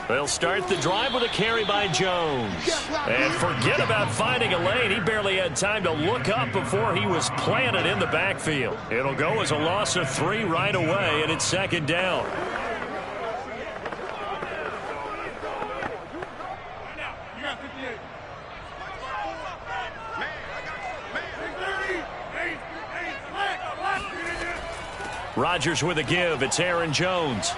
They'll start the drive with a carry by Jones. And forget about finding a lane. He barely had time to look up before he was planted in the backfield. It'll go as a loss of 3 right away, and it's second down. Rodgers with a give. It's Aaron Jones.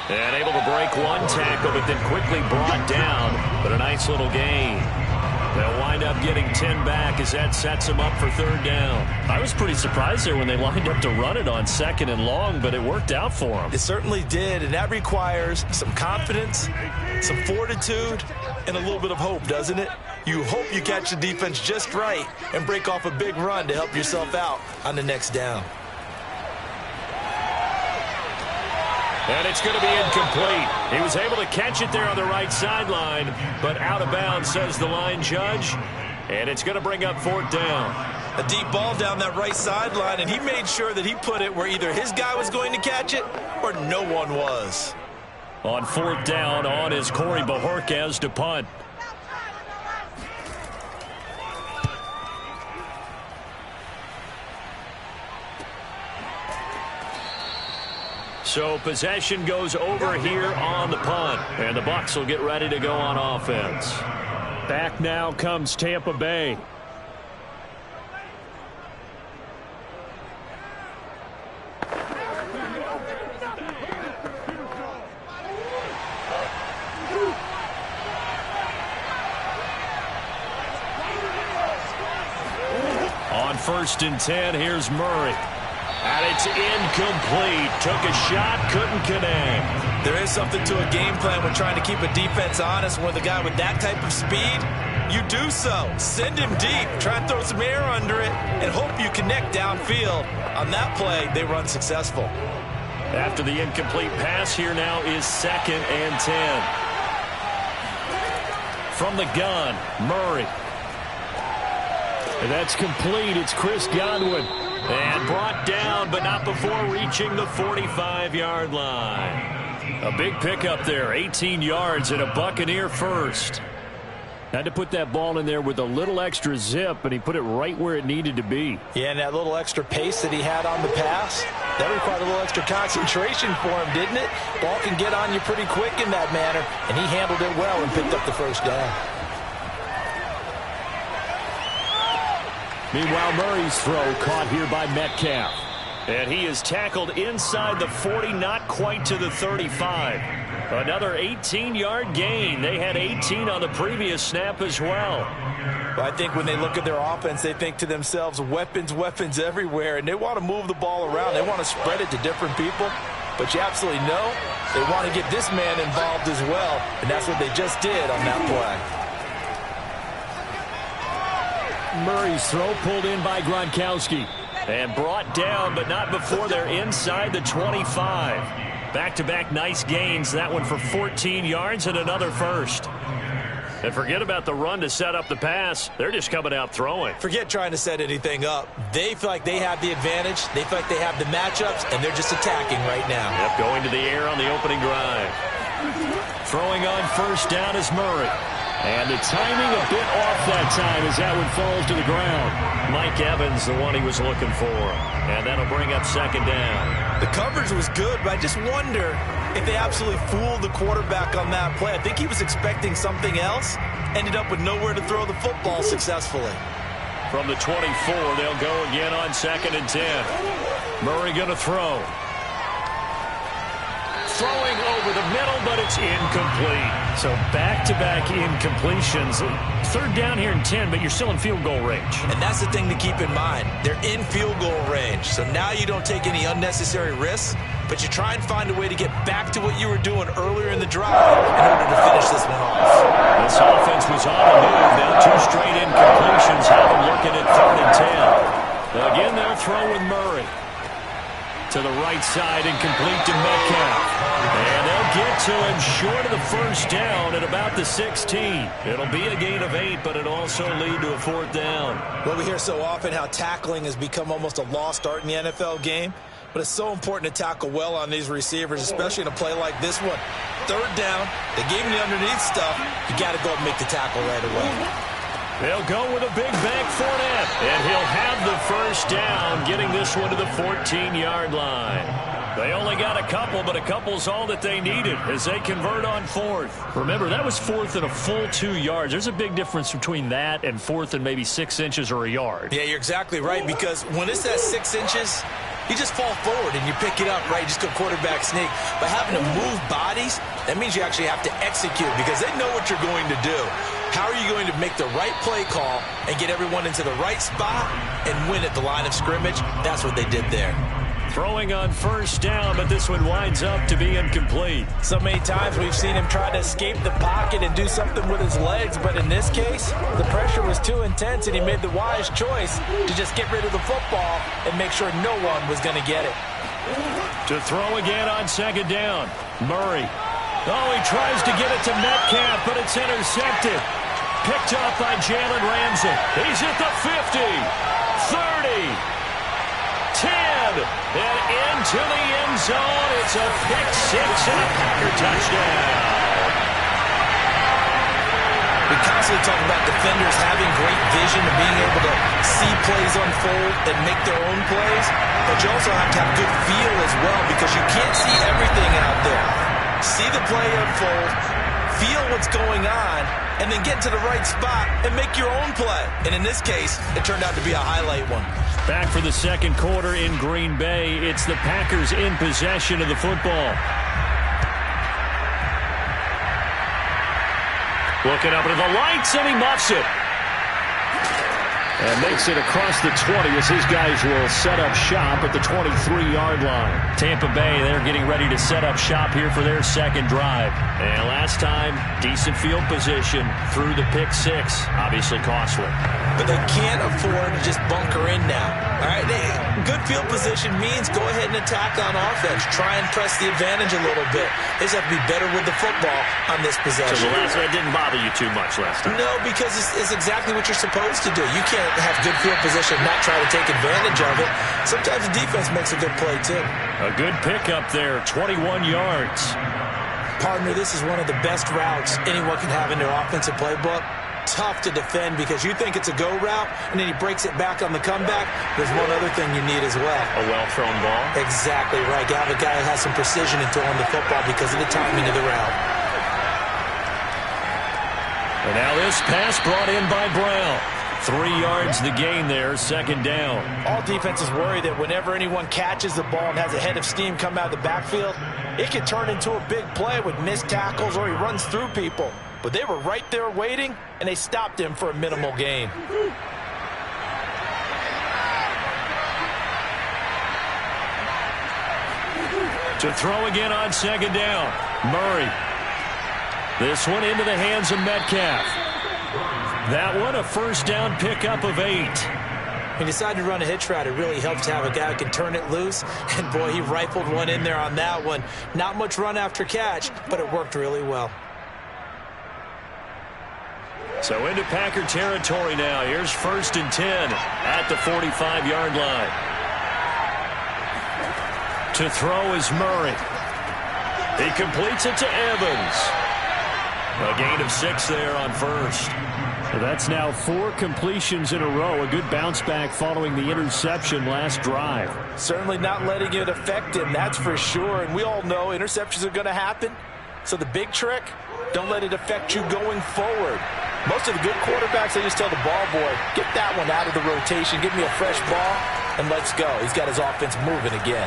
And able to break one tackle, but then quickly brought down. But a nice little gain. They'll wind up getting 10 back as that sets them up for third down. I was pretty surprised there when they lined up to run it on second and long, but it worked out for them. It certainly did, and that requires some confidence, some fortitude, and a little bit of hope, doesn't it? You hope you catch the defense just right and break off a big run to help yourself out on the next down. And it's going to be incomplete. He was able to catch it there on the right sideline, but out of bounds, says the line judge. And it's going to bring up fourth down. A deep ball down that right sideline, and he made sure that he put it where either his guy was going to catch it or no one was. On fourth down, on is Corey Bojorquez to punt. So possession goes over here on the punt. And the Bucs will get ready to go on offense. Back now comes Tampa Bay. On 1st and 10, here's Murray. And it's incomplete. Took a shot, couldn't connect. There is something to a game plan when trying to keep a defense honest. With a guy with that type of speed, you do so. Send him deep. Try and throw some air under it and hope you connect downfield. On that play, they run successful. After the incomplete pass, here now is 2nd and 10. From the gun, Murray. And that's complete. It's Chris Godwin. And brought down, but not before reaching the 45-yard line. A big pickup there, 18 yards and a Buccaneer first. Had to put that ball in there with a little extra zip, and he put it right where it needed to be. Yeah, and that little extra pace that he had on the pass, that required a little extra concentration for him, didn't it? Ball can get on you pretty quick in that manner, and he handled it well and picked up the first down. Meanwhile, Murray's throw caught here by Metcalf. And he is tackled inside the 40, not quite to the 35. Another 18-yard gain. They had 18 on the previous snap as well. I think when they look at their offense, they think to themselves, weapons, weapons everywhere, and they want to move the ball around. They want to spread it to different people. But you absolutely know they want to get this man involved as well, and that's what they just did on that play. Murray's throw pulled in by Gronkowski. And brought down, but not before they're inside the 25. Back-to-back nice gains. That one for 14 yards and another first. And forget about the run to set up the pass. They're just coming out throwing. Forget trying to set anything up. They feel like they have the advantage. They feel like they have the matchups, and they're just attacking right now. Yep, going to the air on the opening drive. Throwing on first down is Murray. And the timing a bit off that time as that one falls to the ground. Mike Evans, the one he was looking for. And that'll bring up second down. The coverage was good, but I just wonder if they absolutely fooled the quarterback on that play. I think he was expecting something else. Ended up with nowhere to throw the football successfully. From the 24, they'll go again on 2nd and 10. Murray going to throw. Throwing over the middle, but it's incomplete. So back-to-back incompletions. Third down here in 10, but you're still in field goal range. And that's the thing to keep in mind. They're in field goal range. So now you don't take any unnecessary risks, but you try and find a way to get back to what you were doing earlier in the drive in order to finish this one off. This offense was on the move. Now 2 straight incompletions have them looking at 3rd and 10. Again, they'll throw with Murray. To the right side and complete to Metcalf. And they'll get to him short of the first down at about the 16. It'll be a gain of 8, but it'll also lead to a 4th down. Well, we hear so often how tackling has become almost a lost art in the NFL game. But it's so important to tackle well on these receivers, especially in a play like this one. third down. They gave him the underneath stuff. You got to go and make the tackle right away. They'll go with a big bank Fournette, and he'll have the first down, getting this one to the 14-yard line. They only got a couple, but a couple's all that they needed as they convert on fourth. Remember, that was fourth and a full 2 yards. There's a big difference between that and fourth and maybe 6 inches or a yard. Yeah, you're exactly right, because when it's at 6 inches, you just fall forward and you pick it up, right? You just go quarterback sneak. But having to move bodies, that means you actually have to execute because they know what you're going to do. How are you going to make the right play call and get everyone into the right spot and win at the line of scrimmage? That's what they did there. Throwing on first down, but this one winds up to be incomplete. So many times we've seen him try to escape the pocket and do something with his legs, but in this case, the pressure was too intense and he made the wise choice to just get rid of the football and make sure no one was going to get it. To throw again on second down, Murray. Oh, he tries to get it to Metcalf, but it's intercepted. Picked up by Jalen Ramsey. He's at the 50, 30. 10, and into the end zone. It's a pick six and a Packer touchdown. We constantly talk about defenders having great vision and being able to see plays unfold and make their own plays, but you also have to have good feel as well because you can't see everything out there. See the play unfold, feel what's going on, and then get to the right spot and make your own play. And in this case, it turned out to be a highlight one. Back for the second quarter in Green Bay. It's the Packers in possession of the football. Looking up into the lights, and he muffs it. And makes it across the 20 as his guys will set up shop at the 23-yard line. Tampa Bay, they're getting ready to set up shop here for their second drive. And last time, decent field position through the pick six. Obviously costly. But they can't afford to just bunker in now. All right, good field position means go ahead and attack on offense. Try and press the advantage a little bit. They just have to be better with the football on this possession. So the last one didn't bother you too much last time? No, because it's exactly what you're supposed to do. You can't have good field position and not try to take advantage of it. Sometimes the defense makes a good play, too. A good pickup there, 21 yards. Partner, this is one of the best routes anyone can have in their offensive playbook. Tough to defend because you think it's a go route, and then he breaks it back on the comeback. There's one other thing you need as well. A well-thrown ball? Exactly right. You have a guy who has some precision in throwing the football because of the timing of the route. And now this pass brought in by Brown. 3 yards the gain there, second down. All defenses worry that whenever anyone catches the ball and has a head of steam come out of the backfield, it can turn into a big play with missed tackles or he runs through people. But they were right there waiting, and they stopped him for a minimal gain. To throw again on second down, Murray. This one into the hands of Metcalf. That one a first down pickup of 8. He decided to run a hitch route. It really helps to have a guy who can turn it loose. And, boy, he rifled one in there on that one. Not much run after catch, but it worked really well. So into Packer territory now. Here's 1st and 10 at the 45-yard line. To throw is Murray. He completes it to Evans. A gain of 6 there on first. So that's now 4 completions in a row. A good bounce back following the interception last drive. Certainly not letting it affect him, that's for sure. And we all know interceptions are going to happen. So the big trick, don't let it affect you going forward. Most of the good quarterbacks, they just tell the ball boy, get that one out of the rotation, give me a fresh ball, and let's go. He's got his offense moving again.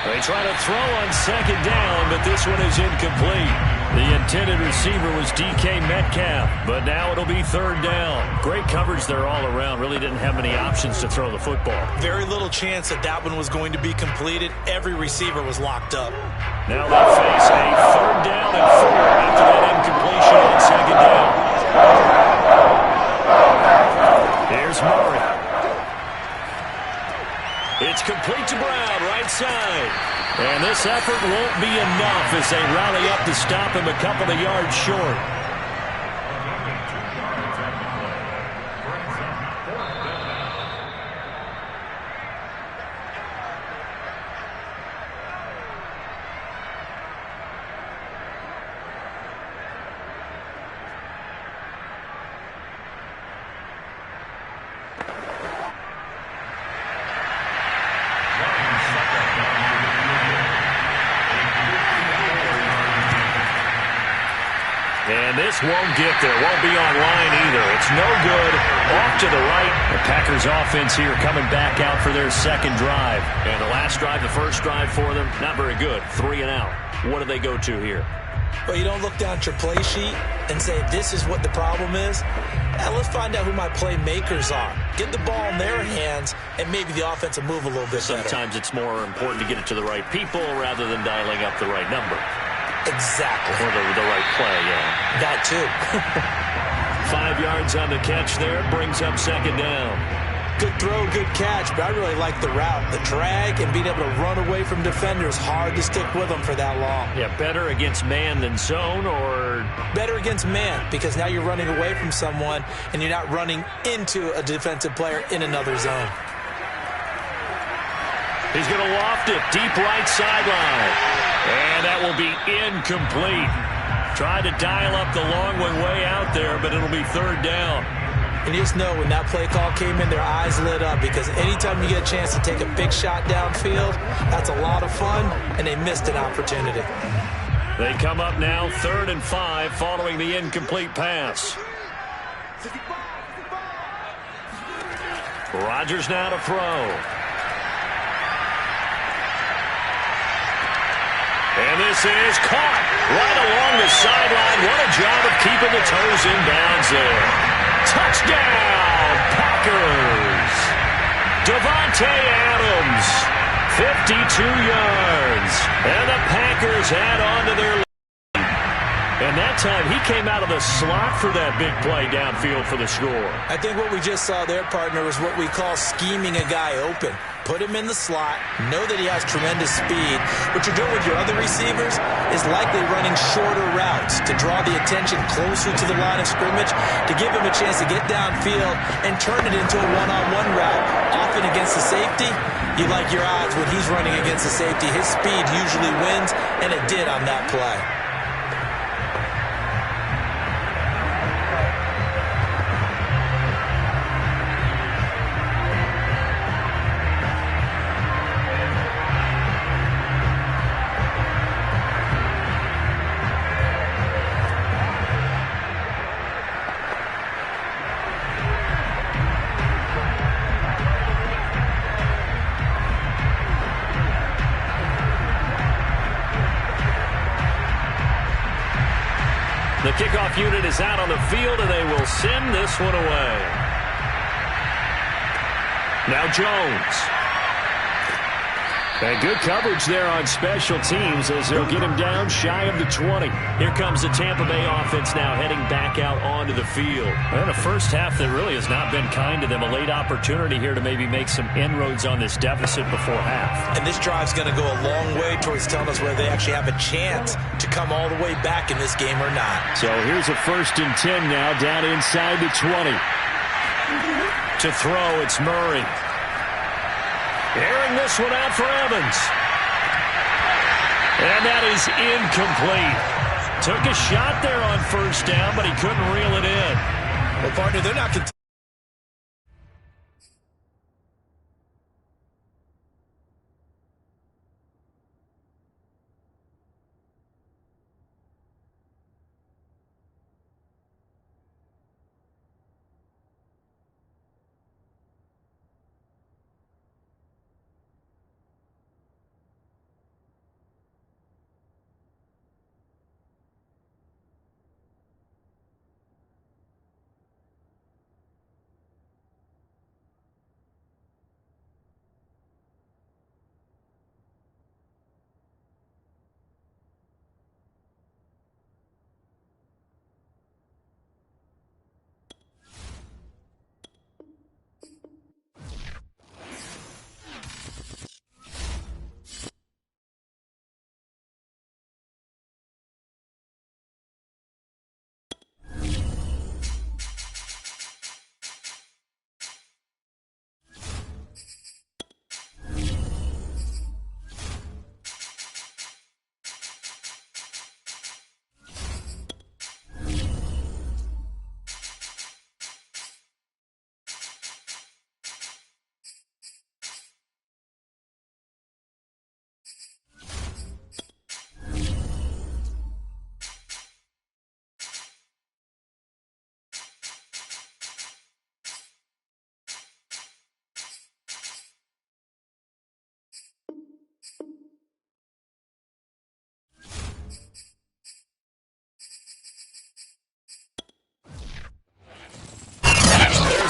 They try to throw on second down, but this one is incomplete. The intended receiver was DK Metcalf, but now it'll be 3rd down. Great coverage there all around. Really didn't have many options to throw the football. Very little chance that that one was going to be completed. Every receiver was locked up. Now they face a 3rd down and 4 after that incompletion on second down. Here's Murray. It's complete to Brown, right side. And this effort won't be enough as they rally up to stop him a couple of yards short. And this won't get there. Won't be online either. It's no good. Off to the right. The Packers offense here coming back out for their second drive. And the last drive, the first drive for them, not very good. 3 and out. What do they go to here? Well, you don't look down at your play sheet and say, this is what the problem is. Now let's find out who my playmakers are. Get the ball in their hands, and maybe the offense will move a little bit better. Sometimes it's more important to get it to the right people rather than dialing up the right number. Exactly. Or the right play, yeah. That too. 5 yards on the catch there. Brings up second down. Good throw, good catch, but I really like the route. The drag and being able to run away from defenders, hard to stick with them for that long. Yeah, better against man than zone, or? Better against man, because now you're running away from someone and you're not running into a defensive player in another zone. He's going to loft it deep right sideline. And that will be incomplete. Tried to dial up the long one way out there, but it'll be third down. And you just know when that play call came in, their eyes lit up, because anytime you get a chance to take a big shot downfield, that's a lot of fun, and they missed an opportunity. They come up now 3rd and 5 following the incomplete pass. Rodgers now to throw. And this is caught right along the sideline. What a job of keeping the toes in bounds there. Touchdown, Packers. Davante Adams, 52 yards. And the Packers add on to their lead. And that time he came out of the slot for that big play downfield for the score. I think what we just saw there, partner, was what we call scheming a guy open. Put him in the slot, know that he has tremendous speed. What you're doing with your other receivers is likely running shorter routes to draw the attention closer to the line of scrimmage, to give him a chance to get downfield and turn it into a one-on-one route, often against the safety. You like your odds when he's running against the safety. His speed usually wins, and it did on that play. The kickoff unit is out on the field, and they will send this one away. Now Jones. And good coverage there on special teams as they'll get him down shy of the 20. Here comes the Tampa Bay offense now heading back out onto the field. And a first half that really has not been kind to them. A late opportunity here to maybe make some inroads on this deficit before half. And this drive's going to go a long way towards telling us whether they actually have a chance to come all the way back in this game or not. So here's a 1st and 10 now down inside the 20. To throw, it's Murray. Airing this one out for Evans. And that is incomplete. Took a shot there on 1st down, but he couldn't reel it in. Well, partner, they're not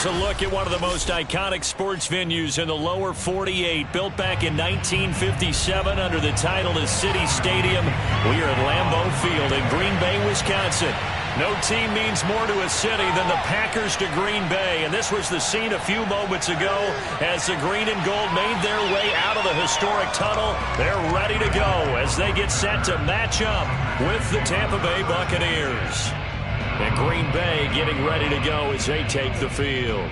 Here's a look at one of the most iconic sports venues in the lower 48, built back in 1957 under the title of City Stadium. We are at Lambeau Field in Green Bay, Wisconsin. No team means more to a city than the Packers to Green Bay, and this was the scene a few moments ago as the green and gold made their way out of the historic tunnel. They're ready to go as they get set to match up with the Tampa Bay Buccaneers. And Green Bay getting ready to go as they take the field.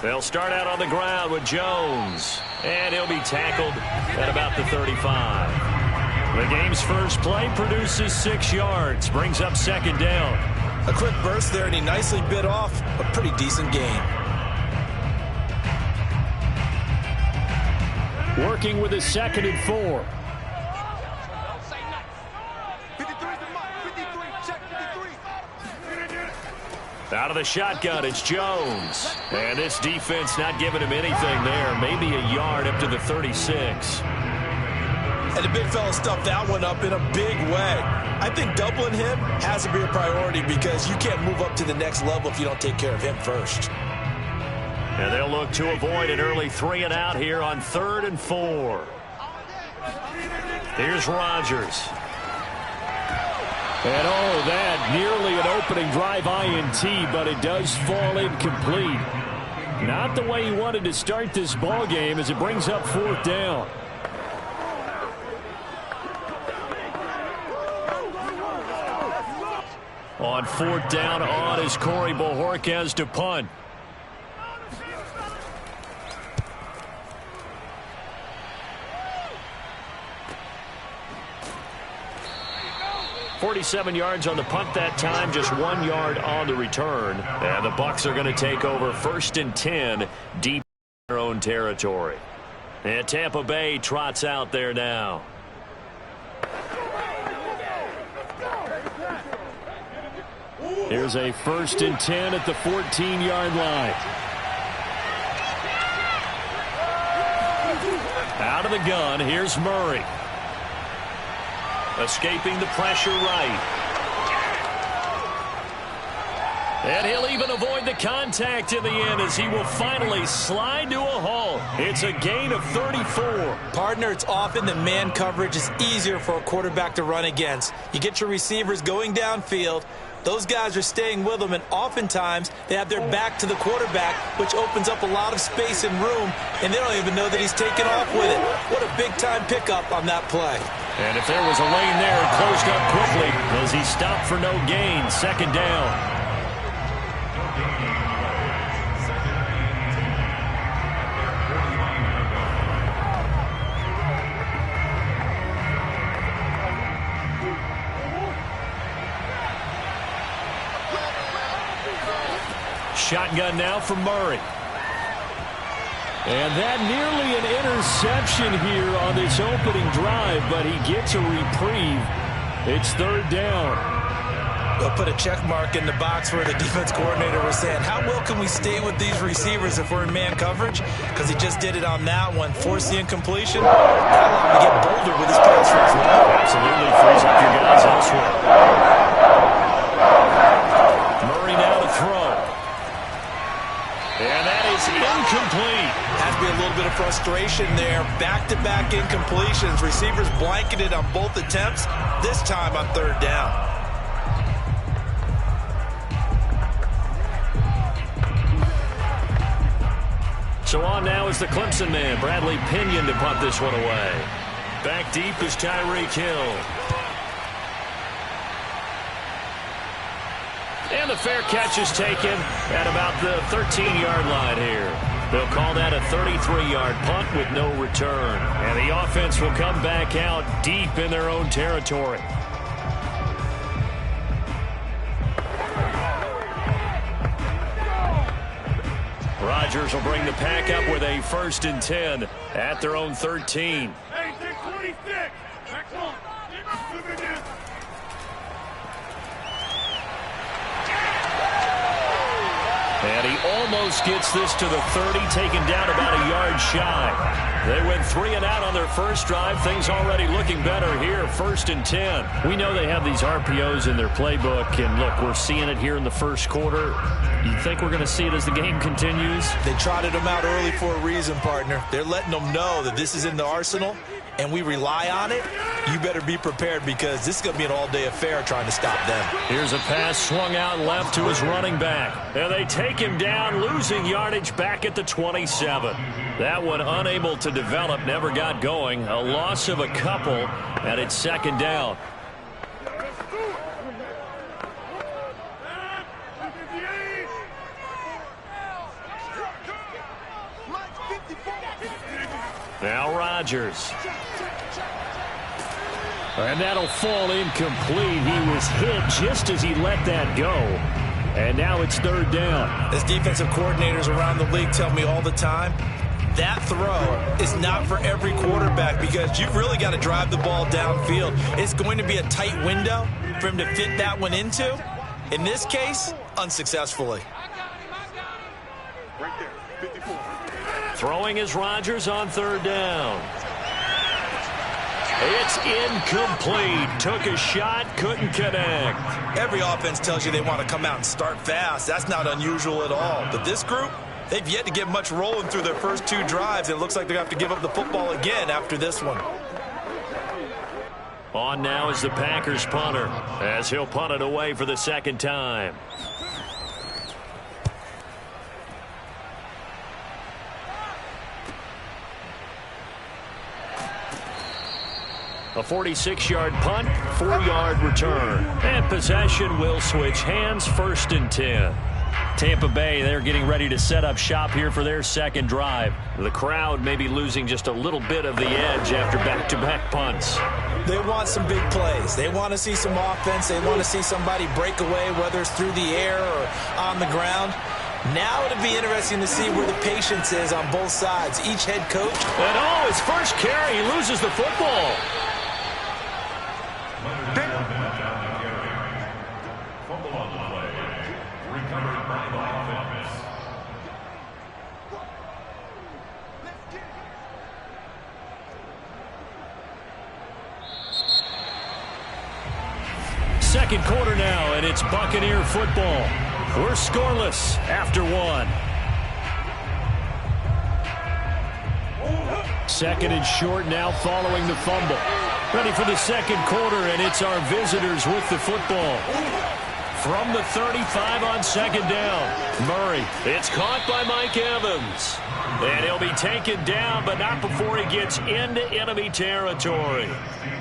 They'll start out on the ground with Jones, and he'll be tackled at about the 35. The game's first play produces 6 yards, brings up second down. A quick burst there, and he nicely bit off a pretty decent gain. Working with his 2nd and 4. Out of the shotgun, it's Jones. And this defense not giving him anything there. Maybe a yard up to the 36. And the big fella stuffed that one up in a big way. I think doubling him has to be a priority because you can't move up to the next level if you don't take care of him first. And they'll look to avoid an early 3 and out here on 3rd and 4. Here's Rodgers. And that nearly an opening drive INT, but it does fall incomplete. Not the way he wanted to start this ball game as it brings up 4th down. On 4th down, on is Corey Bojorquez to punt. .47 yards on the punt that time, just 1 yard on the return. And the Bucs are going to take over 1st and 10 deep in their own territory. And Tampa Bay trots out there now. Here's a 1st and 10 at the 14-yard line. Out of the gun, here's Murray. Escaping the pressure right. And he'll even avoid the contact in the end as he will finally slide to a halt. It's a gain of 34. Partner, it's often that man coverage is easier for a quarterback to run against. You get your receivers going downfield. Those guys are staying with them, and oftentimes they have their back to the quarterback, which opens up a lot of space and room, and they don't even know that he's taken off with it. What a big-time pickup on that play. And if there was a lane there, it closed up quickly as he stopped for no gain. 2nd down. Shotgun now for Murray. And that nearly an interception here on this opening drive, but he gets a reprieve. It's 3rd down. They'll put a check mark in the box where the defense coordinator was saying, how well can we stay with these receivers if we're in man coverage? Because he just did it on that one. Force the incompletion. That'll allow him to get bolder with his pass rush. Absolutely frees up your guys elsewhere. Murray now to throw. And that is incomplete. Has to be a little bit of frustration there. Back-to-back incompletions. Receivers blanketed on both attempts, this time on 3rd down. So on now is the Clemson man, Bradley Pinion, to punt this one away. Back deep is Tyreek Hill. And the fair catch is taken at about the 13-yard line here. They'll call that a 33-yard punt with no return. And the offense will come back out deep in their own territory. Rodgers will bring the pack up with a 1st and 10 at their own 13. Hey, 26. And he almost gets this to the 30, taken down about a yard shy. They went 3 and out on their first drive. Things already looking better here, 1st and 10. We know they have these RPOs in their playbook, and look, we're seeing it here in the first quarter. You think we're going to see it as the game continues? They trotted them out early for a reason, partner. They're letting them know that this is in the arsenal, and we rely on it. You better be prepared because this is going to be an all-day affair trying to stop them. Here's a pass swung out left to his running back. And they take him down, losing yardage back at the 27. That one unable to develop, never got going. A loss of a couple, and it's 2nd down. Now Rodgers. And that'll fall incomplete. He was hit just as he let that go. And now it's 3rd down. As defensive coordinators around the league tell me all the time, that throw is not for every quarterback because you've really got to drive the ball downfield. It's going to be a tight window for him to fit that one into. In this case, unsuccessfully. Right there, 54. Throwing is Rodgers on 3rd down. It's incomplete. Took a shot, couldn't connect. Every offense tells you they want to come out and start fast. That's not unusual at all. But this group, they've yet to get much rolling through their first 2 drives. It looks like they're going to have to give up the football again after this one. On now is the Packers punter, as he'll punt it away for the 2nd time. A 46-yard punt, 4-yard return. And possession will switch hands, 1st and 10. Tampa Bay, they're getting ready to set up shop here for their 2nd drive. The crowd may be losing just a little bit of the edge after back-to-back punts. They want some big plays. They want to see some offense. They want to see somebody break away, whether it's through the air or on the ground. Now it'll be interesting to see where the patience is on both sides. Each head coach. And his first carry, he loses the football. Second quarter now, and it's Buccaneer football. We're scoreless after 1. 2nd and short now following the fumble. Ready for the 2nd quarter, and it's our visitors with the football. From the 35 on 2nd down. Murray. It's caught by Mike Evans. And he'll be taken down, but not before he gets into enemy territory.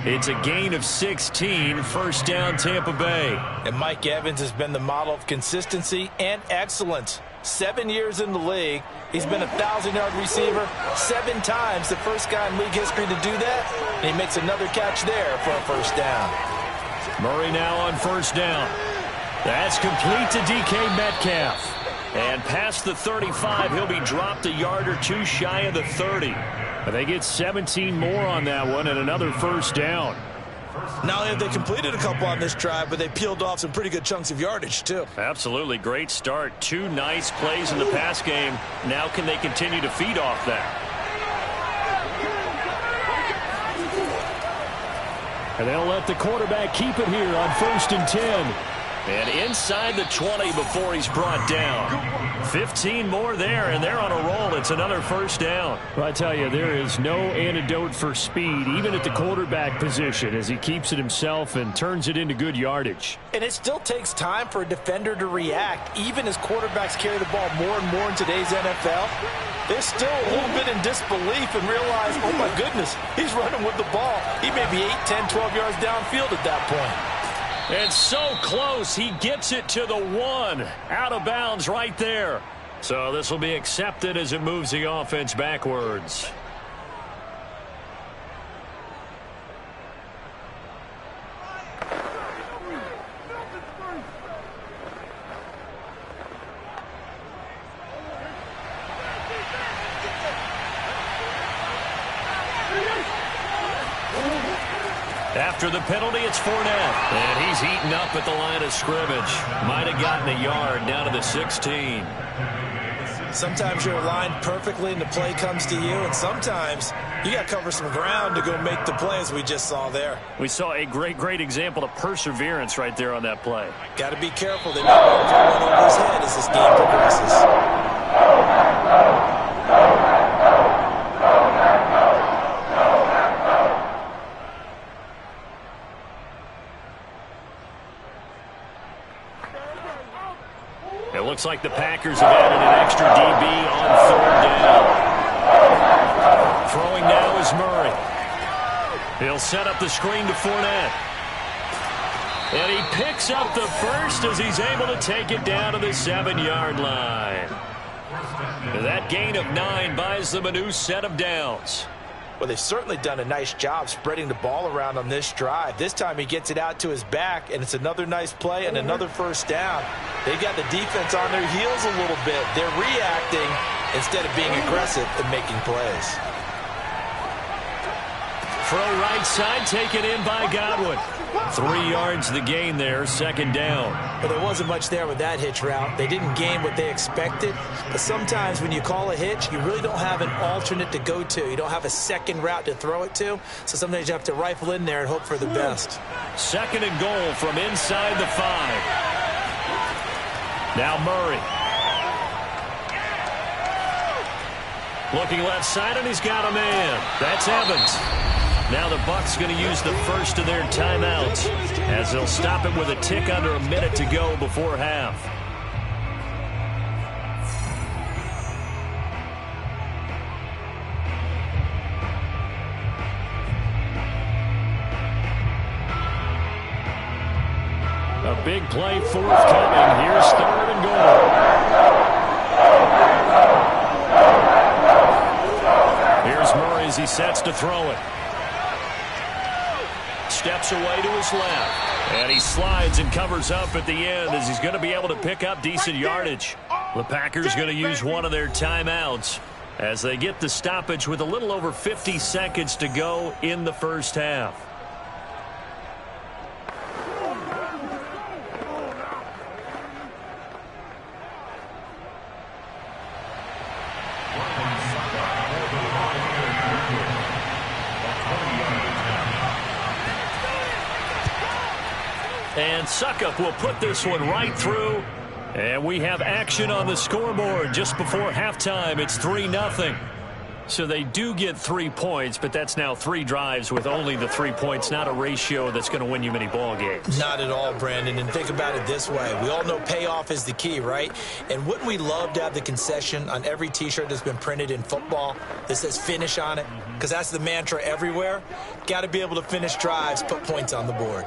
It's a gain of 16, 1st down Tampa Bay. And Mike Evans has been the model of consistency and excellence. 7 years in the league. He's been a 1,000-yard receiver 7 times, the first guy in league history to do that. And he makes another catch there for a 1st down. Murray now on 1st down. That's complete to DK Metcalf. And past the 35, he'll be dropped a yard or 2 shy of the 30. But they get 17 more on that one and another 1st down. Not only have they completed a couple on this drive, but they peeled off some pretty good chunks of yardage, too. Absolutely. Great start. 2 nice plays in the pass game. Now can they continue to feed off that? And they'll let the quarterback keep it here on 1st and 10. And inside the 20 before he's brought down. 15 more there, and they're on a roll. It's another 1st down. Well, I tell you, there is no antidote for speed, even at the quarterback position, as he keeps it himself and turns it into good yardage. And it still takes time for a defender to react, even as quarterbacks carry the ball more and more in today's NFL. They're still a little bit in disbelief and realize, oh, my goodness, he's running with the ball. He may be 8, 10, 12 yards downfield at that point. And so close, he gets it to the 1. Out of bounds right there. So this will be accepted as it moves the offense backwards. After the penalty, it's Fournette. And he's eaten up at the line of scrimmage. Might have gotten a yard down to the 16. Sometimes you're aligned perfectly and the play comes to you, and sometimes you got to cover some ground to go make the play, as we just saw there. We saw a great example of perseverance right there on that play. Got to be careful. They might want to throw one over his head as this game progresses. It looks like the Packers have added an extra DB on 3rd down. Throwing now is Murray. He'll set up the screen to Fournette. And he picks up the first as he's able to take it down to the 7-yard line. That gain of 9 buys them a new set of downs. Well, they've certainly done a nice job spreading the ball around on this drive. This time he gets it out to his back, and it's another nice play and another first down. They got the defense on their heels a little bit. They're reacting instead of being aggressive and making plays. Throw right side, taken in by Godwin. 3 yards the gain there, 2nd down. Well, there wasn't much there with that hitch route. They didn't gain what they expected. But sometimes when you call a hitch, you really don't have an alternate to go to. You don't have a second route to throw it to. So sometimes you have to rifle in there and hope for the best. 2nd and goal from inside the 5. Now Murray. Looking left side, and he's got a man. That's Evans. Now the Bucs going to use the first of their timeouts as they'll stop it with a tick under a minute to go before half. A big play forthcoming. Here's 3rd and goal. Here's Murray as he sets to throw it. Steps away to his left. And he slides and covers up at the end as he's going to be able to pick up decent yardage. The Packers going to use one of their timeouts as they get the stoppage with a little over 50 seconds to go in the first half. And Suckup will put this one right through. And we have action on the scoreboard just before halftime. It's 3-0. So they do get 3 points, but that's now 3 drives with only the 3 points, not a ratio that's going to win you many ball games. Not at all, Brandon. And think about it this way. We all know payoff is the key, right? And wouldn't we love to have the concession on every T-shirt that's been printed in football that says finish on it? Because that's the mantra everywhere. Got to be able to finish drives, put points on the board.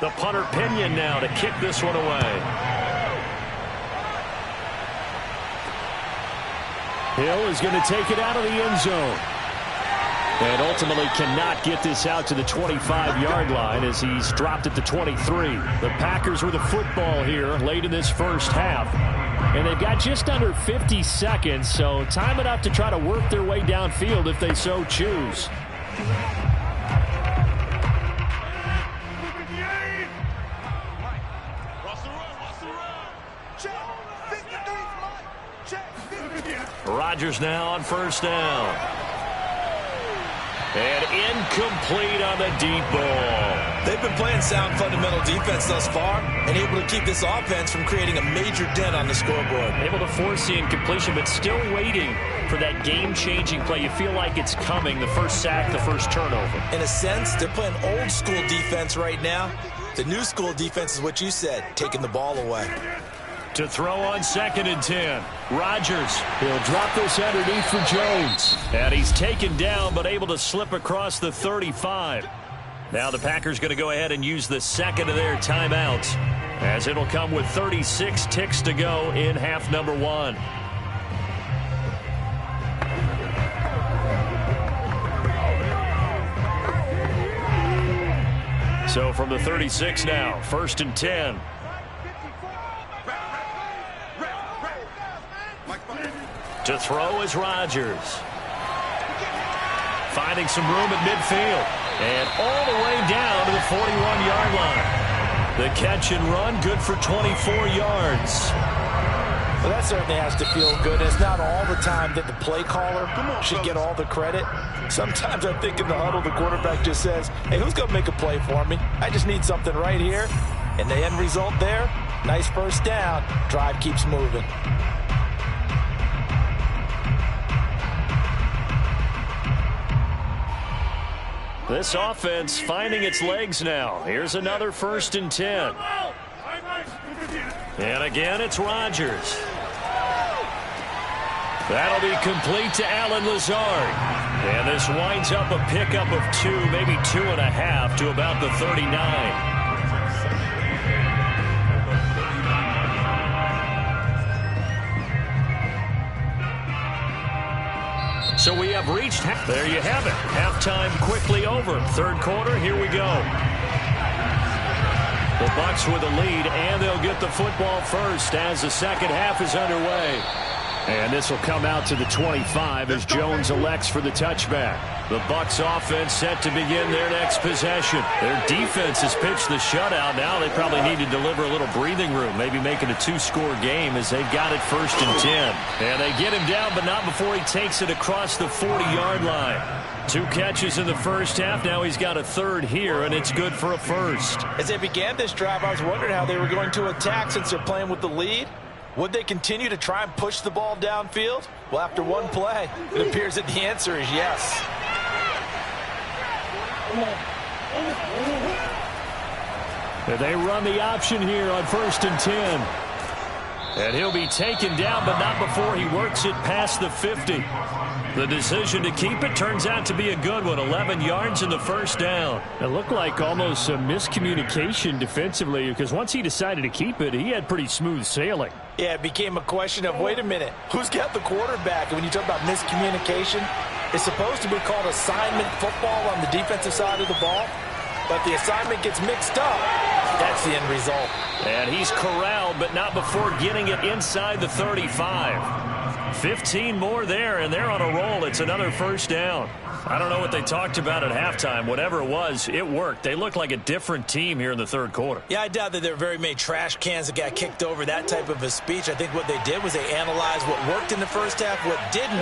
The punter Pinion now to kick this one away. Hill is going to take it out of the end zone. And ultimately cannot get this out to the 25-yard line as he's dropped at the 23. The Packers with a football here late in this first half. And they've got just under 50 seconds, so time enough to try to work their way downfield if they so choose. Rodgers now on first down. And incomplete on the deep ball. They've been playing sound fundamental defense thus far and able to keep this offense from creating a major dent on the scoreboard. Able to force the incompletion, but still waiting for that game-changing play. You feel like it's coming, the first sack, the first turnover. In a sense, they're playing old-school defense right now. The new school defense is what you said, taking the ball away. To throw on 2nd and 10. Rodgers. He'll drop this underneath for Jones. And he's taken down, but able to slip across the 35. Now the Packers going to go ahead and use the second of their timeouts, as it'll come with 36 ticks to go in half number 1. So from the 36 now, 1st and 10. To throw is Rodgers. Finding some room at midfield. And all the way down to the 41-yard line. The catch and run, good for 24 yards. Well, that certainly has to feel good. It's not all the time that the play caller should get all the credit. Sometimes I think in the huddle, the quarterback just says, hey, who's going to make a play for me? I just need something right here. And the end result there, nice first down. Drive keeps moving. This offense finding its legs now. Here's another 1st and 10. And again, it's Rodgers. That'll be complete to Allen Lazard. And this winds up a pickup of 2, maybe 2.5 to about the 39. So we have reached, there you have it. Halftime quickly over. 3rd quarter, here we go. The Bucs with a lead, and they'll get the football first as the second half is underway. And this will come out to the 25 as Jones elects for the touchback. The Bucs offense set to begin their next possession. Their defense has pitched the shutout. Now they probably need to deliver a little breathing room, maybe making a 2-score game as they've got it 1st and 10. And they get him down, but not before he takes it across the 40-yard line. 2 catches in the first half. Now he's got a 3rd here, and it's good for a first. As they began this drive, I was wondering how they were going to attack since they're playing with the lead. Would they continue to try and push the ball downfield? Well, after one play, it appears that the answer is yes. They run the option here on 1st and 10. And he'll be taken down, but not before he works it past the 50. The decision to keep it turns out to be a good one. 11 yards in the first down. It looked like almost a miscommunication defensively because once he decided to keep it, he had pretty smooth sailing. Yeah, it became a question of, wait a minute, who's got the quarterback? And when you talk about miscommunication, it's supposed to be called assignment football on the defensive side of the ball. But the assignment gets mixed up. That's the end result. And he's corralled, but not before getting it inside the 35. 15 more there, and they're on a roll. It's another first down. I don't know what they talked about at halftime. Whatever it was, it worked. They look like a different team here in the 3rd quarter. Yeah, I doubt that there were very many trash cans that got kicked over, that type of a speech. I think what they did was they analyzed what worked in the first half, what didn't,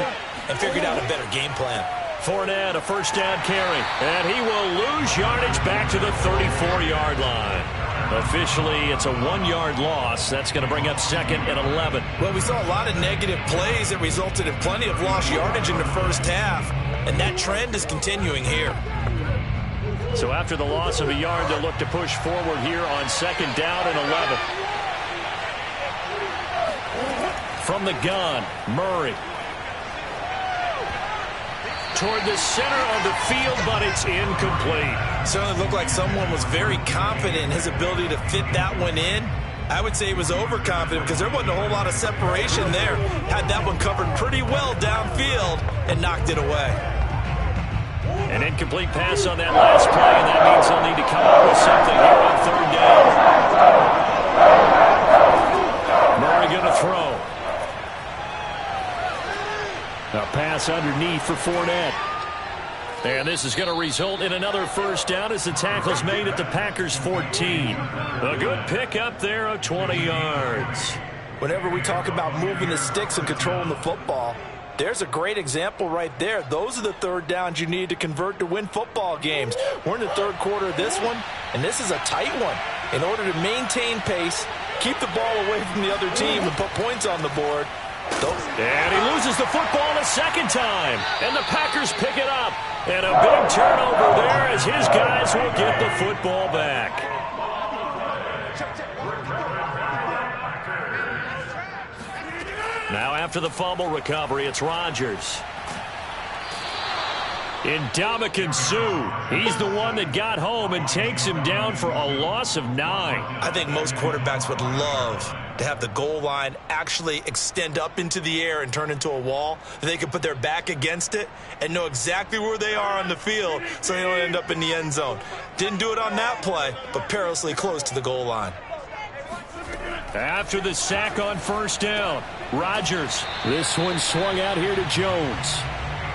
and figured out a better game plan. Fournette, a first down carry, and he will lose yardage back to the 34-yard line. Officially, it's a 1-yard loss. That's going to bring up 2nd and 11. Well, we saw a lot of negative plays that resulted in plenty of lost yardage in the first half, and that trend is continuing here. So after the loss of a yard, they'll look to push forward here on 2nd down and 11. From the gun, Murray. Toward the center of the field, but it's incomplete. Certainly looked like someone was very confident in his ability to fit that one in. I would say he was overconfident because there wasn't a whole lot of separation there. Had that one covered pretty well downfield and knocked it away. An incomplete pass on that last play, and that means they'll need to come up with something here on 3rd down. Murray going to throw. A pass underneath for Fournette. And this is going to result in another first down as the tackle's made at the Packers' 14. A good pickup there of 20 yards. Whenever we talk about moving the sticks and controlling the football, there's a great example right there. Those are the 3rd downs you need to convert to win football games. We're in the 3rd quarter of this one, and this is a tight one. In order to maintain pace, keep the ball away from the other team, and put points on the board. And he loses the football a second time. And the Packers pick it up. And a big turnover there as his guys will get the football back. Now after the fumble recovery, it's Rodgers. Ndamukong Suh, he's the one that got home and takes him down for a loss of 9. I think most quarterbacks would love to have the goal line actually extend up into the air and turn into a wall. They could put their back against it and know exactly where they are on the field so they don't end up in the end zone. Didn't do it on that play, but perilously close to the goal line. After the sack on first down, Rodgers. This one swung out here to Jones.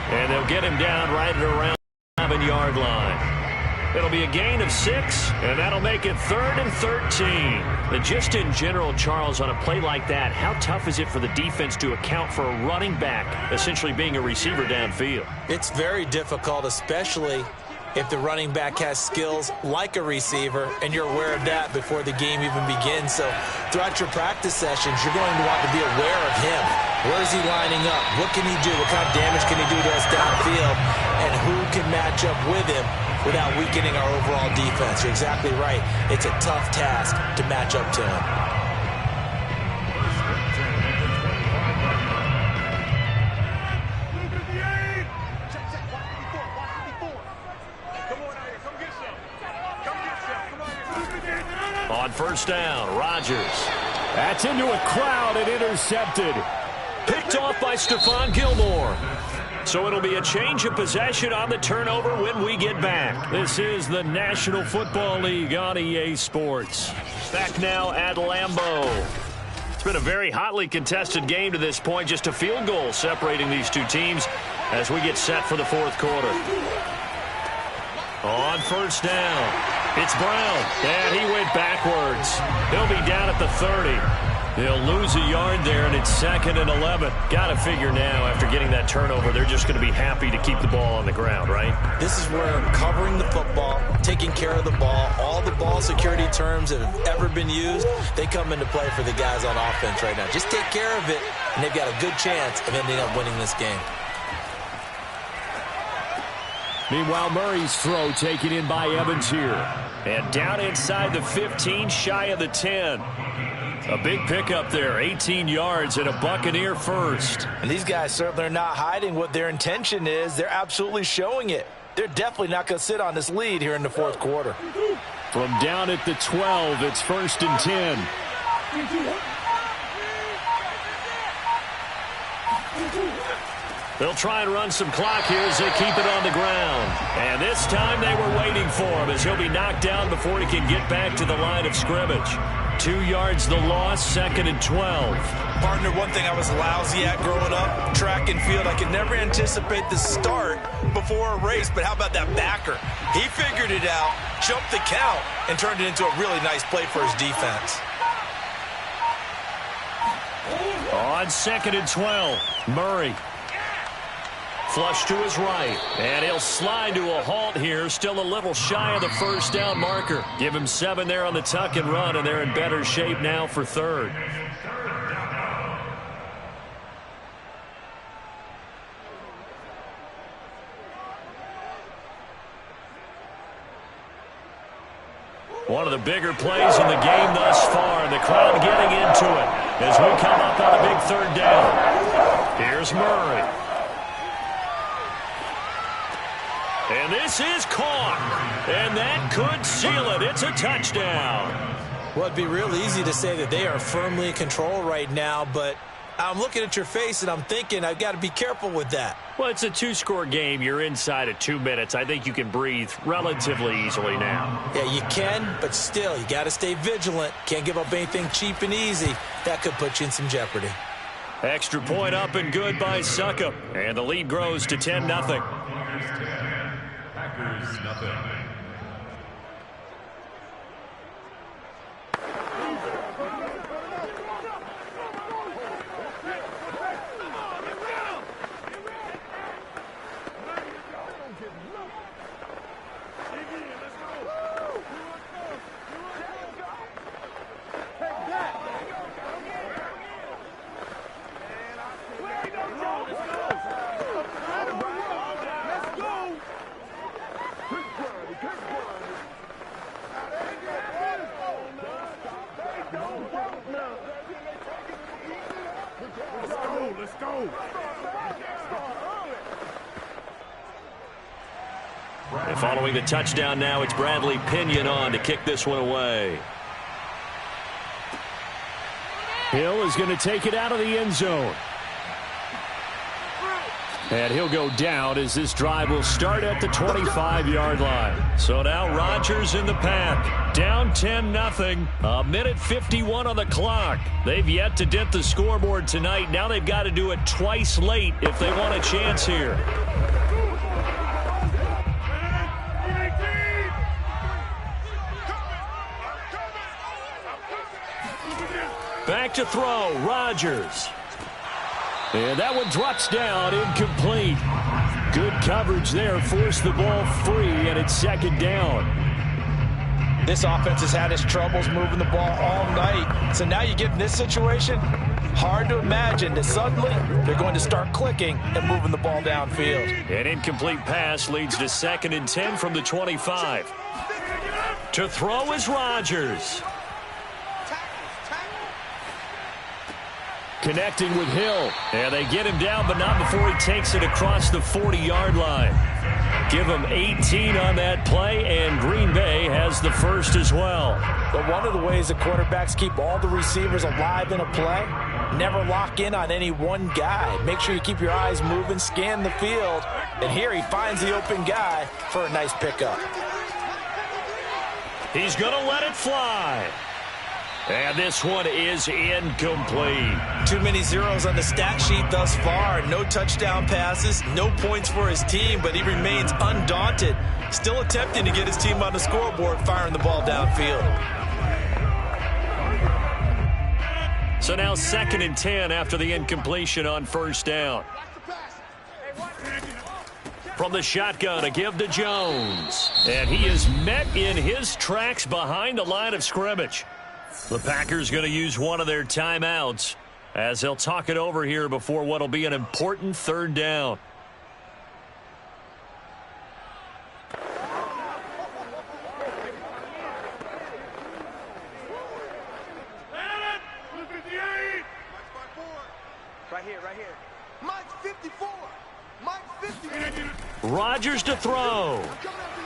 And they'll get him down right at around the 7-yard line. It'll be a gain of 6, and that'll make it 3rd and 13. And just in general, Charles, on a play like that, how tough is it for the defense to account for a running back essentially being a receiver downfield? It's very difficult, especially if the running back has skills like a receiver, and you're aware of that before the game even begins. So throughout your practice sessions, you're going to want to be aware of him. Where is he lining up? What can he do? What kind of damage can he do to us downfield? And who can match up with him without weakening our overall defense? You're exactly right. It's a tough task to match up to him. On first down, Rodgers. That's into a crowd and intercepted. Picked off by Stephon Gilmore. So it'll be a change of possession on the turnover when we get back. This is the National Football League on EA Sports. Back now at Lambeau. It's been a very hotly contested game to this point. Just a field goal separating these two teams as we get set for the fourth quarter. On first down, it's Brown, and he went backwards. He'll be down at the 30. They'll lose a yard there, and it's 2nd and 11. Got to figure now, after getting that turnover, they're just going to be happy to keep the ball on the ground, right? This is where covering the football, taking care of the ball, all the ball security terms that have ever been used, they come into play for the guys on offense right now. Just take care of it, and they've got a good chance of ending up winning this game. Meanwhile, Murray's throw taken in by Evans here. And down inside the 15, shy of the 10. A big pickup there, 18 yards and a Buccaneer first. And these guys certainly are not hiding what their intention is. They're absolutely showing it. They're definitely not going to sit on this lead here in the fourth quarter. From down at the 12, it's 1st and 10. They'll try and run some clock here as they keep it on the ground. And this time they were waiting for him as he'll be knocked down before he can get back to the line of scrimmage. 2 yards the loss, 2nd and 12. Partner, one thing I was lousy at growing up, track and field, I could never anticipate the start before a race, but how about that backer? He figured it out, jumped the count, and turned it into a really nice play for his defense. On 2nd and 12, Murray. Flush to his right, and he'll slide to a halt here, still a little shy of the first down marker. Give him 7 there on the tuck and run, and they're in better shape now for 3rd. One of the bigger plays in the game thus far, and the crowd getting into it as we come up on a big 3rd down. Here's Murray. And this is caught, and that could seal it. It's a touchdown. Well, it'd be real easy to say that they are firmly in control right now, but I'm looking at your face, and I'm thinking I've got to be careful with that. Well, it's a 2-score game. You're inside of 2 minutes. I think you can breathe relatively easily now. Yeah, you can, but still, you got to stay vigilant. Can't give up anything cheap and easy. That could put you in some jeopardy. Extra point up and good by Succop, and the lead grows to 10-0. Nothing. And following the touchdown now, it's Bradley Pinion on to kick this one away. Hill is going to take it out of the end zone. And he'll go down as this drive will start at the 25-yard line. So now Rodgers in the pack. Down 10-0. A minute 51 on the clock. They've yet to dent the scoreboard tonight. Now they've got to do it twice late if they want a chance here. Back to throw, Rodgers. And that one drops down, incomplete. Good coverage there, forced the ball free, and it's second down. This offense has had its troubles moving the ball all night. So now you get in this situation, hard to imagine that suddenly they're going to start clicking and moving the ball downfield. An incomplete pass leads to 2nd and 10 from the 25. To throw is Rodgers. Connecting with Hill. And they get him down, but not before he takes it across the 40-yard line. Give him 18 on that play, and Green Bay has the first as well. But one of the ways the quarterbacks keep all the receivers alive in a play, never lock in on any one guy. Make sure you keep your eyes moving, scan the field, and here he finds the open guy for a nice pickup. He's going to let it fly. And this one is incomplete. Too many zeros on the stat sheet thus far. No touchdown passes, no points for his team, but he remains undaunted. Still attempting to get his team on the scoreboard, firing the ball downfield. So now 2nd and 10 after the incompletion on first down. From the shotgun, a give to Jones. And he is met in his tracks behind the line of scrimmage. The Packers going to use one of their timeouts as they'll talk it over here before what will be an important third down. Right here. Mike's 54. Mike's 50. Rodgers to throw.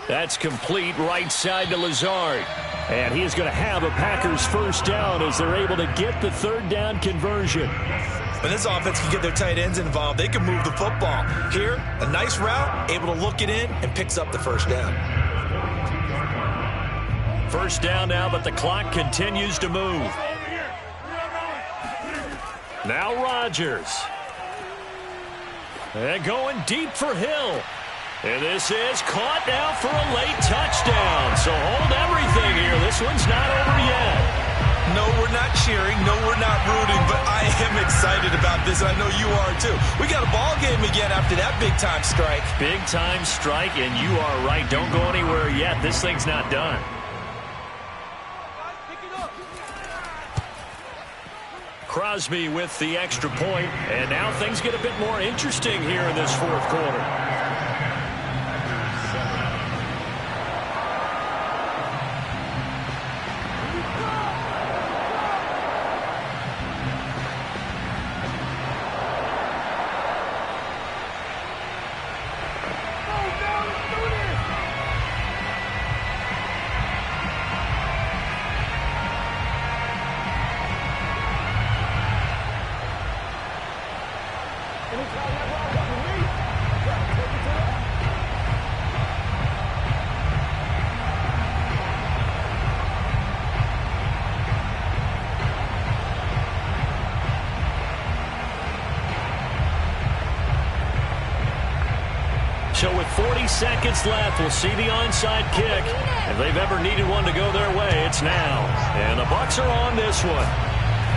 That's complete right side to Lazard. And he is going to have a Packers first down as they're able to get the third down conversion. When this offense can get their tight ends involved, they can move the football. Here, a nice route, able to look it in, and picks up the first down. First down now, but the clock continues to move. Now Rodgers. And going deep for Hill. And this is caught now for a late touchdown. So hold everything here. This one's not over yet. No, we're not cheering. No, we're not rooting. But I am excited about this. I know you are too. We got a ball game again after that big-time strike. Big-time strike, and you are right. Don't go anywhere yet. This thing's not done. Crosby with the extra point. And now things get a bit more interesting here in this fourth quarter. So with 40 seconds left, we'll see the onside kick. If they've ever needed one to go their way, it's now. And the Bucs are on this one.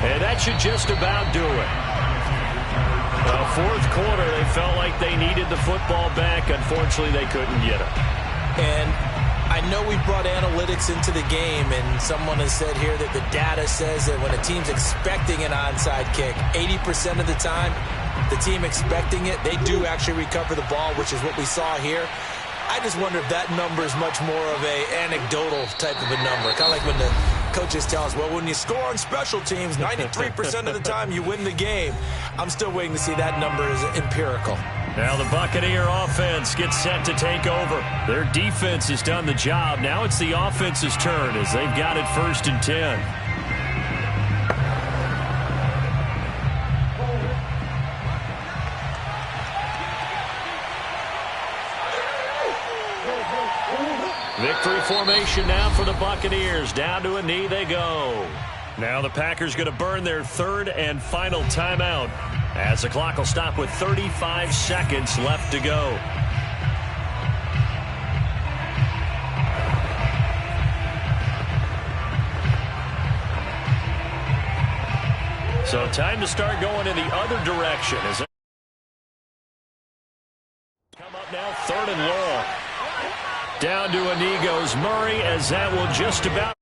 And that should just about do it. Fourth quarter, they felt like they needed the football back. Unfortunately, they couldn't get it. And I know we brought analytics into the game, and someone has said here that the data says that when a team's expecting an onside kick, 80% of the time, the team expecting it, they do actually recover the ball, which is what we saw here. I just wonder if that number is much more of a anecdotal type of a number. Kind of like when the coaches tell us, well, when you score on special teams, 93% of the time you win the game. I'm still waiting to see that number is empirical. Now the Buccaneer offense gets set to take over. Their defense has done the job. Now it's the offense's turn as they've got it 1st and 10. Victory formation now for the Buccaneers. Down to a knee they go. Now the Packers going to burn their 3rd and final timeout as the clock will stop with 35 seconds left to go. So time to start going in the other direction. As come up now 3rd and long. Down to a knee goes Murray as that will just about.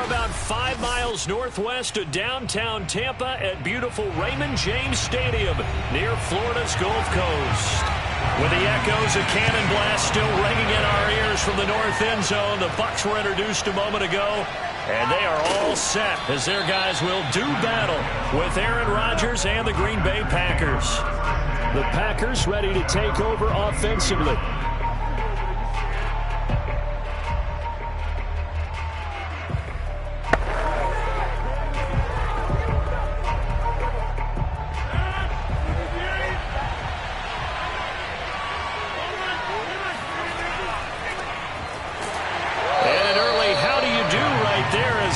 About 5 miles northwest of downtown Tampa at beautiful Raymond James Stadium near Florida's Gulf Coast. With the echoes of cannon blast still ringing in our ears from the north end zone, the Bucs were introduced a moment ago, and they are all set as their guys will do battle with Aaron Rodgers and the Green Bay Packers. The Packers ready to take over offensively.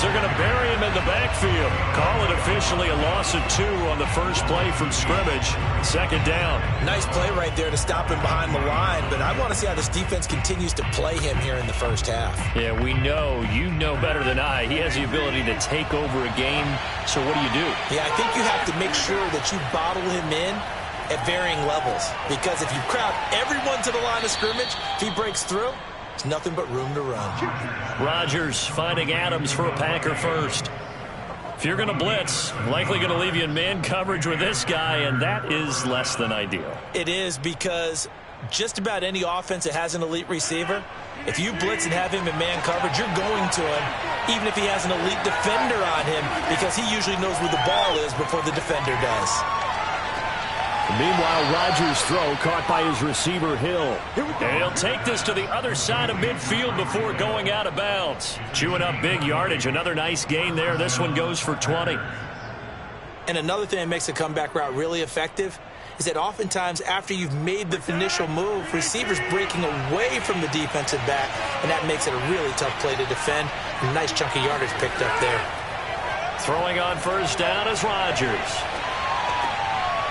They're going to bury him in the backfield. Call it officially a loss of 2 on the first play from scrimmage. 2nd down. Nice play right there to stop him behind the line, but I want to see how this defense continues to play him here in the first half. Yeah, we know, you know better than I, he has the ability to take over a game. So what do? Yeah, I think you have to make sure that you bottle him in at varying levels, because if you crowd everyone to the line of scrimmage, if he breaks through, there's nothing but room to run. Rodgers finding Adams for a Packer first. If you're going to blitz, likely going to leave you in man coverage with this guy, and that is less than ideal. It is, because just about any offense that has an elite receiver, if you blitz and have him in man coverage, you're going to him, even if he has an elite defender on him, because he usually knows where the ball is before the defender does. Meanwhile, Rodgers' throw caught by his receiver, Hill. And he'll take this to the other side of midfield before going out of bounds. Chewing up big yardage. Another nice gain there. This one goes for 20. And another thing that makes a comeback route really effective is that oftentimes after you've made the initial move, receivers breaking away from the defensive back, and that makes it a really tough play to defend. A nice chunk of yardage picked up there. Throwing on first down is Rodgers.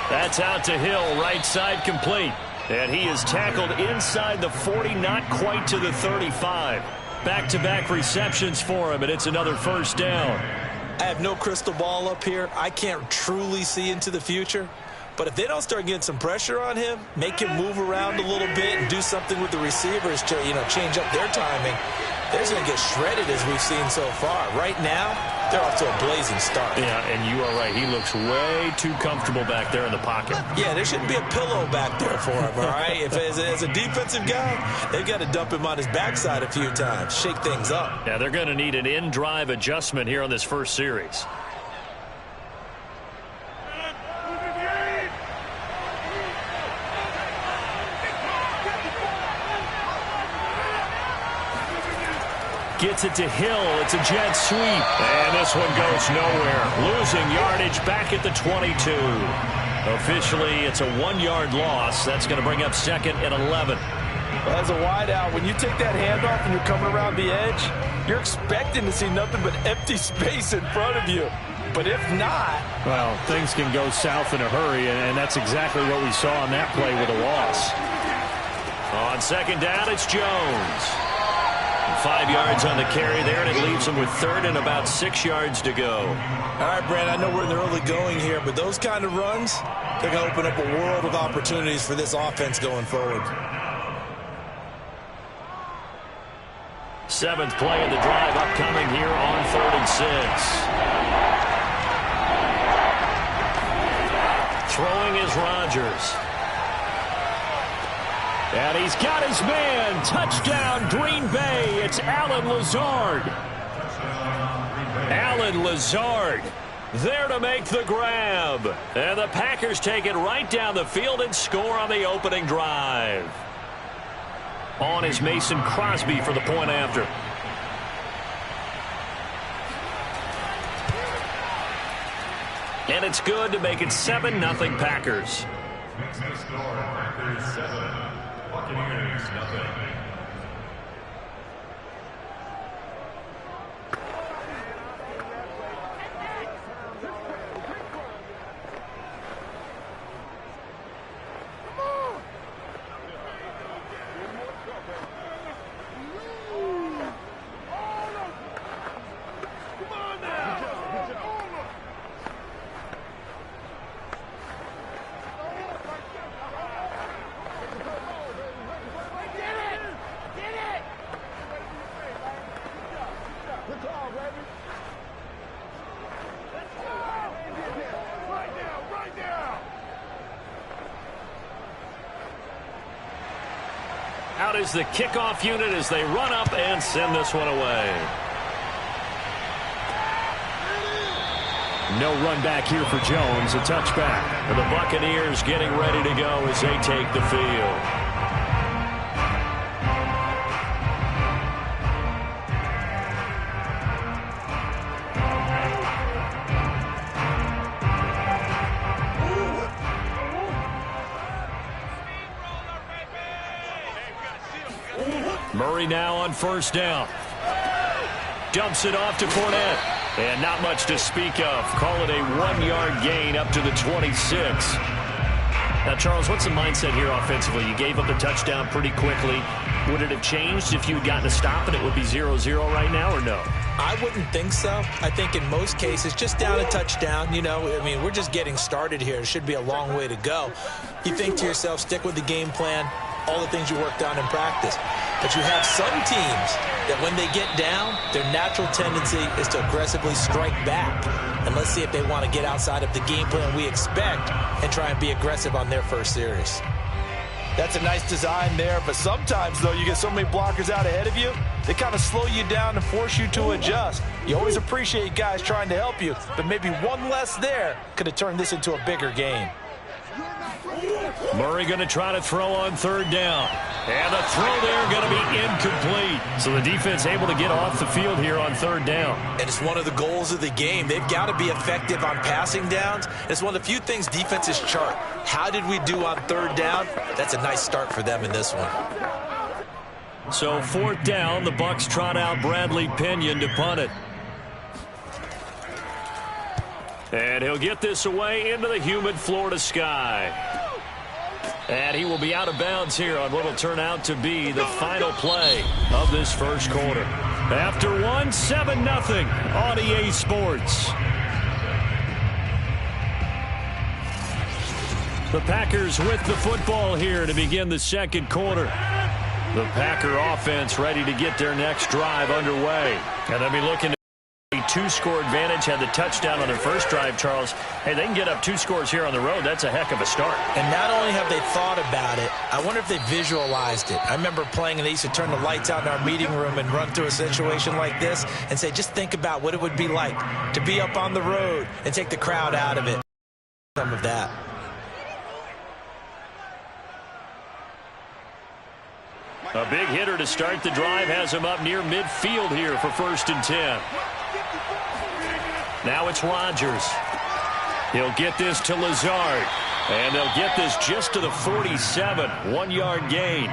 That's out to Hill, right side complete. And he is tackled inside the 40, not quite to the 35. Back-to-back receptions for him, and it's another first down. I have no crystal ball up here. I can't truly see into the future. But if they don't start getting some pressure on him, make him move around a little bit and do something with the receivers to, change up their timing, they're going to get shredded as we've seen so far. Right now, they're off to a blazing start. Yeah, and you are right. He looks way too comfortable back there in the pocket. Yeah, there shouldn't be a pillow back there for him, all right? If as a defensive guy, they've got to dump him on his backside a few times, shake things up. Yeah, they're going to need an in-drive adjustment here on this first series. Gets it to Hill. It's a jet sweep. And this one goes nowhere. Losing yardage back at the 22. Officially, it's a 1-yard loss. That's going to bring up 2nd and 11. Well, as a wideout, when you take that handoff and you're coming around the edge, you're expecting to see nothing but empty space in front of you. But if not... Well, things can go south in a hurry, and that's exactly what we saw on that play with a loss. On 2nd down, it's Jones. 5 yards on the carry there, and it leaves him with 3rd and about 6 yards to go. All right, Brand, I know we're in the early going here, but those kind of runs, they're going to open up a world of opportunities for this offense going forward. 7th play of the drive upcoming here on 3rd and 6. Throwing is Rodgers. And he's got his man. Touchdown, Green Bay. It's Allen Lazard. Allen Lazard there to make the grab. And the Packers take it right down the field and score on the opening drive. On is Mason Crosby for the point after. And it's good to make it 7-0 Packers. Next to score, Packers 7, Buccaneers 0. Out is the kickoff unit as they run up and send this one away. No run back here for Jones. A touchback. And the Buccaneers getting ready to go as they take the field. Murray now on 1st down. Dumps it off to Fournette. And not much to speak of. Call it a 1-yard gain up to the 26. Now, Charles, what's the mindset here offensively? You gave up a touchdown pretty quickly. Would it have changed if you had gotten a stop and it would be 0-0 right now, or no? I wouldn't think so. I think in most cases, just down a touchdown, you know, I mean, we're just getting started here. It should be a long way to go. You think to yourself, stick with the game plan, all the things you worked on in practice. But you have some teams that when they get down, their natural tendency is to aggressively strike back. And let's see if they want to get outside of the game plan we expect and try and be aggressive on their first series. That's a nice design there, but sometimes, though, you get so many blockers out ahead of you, they kind of slow you down and force you to adjust. You always appreciate guys trying to help you, but maybe one less there could have turned this into a bigger game. Murray going to try to throw on 3rd down. And the throw there going to be incomplete. So the defense able to get off the field here on 3rd down. And it's one of the goals of the game. They've got to be effective on passing downs. It's one of the few things defenses chart. How did we do on 3rd down? That's a nice start for them in this one. So 4th down, the Bucs trot out Bradley Pinion to punt it. And he'll get this away into the humid Florida sky. And he will be out of bounds here on what will turn out to be the final play of this first quarter. After 7-0 on EA Sports. The Packers with the football here to begin the second quarter. The Packer offense ready to get their next drive underway. And they'll be looking to a 2-score advantage. Had the touchdown on their first drive, Charles. Hey, they can get up 2 scores here on the road. That's a heck of a start. And not only have they thought about it, I wonder if they visualized it. I remember playing and they used to turn the lights out in our meeting room and run through a situation like this and say, just think about what it would be like to be up on the road and take the crowd out of it. Some of that. A big hitter to start the drive has him up near midfield here for 1st and 10. Now it's Rodgers. He'll get this to Lazard. And they'll get this just to the 47, 1-yard gain.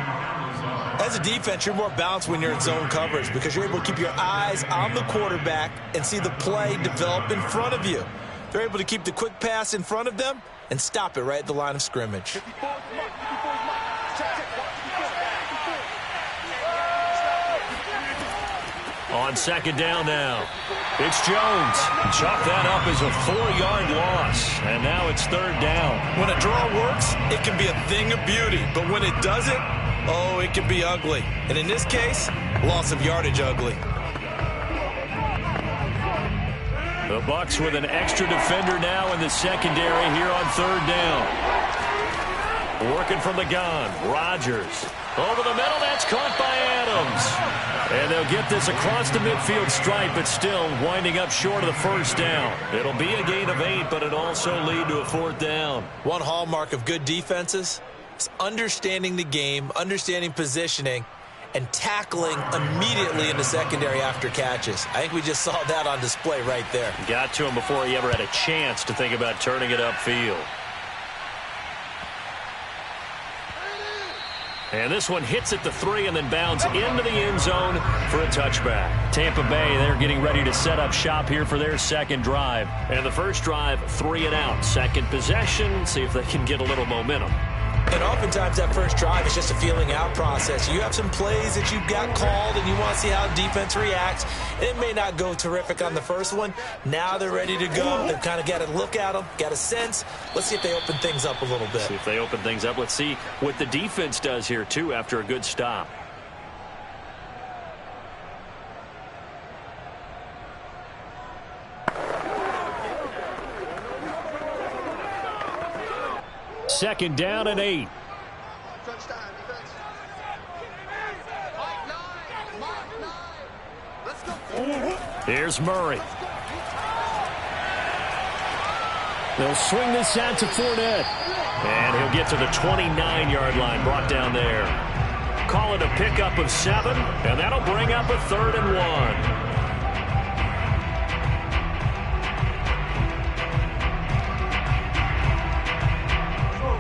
As a defense, you're more balanced when you're in zone coverage because you're able to keep your eyes on the quarterback and see the play develop in front of you. They're able to keep the quick pass in front of them and stop it right at the line of scrimmage. On second down now, it's Jones. Chalk that up as a 4-yard loss, and now it's third down. When a draw works, it can be a thing of beauty, but when it doesn't, oh, it can be ugly. And in this case, loss of yardage ugly. The Bucs with an extra defender now in the secondary here on third down. Working from the gun, Rodgers. Over the middle, that's caught by Adams. And they'll get this across the midfield stripe, but still winding up short of the first down. It'll be a gain of 8, but it'll also lead to a fourth down. One hallmark of good defenses is understanding the game, understanding positioning, and tackling immediately in the secondary after catches. I think we just saw that on display right there. Got to him before he ever had a chance to think about turning it upfield. And this one hits at the 3 and then bounds into the end zone for a touchback. Tampa Bay, they're getting ready to set up shop here for their second drive. And the first drive, 3 and out. Second possession, see if they can get a little momentum. And oftentimes that first drive is just a feeling out process. You have some plays that you've got called and you want to see how defense reacts. It may not go terrific on the first one. Now they're ready to go. They've kind of got to look at them, got a sense. Let's see if they open things up a little bit. See if they open things up. Let's see what the defense does here, too, after a good stop. Second down and 8. Here's Murray. They'll swing this out to Fournette. And he'll get to the 29-yard line, brought down there. Call it a pickup of 7, and that'll bring up a 3rd and 1.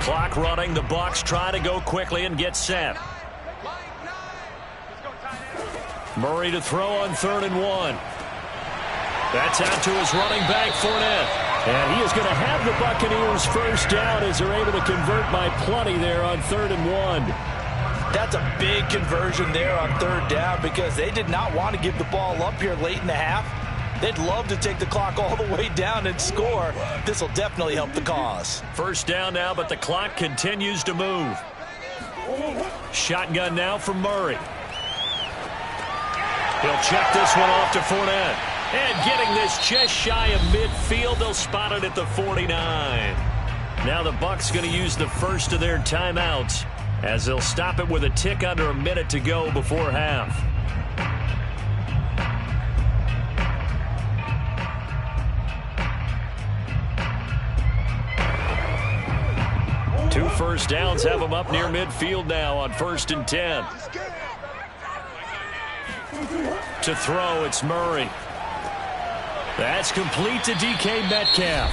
Clock running. The Bucs try to go quickly and get set. Murray to throw on 3rd and 1. That's out to his running back, Fournette. And he is going to have the Buccaneers first down as they're able to convert by plenty there on 3rd and 1. That's a big conversion there on 3rd down because they did not want to give the ball up here late in the half. They'd love to take the clock all the way down and score. This will definitely help the cause. First down now, but the clock continues to move. Shotgun now from Murray. He'll check this one off to Fournette. And getting this just shy of midfield, they'll spot it at the 49. Now the Bucs going to use the first of their timeouts as they'll stop it with a tick under a minute to go before half. Two first downs have them up near midfield now on 1st and 10. To throw, it's Murray. That's complete to DK Metcalf.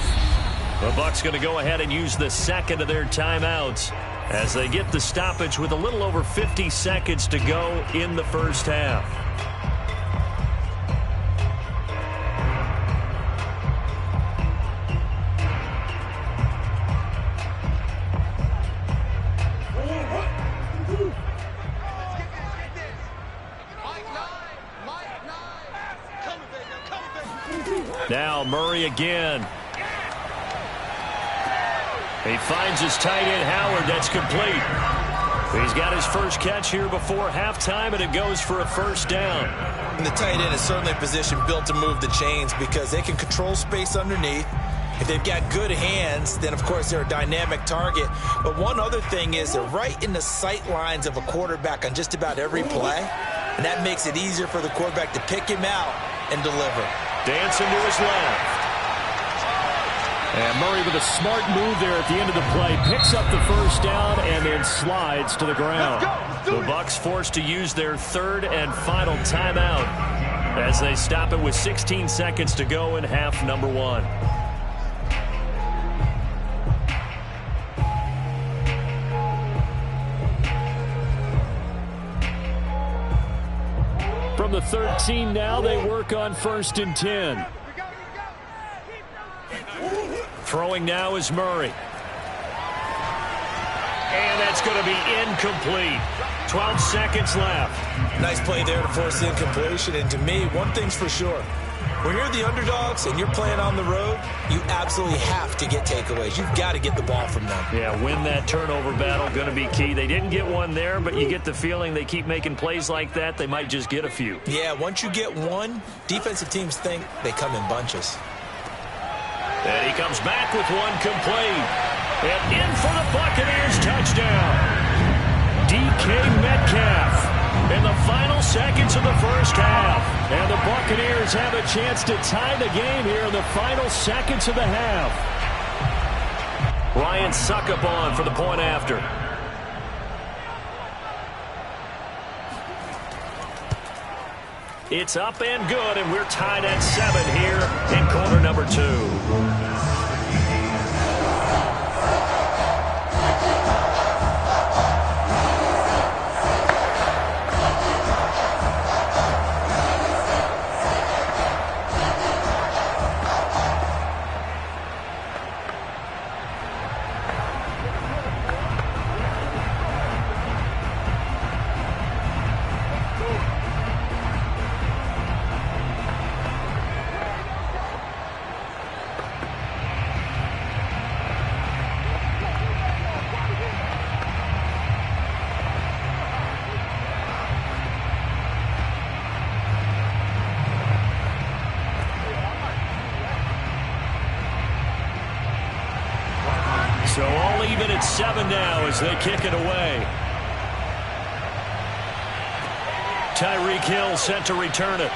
The Bucs going to go ahead and use the second of their timeouts as they get the stoppage with a little over 50 seconds to go in the first half. Now Murray again. He finds his tight end Howard. That's complete. He's got his first catch here before halftime, and it goes for a first down. And the tight end is certainly a position built to move the chains because they can control space underneath. If they've got good hands, then, of course, they're a dynamic target. But one other thing is they're right in the sight lines of a quarterback on just about every play, and that makes it easier for the quarterback to pick him out and deliver. Dancing to his left. And Murray with a smart move there at the end of the play. Picks up the first down and then slides to the ground. The Bucs forced to use their third and final timeout as they stop it with 16 seconds to go in half number 1. the 13 now. They work on 1st and 10. Throwing now is Murray. And that's going to be incomplete. 12 seconds left. Nice play there to force the incompletion. And to me, one thing's for sure. When you're the underdogs and you're playing on the road, you absolutely have to get takeaways. You've got to get the ball from them. Yeah, win that turnover battle, going to be key. They didn't get one there, but you get the feeling they keep making plays like that, they might just get a few. Yeah, once you get one, defensive teams think they come in bunches. And he comes back with one complete. And in for the Buccaneers touchdown. DK Metcalf. In the final seconds of the first half. And the Buccaneers have a chance to tie the game here in the final seconds of the half. Ryan Succop on for the point after. It's up and good, and we're tied at 7 here in quarter number 2. So all even at 7 now as they kick it away. Tyreek Hill set to return it.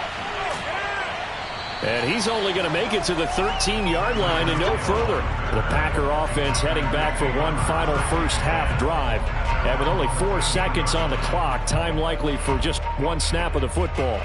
And he's only going to make it to the 13-yard line and no further. The Packer offense heading back for one final first half drive. And with only 4 seconds on the clock, time likely for just one snap of the football.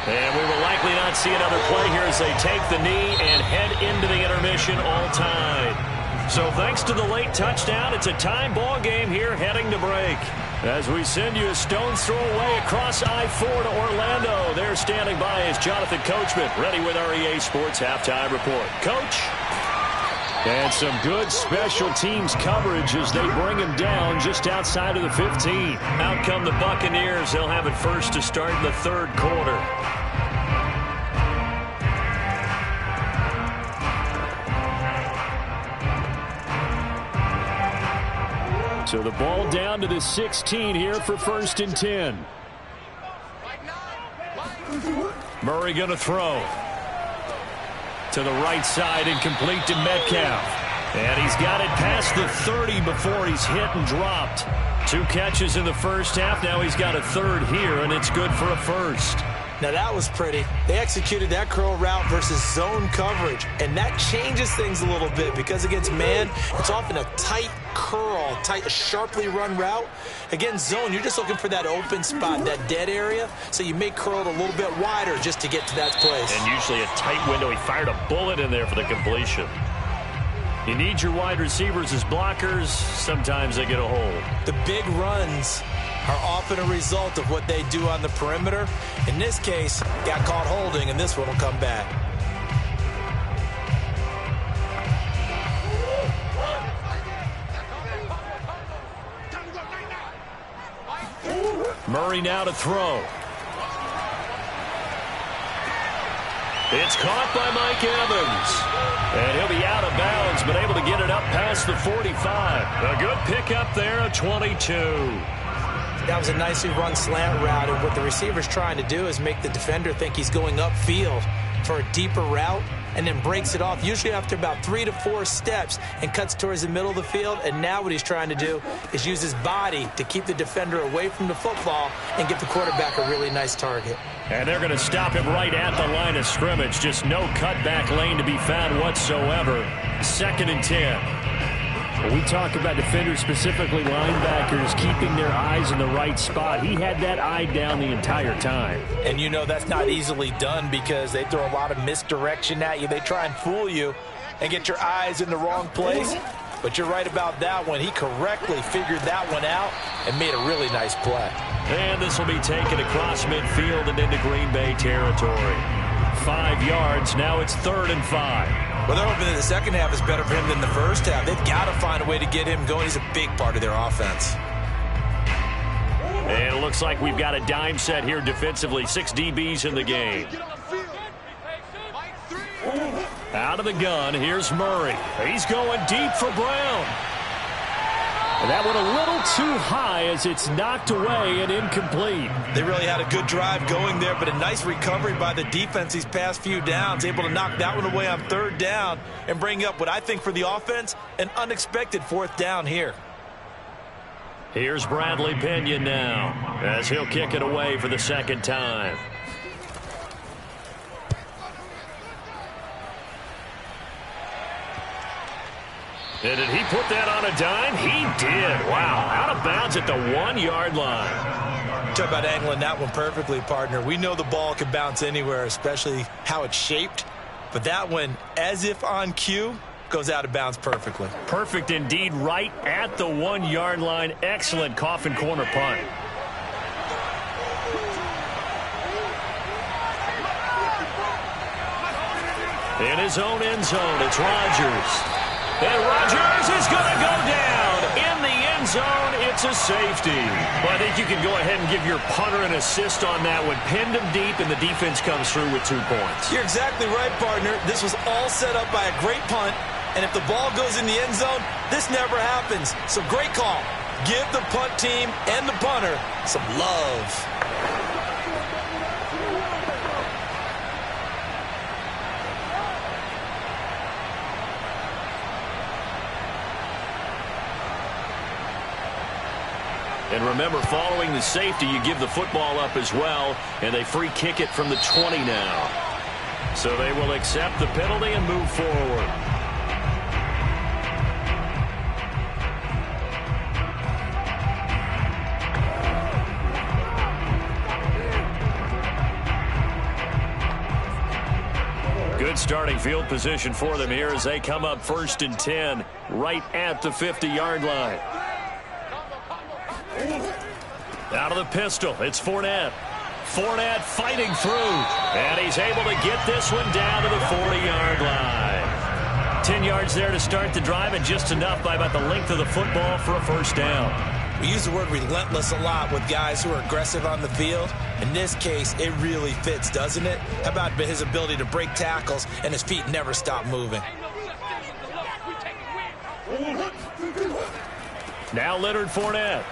And we will likely not see another play here as they take the knee and head into the intermission all tied. So thanks to the late touchdown, it's a time ball game here heading to break. As we send you a stone's throw away across I-4 to Orlando. There standing by is Jonathan Coachman, ready with our EA Sports Halftime Report. Coach? And some good special teams coverage as they bring him down just outside of the 15. Out come the Buccaneers. They'll have it first to start in the third quarter. So the ball down to the 16 here for 1st and 10. Murray going to throw. To the right side and complete to Metcalf. And he's got it past the 30 before he's hit and dropped. 2 catches in the first half. Now he's got a third here, and it's good for a first. Now that was pretty. They executed that curl route versus zone coverage, and that changes things a little bit because against man, it's often a tight curl, tight, sharply run route. Against zone, you're just looking for that open spot, that dead area, so you may curl it a little bit wider just to get to that place. And usually a tight window. He fired a bullet in there for the completion. You need your wide receivers as blockers. Sometimes they get a hold. The big runs are often a result of what they do on the perimeter. In this case, got caught holding, and this one will come back. Murray now to throw. It's caught by Mike Evans. And he'll be out of bounds, but able to get it up past the 45. A good pickup there at 22. That was a nicely run slant route, and what the receiver's trying to do is make the defender think he's going upfield for a deeper route and then breaks it off, usually after about 3 to 4 steps, and cuts towards the middle of the field. And now what he's trying to do is use his body to keep the defender away from the football and give the quarterback a really nice target. And they're going to stop him right at the line of scrimmage. Just no cutback lane to be found whatsoever. 2nd and 10. We talk about defenders, specifically linebackers, keeping their eyes in the right spot. He had that eye down the entire time. And you know that's not easily done because they throw a lot of misdirection at you. They try and fool you and get your eyes in the wrong place. But you're right about that one. He correctly figured that one out and made a really nice play. And this will be taken across midfield and into Green Bay territory. 5 yards. Now it's 3rd and 5. Well, they're hoping that the second half is better for him than the first half. They've got to find a way to get him going. He's a big part of their offense. And it looks like we've got a dime set here defensively. 6 DBs in the game. Out of the gun, here's Murray. He's going deep for Brown. And that went a little too high as it's knocked away and incomplete. They really had a good drive going there, but a nice recovery by the defense these past few downs. Able to knock that one away on 3rd down and bring up what I think for the offense, an unexpected 4th down here. Here's Bradley Pinion now as he'll kick it away for the 2nd time. And did he put that on a dime? He did. Wow. Out of bounds at the 1-yard line. Talk about angling that one perfectly, partner. We know the ball can bounce anywhere, especially how it's shaped. But that one, as if on cue, goes out of bounds perfectly. Perfect indeed, right at the 1-yard line. Excellent coffin corner punt. In his own end zone, it's Rodgers. And Rodgers is going to go down in the end zone. It's a safety. Well, I think you can go ahead and give your punter an assist on that one. Pinned him deep, and the defense comes through with 2 points. You're exactly right, partner. This was all set up by a great punt, and if the ball goes in the end zone, this never happens. So great call. Give the punt team and the punter some love. And remember, following the safety, you give the football up as well, and they free kick it from the 20 now. So they will accept the penalty and move forward. Good starting field position for them here as they come up 1st and 10, right at the 50-yard line. Out of the pistol, it's Fournette. Fournette fighting through, and he's able to get this one down to the 40-yard line. 10 yards there to start the drive, and just enough by about the length of the football for a 1st down. We use the word relentless a lot with guys who are aggressive on the field. In this case, it really fits, doesn't it? How about his ability to break tackles and his feet never stop moving? Now Leonard Fournette.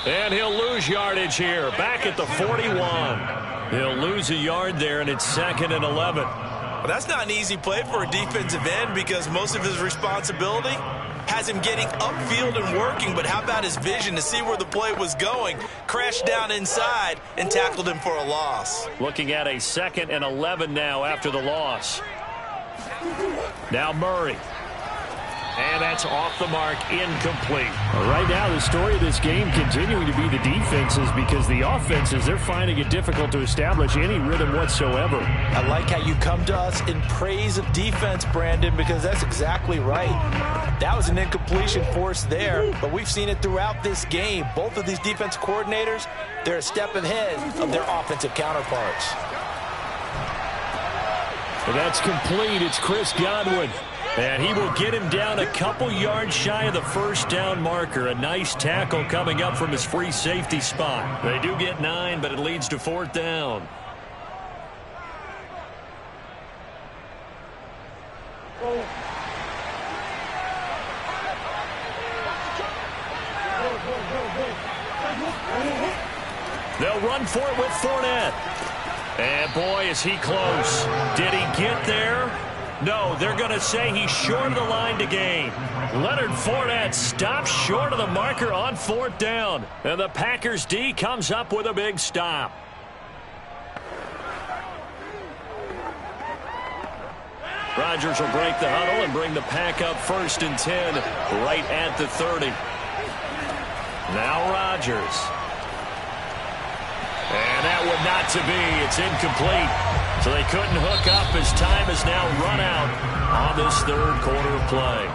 And he'll lose yardage here, back at the 41. He'll lose a yard there, and it's 2nd and 11. Well, that's not an easy play for a defensive end because most of his responsibility has him getting upfield and working, but how about his vision to see where the play was going? Crashed down inside and tackled him for a loss. Looking at a 2nd and 11 now after the loss. Now Murray. And that's off the mark, incomplete. Right now, the story of this game continuing to be the defenses because the offenses, they're finding it difficult to establish any rhythm whatsoever. I like how you come to us in praise of defense, Brandon, because that's exactly right. That was an incompletion forced there, but we've seen it throughout this game. Both of these defense coordinators, they're a step ahead of their offensive counterparts. Well, that's complete. It's Chris Godwin. And he will get him down a couple yards shy of the 1st down marker. A nice tackle coming up from his free safety spot. They do get 9, but it leads to 4th down. They'll run for it with Fournette. And boy, is he close. Did he get there? No, they're going to say he's short of the line to gain. Leonard Fournette stops short of the marker on 4th down. And the Packers D comes up with a big stop. Rodgers will break the huddle and bring the pack up 1st and 10 right at the 30. Now Rodgers. And that would not to be. It's incomplete. So they couldn't hook up as time has now run out on this 3rd quarter of play.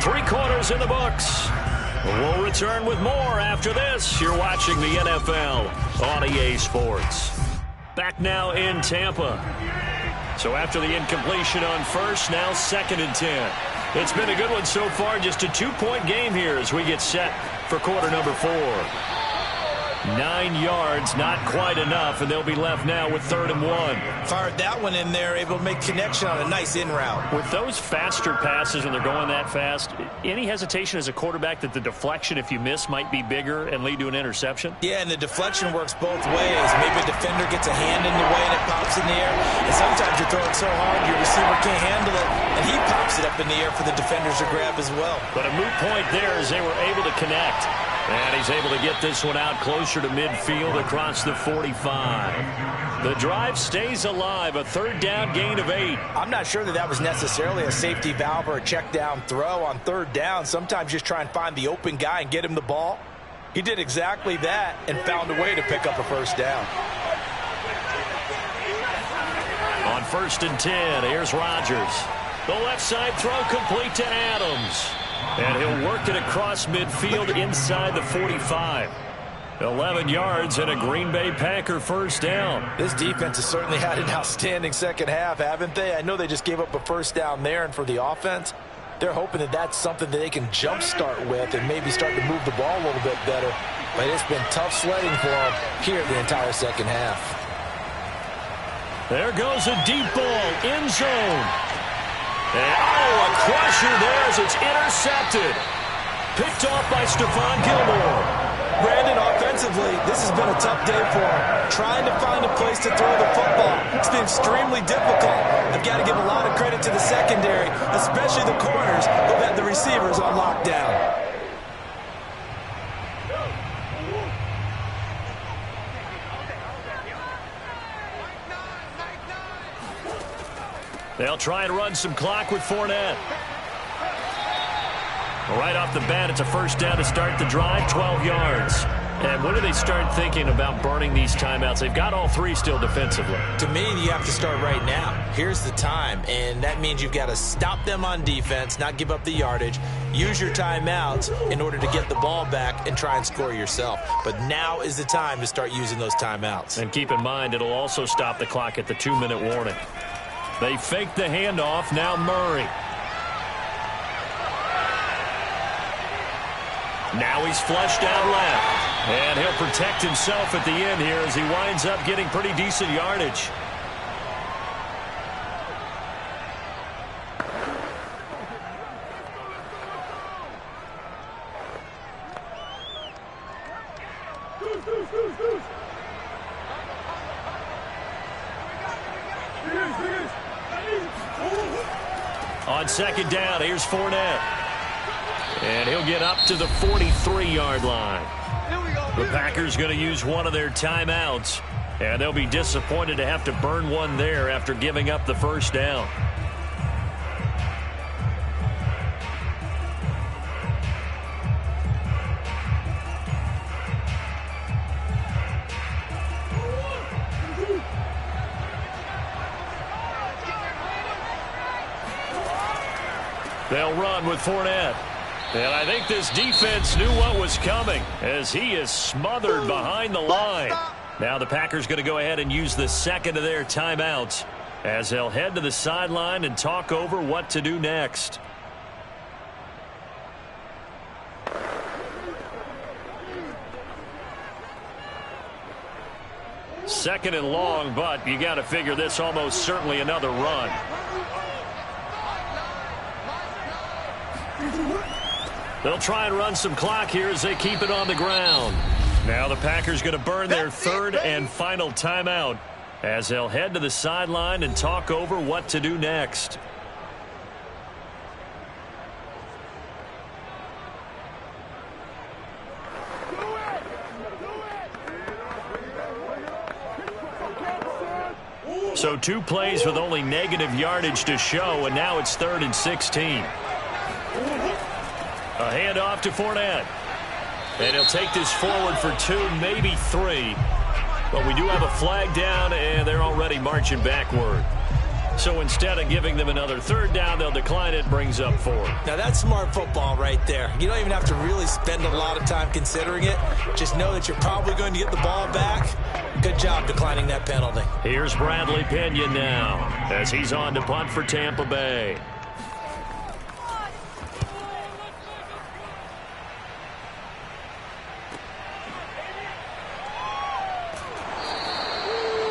3 quarters in the books. We'll return with more after this. You're watching the NFL on EA Sports. Back now in Tampa. So after the incompletion on 1st, now 2nd and 10. It's been a good one so far. Just a 2-point game here as we get set for quarter number 4. 9 yards, not quite enough, and they'll be left now with 3rd and 1. Fired that one in there, able to make connection on a nice in route. With those faster passes when they're going that fast, any hesitation as a quarterback that the deflection, if you miss, might be bigger and lead to an interception? Yeah, and the deflection works both ways. Maybe a defender gets a hand in the way and it pops in the air, and sometimes you throw it so hard your receiver can't handle it, and he pops it up in the air for the defenders to grab as well. But a moot point there as they were able to connect. And he's able to get this one out closer to midfield across the 45. The drive stays alive, a 3rd down gain of 8. I'm not sure that was necessarily a safety valve or a check down throw on 3rd down. Sometimes just try and find the open guy and get him the ball. He did exactly that and found a way to pick up a 1st down. On 1st and 10, here's Rodgers. The left side throw complete to Adams. And he'll work it across midfield inside the 45. 11 yards and a Green Bay Packer 1st down. This defense has certainly had an outstanding second half, haven't they? I know they just gave up a 1st down there, and for the offense, they're hoping that that's something that they can jumpstart with and maybe start to move the ball a little bit better. But it's been tough sledding for them here the entire second half. There goes a deep ball, end zone. And, a crusher there as it's intercepted. Picked off by Stephon Gilmore. Brandon, offensively, this has been a tough day for him. Trying to find a place to throw the football. It's been extremely difficult. I've got to give a lot of credit to the secondary, especially the corners who've had the receivers on lockdown. They'll try and run some clock with Fournette. Right off the bat, it's a 1st down to start the drive, 12 yards. And when do they start thinking about burning these timeouts? They've got all 3 still defensively. To me, you have to start right now. Here's the time, and that means you've got to stop them on defense, not give up the yardage, use your timeouts in order to get the ball back and try and score yourself. But now is the time to start using those timeouts. And keep in mind, it'll also stop the clock at the 2-minute warning. They fake the handoff. Now Murray. Now he's flushed out left. And he'll protect himself at the end here as he winds up getting pretty decent yardage. On 2nd down, here's Fournette. And he'll get up to the 43-yard line. The Packers going to use one of their timeouts. And they'll be disappointed to have to burn one there after giving up the 1st down. They'll run with Fournette. And I think this defense knew what was coming as he is smothered behind the line. Now the Packers going to go ahead and use the 2nd of their timeouts as they'll head to the sideline and talk over what to do next. Second and long, but you got to figure this almost certainly another run. They'll try and run some clock here as they keep it on the ground. Now the Packers going to burn their 3rd and final timeout as they'll head to the sideline and talk over what to do next. So 2 plays with only negative yardage to show, and now it's 3rd and 16. A handoff to Fournette. And he'll take this forward for 2, maybe 3. But we do have a flag down, and they're already marching backward. So instead of giving them another 3rd down, they'll decline it, brings up 4. Now that's smart football right there. You don't even have to really spend a lot of time considering it. Just know that you're probably going to get the ball back. Good job declining that penalty. Here's Bradley Pinion now as he's on to punt for Tampa Bay.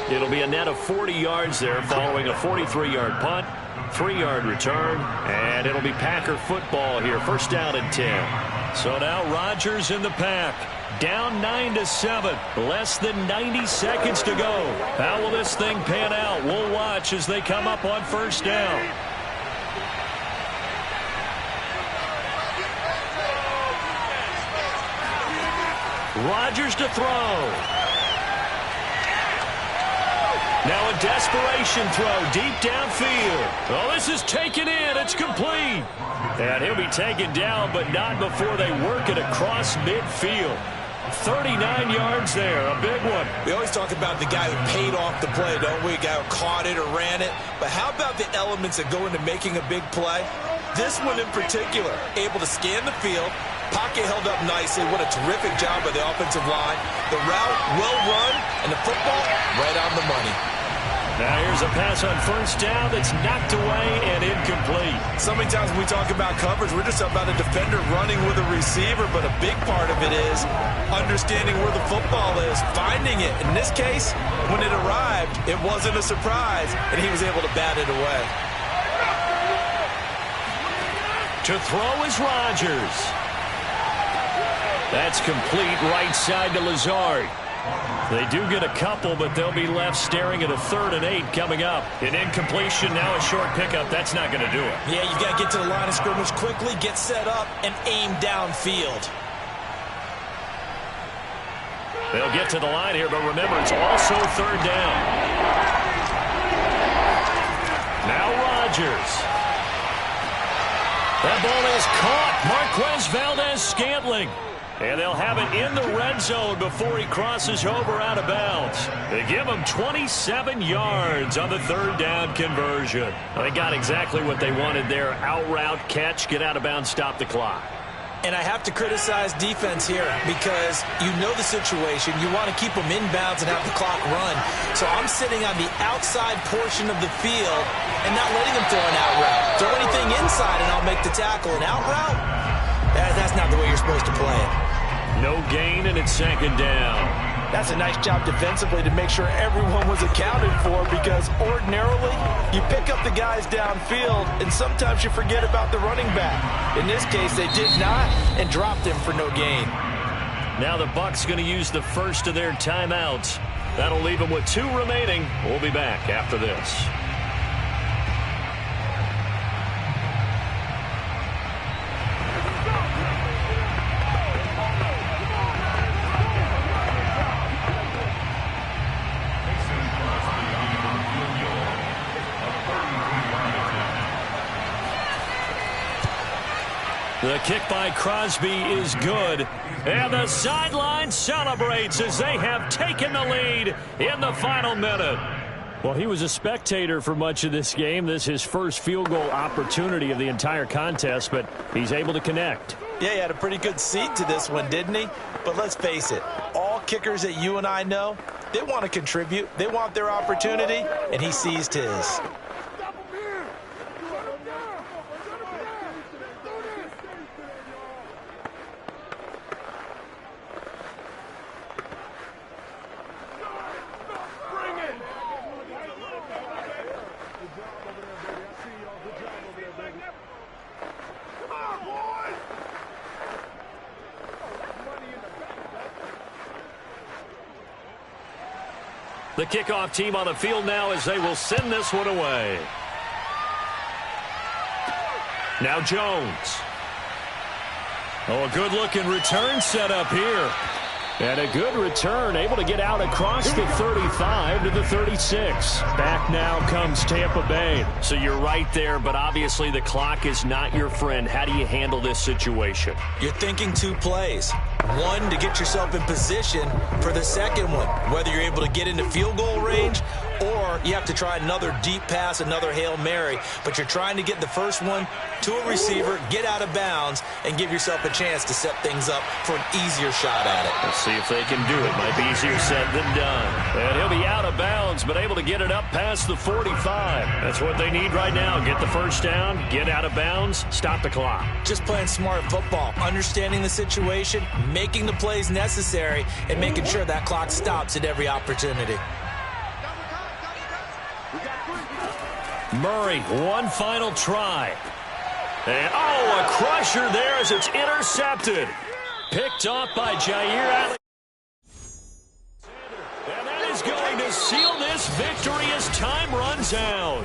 It'll be a net of 40 yards there following a 43-yard punt, 3-yard return, and it'll be Packer football here. 1st down and 10. So now Rodgers in the pack. Down 9-7. Less than 90 seconds to go. How will this thing pan out? We'll watch as they come up on 1st down. Rodgers to throw. Now a desperation throw deep downfield. Oh, this is taken in. It's complete. And he'll be taken down, but not before they work it across midfield. 39 yards there, a big one. We always talk about the guy who paid off the play, don't we? A guy who caught it or ran it. But how about the elements that go into making a big play? This one in particular, able to scan the field. Pocket held up nicely. What a terrific job by the offensive line. The route well run, and the football right on the money. Now here's a pass on 1st down that's knocked away and incomplete. So many times when we talk about coverage, we're just about a defender running with a receiver, but a big part of it is understanding where the football is, finding it. In this case, when it arrived, it wasn't a surprise, and he was able to bat it away. To throw is Rodgers. That's complete right side to Lazard. They do get a couple, but they'll be left staring at a 3rd and 8 coming up. An incompletion, now a short pickup. That's not going to do it. Yeah, you've got to get to the line of scrimmage quickly, get set up, and aim downfield. They'll get to the line here, but remember, it's also 3rd down. Now Rodgers. That ball is caught. Marquez Valdes-Scantling. And they'll have it in the red zone before he crosses over out of bounds. They give him 27 yards on the 3rd down conversion. They got exactly what they wanted there. Out route, catch, get out of bounds, stop the clock. And I have to criticize defense here because you know the situation. You want to keep them inbounds and have the clock run. So I'm sitting on the outside portion of the field and not letting them throw an out route. Throw anything inside and I'll make the tackle. An out route? That's not the way you're supposed to play it. No gain, and it's 2nd down. That's a nice job defensively to make sure everyone was accounted for because ordinarily you pick up the guys downfield and sometimes you forget about the running back. In this case, they did not and dropped him for no gain. Now the Bucs going to use the first of their timeouts. That'll leave them with 2 remaining. We'll be back after this. The kick by Crosby is good. And the sideline celebrates as they have taken the lead in the final minute. Well, he was a spectator for much of this game. This is his first field goal opportunity of the entire contest, but he's able to connect. Yeah, he had a pretty good seat to this one, didn't he? But let's face it, all kickers that you and I know, they want to contribute. They want their opportunity, and he seized his. The kickoff team on the field now as they will send this one away. Now Jones. Oh, a good-looking return set up here. And a good return, able to get out across the 35 to the 36. Back now comes Tampa Bay. So you're right there, but obviously the clock is not your friend. How do you handle this situation? You're thinking 2 plays. One, to get yourself in position for the second one, whether you're able to get into field goal range or you have to try another deep pass, another Hail Mary. But you're trying to get the first one to a receiver, get out of bounds, and give yourself a chance to set things up for an easier shot at it. Let's see if they can do it. Might be easier said than done. And he'll be out of bounds, but able to get it up past the 45. That's what they need right now. Get the first down, get out of bounds, stop the clock. Just playing smart football, understanding the situation, making the plays necessary, and making sure that clock stops at every opportunity. Murray, one final try. And, a crusher there as it's intercepted. Picked off by Jair Alexander. And that is going to seal this victory as time runs out.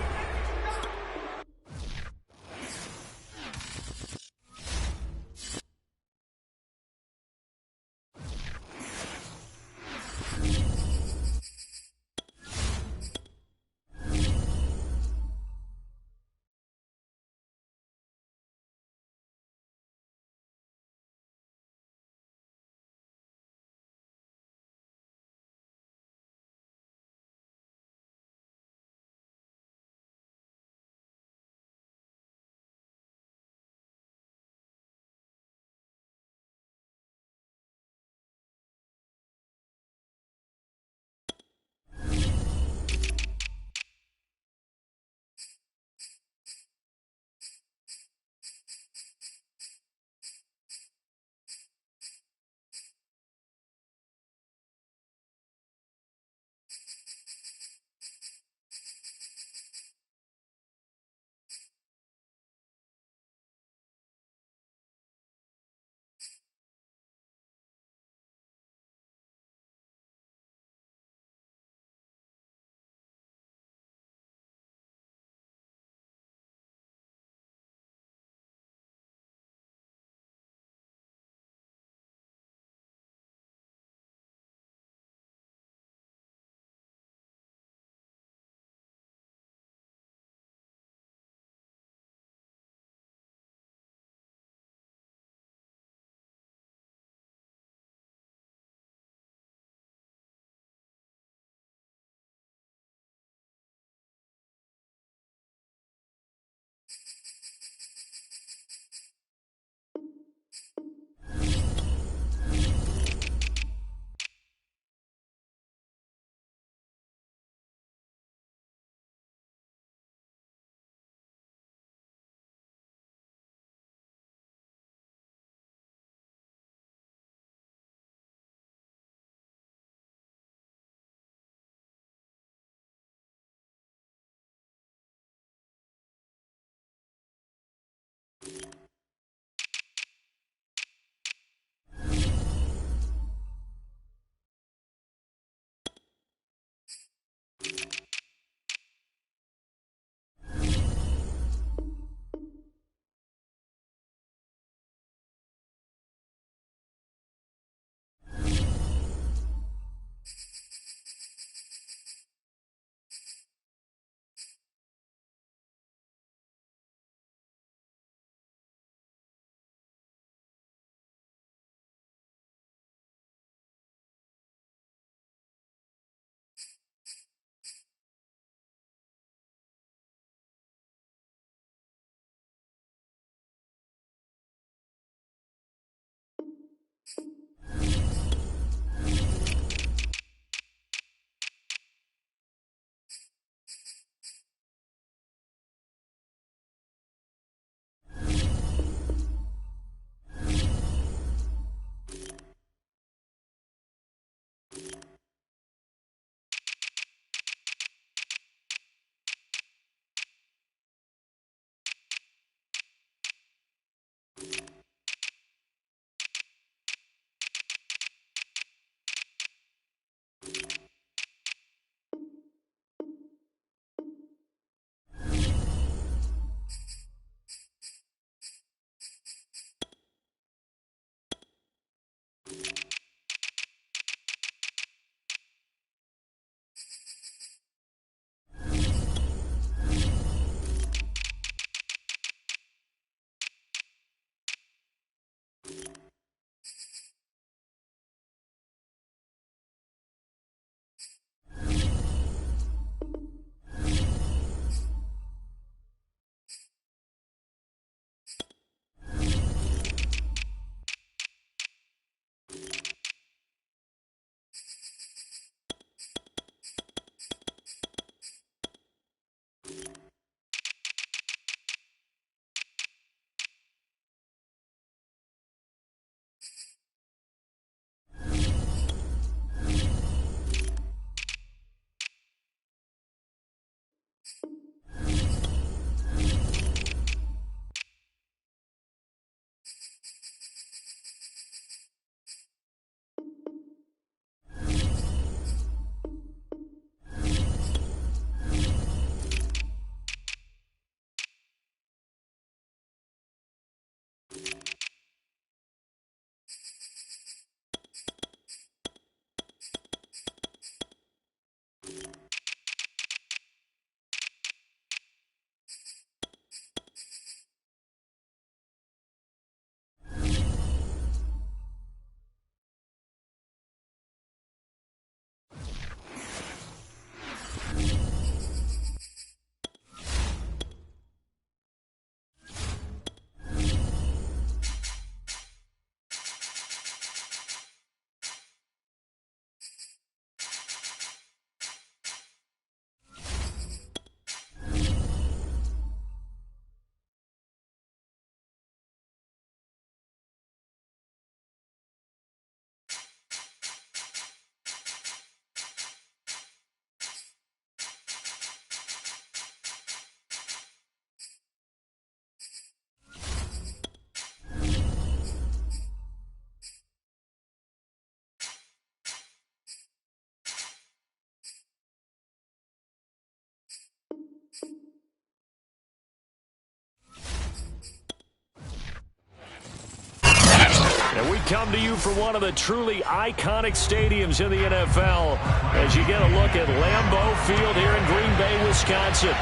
come to you from one of the truly iconic stadiums in the NFL as you get a look at Lambeau Field here in Green Bay, Wisconsin.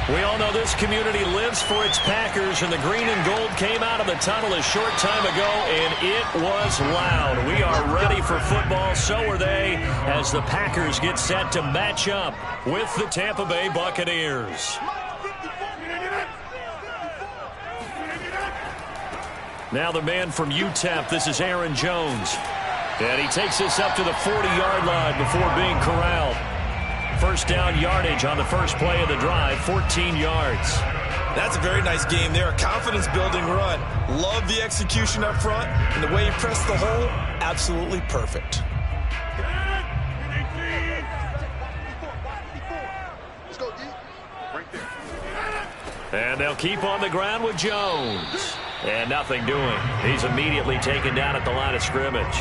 We all know this community lives for its Packers, and the green and gold came out of the tunnel a short time ago, and it was loud. We are ready for football, so are they, as the Packers get set to match up with the Tampa Bay Buccaneers. Now the man from UTEP, this is Aaron Jones. And he takes this up to the 40-yard line before being corralled. First down yardage on the first play of the drive, 14 yards. That's a very nice game there. A confidence-building run. Love the execution up front. And the way he pressed the hole, absolutely perfect. Let's go, D. Right there. And they'll keep on the ground with Jones. And nothing doing. He's immediately taken down at the line of scrimmage.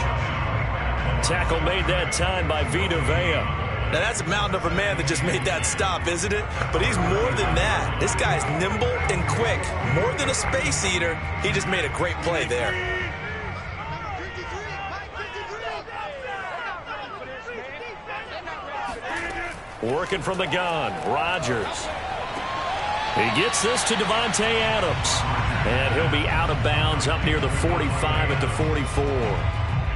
Tackle made that time by Vita Vea. Now, that's a mountain of a man that just made that stop, isn't it? But he's more than that. This guy's nimble and quick. More than a space eater, he just made a great play there. Working from the gun, Rodgers. He gets this to Davante Adams. And he'll be out of bounds up near the 45 at the 44.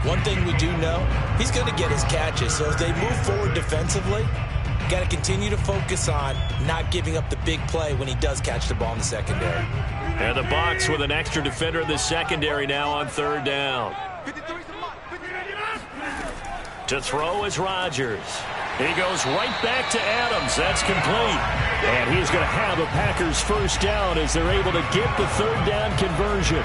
One thing we do know, he's going to get his catches. So as they move forward defensively, got to continue to focus on not giving up the big play when he does catch the ball in the secondary. And the Bucs with an extra defender in the secondary now on third down. To throw is Rodgers. He goes right back to Adams. That's complete. And he's going to have a Packers first down as they're able to get the third down conversion.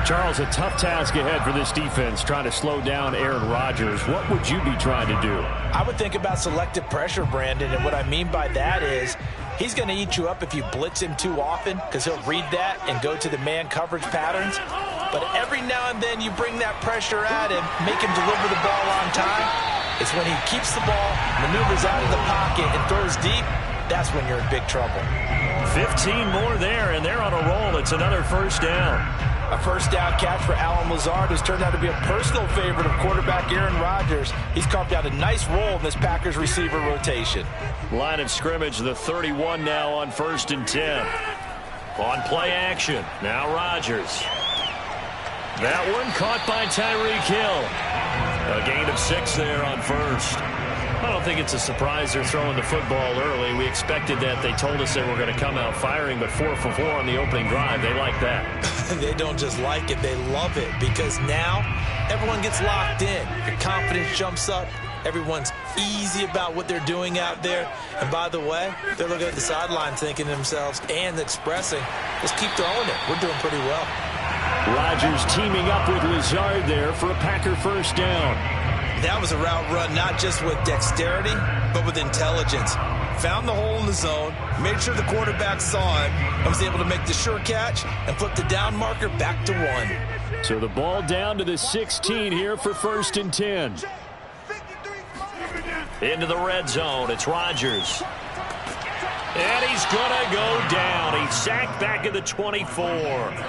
Charles, a tough task ahead for this defense, trying to slow down Aaron Rodgers. What would you be trying to do? I would think about selective pressure, Brandon, and what I mean by that is he's going to eat you up if you blitz him too often because he'll read that and go to the man coverage patterns. But every now and then you bring that pressure at him, make him deliver the ball on time. It's when he keeps the ball, maneuvers out of the pocket, and throws deep, that's when you're in big trouble. 15 more there, and they're on a roll. It's another first down. A first down catch for Allen Lazard, who's turned out to be a personal favorite of quarterback Aaron Rodgers. He's carved out a nice role in this Packers receiver rotation. Line of scrimmage, the 31 now on 1st and 10. On play action, now Rodgers. That one caught by Tyreek Hill. A gain of 6 there on first. I don't think it's a surprise they're throwing the football early. We expected that. They told us they were going to come out firing, but 4 for 4 on the opening drive. They like that. They don't just like it, they love it, because now everyone gets locked in. Your confidence jumps up. Everyone's easy about what they're doing out there. And by the way, they're looking at the sideline thinking to themselves and expressing, just keep throwing it. We're doing pretty well. Rodgers teaming up with Lazard there for a Packer first down. That was a route run not just with dexterity, but with intelligence. Found the hole in the zone, made sure the quarterback saw him, and was able to make the sure catch and flip the down marker back to 1. So the ball down to the 16 here for 1st and 10. Into the red zone, it's Rodgers. And he's going to go down. He's sacked back at the 24.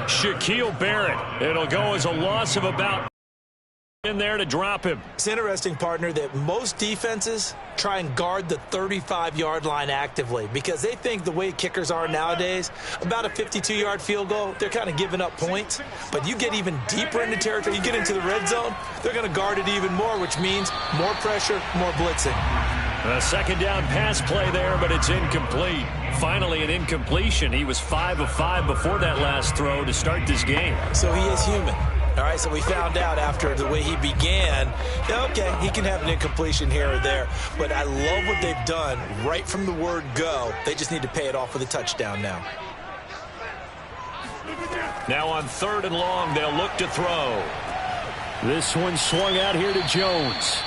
Shaquille Barrett. It'll go as a loss of about in there to drop him. It's interesting, partner, that most defenses try and guard the 35-yard line actively because they think the way kickers are nowadays, about a 52-yard field goal, they're kind of giving up points. But you get even deeper into territory, you get into the red zone, they're going to guard it even more, which means more pressure, more blitzing. A second down pass play there, but it's incomplete. Finally an incompletion. He was 5 of 5 before that last throw to start this game. So he is human. All right, so we found out after the way he began, okay, he can have an incompletion here or there, but I love what they've done right from the word go. They just need to pay it off with a touchdown now. Now on 3rd and long, they'll look to throw. This one swung out here to Jones.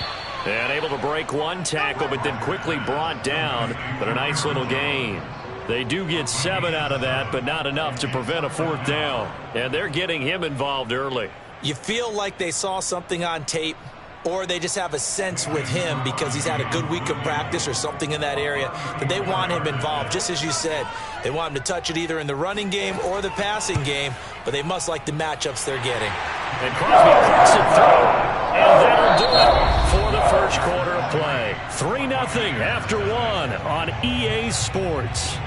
And able to break one tackle, but then quickly brought down, but a nice little gain. They do get 7 out of that, but not enough to prevent a 4th down. And they're getting him involved early. You feel like they saw something on tape, or they just have a sense with him because he's had a good week of practice or something in that area that they want him involved. Just as you said, they want him to touch it either in the running game or the passing game, but they must like the matchups they're getting. And Crosby puts it through. And that'll do it for the first quarter of play. 3-0 after 1 on EA Sports.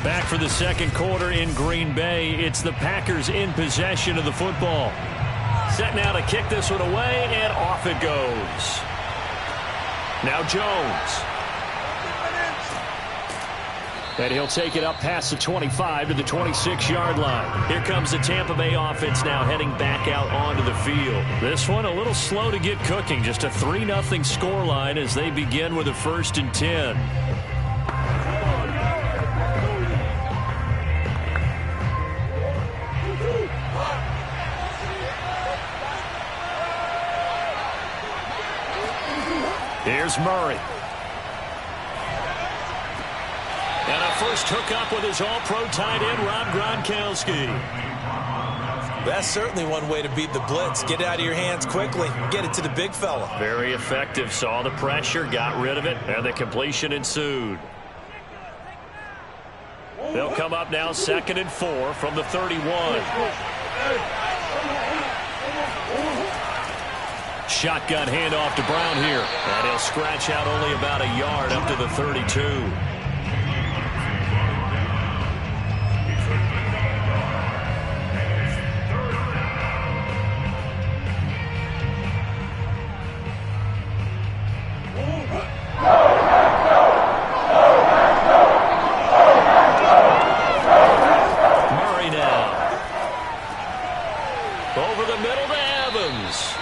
Back for the second quarter in Green Bay. It's the Packers in possession of the football. Set now to kick this one away, and off it goes. Now Jones. And he'll take it up past the 25 to the 26-yard line. Here comes the Tampa Bay offense now heading back out onto the field. This one a little slow to get cooking. Just a 3-0 scoreline as they begin with a 1st and 10. Here's Murray. And a first hookup with his all-pro tight end, Rob Gronkowski. That's certainly one way to beat the blitz. Get it out of your hands quickly. Get it to the big fella. Very effective. Saw the pressure, got rid of it, and the completion ensued. They'll come up now 2nd and 4 from the 31. Shotgun handoff to Brown here. And he'll scratch out only about a yard up to the 32. Murray now. Over the middle to Evans.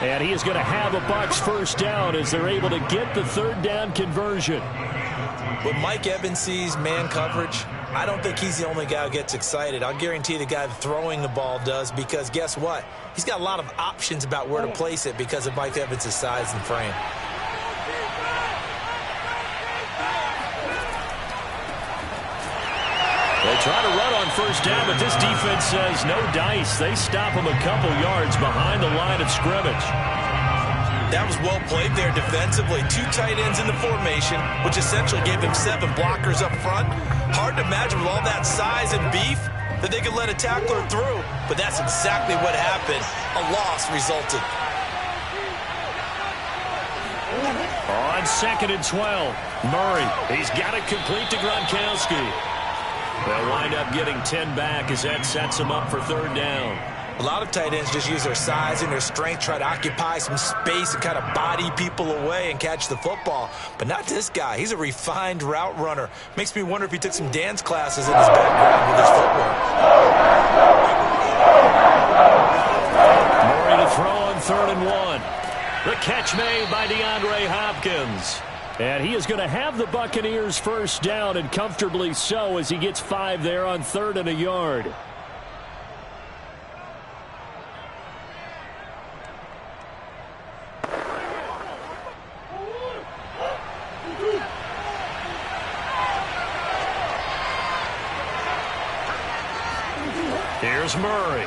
And he is going to have a Bucs first down as they're able to get the 3rd down conversion. When Mike Evans sees man coverage, I don't think he's the only guy who gets excited. I'll guarantee the guy throwing the ball does, because guess what? He's got a lot of options about where to place it because of Mike Evans' size and frame. They try to run on 1st down, but this defense says no dice. They stop him a couple yards behind the line of scrimmage. That was well played there defensively. 2 tight ends in the formation, which essentially gave them 7 blockers up front. Hard to imagine with all that size and beef that they could let a tackler through, but that's exactly what happened. A loss resulted. On 2nd and 12, Murray. He's got it complete to Gronkowski. They'll wind up getting 10 back as that sets them up for 3rd down. A lot of tight ends just use their size and their strength, try to occupy some space and kind of body people away and catch the football. But not this guy. He's a refined route runner. Makes me wonder if he took some dance classes in his background with his footwork. Murray to throw on 3rd and 1. The catch made by DeAndre Hopkins. And he is going to have the Buccaneers first down, and comfortably so, as he gets 5 there on 3rd and a yard. Here's Murray.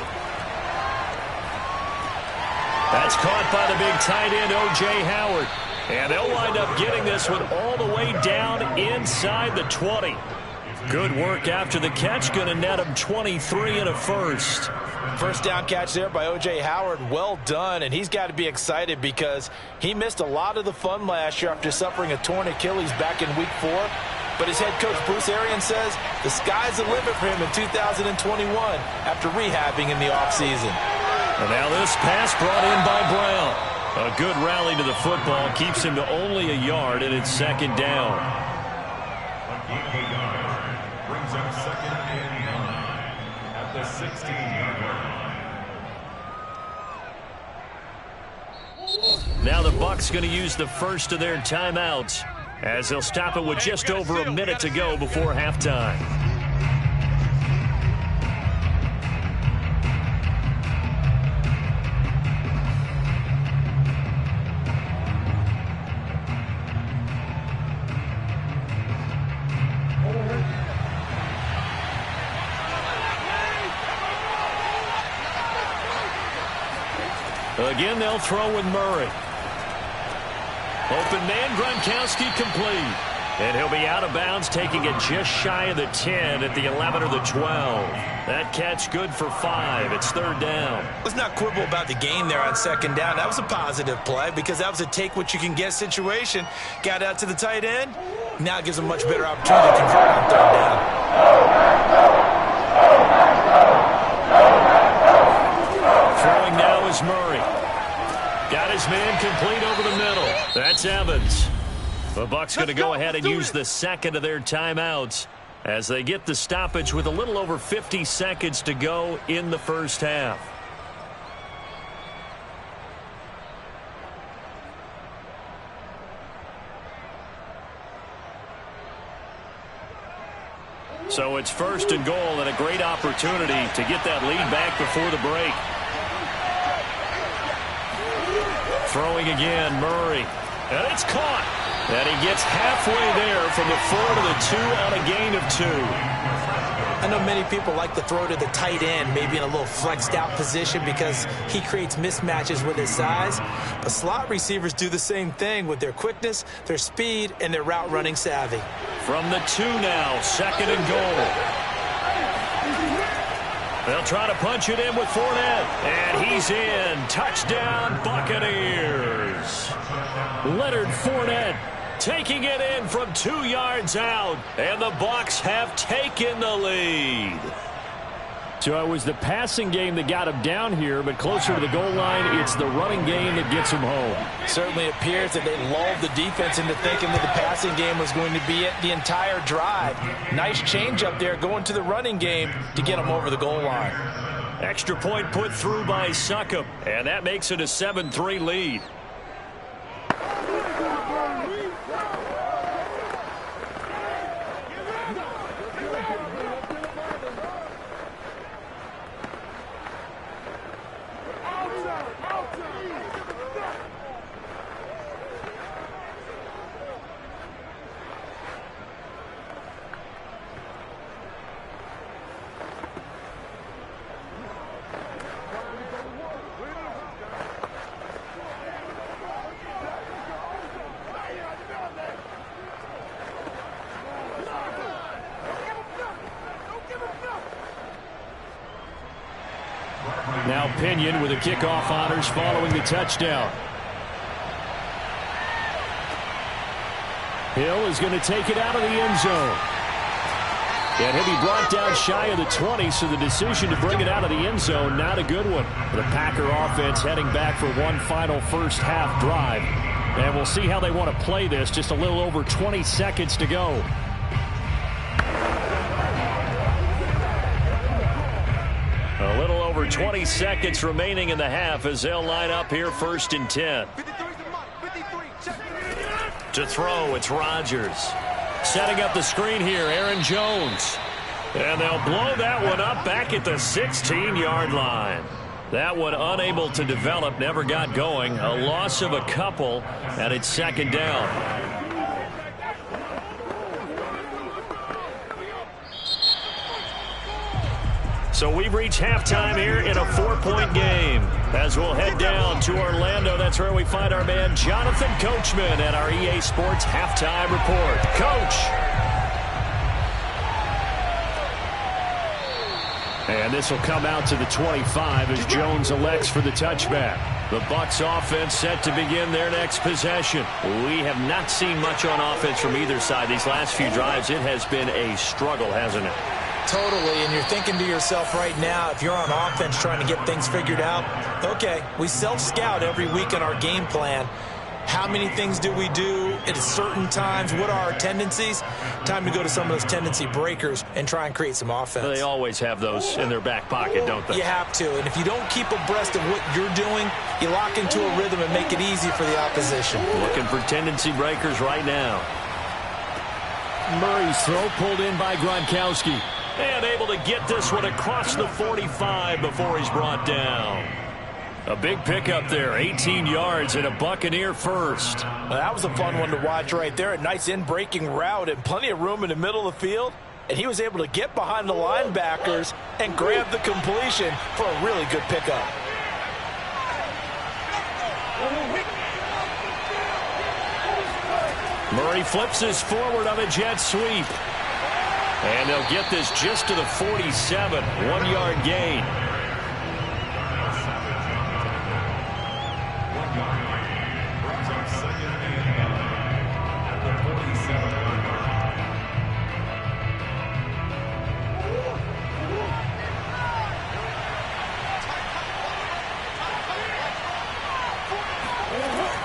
That's caught by the big tight end, O.J. Howard. And they'll wind up getting this one all the way down inside the 20. Good work after the catch. Going to net him 23 and a first. First down catch there by O.J. Howard. Well done, and he's got to be excited because he missed a lot of the fun last year after suffering a torn Achilles back in Week 4. But his head coach, Bruce Arians, says the sky's the limit for him in 2021 after rehabbing in the offseason. And now this pass brought in by Brown. A good rally to the football keeps him to only a yard, and it's 2nd down. A gain of a yard brings up 2nd and 9 at the 16-yard line. Now the Bucs going to use the first of their timeouts as they'll stop it with just over a minute to go before halftime. Again, they'll throw with Murray. Open man, Gronkowski complete. And he'll be out of bounds, taking it just shy of the 10 at the 11 or the 12. That catch good for 5. It's third down. Let's not quibble about the gain there on second down. That was a positive play because that was a take-what-you-can-get situation. Got out to the tight end. Now it gives a much better opportunity to convert on third down. Throwing now is Murray. Got his man complete over the middle. That's Evans. The Bucs going to go ahead and use the second of their timeouts as they get the stoppage with a little over 50 seconds to go in the first half. So it's first and goal and a great opportunity to get that lead back before the break. Throwing again, Murray. And it's caught. And he gets halfway there from the 4 to the 2 on a gain of 2. I know many people like to throw to the tight end, maybe in a little flexed out position because he creates mismatches with his size. But slot receivers do the same thing with their quickness, their speed, and their route running savvy. From the 2 now, second and goal. They'll try to punch it in with Fournette. And he's in. Touchdown, Buccaneers. Leonard Fournette taking it in from 2 yards out. And the Bucs have taken the lead. So it was the passing game that got him down here, but closer to the goal line, it's the running game that gets him home. Certainly appears that they lulled the defense into thinking that the passing game was going to be it the entire drive. Nice change up there going to the running game to get them over the goal line. Extra point put through by Succop, and that makes it a 7-3 lead. Now Pinion with the kickoff honors following the touchdown. Hill is going to take it out of the end zone. And he'll be brought down shy of the 20, so the decision to bring it out of the end zone, not a good one. The Packer offense heading back for one final first half drive. And we'll see how they want to play this. Just a little over 20 seconds to go. A little over 20 seconds remaining in the half as they'll line up here first and 10. To throw, it's Rodgers. Setting up the screen here, Aaron Jones. And they'll blow that one up back at the 16-yard line. That one unable to develop, never got going. A loss of a couple, and it's second down. So we've reached halftime here in a 4-point game. As we'll head down to Orlando, that's where we find our man Jonathan Coachman at our EA Sports Halftime Report. Coach. And this will come out to the 25 as Jones elects for the touchback. The Bucs offense set to begin their next possession. We have not seen much on offense from either side these last few drives. It has been a struggle, hasn't it? Totally, and you're thinking to yourself right now, if you're on offense trying to get things figured out, okay, we self-scout every week in our game plan. How many things do we do at certain times? What are our tendencies? Time to go to some of those tendency breakers and try and create some offense. They always have those in their back pocket, don't they? You have to, and if you don't keep abreast of what you're doing, you lock into a rhythm and make it easy for the opposition. Looking for tendency breakers right now. Murray's throw pulled in by Gronkowski. And able to get this one across the 45 before he's brought down. A big pickup there, 18 yards and a Buccaneer first. Well, that was a fun one to watch right there. A nice in-breaking route and plenty of room in the middle of the field. And he was able to get behind the linebackers and grab the completion for a really good pickup. Murray flips this forward on a jet sweep. And they'll get this just to the 47. 1-yard gain.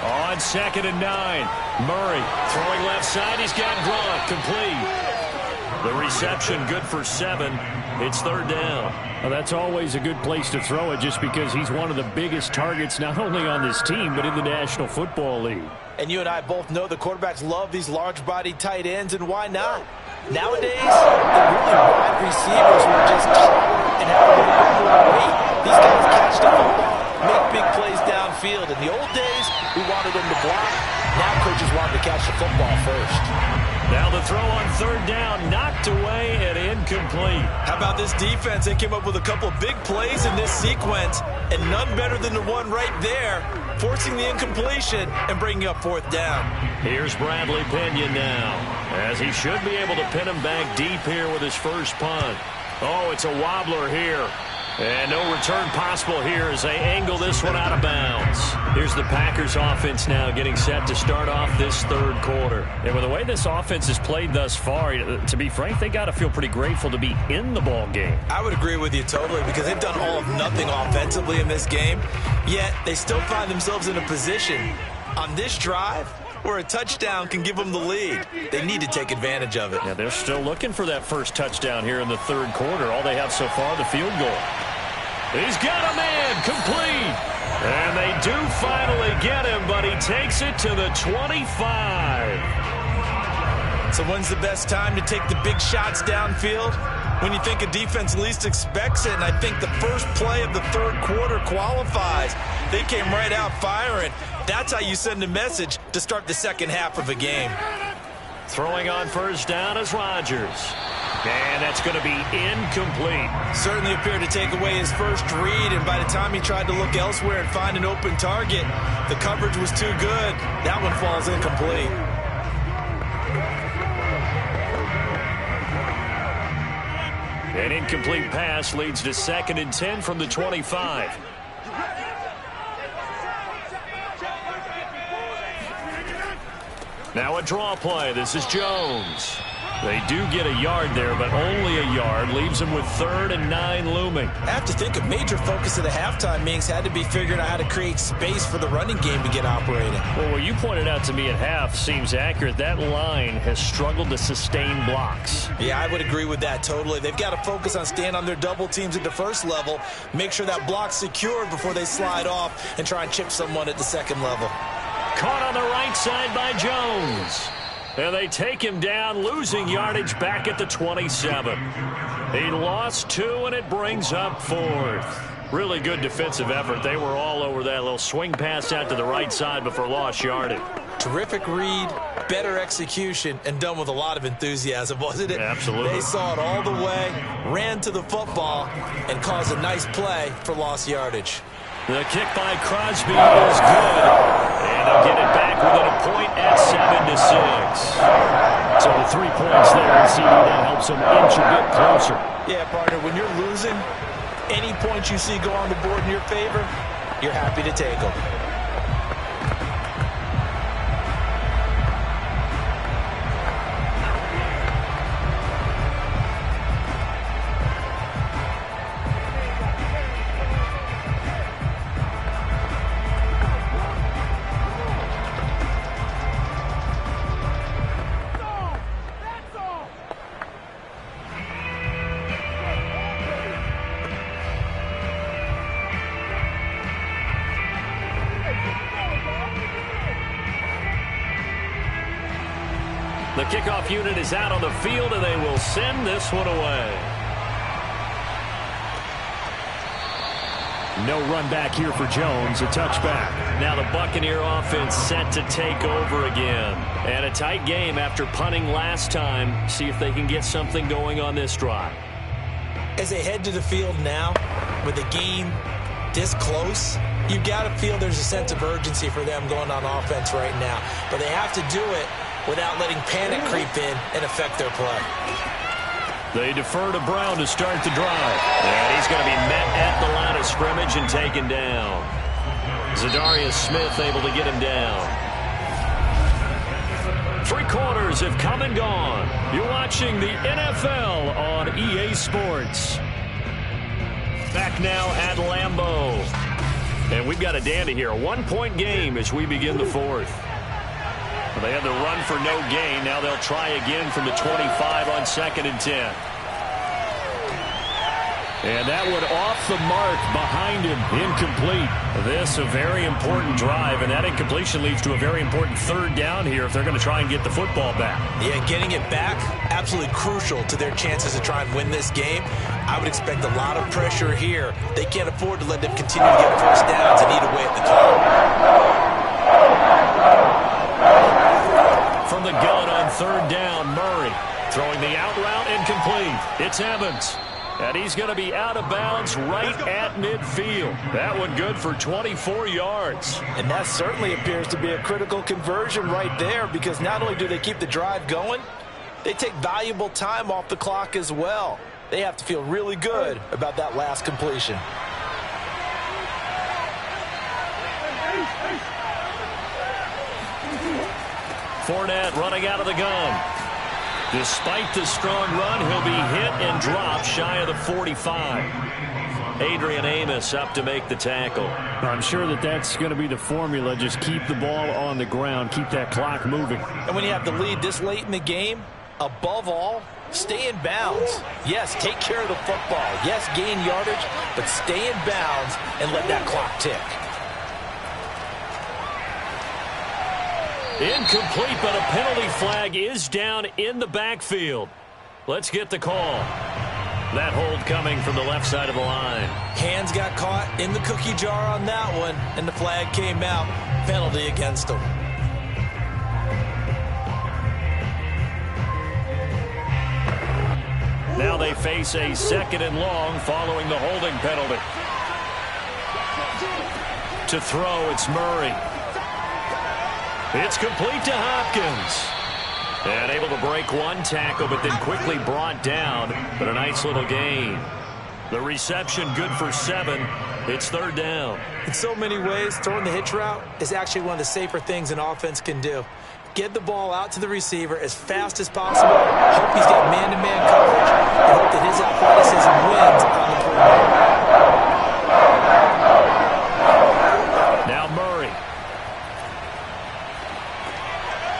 On 2nd and 9. Murray throwing left side. He's got Gronk complete. The reception good for 7. It's 3rd down. Well, that's always a good place to throw it just because he's one of the biggest targets not only on this team but in the National Football League. And you and I both know the quarterbacks love these large-bodied tight ends, and why not? Nowadays, the really wide receivers who are just taller and have a little bit more weight. These guys catch the football, make big plays downfield. In the old days, we wanted them to block. Now coaches wanted to catch the football first. Now the throw on 3rd down, knocked away and incomplete. How about this defense? They came up with a couple big plays in this sequence, and none better than the one right there, forcing the incompletion and bringing up 4th down. Here's Bradley Pinion now, as he should be able to pin him back deep here with his first punt. Oh, it's a wobbler here. And no return possible here as they angle this one out of bounds. Here's the Packers offense now getting set to start off this 3rd quarter. And with the way this offense has played thus far, to be frank, they got to feel pretty grateful to be in the ball game. I would agree with you totally because they've done all of nothing offensively in this game, yet they still find themselves in a position on this drive where a touchdown can give them the lead. They need to take advantage of it. Yeah, they're still looking for that first touchdown here in the 3rd quarter. All they have so far, the field goal. He's got a man complete. And they do finally get him, but he takes it to the 25. So when's the best time to take the big shots downfield? When you think a defense least expects it, and I think the first play of the 3rd quarter qualifies. They came right out firing. That's how you send a message to start the second half of a game. Throwing on 1st down is Rodgers. And that's going to be incomplete. Certainly appeared to take away his first read, and by the time he tried to look elsewhere and find an open target, the coverage was too good. That one falls incomplete. An incomplete pass leads to 2nd and 10 from the 25. Now a draw play. This is Jones. They do get a yard there, but only a yard. Leaves them with 3rd and 9 looming. I have to think a major focus of the halftime meetings had to be figuring out how to create space for the running game to get operating. Well, what you pointed out to me at half seems accurate. That line has struggled to sustain blocks. Yeah, I would agree with that totally. They've got to focus on staying on their double teams at the first level, make sure that block's secured before they slide off and try and chip someone at the 2nd level. Caught on the right side by Jones. And they take him down, losing yardage back at the 27. He lost 2, and it brings up 4th. Really good defensive effort. They were all over that little swing pass out to the right side before lost yardage. Terrific read, better execution, and done with a lot of enthusiasm, wasn't it? Absolutely. They saw it all the way, ran to the football, and caused a nice play for lost yardage. The kick by Crosby is good. And they'll get it back within a point at 7-6. So the 3 points there, and CD that helps them inch a bit closer. Yeah, partner, when you're losing, any points you see go on the board in your favor, you're happy to take them. The kickoff unit is out on the field, and they will send this one away. No run back here for Jones, a touchback. Now the Buccaneer offense set to take over again. And a tight game after punting last time. See if they can get something going on this drive. As they head to the field now, with the game this close, you've got to feel there's a sense of urgency for them going on offense right now. But they have to do it without letting panic creep in and affect their play. They defer to Brown to start the drive. And he's going to be met at the line of scrimmage and taken down. Zadarius Smith able to get him down. 3 quarters have come and gone. You're watching the NFL on EA Sports. Back now at Lambeau. And we've got a dandy here. A 1-point game as we begin the 4th. They had the run for no gain. Now they'll try again from the 25 on 2nd and 10. And that one off the mark behind him. Incomplete. This a very important drive, and that incompletion leads to a very important 3rd down here if they're going to try and get the football back. Yeah, getting it back, absolutely crucial to their chances to try and win this game. I would expect a lot of pressure here. They can't afford to let them continue to get first downs and eat away at the clock. From the gun on 3rd down, Murray throwing the out route incomplete. It's Evans. And he's going to be out of bounds right at midfield. That one good for 24 yards. And that certainly appears to be a critical conversion right there, because not only do they keep the drive going, they take valuable time off the clock as well. They have to feel really good about that last completion. Fournette running out of the gun. Despite the strong run, he'll be hit and dropped shy of the 45. Adrian Amos up to make the tackle. I'm sure that's going to be the formula. Just keep the ball on the ground. Keep that clock moving. And when you have the lead this late in the game, above all, stay in bounds. Yes, take care of the football. Yes, gain yardage, but stay in bounds and let that clock tick. Incomplete, but a penalty flag is down in the backfield. Let's get the call. That hold coming from the left side of the line. Hands got caught in the cookie jar on that one, and the flag came out. Penalty against them. Now they face a 2nd and long following the holding penalty. To throw, it's Murray. It's complete to Hopkins. And able to break one tackle, but then quickly brought down. But a nice little gain. The reception good for 7. It's 3rd down. In so many ways, throwing the hitch route is actually one of the safer things an offense can do. Get the ball out to the receiver as fast as possible. Hope he's got man-to-man coverage. And hope that his athleticism wins on the perimeter. Now Murray.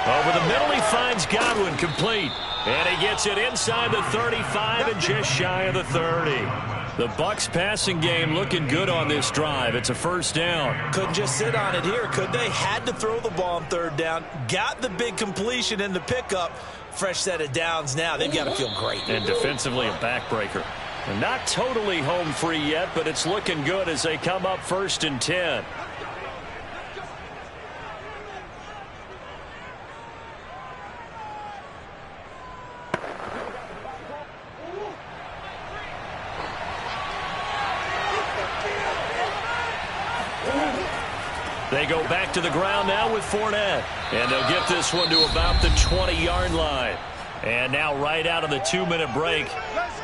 Over the middle, he finds Godwin, complete. And he gets it inside the 35 and just shy of the 30. The Bucs passing game looking good on this drive. It's a 1st down. Couldn't just sit on it here, could they? Had to throw the ball on 3rd down. Got the big completion in the pickup. Fresh set of downs now. They've got to feel great. And defensively a backbreaker. And not totally home free yet, but it's looking good as they come up 1st and 10. They go back to the ground now with Fournette. And they'll get this one to about the 20-yard line. And now right out of the 2-minute break,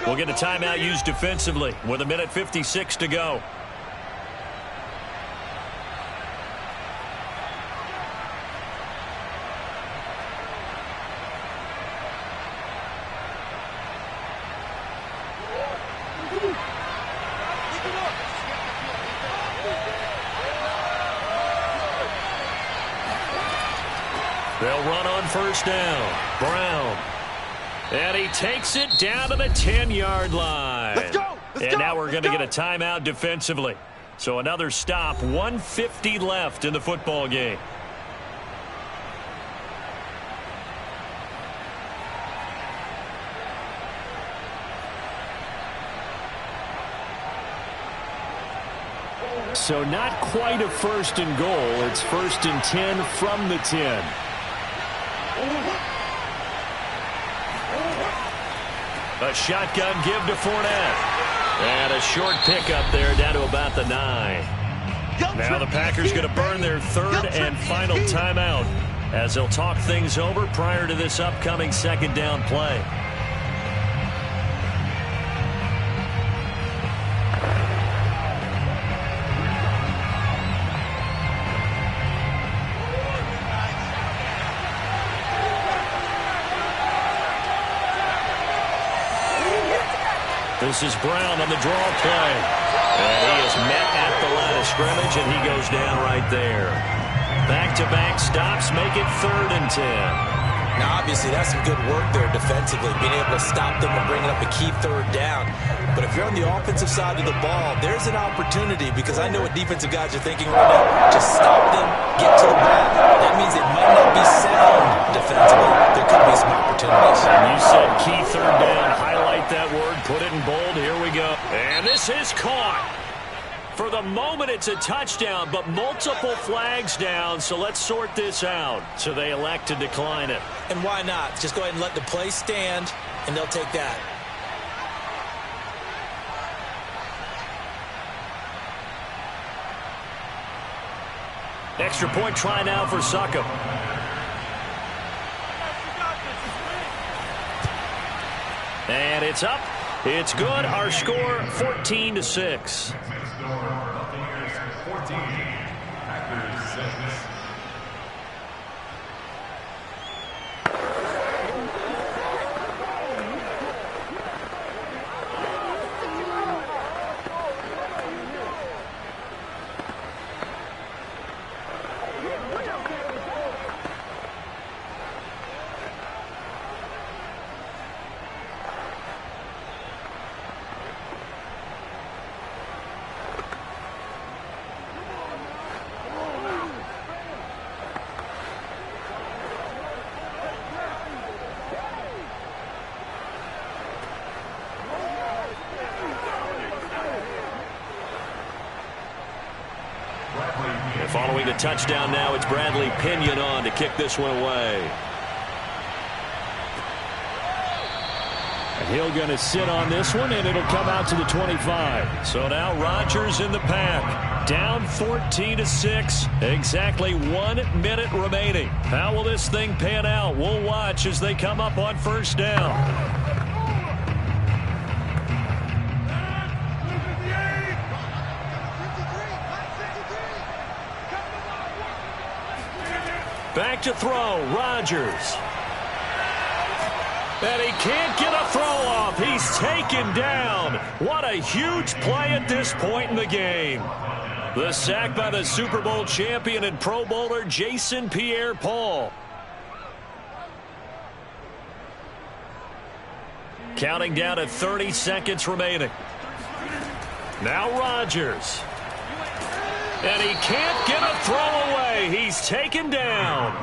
we'll get a timeout used defensively with 1:56 to go. They'll run on 1st down. Brown. And he takes it down to the 10-yard line. Let's go! And now we're going to get a timeout defensively. So another stop. 1:50 left in the football game. So not quite a 1st and goal. It's 1st and 10 from the 10. A shotgun give to Fournette. And a short pickup there down to about the 9. Now the Packers going to burn their 3rd and final timeout as they'll talk things over prior to this upcoming second down play. This is Brown on the draw play. And he is met at the line of scrimmage, and he goes down right there. Back-to-back stops make it 3rd and 10. Now, obviously, that's some good work there defensively, being able to stop them and bringing up a key 3rd down. But if you're on the offensive side of the ball, there's an opportunity, because I know what defensive guys are thinking right now. Just stop them, get to the ball. That means it might not be sound defensively. There could be some opportunities. And you said key 3rd down. Highlight that word, put it in bold. Here we go. And this is caught. For the moment, it's a touchdown, but multiple flags down, so let's sort this out. So they elect to decline it. And why not? Just go ahead and let the play stand, and they'll take that. Extra point try now for Succop. And it's up. It's good. Our score, 14-6. Buccaneers 14, Packers 6. Following the touchdown now, it's Bradley Pinion on to kick this one away. And he'll going to sit on this one, and it'll come out to the 25. So now Rodgers in the pack. Down 14-6. Exactly 1 minute remaining. How will this thing pan out? We'll watch as they come up on first down. Back to throw, Rodgers. And he can't get a throw off. He's taken down. What a huge play at this point in the game. The sack by the Super Bowl champion and Pro Bowler Jason Pierre-Paul. Counting down at 30 seconds remaining. Now Rodgers. And he can't get a throw away. He's taken down.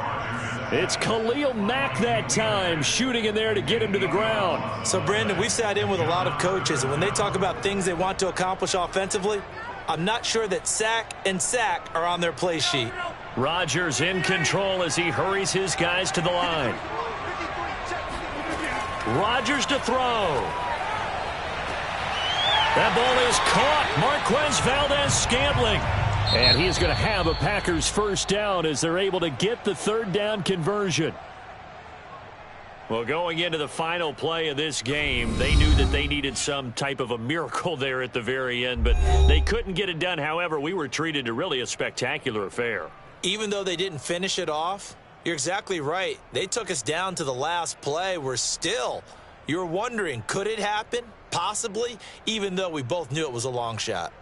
It's Khalil Mack that time, shooting in there to get him to the ground. So, Brandon, we've sat in with a lot of coaches, and when they talk about things they want to accomplish offensively, I'm not sure that sack and sack are on their play sheet. Rodgers in control as he hurries his guys to the line. Rodgers to throw. That ball is caught. Marquez Valdes-Scantling. And he's going to have a Packers first down as they're able to get the 3rd down conversion. Well, going into the final play of this game, they knew that they needed some type of a miracle there at the very end, but they couldn't get it done. However, we were treated to really a spectacular affair. Even though they didn't finish it off, you're exactly right. They took us down to the last play. You're wondering, could it happen? Possibly, even though we both knew it was a long shot.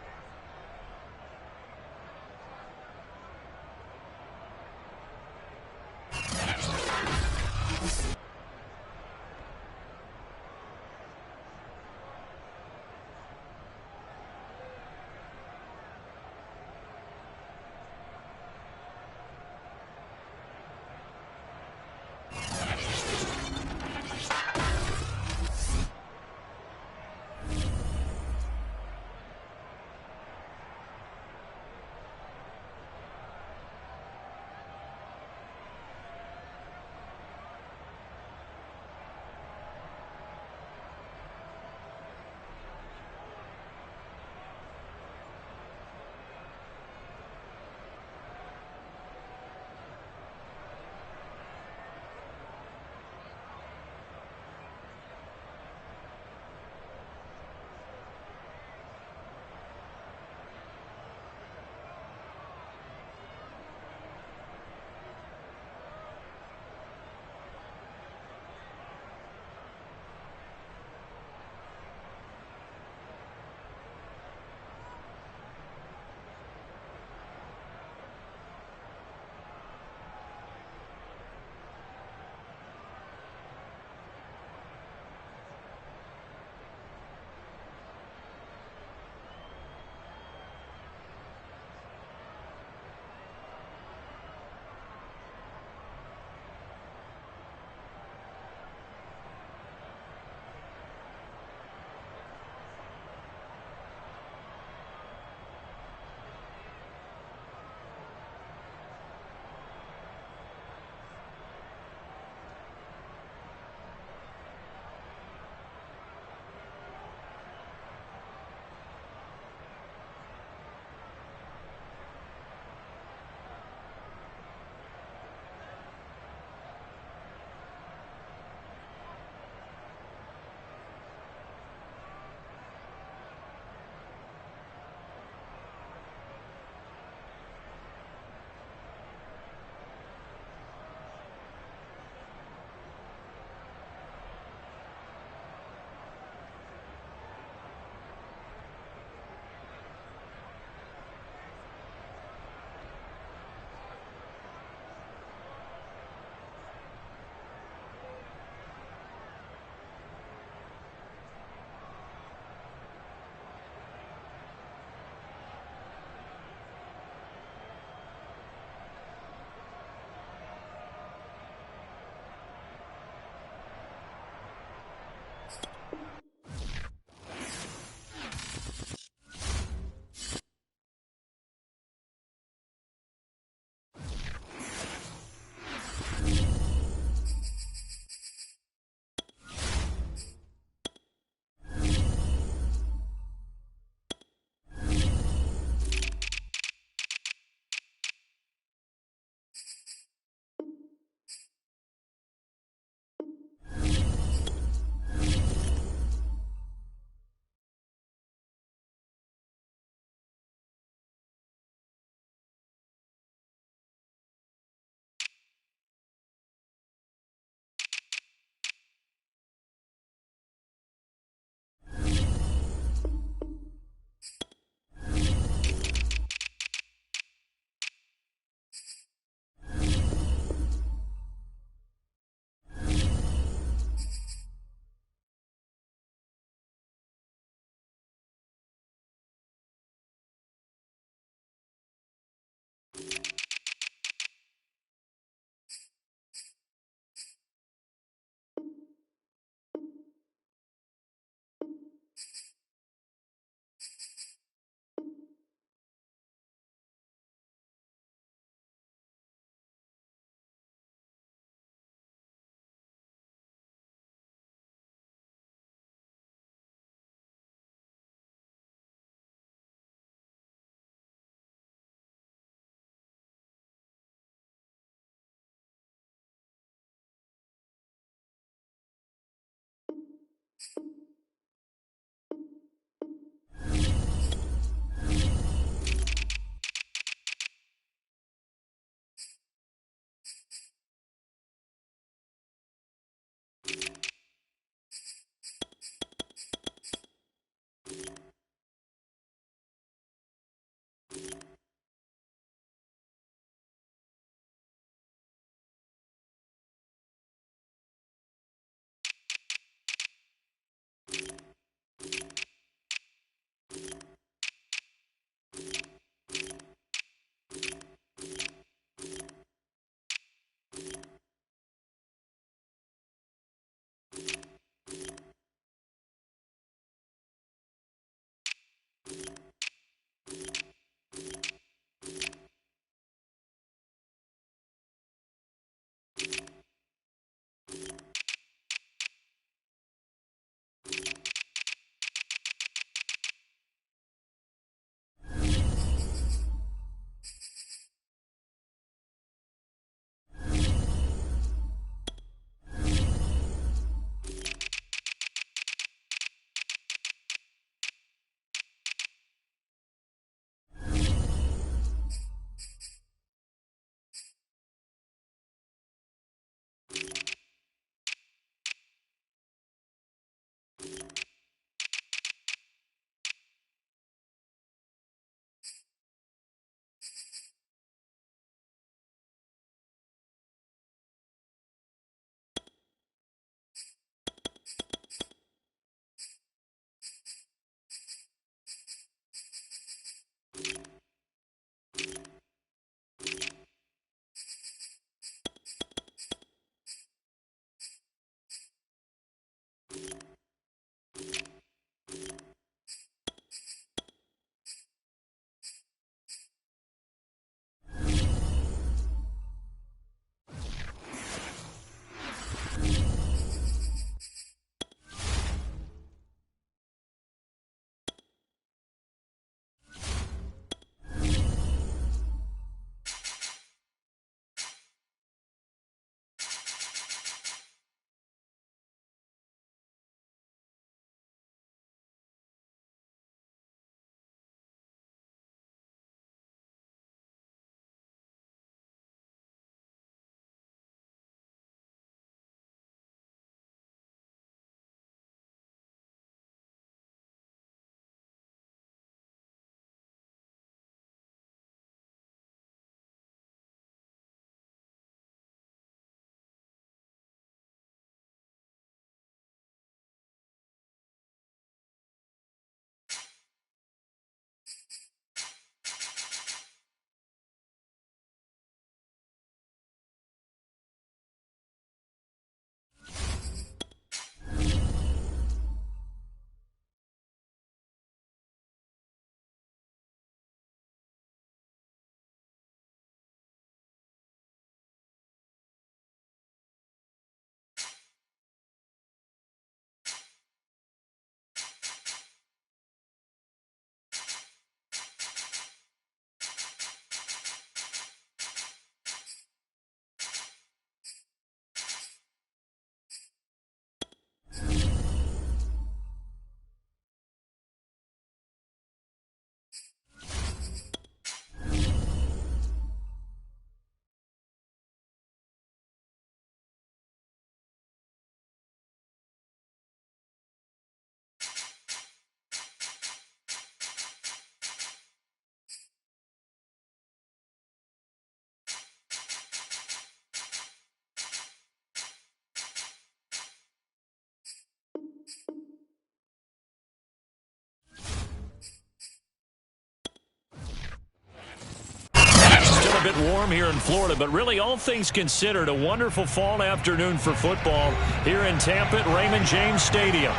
storm here in Florida, but really all things considered, a wonderful fall afternoon for football here in Tampa at Raymond James Stadium.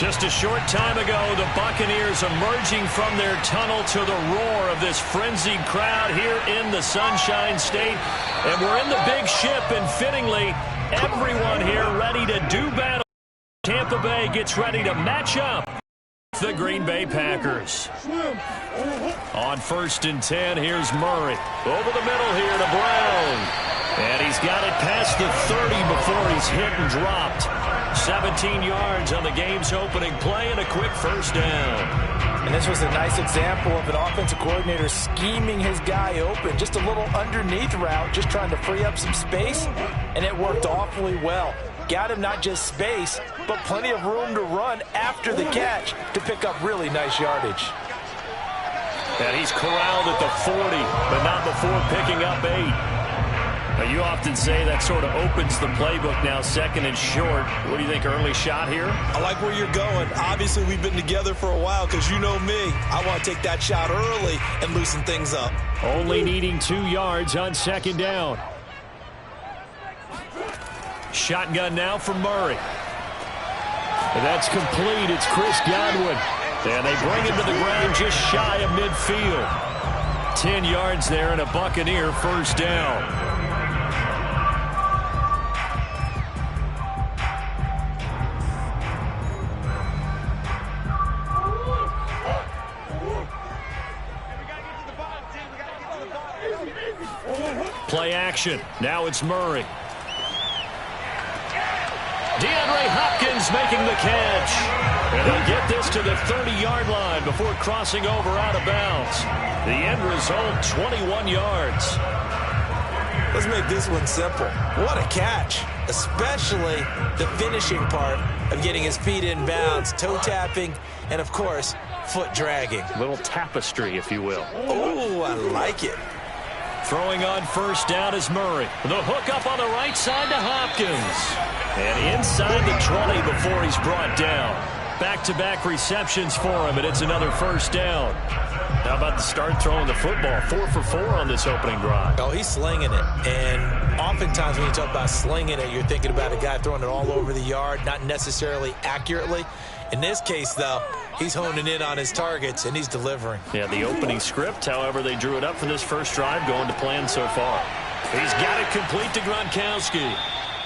Just a short time ago, the Buccaneers emerging from their tunnel to the roar of this frenzied crowd here in the Sunshine State. And we're in the big ship, and fittingly, everyone here ready to do battle. Tampa Bay gets ready to match up with the Green Bay Packers. On 1st and 10, here's Murray. Over the middle here to Brown. And he's got it past the 30 before he's hit and dropped. 17 yards on the game's opening play and a quick first down. And this was a nice example of an offensive coordinator scheming his guy open. Just a little underneath route, just trying to free up some space, and it worked awfully well. Got him not just space, but plenty of room to run after the catch to pick up really nice yardage. And he's corralled at the 40, but not before picking up 8. Now, you often say that sort of opens the playbook now, 2nd and short. What do you think, early shot here? I like where you're going. Obviously, we've been together for a while because you know me. I want to take that shot early and loosen things up. Only needing 2 yards on 2nd down. Shotgun now for Murray. And that's complete. It's Chris Godwin. And they bring him to the ground just shy of midfield. 10 yards there and a Buccaneer first down. Play action. Now it's Murray. DeAndre Hopkins making the catch. And they'll get this to the 30-yard line before crossing over out of bounds. The end result, 21 yards. Let's make this one simple. What a catch, especially the finishing part of getting his feet in bounds, toe tapping, and, of course, foot dragging. Little tapestry, if you will. Oh, I like it. Throwing on first down is Murray. The hook up on the right side to Hopkins. And inside the 20 before he's brought down. Back-to-back receptions for him, and it's another first down. How about the start throwing the football? 4 for 4 on this opening drive. Oh, he's slinging it. And oftentimes when you talk about slinging it, you're thinking about a guy throwing it all over the yard, not necessarily accurately. In this case, though, he's honing in on his targets, and he's delivering. Yeah, the opening script, however, they drew it up for this first drive, going to plan so far. He's got it complete to Gronkowski.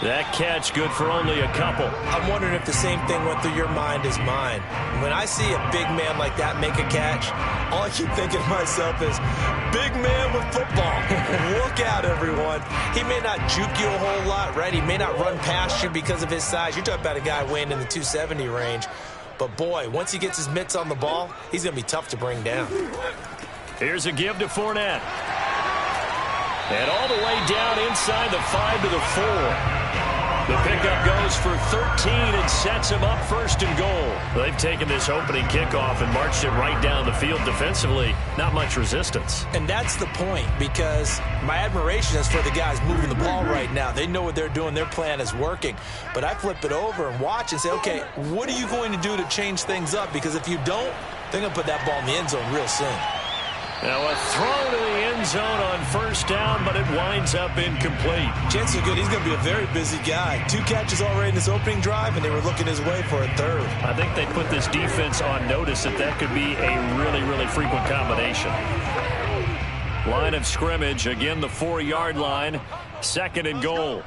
That catch good for only a couple. I'm wondering if the same thing went through your mind as mine. When I see a big man like that make a catch, all I keep thinking to myself is, big man with football. Look out, everyone. He may not juke you a whole lot, right? He may not run past you because of his size. You're talking about a guy weighing in the 270 range. But, boy, once he gets his mitts on the ball, he's going to be tough to bring down. Here's a give to Fournette. And all the way down inside the 5 to the 4. The pickup goes for 13 and sets him up 1st and goal. They've taken this opening kickoff and marched it right down the field defensively. Not much resistance. And that's the point, because my admiration is for the guys moving the ball right now. They know what they're doing. Their plan is working. But I flip it over and watch and say, okay, what are you going to do to change things up? Because if you don't, they're going to put that ball in the end zone real soon. Now a throw to the end zone on first down, but it winds up incomplete. Chances are good he's going to be a very busy guy. 2 catches already in this opening drive, and they were looking his way for a 3rd. I think they put this defense on notice that could be a really, really frequent combination. Line of scrimmage, again the 4-yard line, 2nd and goal.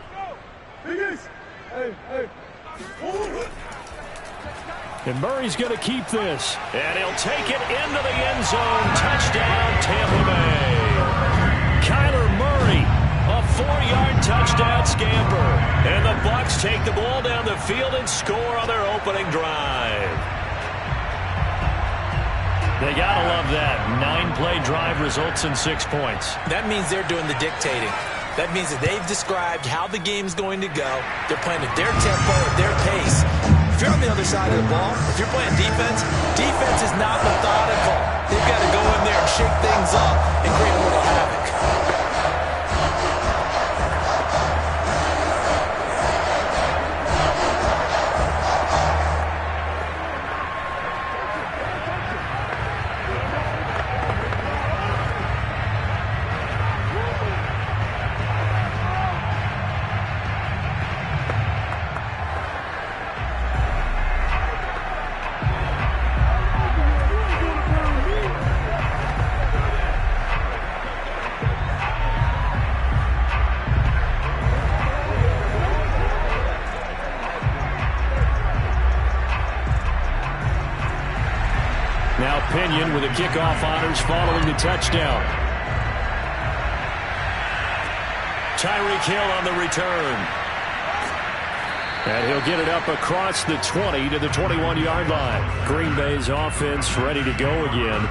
And Murray's going to keep this. And he'll take it into the end zone. Touchdown, Tampa Bay. Kyler Murray, a 4-yard touchdown scamper. And the Bucs take the ball down the field and score on their opening drive. They got to love that. 9-play drive results in 6 points. That means they're doing the dictating. That means that they've described how the game's going to go. They're playing at their tempo, at their pace. If you're on the other side of the ball, if you're playing defense, defense is not methodical. They've got to go in there and shake things up and create a little havoc. Pinion with the kickoff honors following the touchdown. Tyreek Hill on the return. And he'll get it up across the 20 to the 21-yard line. Green Bay's offense ready to go again.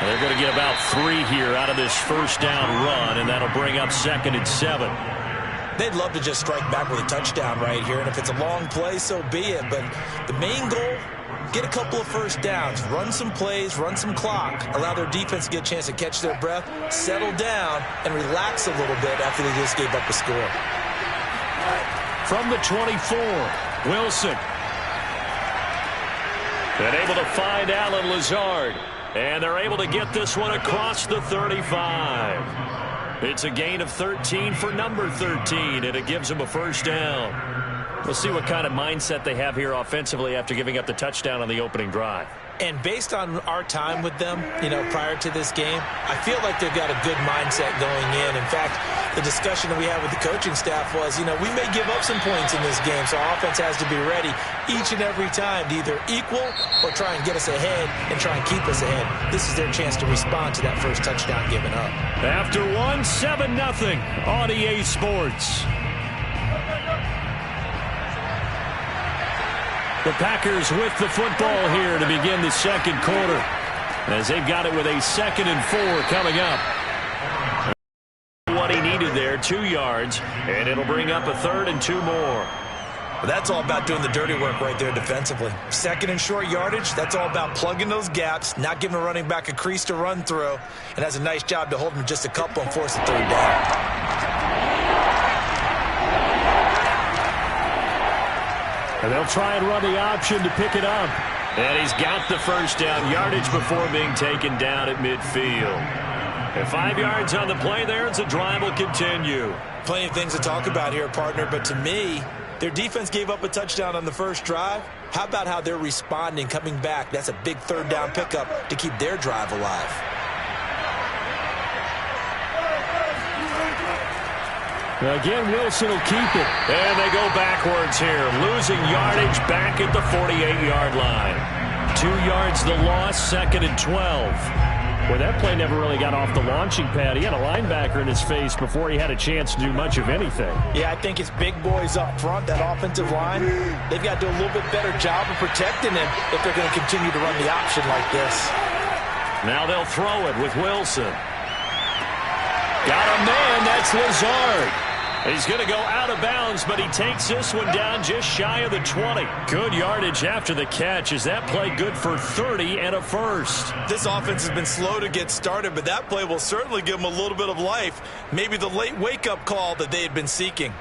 They're going to get about 3 here out of this first down run, and that'll bring up 2nd and 7. They'd love to just strike back with a touchdown right here, and if it's a long play, so be it. But the main goal, get a couple of first downs, run some plays, run some clock, allow their defense to get a chance to catch their breath, settle down, and relax a little bit after they just gave up a score. From the 24, Wilson. And able to find Allen Lazard. And they're able to get this one across the 35. It's a gain of 13 for number 13, and it gives them a first down. We'll see what kind of mindset they have here offensively after giving up the touchdown on the opening drive. And based on our time with them, prior to this game, I feel like they've got a good mindset going in. In fact, the discussion that we had with the coaching staff was, we may give up some points in this game, so our offense has to be ready each and every time to either equal or try and get us ahead and try and keep us ahead. This is their chance to respond to that first touchdown given up. After 7-0 on EA Sports. The Packers with the football here to begin the second quarter, as they've got it with a 2nd and 4 coming up. What he needed there, 2 yards, and it'll bring up a 3rd and 2 more. But that's all about doing the dirty work right there defensively. 2nd and short yardage, that's all about plugging those gaps, not giving a running back a crease to run through, and has a nice job to hold him just a couple and force the 3rd down. And they'll try and run the option to pick it up. And he's got the first down yardage before being taken down at midfield. And 5 yards on the play there as the drive will continue. Plenty of things to talk about here, partner, but to me, their defense gave up a touchdown on the first drive. How about how they're responding, coming back? That's a big 3rd down pickup to keep their drive alive. Again, Wilson will keep it. And they go backwards here, losing yardage back at the 48-yard line. 2 yards the loss, 2nd and 12. Well, that play never really got off the launching pad. He had a linebacker in his face before he had a chance to do much of anything. Yeah, I think it's big boys up front, that offensive line. They've got to do a little bit better job of protecting him if they're going to continue to run the option like this. Now they'll throw it with Wilson. Got a man, that's Lazard. He's going to go out of bounds, but he takes this one down just shy of the 20. Good yardage after the catch. Is that play good for 30 and a first? This offense has been slow to get started, but that play will certainly give them a little bit of life. Maybe the late wake-up call that they had been seeking.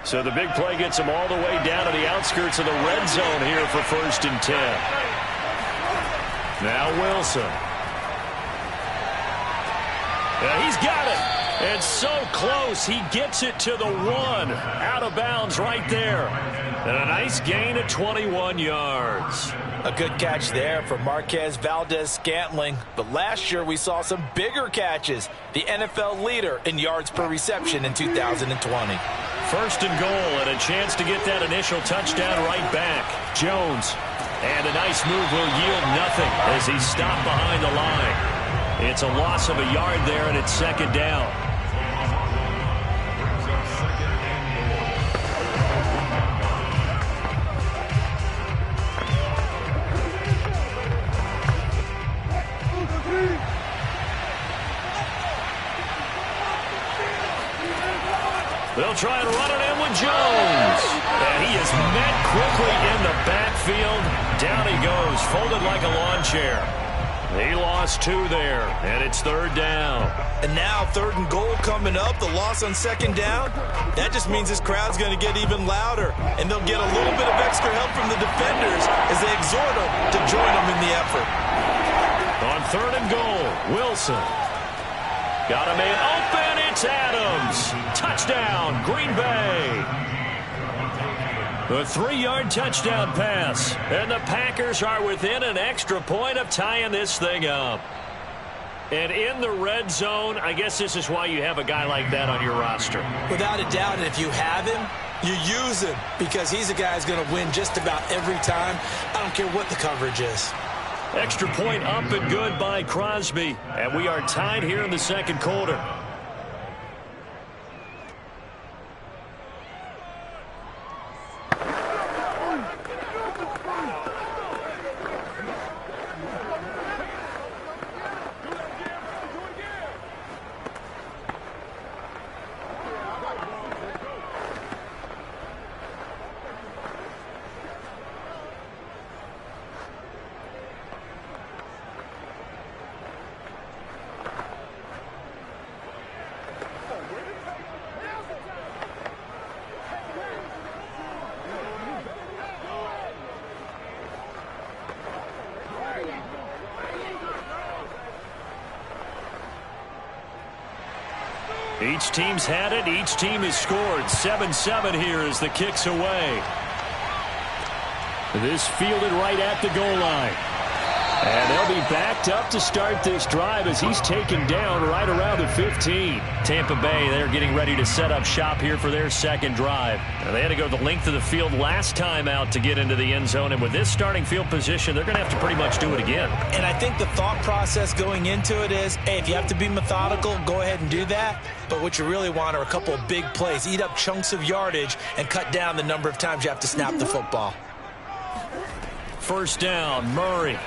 So the big play gets them all the way down to the outskirts of the red zone here for 1st and 10. Now Wilson. Yeah, he's got it. It's so close. He gets it to the 1. Out of bounds right there. And a nice gain of 21 yards. A good catch there for Marquez Valdez-Scantling. But last year we saw some bigger catches. The NFL leader in yards per reception in 2020. 1st and goal and a chance to get that initial touchdown right back. Jones. And a nice move will yield nothing as he's stopped behind the line. It's a loss of a yard there, and it's 2nd down. They'll try and run it in with Jones. And he is met quickly in the backfield. Down he goes, folded like a lawn chair. He lost 2 there, and it's 3rd down. And now 3rd and goal coming up, the loss on 2nd down. That just means this crowd's going to get even louder, and they'll get a little bit of extra help from the defenders as they exhort them to join them in the effort. On 3rd and goal, Wilson. Got a man open, it's Adams. Touchdown, Green Bay. A 3-yard touchdown pass. And the Packers are within an extra point of tying this thing up. And in the red zone, I guess this is why you have a guy like that on your roster. Without a doubt, and if you have him, you use him because he's a guy who's going to win just about every time. I don't care what the coverage is. Extra point up and good by Crosby. And we are tied here in the second quarter. Each team's had it. Each team has scored. 7-7 here as the kick's away. This fielded right at the goal line. And they'll be backed up to start this drive as he's taken down right around the 15. Tampa Bay, they're getting ready to set up shop here for their second drive. Now, they had to go the length of the field last time out to get into the end zone. And with this starting field position, they're going to have to pretty much do it again. And I think the thought process going into it is, hey, if you have to be methodical, go ahead and do that. But what you really want are a couple of big plays. Eat up chunks of yardage and cut down the number of times you have to snap the football. First down, Murray.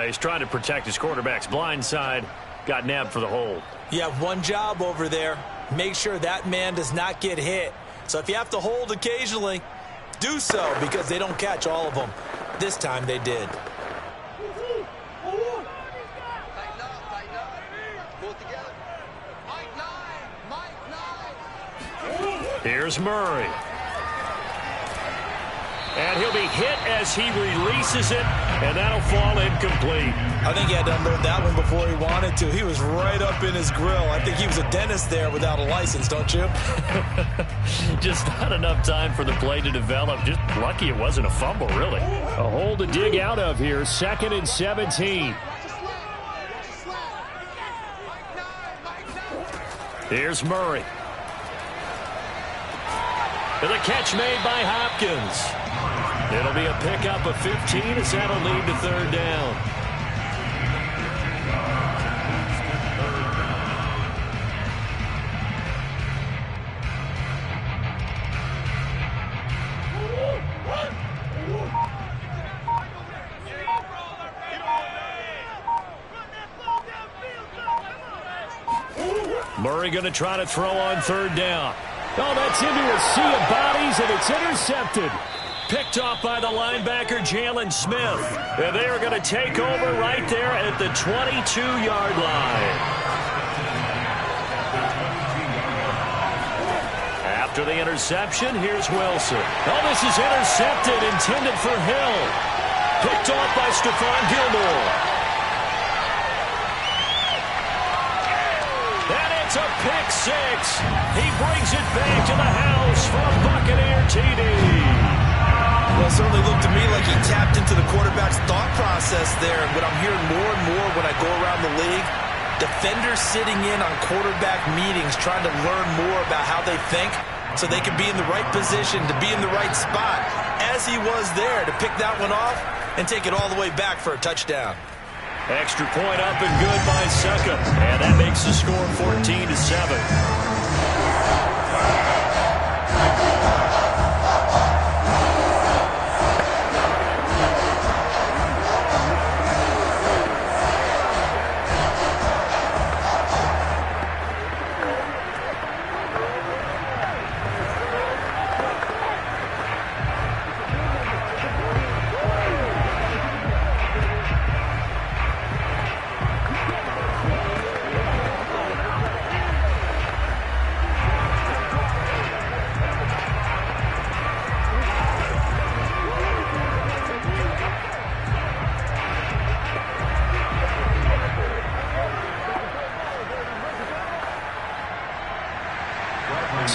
He's trying to protect his quarterback's blind side. Got nabbed for the hold. You have one job over there. Make sure that man does not get hit. So if you have to hold occasionally, do so because they don't catch all of them. This time they did. Here's Murray. And he'll be hit as he releases it, and that'll fall incomplete. I think he had to unload that one before he wanted to. He was right up in his grill. I think he was a dentist there without a license, don't you? Just not enough time for the play to develop. Just lucky it wasn't a fumble, really. A hole to dig out of here. 2nd and 17. Here's Murray. And the catch made by Hopkins. It'll be a pickup of 15 as that'll lead to third down. Murray going to try to throw on third down. Oh, that's into a sea of bodies, and it's intercepted. Picked off by the linebacker, Jalen Smith. And they are going to take over right there at the 22-yard line. After the interception, here's Wilson. Oh, this is intercepted, intended for Hill. Picked off by Stephon Gilmore. And it's a pick six. He brings it back to the house for a Buccaneer TD. Well, it certainly looked to me like he tapped into the quarterback's thought process there. And what I'm hearing more and more when I go around the league, defenders sitting in on quarterback meetings trying to learn more about how they think so they can be in the right position, to be in the right spot, as he was there to pick that one off and take it all the way back for a touchdown. Extra point up and good by Succop. And that makes the score 14-7.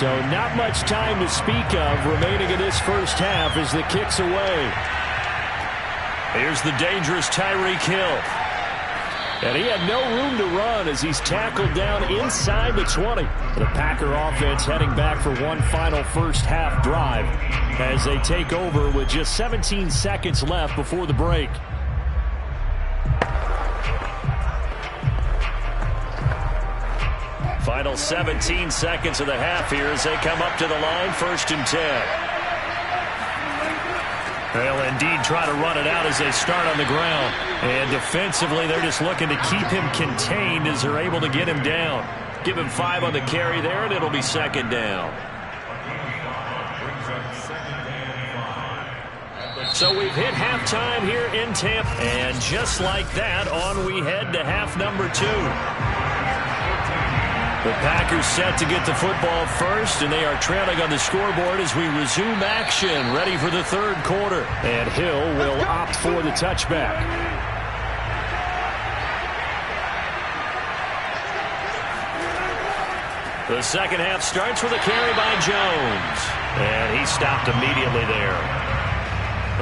So not much time to speak of remaining in this first half as the kick's away. Here's the dangerous Tyreek Hill. And he had no room to run as he's tackled down inside the 20. The Packer offense heading back for one final first half drive as they take over with just 17 seconds left before the break. Final 17 seconds of the half here as they come up to the line, 1st and 10. They'll indeed try to run it out as they start on the ground. And defensively, they're just looking to keep him contained as they're able to get him down. Give him 5 on the carry there, and it'll be 2nd down. So we've hit halftime here in Tampa. And just like that, on we head to half number 2. The Packers set to get the football first, and they are trailing on the scoreboard as we resume action, ready for the 3rd quarter. And Hill will opt for the touchback. The second half starts with a carry by Jones, and he stopped immediately there.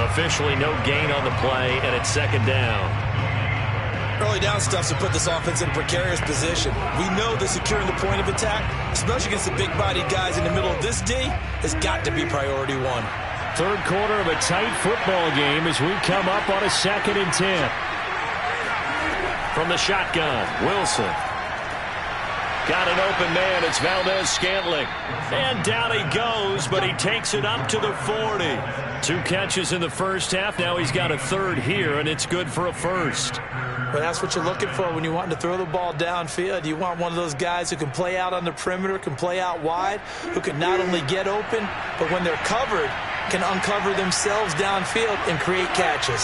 Officially no gain on the play, and it's 2nd down. Early down stuff to put this offense in a precarious position. We know that securing the point of attack, especially against the big-bodied guys in the middle of this D, has got to be priority 1. 3rd quarter of a tight football game as we come up on a 2nd and 10. From the shotgun, Wilson. Got an open man. It's Valdes-Scantling. And down he goes, but he takes it up to the 40. 2 catches in the first half. Now he's got a 3rd here, and it's good for a 1st. Well, that's what you're looking for when you want to throw the ball downfield. You want one of those guys who can play out on the perimeter, can play out wide, who can not only get open, but when they're covered, can uncover themselves downfield and create catches.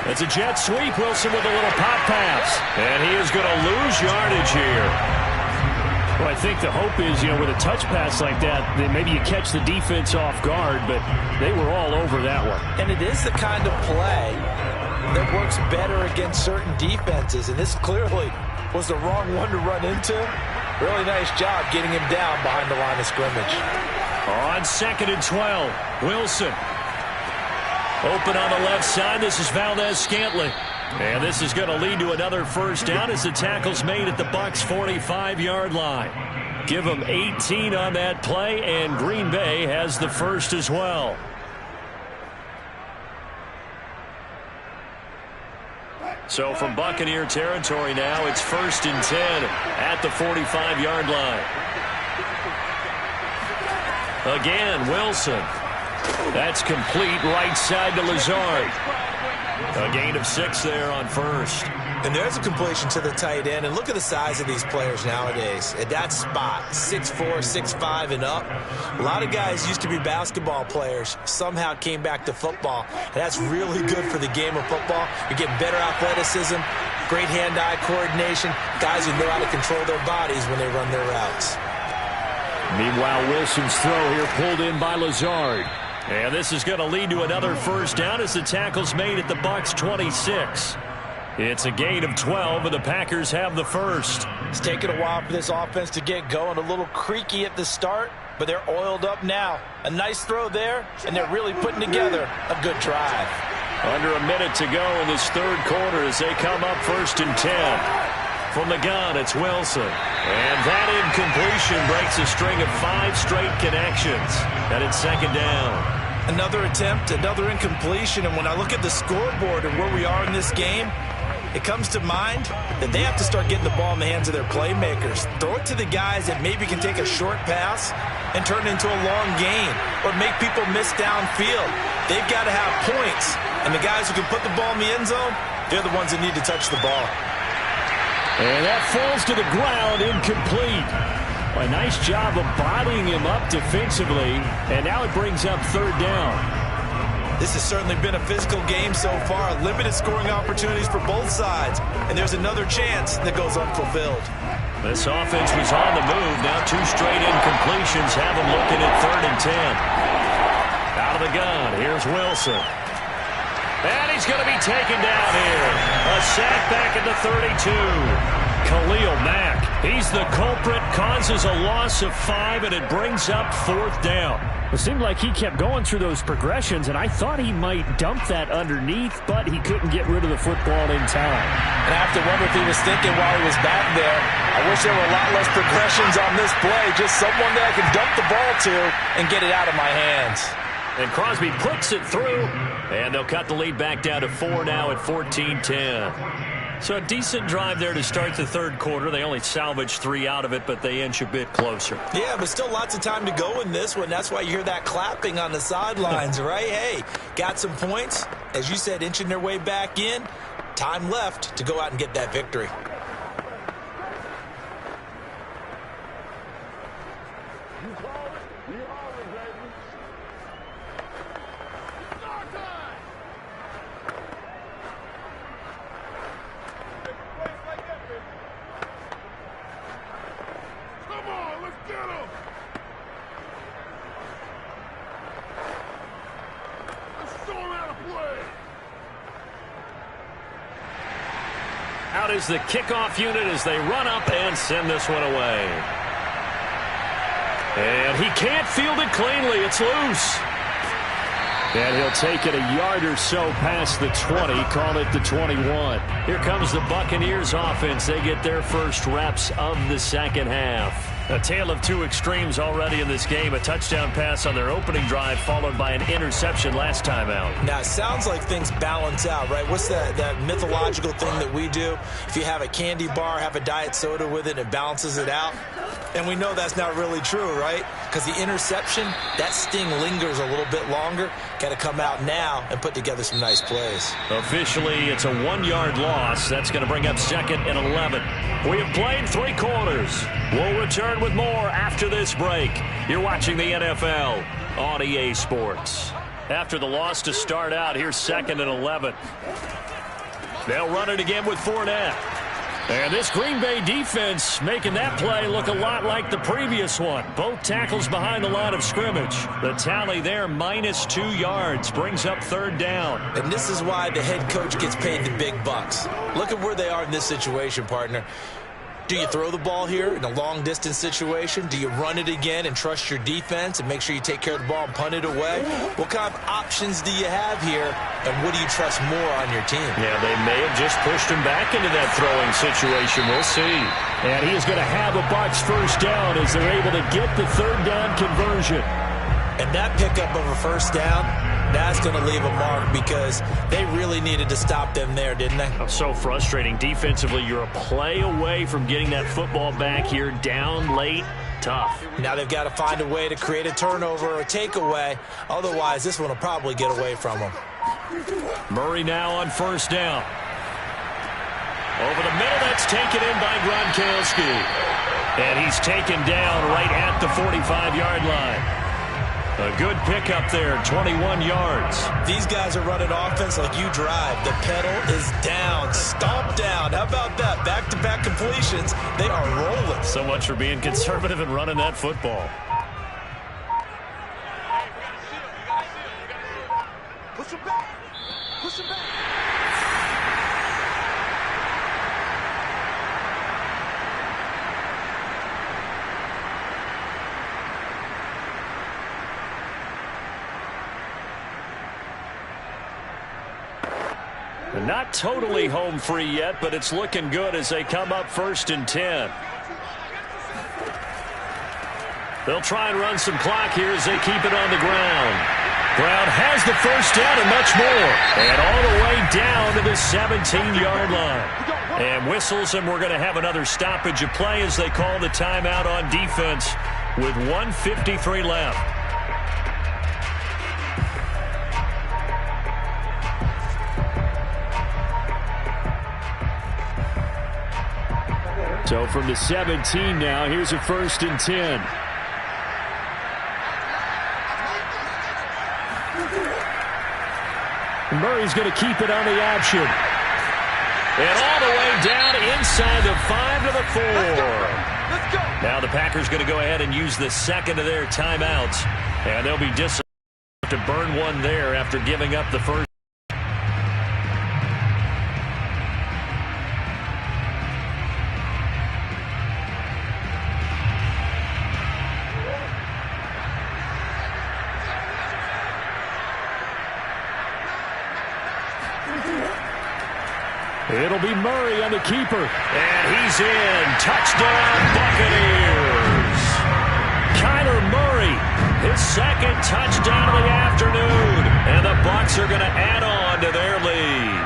It's a jet sweep. Wilson with a little pop pass. And he is going to lose yardage here. Well, I think the hope is, with a touch pass like that, then maybe you catch the defense off guard, but they were all over that one. And it is the kind of play that works better against certain defenses, and this clearly was the wrong one to run into. Really nice job getting him down behind the line of scrimmage. On 2nd and 12, Wilson. Open on the left side. This is Valdes-Scantling. And this is going to lead to another 1st down as the tackle's made at the Bucs' 45-yard line. Give them 18 on that play, and Green Bay has the 1st as well. So from Buccaneer territory now, it's 1st and 10 at the 45-yard line. Again, Wilson. That's complete right side to Lazard. A gain of 6 there on 1st. And there's a completion to the tight end. And look at the size of these players nowadays. At that spot, 6'4", 6'5", and up. A lot of guys used to be basketball players, somehow came back to football. And that's really good for the game of football. You're getting better athleticism, great hand-eye coordination, guys who know how to control their bodies when they run their routes. Meanwhile, Wilson's throw here pulled in by Lazard. And this is going to lead to another 1st down as the tackle's made at the Bucs' 26. It's a gain of 12, and the Packers have the 1st. It's taken a while for this offense to get going. A little creaky at the start, but they're oiled up now. A nice throw there, and they're really putting together a good drive. Under a minute to go in this 3rd quarter as they come up 1st and 10. From the gun, it's Wilson. And that incompletion breaks a string of 5 straight connections. And it's 2nd down. Another attempt, another incompletion. And when I look at the scoreboard and where we are in this game, it comes to mind that they have to start getting the ball in the hands of their playmakers. Throw it to the guys that maybe can take a short pass and turn it into a long gain or make people miss downfield. They've got to have points. And the guys who can put the ball in the end zone, they're the ones that need to touch the ball. And that falls to the ground, incomplete. A nice job of bodying him up defensively, and now it brings up 3rd down. This has certainly been a physical game so far. Limited scoring opportunities for both sides, and there's another chance that goes unfulfilled. This offense was on the move. Now 2 straight incompletions have them looking at 3rd and 10. Out of the gun, here's Wilson. And he's going to be taken down here. A sack back at the 32. Khalil Mack. He's the culprit, causes a loss of 5, and it brings up 4th down. It seemed like he kept going through those progressions, and I thought he might dump that underneath, but he couldn't get rid of the football in time. And I have to wonder if he was thinking while he was back there, I wish there were a lot less progressions on this play, just someone that I can dump the ball to and get it out of my hands. And Crosby puts it through, and they'll cut the lead back down to 4 now at 14-10. So a decent drive there to start the third quarter. They only salvaged 3 out of it, but they inch a bit closer. Yeah, but still lots of time to go in this one. That's why you hear that clapping on the sidelines, right? Hey, got some points. As you said, inching their way back in. Time left to go out and get that victory. Out is the kickoff unit as they run up and send this one away. And he can't field it cleanly. It's loose. And he'll take it a yard or so past the 20, call it the 21. Here comes the Buccaneers offense. They get their first reps of the second half. A tale of 2 extremes already in this game. A touchdown pass on their opening drive followed by an interception last time out. Now, it sounds like things balance out, right? What's that mythological thing that we do? If you have a candy bar, have a diet soda with it, it balances it out. And we know that's not really true, right? Because the interception, that sting lingers a little bit longer. Got to come out now and put together some nice plays. Officially, it's a 1-yard loss. That's going to bring up 2nd and 11. We have played 3 quarters. We'll return with more after this break. You're watching the NFL on EA Sports. After the loss to start out, here's 2nd and 11. They'll run it again with Fournette. And this Green Bay defense making that play look a lot like the previous one. Both tackles behind the line of scrimmage. The tally there, -2 yards, brings up 3rd down. And this is why the head coach gets paid the big bucks. Look at where they are in this situation, partner. Do you throw the ball here in a long-distance situation? Do you run it again and trust your defense and make sure you take care of the ball and punt it away? What kind of options do you have here, and what do you trust more on your team? Yeah, they may have just pushed him back into that throwing situation. We'll see. And he is going to have a Bucs first down as they're able to get the 3rd down conversion. And that pickup of a first down, that's going to leave a mark because they really needed to stop them there, didn't they? So frustrating. Defensively, you're a play away from getting that football back here, down late. Tough. Now they've got to find a way to create a turnover or a takeaway. Otherwise, this one will probably get away from them. Murray now on first down. Over the middle, that's taken in by Gronkowski. And he's taken down right at the 45-yard line. A good pickup there, 21 yards. These guys are running offense like you drive. The pedal is down, stomp down. How about that? Back-to-back completions. They are rolling. So much for being conservative and running that football. Push him back. Push him back. Not totally home free yet, but it's looking good as they come up 1st and 10. They'll try and run some clock here as they keep it on the ground. Brown has the first down and much more. And all the way down to the 17-yard line. And whistles, and we're going to have another stoppage of play as they call the timeout on defense with 1:53 left. So from the 17 now, here's a 1st and 10. Murray's going to keep it on the option. And all the way down inside the 5 to the 4. Let's go. Now the Packers going to go ahead and use the second of their timeouts. And they'll be disappointed to burn one there after giving up the first. It'll be Murray on the keeper. And he's in. Touchdown, Buccaneers. Kyler Murray, his second touchdown of the afternoon. And the Bucs are going to add on to their lead.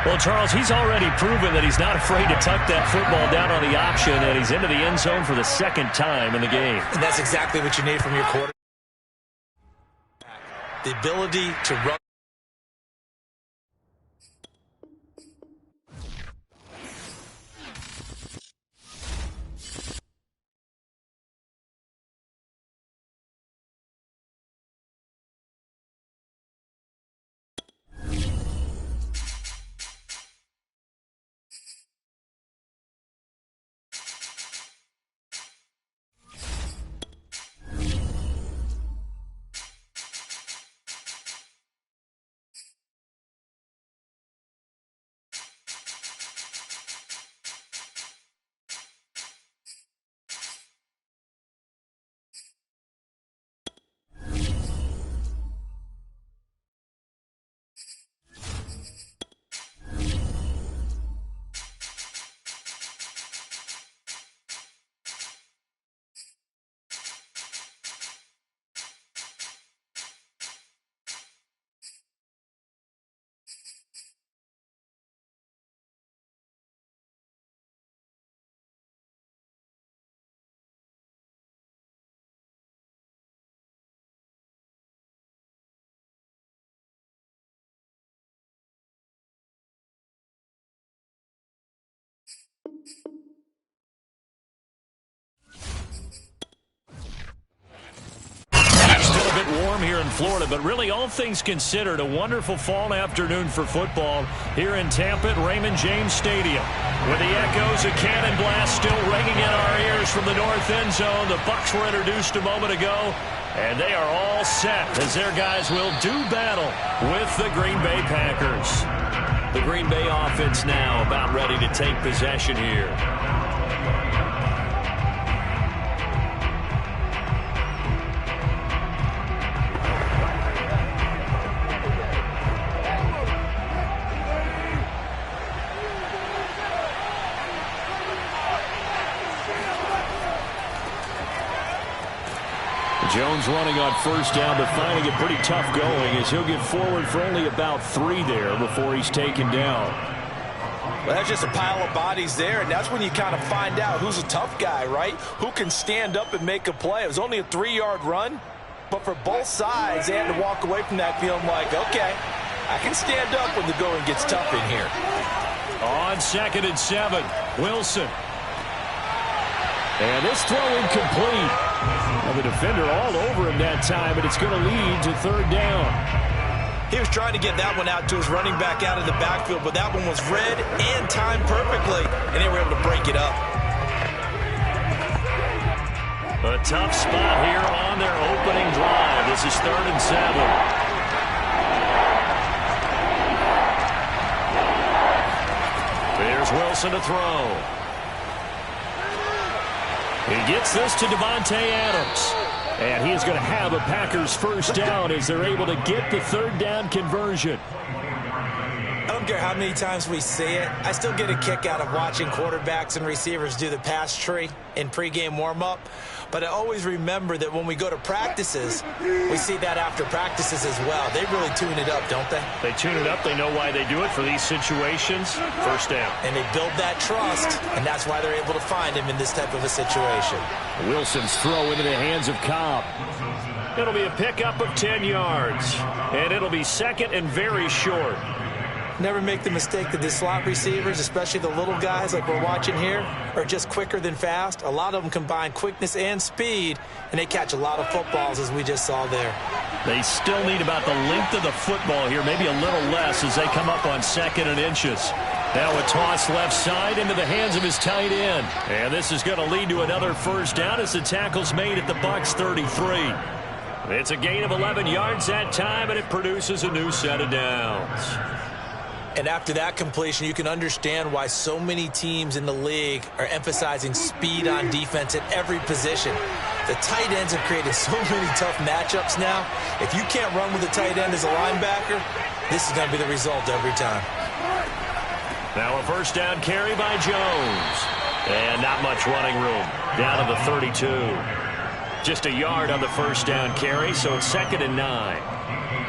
Well, Charles, he's already proven that he's not afraid to tuck that football down on the option, and he's into the end zone for the second time in the game. And that's exactly what you need from your quarterback. The ability to run. Still a bit warm here in Florida, but really all things considered, a wonderful fall afternoon for football here in Tampa at Raymond James Stadium. With the echoes of cannon blast still ringing in our ears from the north end zone, the Bucs were introduced a moment ago, and they are all set as their guys will do battle with the Green Bay Packers. The Green Bay offense now about ready to take possession here. Jones running on first down, but finding it pretty tough going as he'll get forward for only about 3 there before he's taken down. Well, that's just a pile of bodies there, and that's when you kind of find out who's a tough guy, right? Who can stand up and make a play. It was only a 3-yard run, but for both sides, they had to walk away from that feeling like, okay, I can stand up when the going gets tough in here. On 2nd and 7, Wilson. And this throw incomplete. Well, the defender all over him that time, but it's going to lead to 3rd down. He was trying to get that one out to his running back out of the backfield, but that one was read and timed perfectly, and they were able to break it up. A tough spot here on their opening drive. This is 3rd and 7. There's Wilson to throw. He gets this to Davante Adams. And he is going to have a Packers first down as they're able to get the 3rd down conversion. I don't care how many times we see it. I still get a kick out of watching quarterbacks and receivers do the pass tree in pregame warm-up. But I always remember that when we go to practices, we see that after practices as well. They really tune it up, don't they? They tune it up. They know why they do it for these situations. First down. And they build that trust, and that's why they're able to find him in this type of a situation. Wilson's throw into the hands of Cobb. It'll be a pickup of 10 yards. And it'll be 2nd and very short. Never make the mistake that the slot receivers, especially the little guys like we're watching here, are just quicker than fast. A lot of them combine quickness and speed, and they catch a lot of footballs, as we just saw there. They still need about the length of the football here, maybe a little less as they come up on 2nd and inches. Now a toss left side into the hands of his tight end. And this is going to lead to another first down as the tackle's made at the Bucs 33. It's a gain of 11 yards that time, and it produces a new set of downs. And after that completion, you can understand why so many teams in the league are emphasizing speed on defense at every position. The tight ends have created so many tough matchups now. If you can't run with a tight end as a linebacker, this is going to be the result every time. Now a first down carry by Jones. And not much running room. Down to the 32. Just a yard on the first down carry, so it's 2nd and 9.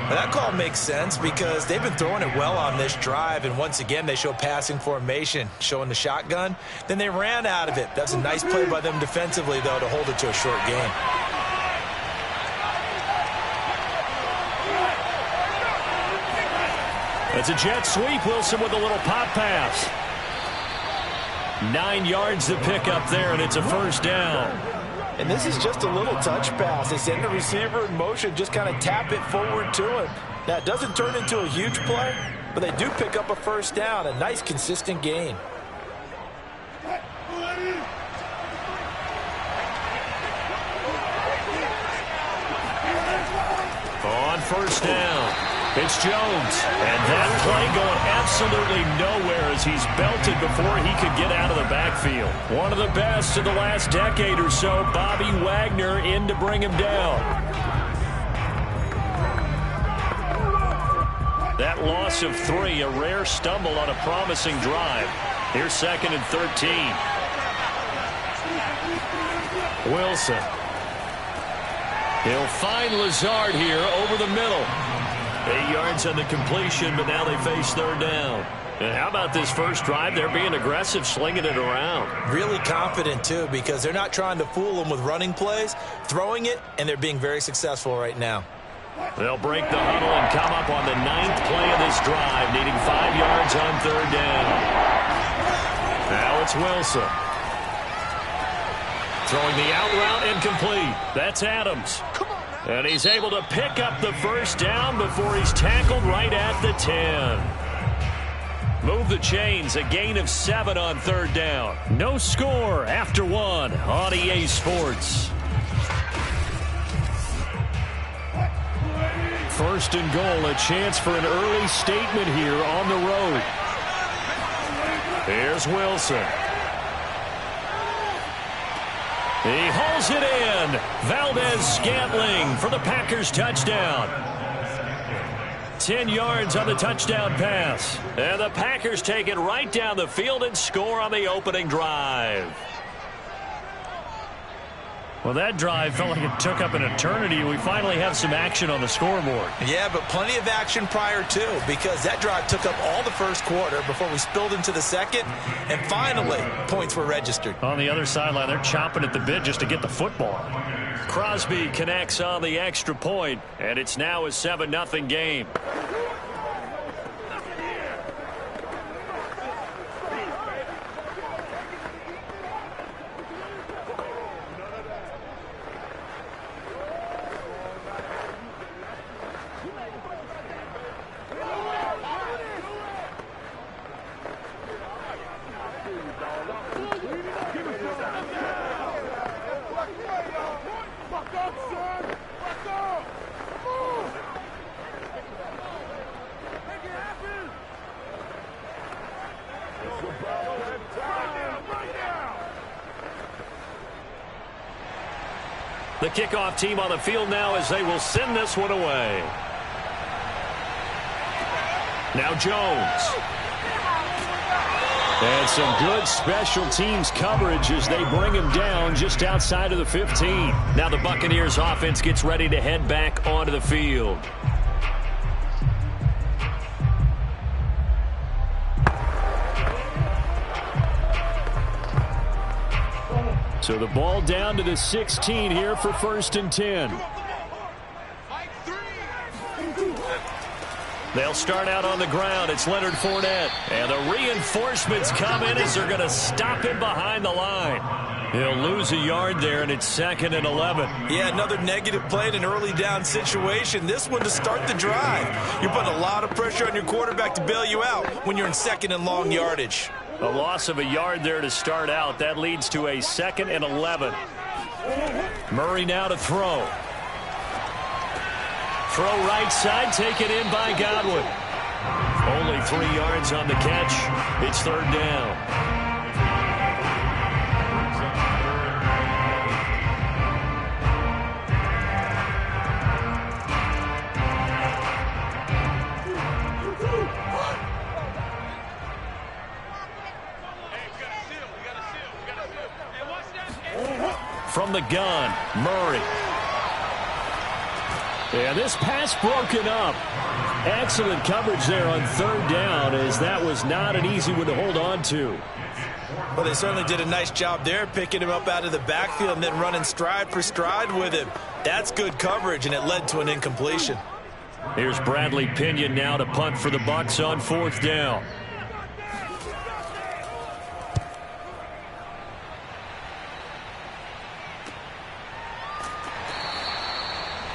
That call makes sense because they've been throwing it well on this drive, and once again they show passing formation, showing the shotgun. Then they ran out of it. That's a nice play by them defensively, though, to hold it to a short gain. That's a jet sweep. Wilson with a little pop pass. 9 yards to pick up there, and it's a first down. And this is just a little touch pass. They send the receiver in motion, just kind of tap it forward to him. Now, it doesn't turn into a huge play, but they do pick up a first down, a nice, consistent gain. On first down, it's Jones. And that play going absolutely nowhere as he's belted before he could get out of the backfield. One of the best of the last decade or so, Bobby Wagner in to bring him down. That loss of 3, a rare stumble on a promising drive. Here's 2nd and 13. Wilson. He'll find Lazard here over the middle. 8 yards on the completion, but now they face 3rd down. And how about this first drive? They're being aggressive, slinging it around. Really confident, too, because they're not trying to fool them with running plays, throwing it, and they're being very successful right now. They'll break the huddle and come up on the 9th play of this drive, needing 5 yards on 3rd down. Now it's Wilson. Throwing the out route incomplete. That's Adams. And he's able to pick up the first down before he's tackled right at the 10. Move the chains, a gain of 7 on 3rd down. No score after 1 on EA Sports. 1st and goal, a chance for an early statement here on the road. Here's Wilson. He hauls it in. Valdez-Scantling for the Packers touchdown. 10 yards on the touchdown pass. And the Packers take it right down the field and score on the opening drive. Well, that drive felt like it took up an eternity. We finally have some action on the scoreboard. Yeah, but plenty of action prior to, because that drive took up all the first quarter before we spilled into the second, and finally, points were registered. On the other sideline, they're chomping at the bit just to get the football. Crosby connects on the extra point, and it's now a 7-0 game. The kickoff team on the field now as they will send this one away. Now Jones. And some good special teams coverage as they bring him down just outside of the 15. Now the Buccaneers offense gets ready to head back onto the field. So the ball down to the 16 here for 1st and 10. They'll start out on the ground. It's Leonard Fournette. And the reinforcements come in as they're going to stop him behind the line. He'll lose a yard there, and it's 2nd and 11. Yeah, another negative play in an early down situation. This one to start the drive. You're putting a lot of pressure on your quarterback to bail you out when you're in 2nd and long yardage. A loss of a yard there to start out. That leads to a 2nd and 11. Murray now to throw. Throw right side, taken in by Godwin. Only 3 yards on the catch. It's 3rd down. From the gun, Murray. And this pass broken up. Excellent coverage there on third down, as that was not an easy one to hold on to. Well, they certainly did a nice job there, picking him up out of the backfield and then running stride for stride with him. That's good coverage, and it led to an incompletion. Here's Bradley Pinion now to punt for the Bucs on fourth down.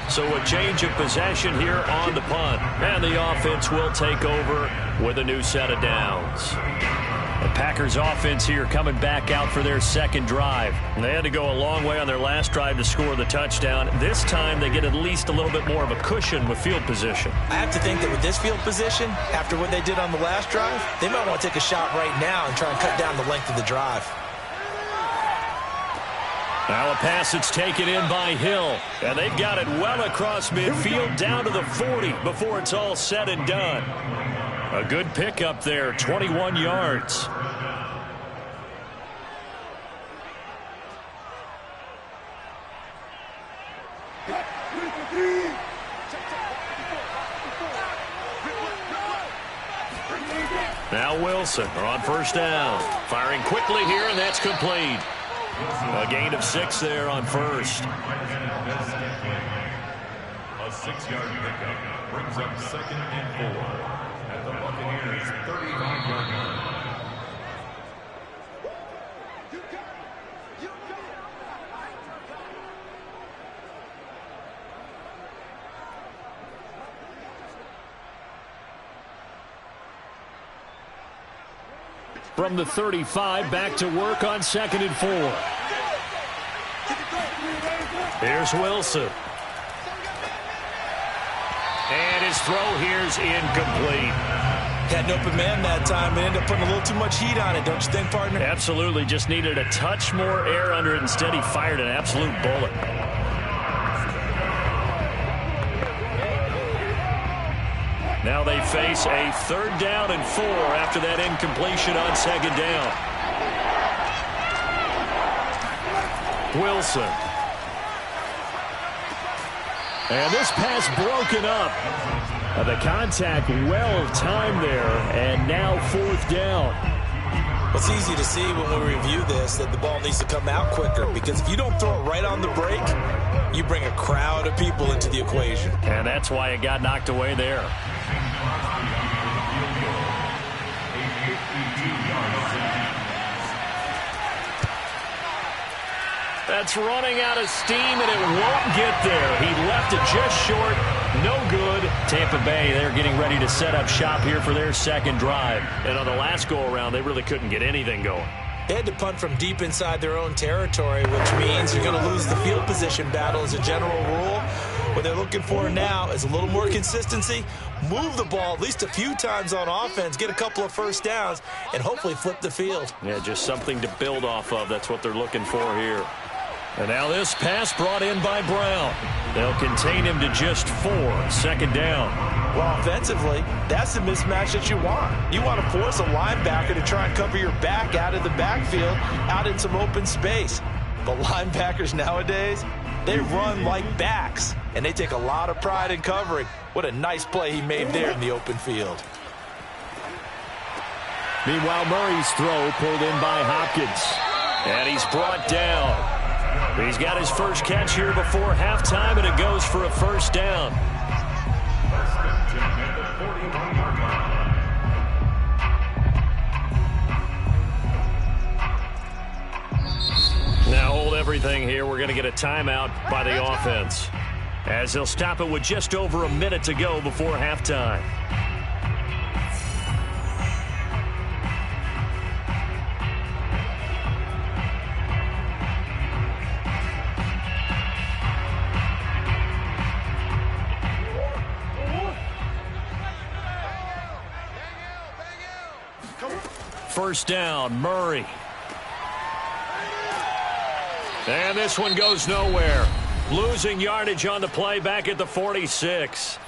So a change of possession here on the punt. And the offense will take over with a new set of downs. The Packers offense here coming back out for their second drive. They had to go a long way on their last drive to score the touchdown. This time they get at least a little bit more of a cushion with field position. I have to think that with this field position, after what they did on the last drive, they might want to take a shot right now and try and cut down the length of the drive. Now a pass that's taken in by Hill. And they've got it well across midfield down to the 40 before it's all said and done. A good pickup there, 21 yards. Now Wilson on first down. Firing quickly here, and that's complete. A gain of 6 there on first. A 6-yard pickup brings up 2nd and 4 at the Buccaneers' 35-yard line. From the 35, back to work on 2nd and 4. Here's Wilson. And his throw here's incomplete. Had an open man that time and ended up putting a little too much heat on it, don't you think, partner? Absolutely. Just needed a touch more air under it. Instead, he fired an absolute bullet. Now they face a 3rd down and 4 after that incompletion on 2nd down. Wilson. And this pass broken up. The contact well timed there, and now 4th down. It's easy to see when we review this that the ball needs to come out quicker, because if you don't throw it right on the break, you bring a crowd of people into the equation. And that's why it got knocked away there. That's running out of steam, and it won't get there. He left it just short. No good. Tampa Bay, they're getting ready to set up shop here for their second drive. And on the last go-around, they really couldn't get anything going. They had to punt from deep inside their own territory, which means you're going to lose the field position battle as a general rule. What they're looking for now is a little more consistency, move the ball at least a few times on offense, get a couple of first downs, and hopefully flip the field. Yeah, just something to build off of. That's what they're looking for here. And now this pass brought in by Brown. They'll contain him to just 4, 2nd down. Well, offensively, that's the mismatch that you want. You want to force a linebacker to try and cover your back out of the backfield, out in some open space. But linebackers nowadays, they run like backs, and they take a lot of pride in covering. What a nice play he made there in the open field. Meanwhile, Murray's throw pulled in by Hopkins. And he's brought down. He's got his first catch here before halftime, and it goes for a first down. Now hold everything here. We're going to get a timeout by the offense, as they'll stop it with just over a minute to go before halftime. First down, Murray. And this one goes nowhere. Losing yardage on the play back at the 46.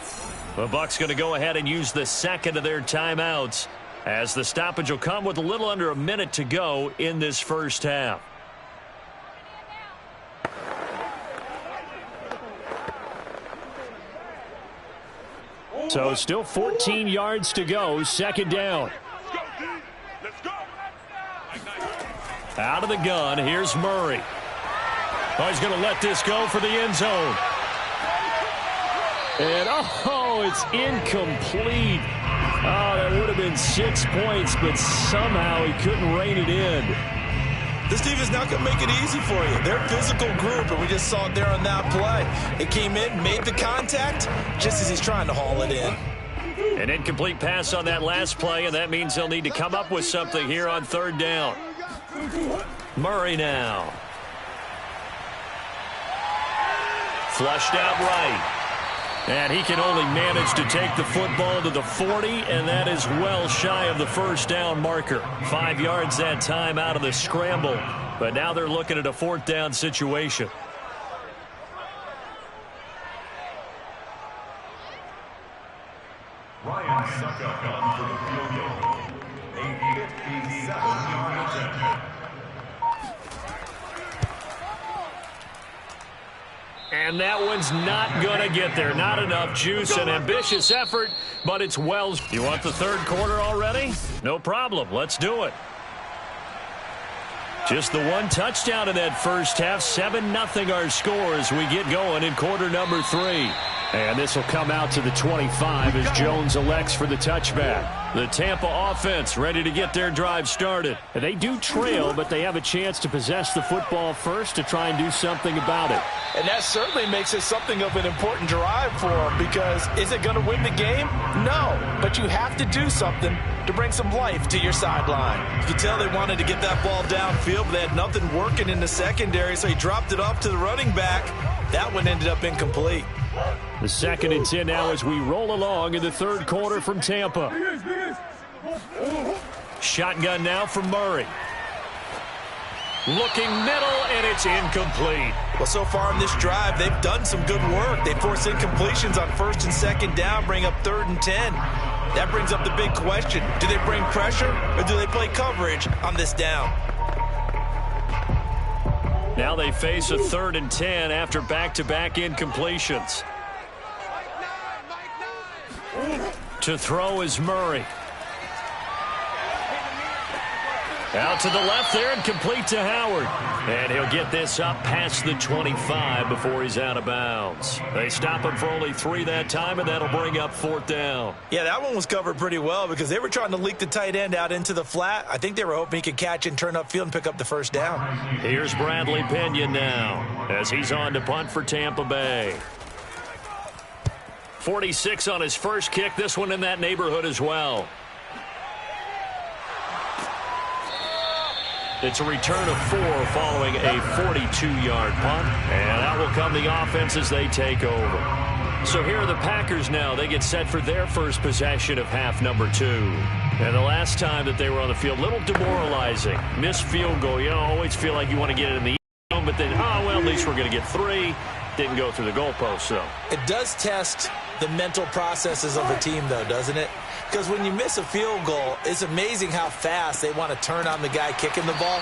The Bucs going to go ahead and use the second of their timeouts, as the stoppage will come with a little under a minute to go in this first half. So still 14 yards to go, second down. Out of the gun, here's Murray. Oh, he's going to let this go for the end zone. And, oh, it's incomplete. Oh, that would have been 6 points, but somehow he couldn't rein it in. This team is not going to make it easy for you. They're a physical group, and we just saw it there on that play. It came in, made the contact, just as he's trying to haul it in. An incomplete pass on that last play, and that means they'll need to come up with something here on third down. Murray now. Flushed out right. And he can only manage to take the football to the 40, and that is well shy of the first down marker. 5 yards that time out of the scramble, but now they're looking at a fourth down situation. Ryan Suckup on for the field goal. A 57-yard attempt. And that one's not going to get there. Not enough juice. An ambitious effort, but it's Wells. You want the third quarter already? No problem. Let's do it. Just the one touchdown in that first half. 7-0 our score as we get going in quarter number 3. And this will come out to the 25 as Jones elects for the touchback. The Tampa offense ready to get their drive started. And they do trail, but they have a chance to possess the football first to try and do something about it. And that certainly makes it something of an important drive for them, because is it going to win the game? No, but you have to do something to bring some life to your sideline. You can tell they wanted to get that ball downfield, but they had nothing working in the secondary, so he dropped it off to the running back. That one ended up incomplete. The 2nd and 10 now as we roll along in the third quarter from Tampa. Shotgun now from Murray. Looking middle, and it's incomplete. Well, so far in this drive, they've done some good work. They force incompletions on 1st and 2nd down, bring up 3rd and 10. That brings up the big question. Do they bring pressure, or do they play coverage on this down? Now they face a 3rd and 10 after back-to-back incompletions. To throw is Murray. Out to the left there and complete to Howard. And he'll get this up past the 25 before he's out of bounds. They stop him for only 3 that time, and that'll bring up 4th down. Yeah, that one was covered pretty well because they were trying to leak the tight end out into the flat. I think they were hoping he could catch and turn upfield and pick up the first down. Here's Bradley Pinion now as he's on to punt for Tampa Bay. 46 on his first kick. This one in that neighborhood as well. It's a return of 4 following a 42-yard punt. And out will come the offense as they take over. So here are the Packers now. They get set for their first possession of half number 2. And the last time that they were on the field, a little demoralizing. Missed field goal. You know, always feel like you want to get it in the end zone, but then, oh, well, at least we're going to get 3. Didn't go through the goalpost, though. It does test the mental processes of a team, though, doesn't it? Because when you miss a field goal, it's amazing how fast they want to turn on the guy kicking the ball.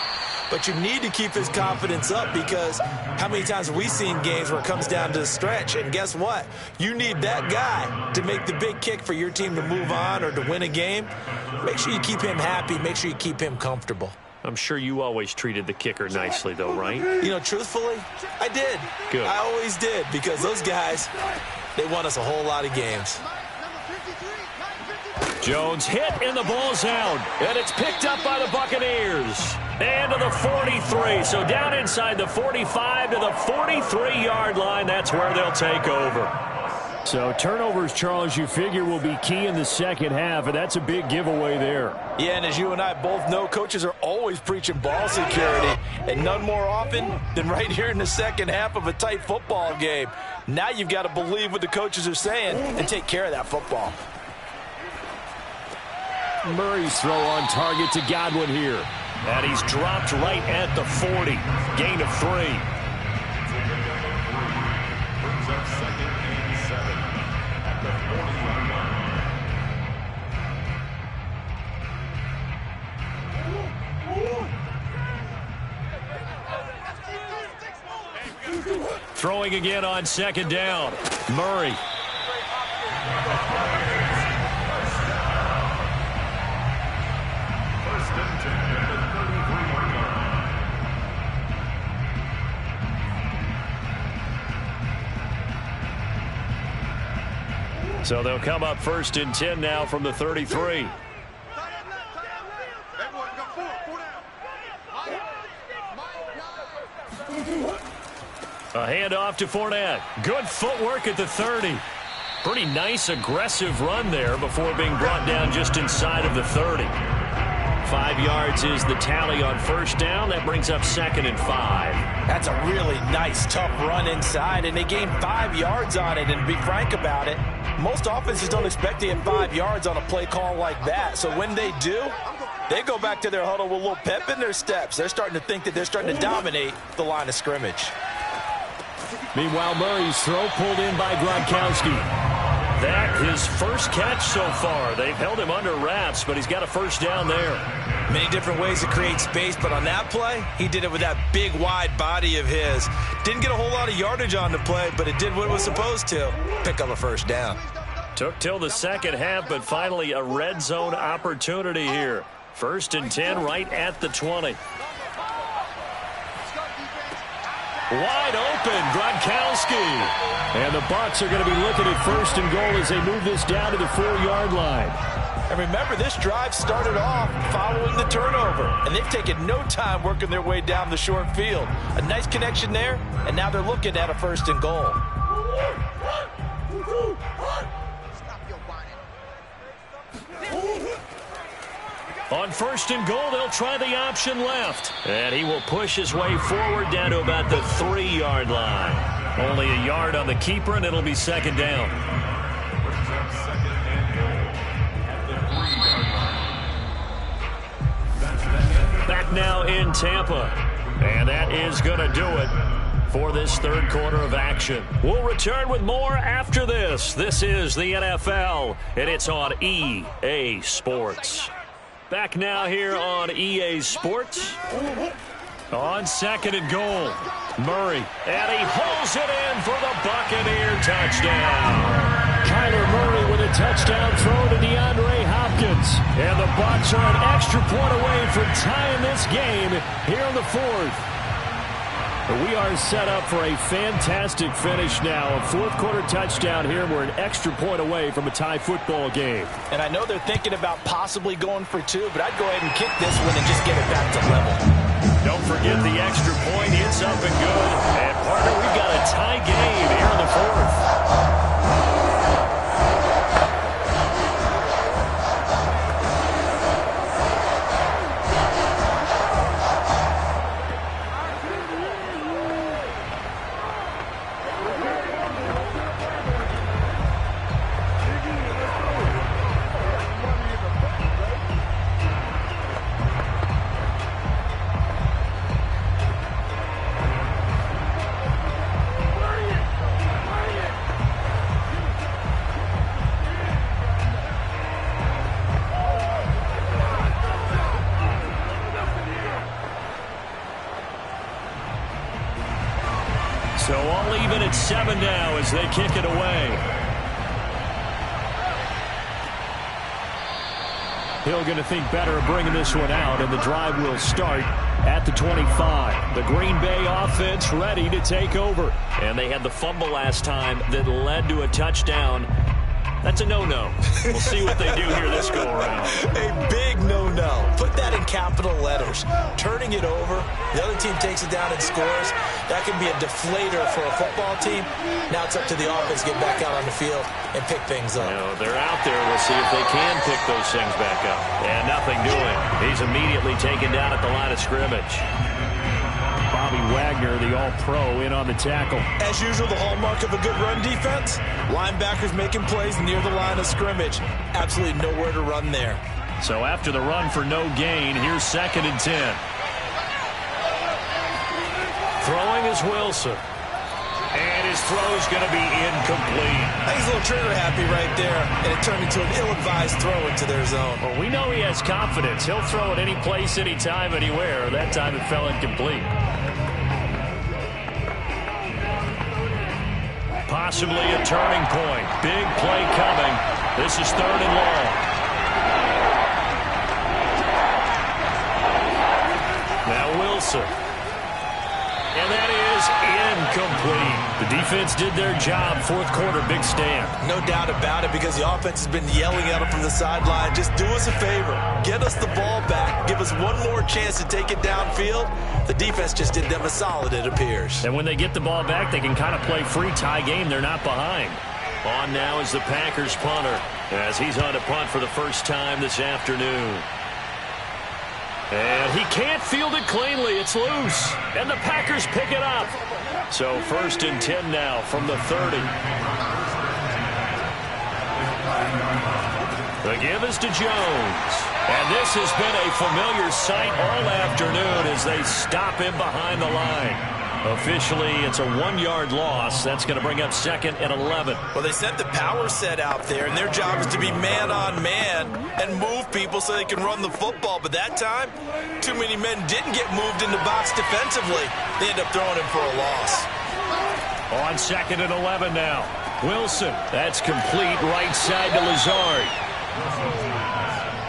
But you need to keep his confidence up, because how many times have we seen games where it comes down to the stretch? And guess what? You need that guy to make the big kick for your team to move on or to win a game. Make sure you keep him happy. Make sure you keep him comfortable. I'm sure you always treated the kicker nicely, though, right? You know, truthfully, I did. Good. I always did, because those guys, they won us a whole lot of games. Jones hit and the ball's out, and it's picked up by the Buccaneers. And to the 43, so down inside the 45 to the 43-yard line. That's where they'll take over. So turnovers, Charles, you figure will be key in the second half, and that's a big giveaway there. Yeah, and as you and I both know, coaches are always preaching ball security, and none more often than right here in the second half of a tight football game. Now you've got to believe what the coaches are saying and take care of that football. Murray's throw on target to Godwin here. And he's dropped right at the 40. Gain of 3. Brings up 2nd and 7 at the 40-yard line. Throwing again on 2nd down. Murray. So they'll come up 1st and 10 now from the 33. A handoff to Fournette. Good footwork at the 30. Pretty nice, aggressive run there before being brought down just inside of the 30. 5 yards is the tally on 1st down. That brings up 2nd and 5. That's a really nice, tough run inside, and they gained 5 yards on it. And to be frank about it, most offenses don't expect to get 5 yards on a play call like that. So when they do, they go back to their huddle with a little pep in their steps. They're starting to think that they're starting to dominate the line of scrimmage. Meanwhile, Murray's throw pulled in by Gronkowski. That his first catch so far. They've held him under wraps, but he's got a 1st down there. Many different ways to create space, but on that play, he did it with that big, wide body of his. Didn't get a whole lot of yardage on the play, but it did what it was supposed to. Pick up a 1st down. Took till the 2nd half, but finally a red zone opportunity here. 1st and 10 right at the 20. Wide open, Gronkowski. And the Bucs are going to be looking at 1st and goal as they move this down to the 4-yard line. And remember, this drive started off following the turnover, and they've taken no time working their way down the short field. A nice connection there, and now they're looking at a 1st and goal. On 1st and goal, they'll try the option left. And he will push his way forward down to about the 3-yard line. Only a yard on the keeper, and it'll be 2nd down. Back now in Tampa. And that is going to do it for this 3rd quarter of action. We'll return with more after this. This is the NFL, and it's on EA Sports. Back now here on EA Sports. On 2nd and goal, Murray, and he pulls it in for the Buccaneer touchdown. Kyler Murray with a touchdown throw to DeAndre Hopkins. And the Bucs are an extra point away from tying this game here in the 4th. We are set up for a fantastic finish now. A 4th quarter touchdown here. We're an extra point away from a tie football game. And I know they're thinking about possibly going for 2, but I'd go ahead and kick this one and just get it back to level. Don't forget the extra point. It's up and good. And, partner, we've got a tie game here in the 4th. So all even at 7 now as they kick it away. Hill going to think better of bringing this one out, and the drive will start at the 25. The Green Bay offense ready to take over. And they had the fumble last time that led to a touchdown. That's a no-no. We'll see what they do here this go-around. A big no-no. Put that in capital letters. Turning it over, the other team takes it down and scores. That can be a deflator for a football team. Now it's up to the offense to get back out on the field and pick things up. You know, they're out there. We'll see if they can pick those things back up. And nothing doing. He's immediately taken down at the line of scrimmage. Bobby Wagner, the all-pro, in on the tackle. As usual, the hallmark of a good run defense, linebackers making plays near the line of scrimmage. Absolutely nowhere to run there. So after the run for no gain, here's 2nd and 10. Throwing is Wilson. And his throw's going to be incomplete. He's a little trigger happy right there, and it turned into an ill-advised throw into their zone. Well, we know he has confidence. He'll throw it any place, anytime, anywhere. That time it fell incomplete. Possibly a turning point. Big play coming. This is 3rd and long. Now Wilson. And that is incomplete. The defense did their job. Fourth quarter, big stand. No doubt about it, because the offense has been yelling at them from the sideline. Just do us a favor. Get us the ball back. Give us one more chance to take it downfield. The defense just did them a solid, it appears. And when they get the ball back, they can kind of play free tie game. They're not behind. On now is the Packers punter, as he's on to punt for the first time this afternoon. And he can't field it cleanly. It's loose. And the Packers pick it up. So 1st and 10 now from the 30. The give is to Jones. And this has been a familiar sight all afternoon as they stop him behind the line. Officially, it's a 1-yard loss. That's going to bring up 2nd and 11. Well, they sent the power set out there, and their job is to be man-on-man and move people so they can run the football. But that time, too many men didn't get moved in the box defensively. They end up throwing him for a loss. On 2nd and 11 now. Wilson. That's complete right side to Lazard.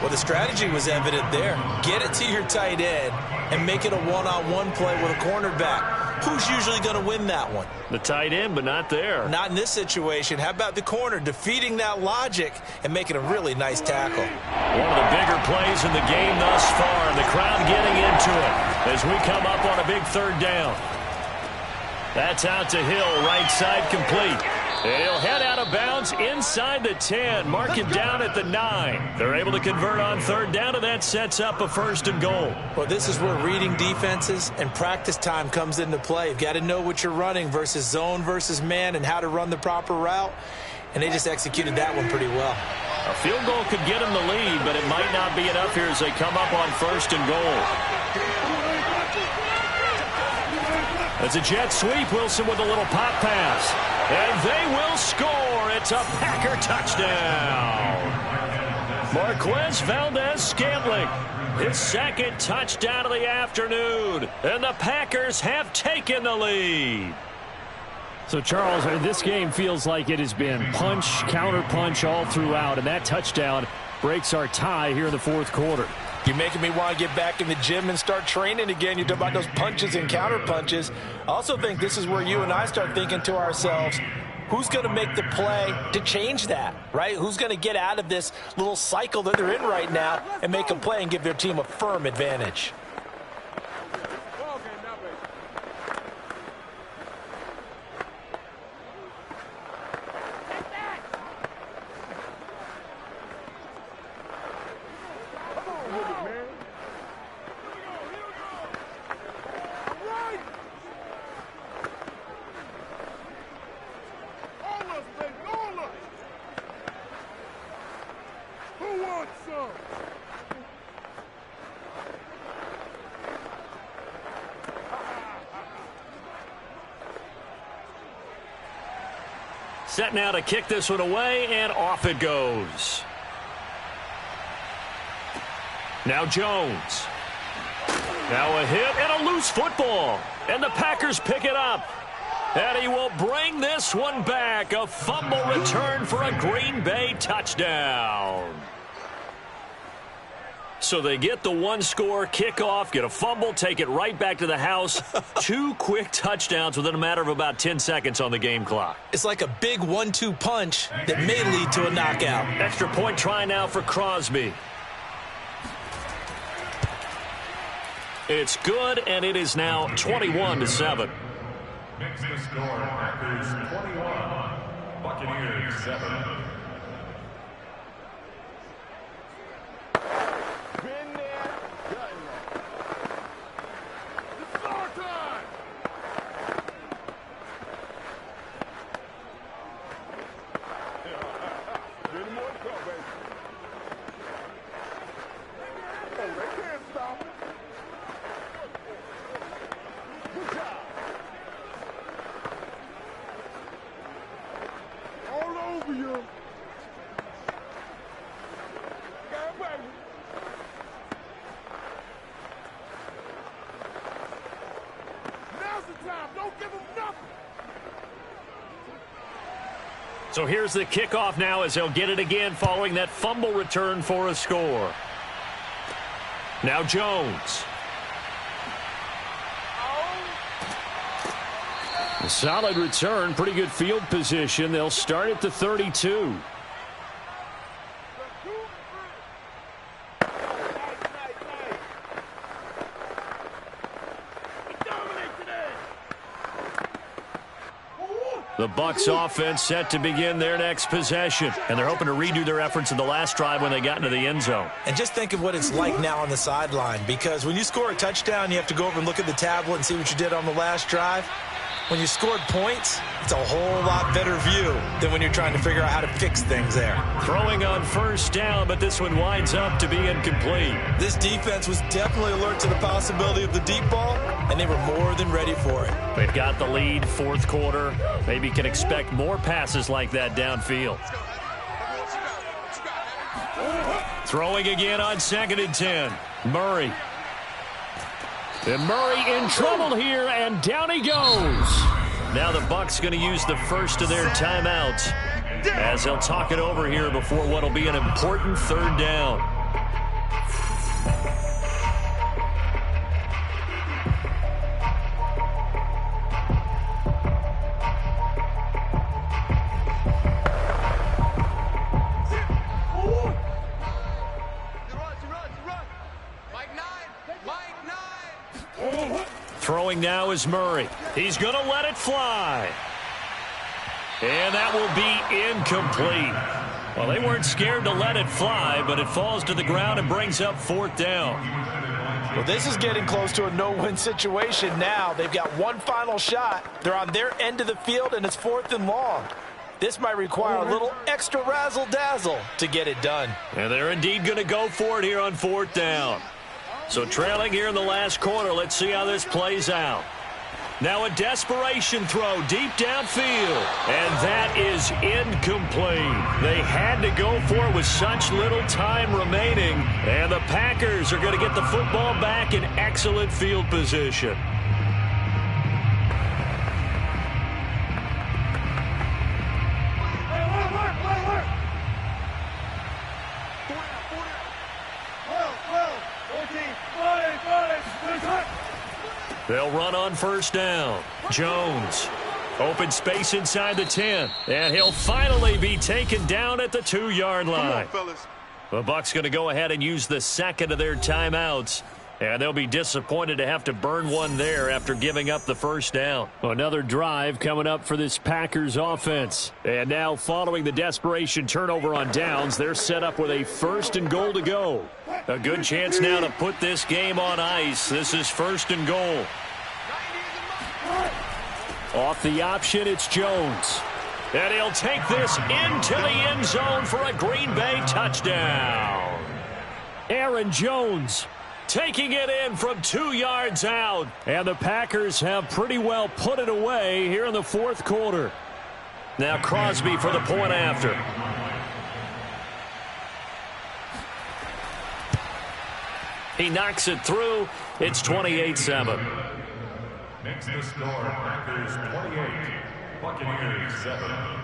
Well, the strategy was evident there. Get it to your tight end and make it a one-on-one play with a cornerback. Who's usually going to win that one? The tight end, but not there. Not in this situation. How about the corner defeating that logic and making a really nice tackle? One of the bigger plays in the game thus far. The crowd getting into it as we come up on a big 3rd down. That's out to Hill, right side complete. He'll head out of bounds inside the 10, mark him down at the 9. They're able to convert on 3rd down, and that sets up a 1st and goal. Well, this is where reading defenses and practice time comes into play. You've got to know what you're running versus zone versus man and how to run the proper route, and they just executed that one pretty well. A field goal could get them the lead, but it might not be enough here as they come up on 1st and goal. It's a jet sweep. Wilson with a little pop pass. And they will score. It's a Packer touchdown. Marquez Valdez-Scantling, his 2nd touchdown of the afternoon. And the Packers have taken the lead. So, Charles, this game feels like it has been punch, counter-punch all throughout. And that touchdown breaks our tie here in the 4th quarter. You're making me want to get back in the gym and start training again. You talk about those punches and counter punches. I also think this is where you and I start thinking to ourselves, who's going to make the play to change that, right? Who's going to get out of this little cycle that they're in right now and make a play and give their team a firm advantage? Set now to kick this one away, and off it goes. Now Jones. Now a hit and a loose football. And the Packers pick it up. And he will bring this one back. A fumble return for a Green Bay touchdown. So they get the 1-score kickoff, get a fumble, take it right back to the house. 2 quick touchdowns within a matter of about 10 seconds on the game clock. It's like a big 1-2 punch that may lead to a knockout. Extra point try now for Crosby. It's good, and it is now 21-7. Makes the score Packers 21, Buccaneers 7. So here's the kickoff now as they'll get it again following that fumble return for a score. Now Jones. Solid return, pretty good field position. They'll start at the 32. The Bucs offense set to begin their next possession. And they're hoping to redo their efforts in the last drive when they got into the end zone. And just think of what it's like now on the sideline, because when you score a touchdown, you have to go over and look at the tablet and see what you did on the last drive. When you scored points, it's a whole lot better view than when you're trying to figure out how to fix things there. Throwing on first down, but this one winds up to be incomplete. This defense was definitely alert to the possibility of the deep ball, and they were more than ready for it. They've got the lead, fourth quarter. Maybe can expect more passes like that downfield. Throwing again on 2nd and 10. Murray. And Murray in trouble here, and down he goes. Now the Bucs going to use the first of their timeouts as they'll talk it over here before what will be an important 3rd down. Throwing now is Murray. He's going to let it fly. And that will be incomplete. Well, they weren't scared to let it fly, but it falls to the ground and brings up 4th down. Well, this is getting close to a no-win situation now. They've got one final shot. They're on their end of the field, and it's 4th and long. This might require a little extra razzle-dazzle to get it done. And they're indeed going to go for it here on 4th down. So trailing here in the last quarter, let's see how this plays out. Now a desperation throw deep downfield, and that is incomplete. They had to go for it with such little time remaining, and the Packers are going to get the football back in excellent field position. They'll run on first down. Jones. Open space inside the 10. And he'll finally be taken down at the 2-yard line. The Bucs going to go ahead and use the second of their timeouts. And they'll be disappointed to have to burn one there after giving up the first down. Another drive coming up for this Packers offense. And now following the desperation turnover on downs, they're set up with a 1st and goal to go. A good chance now to put this game on ice. This is 1st and goal. Off the option, it's Jones. And he'll take this into the end zone for a Green Bay touchdown. Aaron Jones taking it in from 2 yards out. And the Packers have pretty well put it away here in the 4th quarter. Now Crosby for the point after. He knocks it through. It's 28-7. Makes the score Packers 28, Buccaneers 7.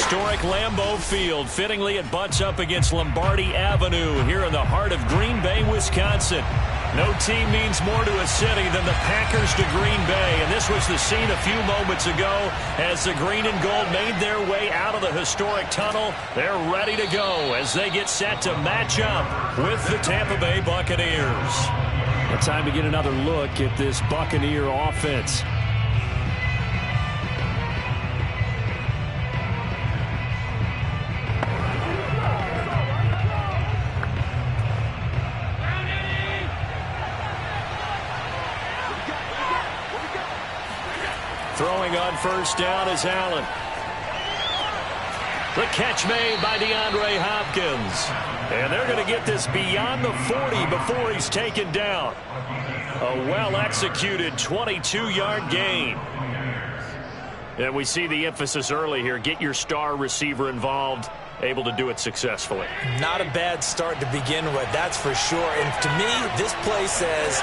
historic Lambeau Field. Fittingly, it butts up against Lombardi Avenue here in the heart of Green Bay, Wisconsin. No team means more to a city than the Packers to Green Bay, and this was the scene a few moments ago as the green and gold made their way out of the historic tunnel. They're ready to go as they get set to match up with the Tampa Bay Buccaneers. It's time to get another look at this Buccaneer offense. Throwing on first down is Allen. The catch made by DeAndre Hopkins. And they're going to get this beyond the 40 before he's taken down. A well-executed 22-yard gain. And we see the emphasis early here. Get your star receiver involved. Able to do it successfully. Not a bad start to begin with, that's for sure. And to me, this play says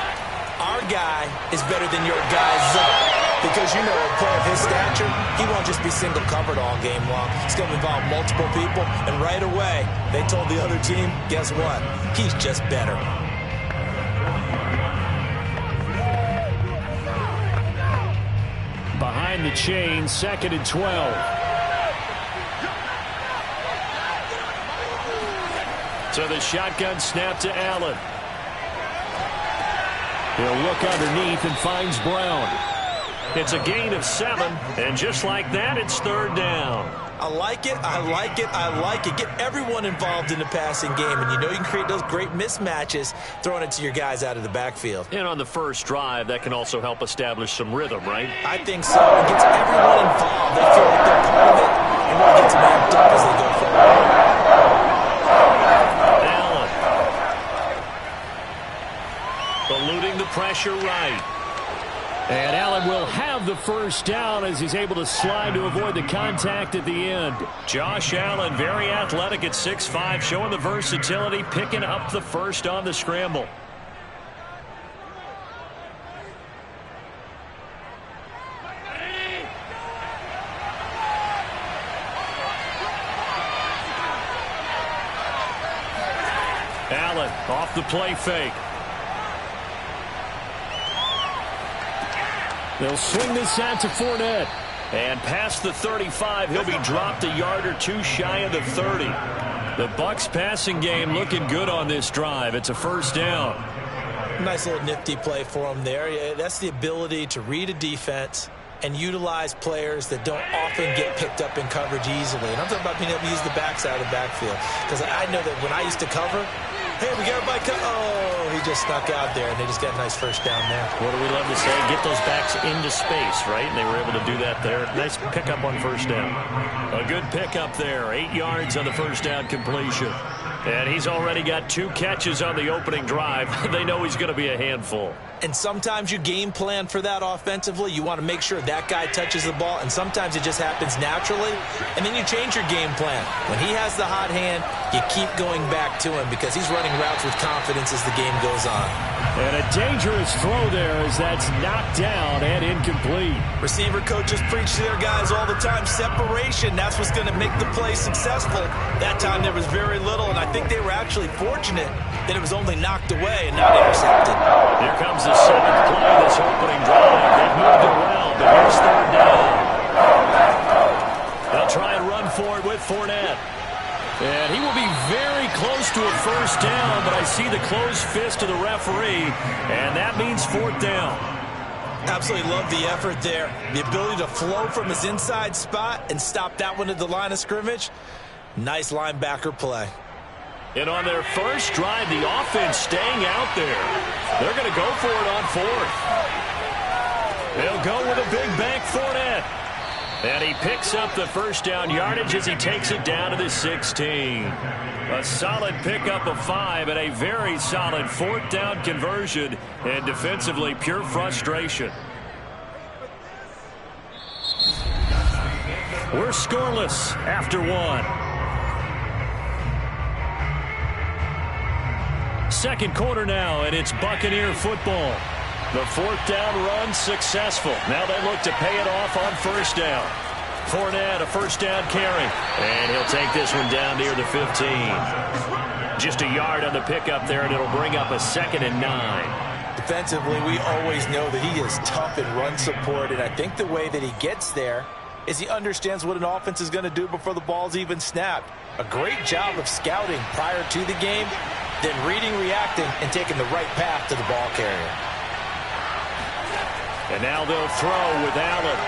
our guy is better than your guy's. Because, you know, a player of his stature, he won't just be single covered all game long. It's going to involve multiple people. And right away, they told the other team, guess what? He's just better. Behind the chain, 2nd and 12. So the shotgun snap to Allen. He'll look underneath and finds Brown. It's a gain of 7, and just like that, it's 3rd down. I like it, I like it, I like it. Get everyone involved in the passing game, and you know you can create those great mismatches throwing it to your guys out of the backfield. And on the first drive, that can also help establish some rhythm, right? I think so. It gets everyone involved. They feel like they're part of it, and really gets them amped up as they go forward. Allen. Eluding the pressure right. And Allen will have the first down as he's able to slide to avoid the contact at the end. Josh Allen, very athletic at 6'5", showing the versatility, picking up the first on the scramble. Allen off the play fake. They'll swing this out to Fournette. And past the 35, he'll be dropped a yard or two shy of the 30. The Bucs passing game looking good on this drive. It's a first down. Nice little nifty play for him there. That's the ability to read a defense and utilize players that don't often get picked up in coverage easily. And I'm talking about being able to use the backside of the backfield. Because I know that when I used to cover, hey, we got everybody cover. Oh, he just snuck out there, and they just got a nice first down there. What do we love to say? Get those backs into space, right? And they were able to do that there. Nice pickup on first down. A good pickup there. 8 yards on the first down completion. And he's already got 2 catches on the opening drive. They know he's going to be a handful. And sometimes you game plan for that offensively. You want to make sure that guy touches the ball, and sometimes it just happens naturally. And then you change your game plan. When he has the hot hand, you keep going back to him because he's running routes with confidence as the game goes on. And a dangerous throw there as that's knocked down and incomplete. Receiver coaches preach to their guys all the time. Separation, that's what's going to make the play successful. That time there was very little, and I think they were actually fortunate that it was only knocked away and not intercepted. Here comes the 7th play of this opening drive. They've moved it well, but here's 3rd down. They'll try and run for it with Fournette. And he will be very close to a first down, but I see the closed fist of the referee, and that means 4th down. Absolutely love the effort there. The ability to flow from his inside spot and stop that one at the line of scrimmage. Nice linebacker play. And on their first drive, the offense staying out there. They're going to go for it on 4th. They'll go with a big bank Fournette. And he picks up the first down yardage as he takes it down to the 16. A solid pickup of 5 and a very solid 4th down conversion. And defensively, pure frustration. We're scoreless after 1. Second quarter now, and it's Buccaneer football. The 4th down run successful. Now they look to pay it off on first down. Fournette, a first down carry. And he'll take this one down near the 15. Just a yard on the pickup there, and it'll bring up a 2nd and 9. Defensively, we always know that he is tough in run support, and I think the way that he gets there is he understands what an offense is going to do before the ball's even snapped. A great job of scouting prior to the game, then reading, reacting, and taking the right path to the ball carrier. And now they'll throw with Allen.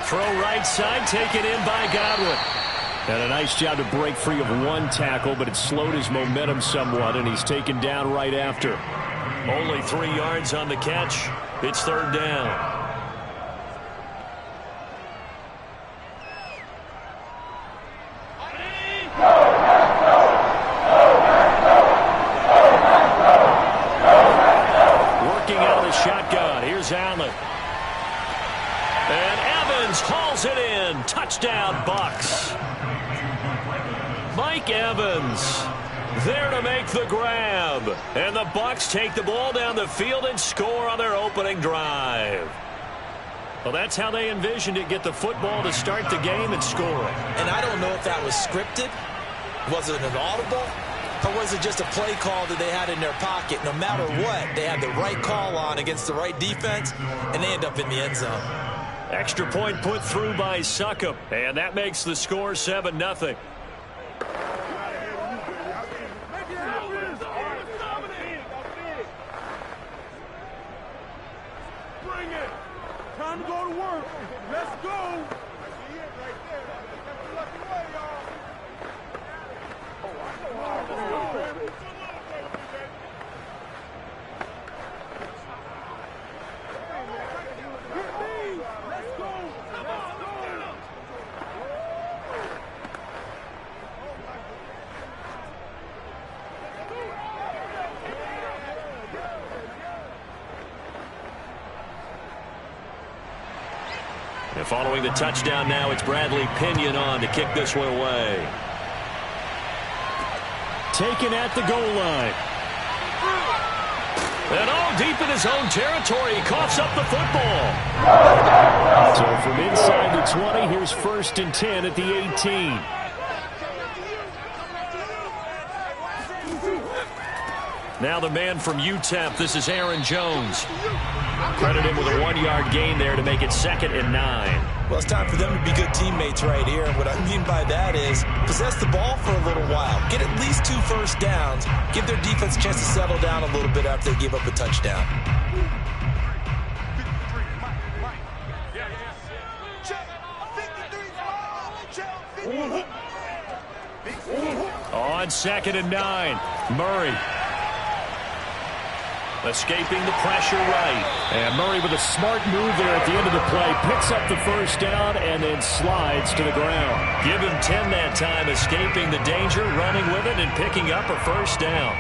Throw right side, taken in by Godwin. And a nice job to break free of one tackle, but it slowed his momentum somewhat, and he's taken down right after. Only 3 yards on the catch. It's 3rd down. Working out of the shotgun. Here's Allen. And Evans hauls it in. Touchdown, Bucks. Mike Evans there to make the grab. And the Bucks take the ball down the field and score on their opening drive. Well, that's how they envisioned it. Get the football to start the game and score it. And I don't know if that was scripted. Was it an audible? Or was it just a play call that they had in their pocket? No matter what, they had the right call on against the right defense, and they end up in the end zone. Extra point put through by Succop, and that makes the score 7-0. Bring it. Time to go to work. Let's go. And following the touchdown now, it's Bradley Pinion on to kick this one away. Taken at the goal line. And deep in his own territory, he coughs up the football. So from inside the 20, here's 1st and 10 at the 18. Now the man from UTEP, this is Aaron Jones. Credit him with a 1-yard gain there to make it 2nd and 9. Well, it's time for them to be good teammates right here. And what I mean by that is possess the ball for a little while. Get at least 2 first downs. Give their defense a chance to settle down a little bit after they give up a touchdown. On 2nd and 9, Murray. Escaping the pressure right. And Murray with a smart move there at the end of the play. Picks up the first down and then slides to the ground. Give him 10 that time, escaping the danger, running with it, and picking up a first down.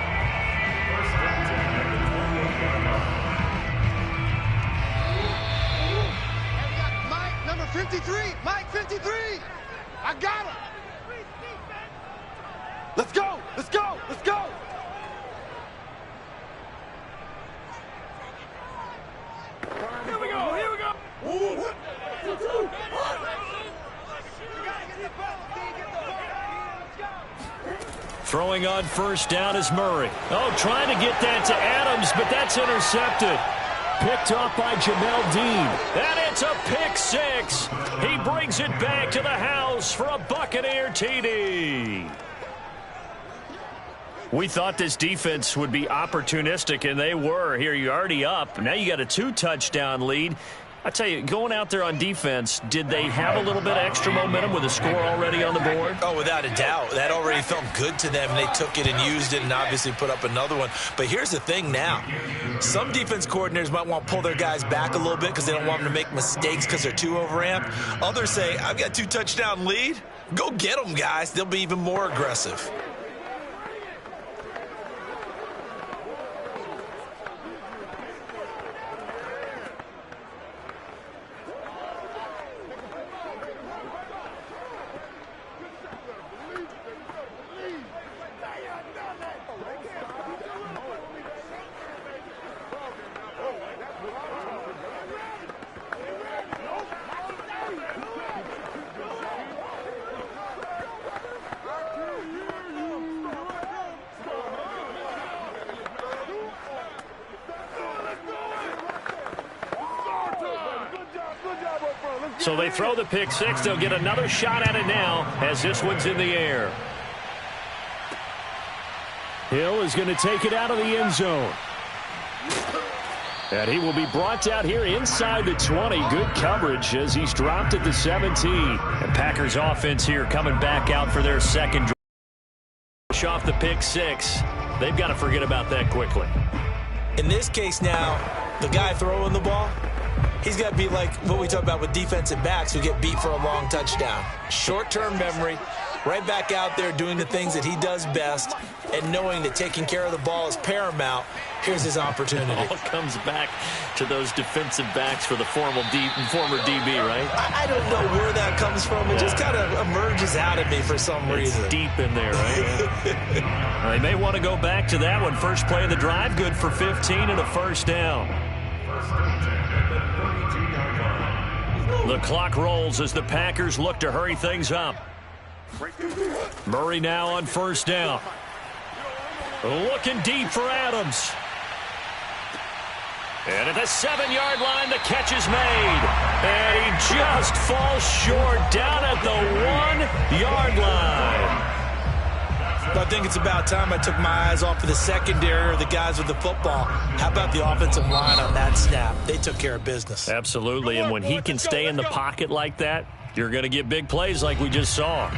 Mike, number 53. Mike, 53. I got him. Let's go. Let's go. Let's go. Here we go. Here we go. Throwing on first down is Murray. Trying to get that to Adams, but that's intercepted. Picked off by Jamel Dean. And it's a pick 6. He brings it back to the house for a Buccaneer TD. We thought this defense would be opportunistic, and they were. Here, you're already up. Now you got a 2-touchdown lead. I tell you, going out there on defense, did they have a little bit of extra momentum with a score already on the board? Oh, without a doubt. That already felt good to them. They took it and used it and obviously put up another one. But here's the thing now. Some defense coordinators might want to pull their guys back a little bit because they don't want them to make mistakes because they're too overamped. Others say, I've got 2-touchdown lead. Go get them, guys. They'll be even more aggressive. So they throw the pick six. They'll get another shot at it now as this one's in the air. Hill is going to take it out of the end zone. And he will be brought out here inside the 20. Good coverage as he's dropped at the 17. And Packers offense here coming back out for their second drive. Off the pick six. They've got to forget about that quickly. In this case now, the guy throwing the ball, he's got to be like what we talk about with defensive backs who get beat for a long touchdown. Short-term memory, right back out there doing the things that he does best, and knowing that taking care of the ball is paramount. Here's his opportunity. It all comes back to those defensive backs for the former DB, right? I don't know where that comes from. It just kind of emerges out of me for some reason. It's deep in there, right? They may want to go back to that one. First play of the drive, good for 15 and a first down. The clock rolls as the Packers look to hurry things up. Murray now on first down. Looking deep for Adams. And at the 7-yard line, the catch is made. And he just falls short down at the 1-yard line. I think it's about time I took my eyes off of the secondary or the guys with the football. How about the offensive line on that snap? They took care of business. Absolutely, and when he can stay in the pocket like that, you're going to get big plays like we just saw.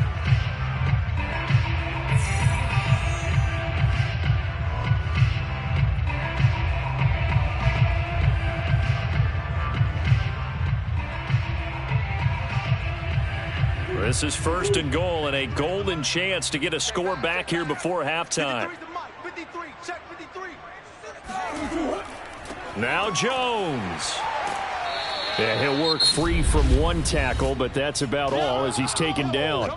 This is first and goal and a golden chance to get a score back here before halftime. Now Jones. Yeah, he'll work free from one tackle, but that's about all as he's taken down.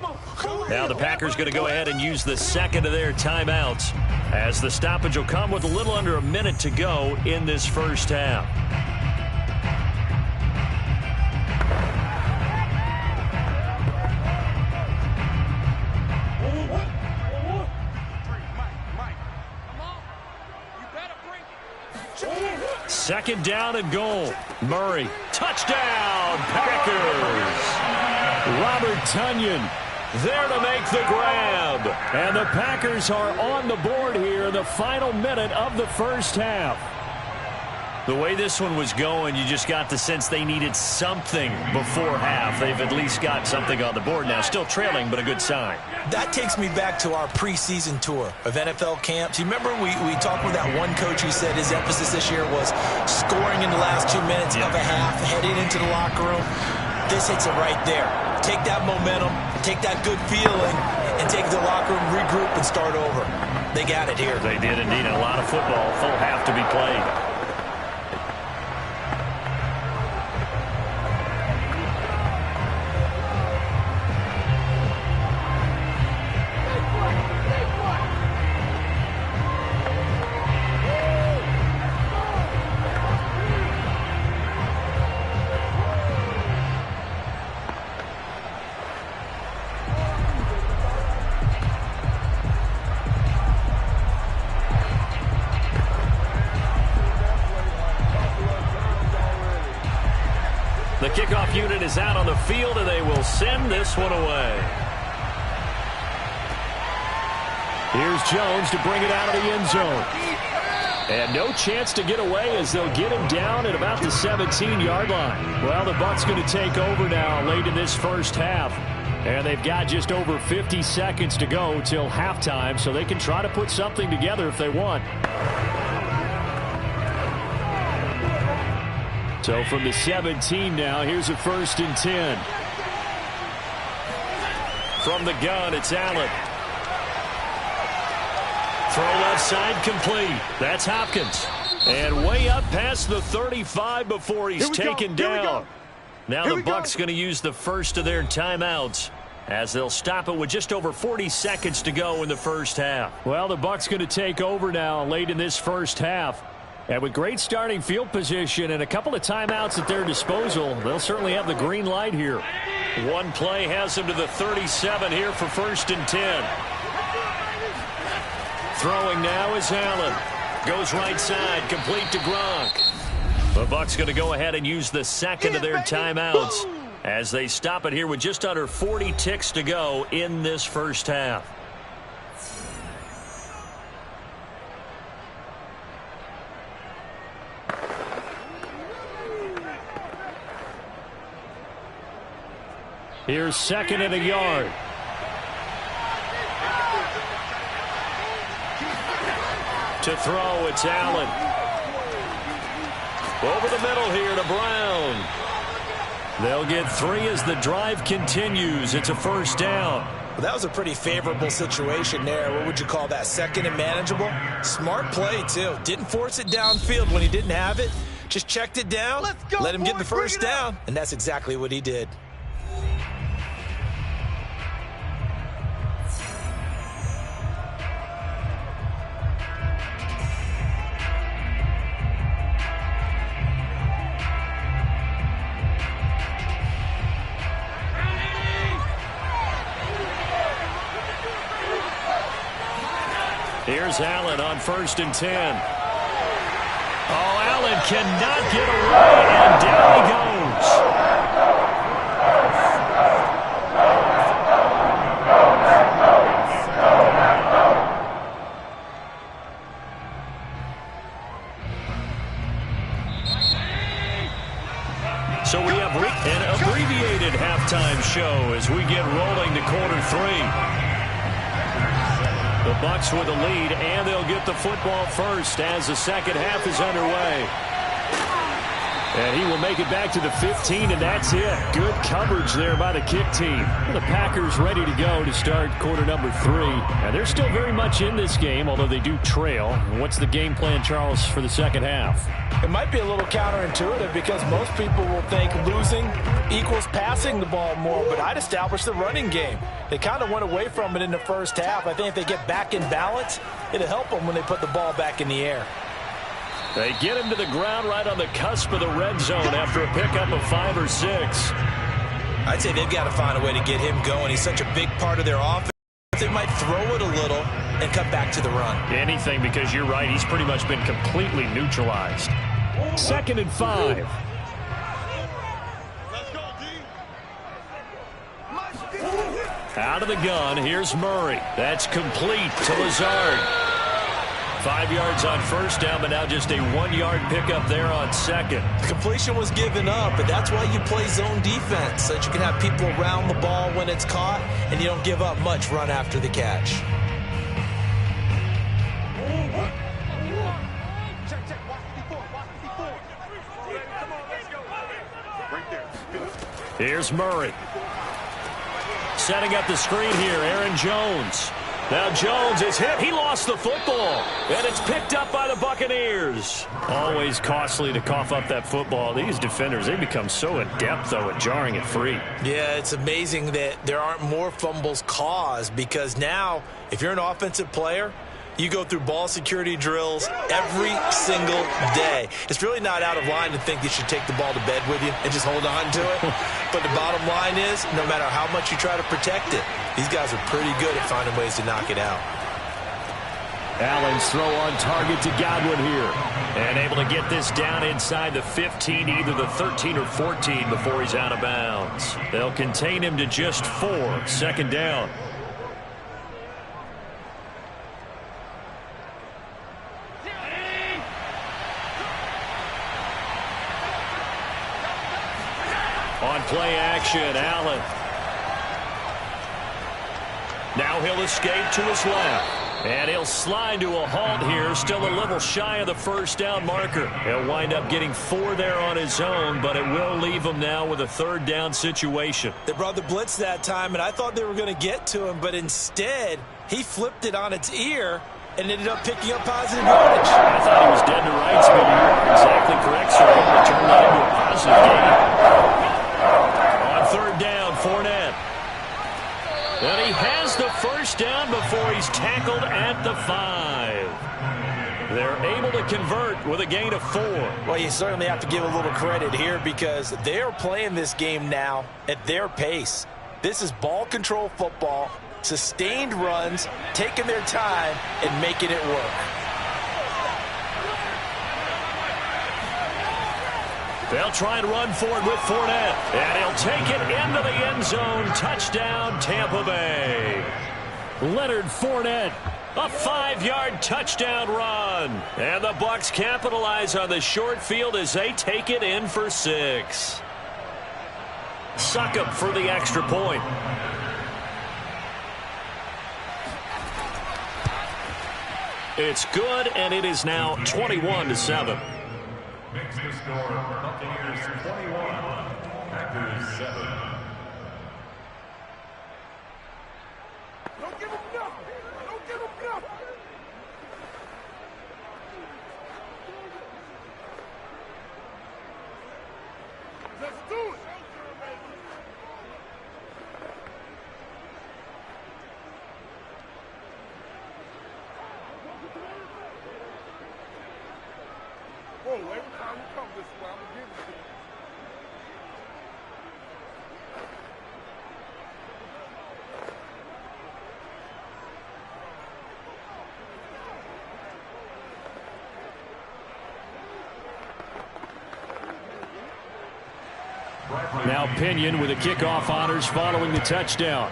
Now the Packers going to go ahead and use the second of their timeouts as the stoppage will come with a little under a minute to go in this first half. Second down and goal. Murray. Touchdown, Packers. Robert Tonyan there to make the grab. And the Packers are on the board here in the final minute of the first half. The way this one was going, you just got the sense they needed something before half. They've at least got something on the board now. Still trailing, but a good sign. That takes me back to our preseason tour of NFL camps. You remember we talked with that one coach who said his emphasis this year was scoring in the last 2 minutes of a half, heading into the locker room. This hits it right there. Take that momentum, take that good feeling, and take the locker room, regroup, and start over. They got it here. They did indeed. A lot of football, full half to be played. The kickoff unit is out on the field, and they will send this one away. Here's Jones to bring it out of the end zone. And no chance to get away as they'll get him down at about the 17-yard line. Well, the Bucs going to take over now late in this first half. And they've got just over 50 seconds to go till halftime, so they can try to put something together if they want. So from the 17 now, here's a 1st and 10. From the gun, it's Allen. Throw left side complete. That's Hopkins. And way up past the 35 before he's taken down. Now the Bucs going to use the first of their timeouts as they'll stop it with just over 40 seconds to go in the first half. Well, the Bucs going to take over now late in this first half. And with great starting field position and a couple of timeouts at their disposal, they'll certainly have the green light here. One play has them to the 37 here for 1st and 10. Throwing now is Allen. Goes right side, complete to Gronk. The Bucs going to go ahead and use the second of their timeouts as they stop it here with just under 40 ticks to go in this first half. Here's 2nd and a yard. To throw, it's Allen. Over the middle here to Brown. They'll get 3 as the drive continues. It's a first down. Well, that was a pretty favorable situation there. What would you call that? 2nd and manageable? Smart play, too. Didn't force it downfield when he didn't have it. Just checked it down, let him get the first down, and that's exactly what he did. Here's Allen on 1st and 10. Oh, Allen cannot get away, and down he goes. So we have an abbreviated halftime show as we get rolling to quarter 3. The Bucs with a lead, and they'll get the football first as the second half is underway. And he will make it back to the 15, and that's it. Good coverage there by the kick team. The Packers ready to go to start quarter number 3. And they're still very much in this game, although they do trail. What's the game plan, Charles, for the second half? It might be a little counterintuitive because most people will think losing equals passing the ball more, but I'd establish the running game. They kind of went away from it in the first half. I think if they get back in balance, it'll help them when they put the ball back in the air. They get him to the ground right on the cusp of the red zone after a pickup of 5 or 6. I'd say they've got to find a way to get him going. He's such a big part of their offense. They might throw it a little and cut back to the run. Anything, because you're right. He's pretty much been completely neutralized. 2nd and 5. Out of the gun, here's Murray. That's complete to Lazard. 5 yards on first down, but now just a 1-yard pickup there on 2nd. The completion was given up, but that's why you play zone defense, so that you can have people around the ball when it's caught, and you don't give up much run after the catch. Here's Murray. Setting up the screen here, Aaron Jones. Now Jones is hit. He lost the football, and it's picked up by the Buccaneers. Always costly to cough up that football. These defenders, they become so adept, though, at jarring it free. Yeah, it's amazing that there aren't more fumbles caused, because now, if you're an offensive player, you go through ball security drills every single day. It's really not out of line to think you should take the ball to bed with you and just hold on to it. But the bottom line is, no matter how much you try to protect it, these guys are pretty good at finding ways to knock it out. Allen's throw on target to Godwin here. And able to get this down inside the 15, either the 13 or 14 before he's out of bounds. They'll contain him to just 4, 2nd down. On play action, Allen. Now he'll escape to his left. And he'll slide to a halt here, still a little shy of the first down marker. He'll wind up getting 4 there on his own, but it will leave him now with a 3rd down situation. They brought the blitz that time, and I thought they were going to get to him, but instead, he flipped it on its ear and ended up picking up positive yardage. I thought he was dead to rights, but you are exactly correct, sir. Able to turn that into a positive gain. On 3rd down, Fournette. And he has the first down before he's tackled at the 5. They're able to convert with a gain of 4. Well, you certainly have to give a little credit here because they're playing this game now at their pace. This is ball control football, sustained runs, taking their time, and making it work. They'll try and run for it with Fournette. And he'll take it into the end zone. Touchdown, Tampa Bay. Leonard Fournette. A 5-yard touchdown run. And the Bucs capitalize on the short field as they take it in for 6. Succop for the extra point. It's good, and it is now 21-7. Makes the score Buccaneers 21, Packers 7. Don't give him nothing. Don't give him nothing. Let's do it. Whoa, every time you come this way, I'm going to give it to you. Now Pinion with the kickoff honors following the touchdown.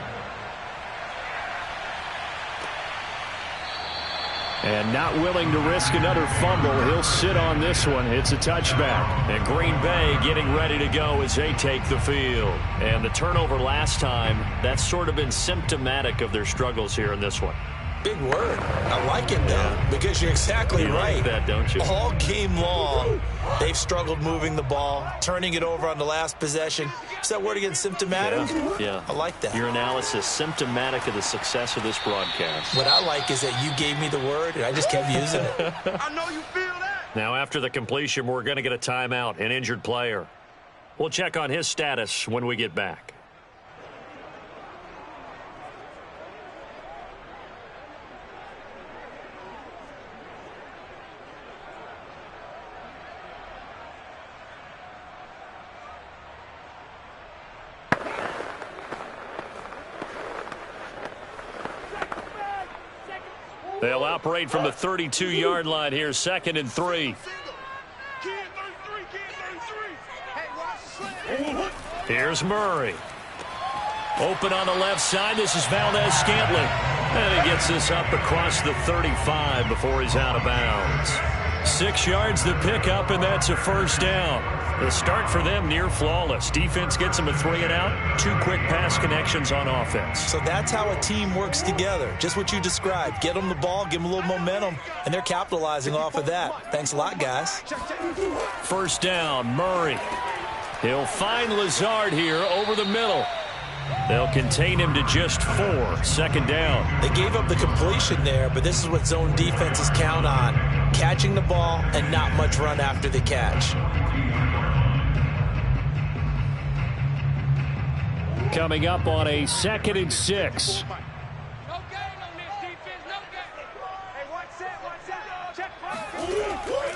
And not willing to risk another fumble. He'll sit on this one. It's a touchback. And Green Bay getting ready to go as they take the field. And the turnover last time, that's sort of been symptomatic of their struggles here in this one. Big word. I like it, though, because you're exactly right. Like that, don't you? All game long, they've struggled moving the ball, turning it over on the last possession. Is that word again, symptomatic? Yeah. I like that. Your analysis, symptomatic of the success of this broadcast. What I like is that you gave me the word, and I just kept using it. I know you feel that. Now, after the completion, we're going to get a timeout, an injured player. We'll check on his status when we get back. They'll operate from the 32-yard line here, 2nd and 3. Here's Murray. Open on the left side. This is Valdez-Scantling. And he gets this up across the 35 before he's out of bounds. 6 yards to pick up, and that's a first down. The start for them near flawless. Defense gets them a 3 and out. 2 quick pass connections on offense. So that's how a team works together. Just what you described. Get them the ball, give them a little momentum, and they're capitalizing off of that. Thanks a lot, guys. First down, Murray. He'll find Lazard here over the middle. They'll contain him to just 4. 2nd down. They gave up the completion there, but this is what zone defenses count on. Catching the ball and not much run after the catch. Coming up on a 2nd and 6.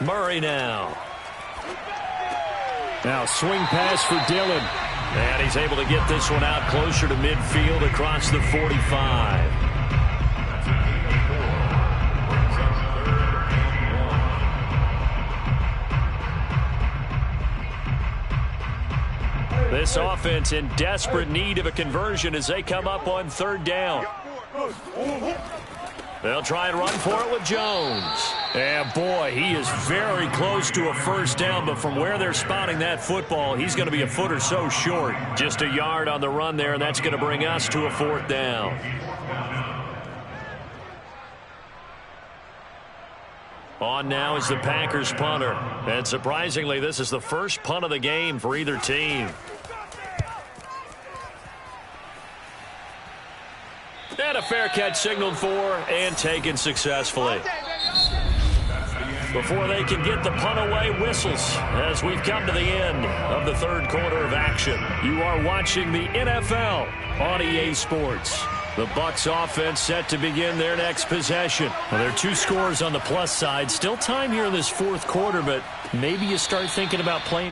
Murray now. Now swing pass for Dillon. And he's able to get this one out closer to midfield across the 45. This offense in desperate need of a conversion as they come up on 3rd down. They'll try and run for it with Jones. And boy, he is very close to a first down, but from where they're spotting that football, he's going to be a foot or so short. Just a yard on the run there, and that's going to bring us to a 4th down. On now is the Packers punter. And surprisingly, this is the first punt of the game for either team. And a fair catch signaled for and taken successfully. Before they can get the punt away, whistles as we've come to the end of the 3rd quarter of action. You are watching the NFL on EA Sports. The Bucs offense set to begin their next possession. Well, there are 2 scores on the plus side. Still time here in this 4th quarter, but maybe you start thinking about playing.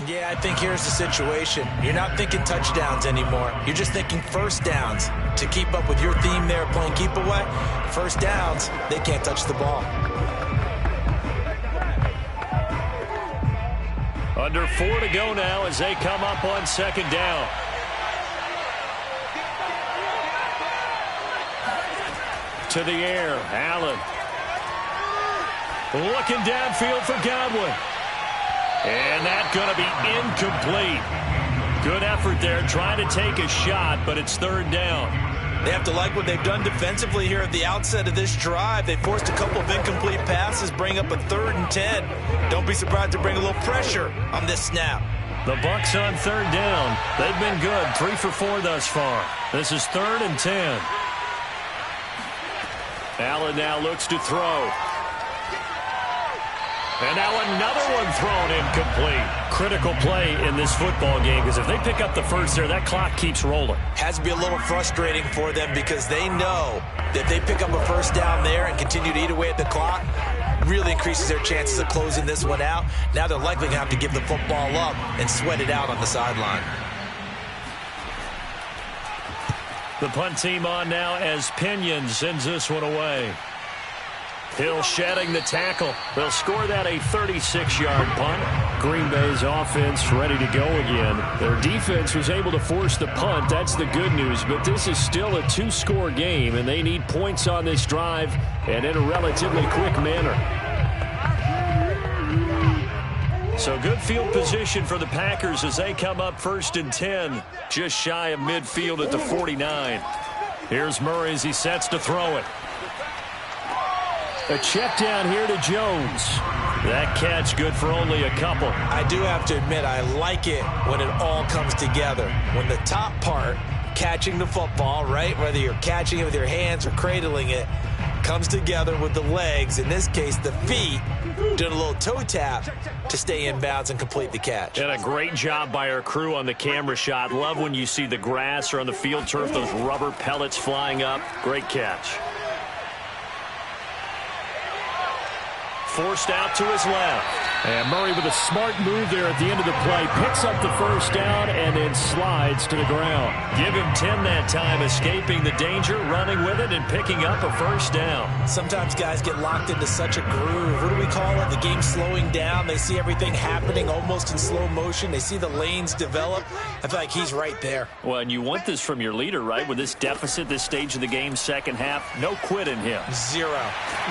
Yeah, I think here's the situation. You're not thinking touchdowns anymore. You're just thinking first downs. To keep up with your theme there, playing keep away, first downs, they can't touch the ball. Under 4 to go now as they come up on second down. To the air, Allen. Looking downfield for Godwin. And that's going to be incomplete. Good effort there, trying to take a shot, but it's third down. They have to like what they've done defensively here at the outset of this drive. They forced a couple of incomplete passes, bring up a 3rd and 10. Don't be surprised to bring a little pressure on this snap. The Bucs on third down. They've been good, 3 for 4 thus far. This is 3rd and 10. Allen now looks to throw. And now another one thrown incomplete. Critical play in this football game because if they pick up the first there, that clock keeps rolling. Has to be a little frustrating for them because they know that if they pick up a first down there and continue to eat away at the clock, really increases their chances of closing this one out. Now they're likely going to have to give the football up and sweat it out on the sideline. The punt team on now as Pinion sends this one away. Hill shedding the tackle. They'll score that a 36-yard punt. Green Bay's offense ready to go again. Their defense was able to force the punt. That's the good news. But this is still a 2-score game, and they need points on this drive and in a relatively quick manner. So good field position for the Packers as they come up 1st and 10, just shy of midfield at the 49. Here's Murray as he sets to throw it. A check down here to Jones. That catch good for only a couple. I do have to admit, I like it when it all comes together. When the top part, catching the football, right, whether you're catching it with your hands or cradling it, comes together with the legs, in this case the feet, doing a little toe tap to stay in bounds and complete the catch. And a great job by our crew on the camera shot. Love when you see the grass or on the field turf, those rubber pellets flying up. Great catch. Forced out to his left. And Murray with a smart move there at the end of the play. Picks up the first down and then slides to the ground. Give him 10 that time, escaping the danger, running with it, and picking up a first down. Sometimes guys get locked into such a groove. What do we call it? The game slowing down. They see everything happening almost in slow motion. They see the lanes develop. I feel like he's right there. Well, and you want this from your leader, right? With this deficit, this stage of the game, second half, no quit in him. 0.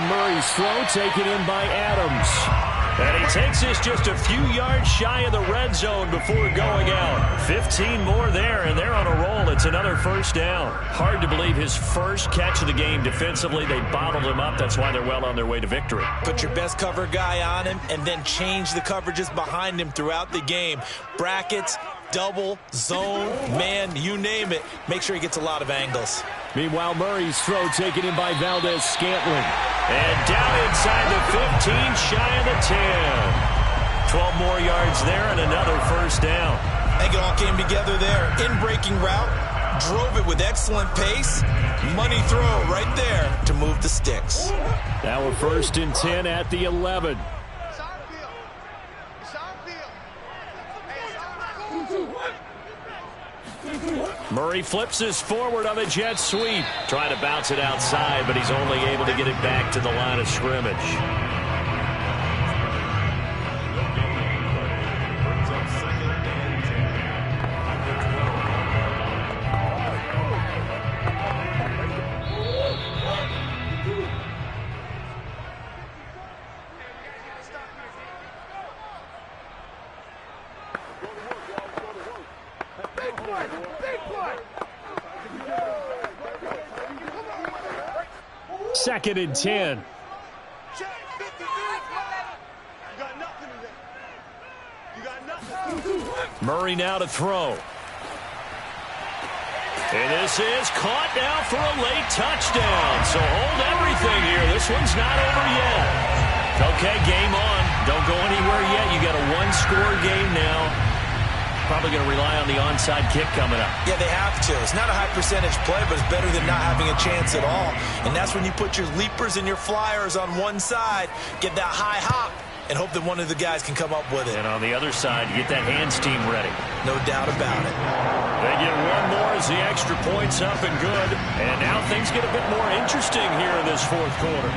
Murray's throw taken in by Adams. And he takes this just a few yards shy of the red zone before going out. 15 more there, and they're on a roll. It's another first down. Hard to believe his first catch of the game defensively. They bottled him up. That's why they're well on their way to victory. Put your best cover guy on him and then change the coverages behind him throughout the game. Brackets, double, zone, man, you name it. Make sure he gets a lot of angles. Meanwhile, Murray's throw taken in by Valdez-Scantling. And down inside the 15, shy of the 10. 12 more yards there and another first down. I think it all came together there. In-breaking route, drove it with excellent pace. Money throw right there to move the sticks. Now we're 1st and 10 at the 11. Murray flips this forward on the jet sweep. Trying to bounce it outside, but he's only able to get it back to the line of scrimmage. Second and 10. Murray now to throw. And this is caught now for a late touchdown. So hold everything here. This one's not over yet. Okay, game on. Don't go anywhere yet. You got a one-score game now. Probably going to rely on the onside kick coming up. Yeah, they have to. It's not a high percentage play, but it's better than not having a chance at all. And that's when you put your leapers and your flyers on one side, get that high hop, and hope that one of the guys can come up with it. And on the other side, get that hands team ready. No doubt about it. They get one more as the extra point's up and good. And now things get a bit more interesting here in this fourth quarter.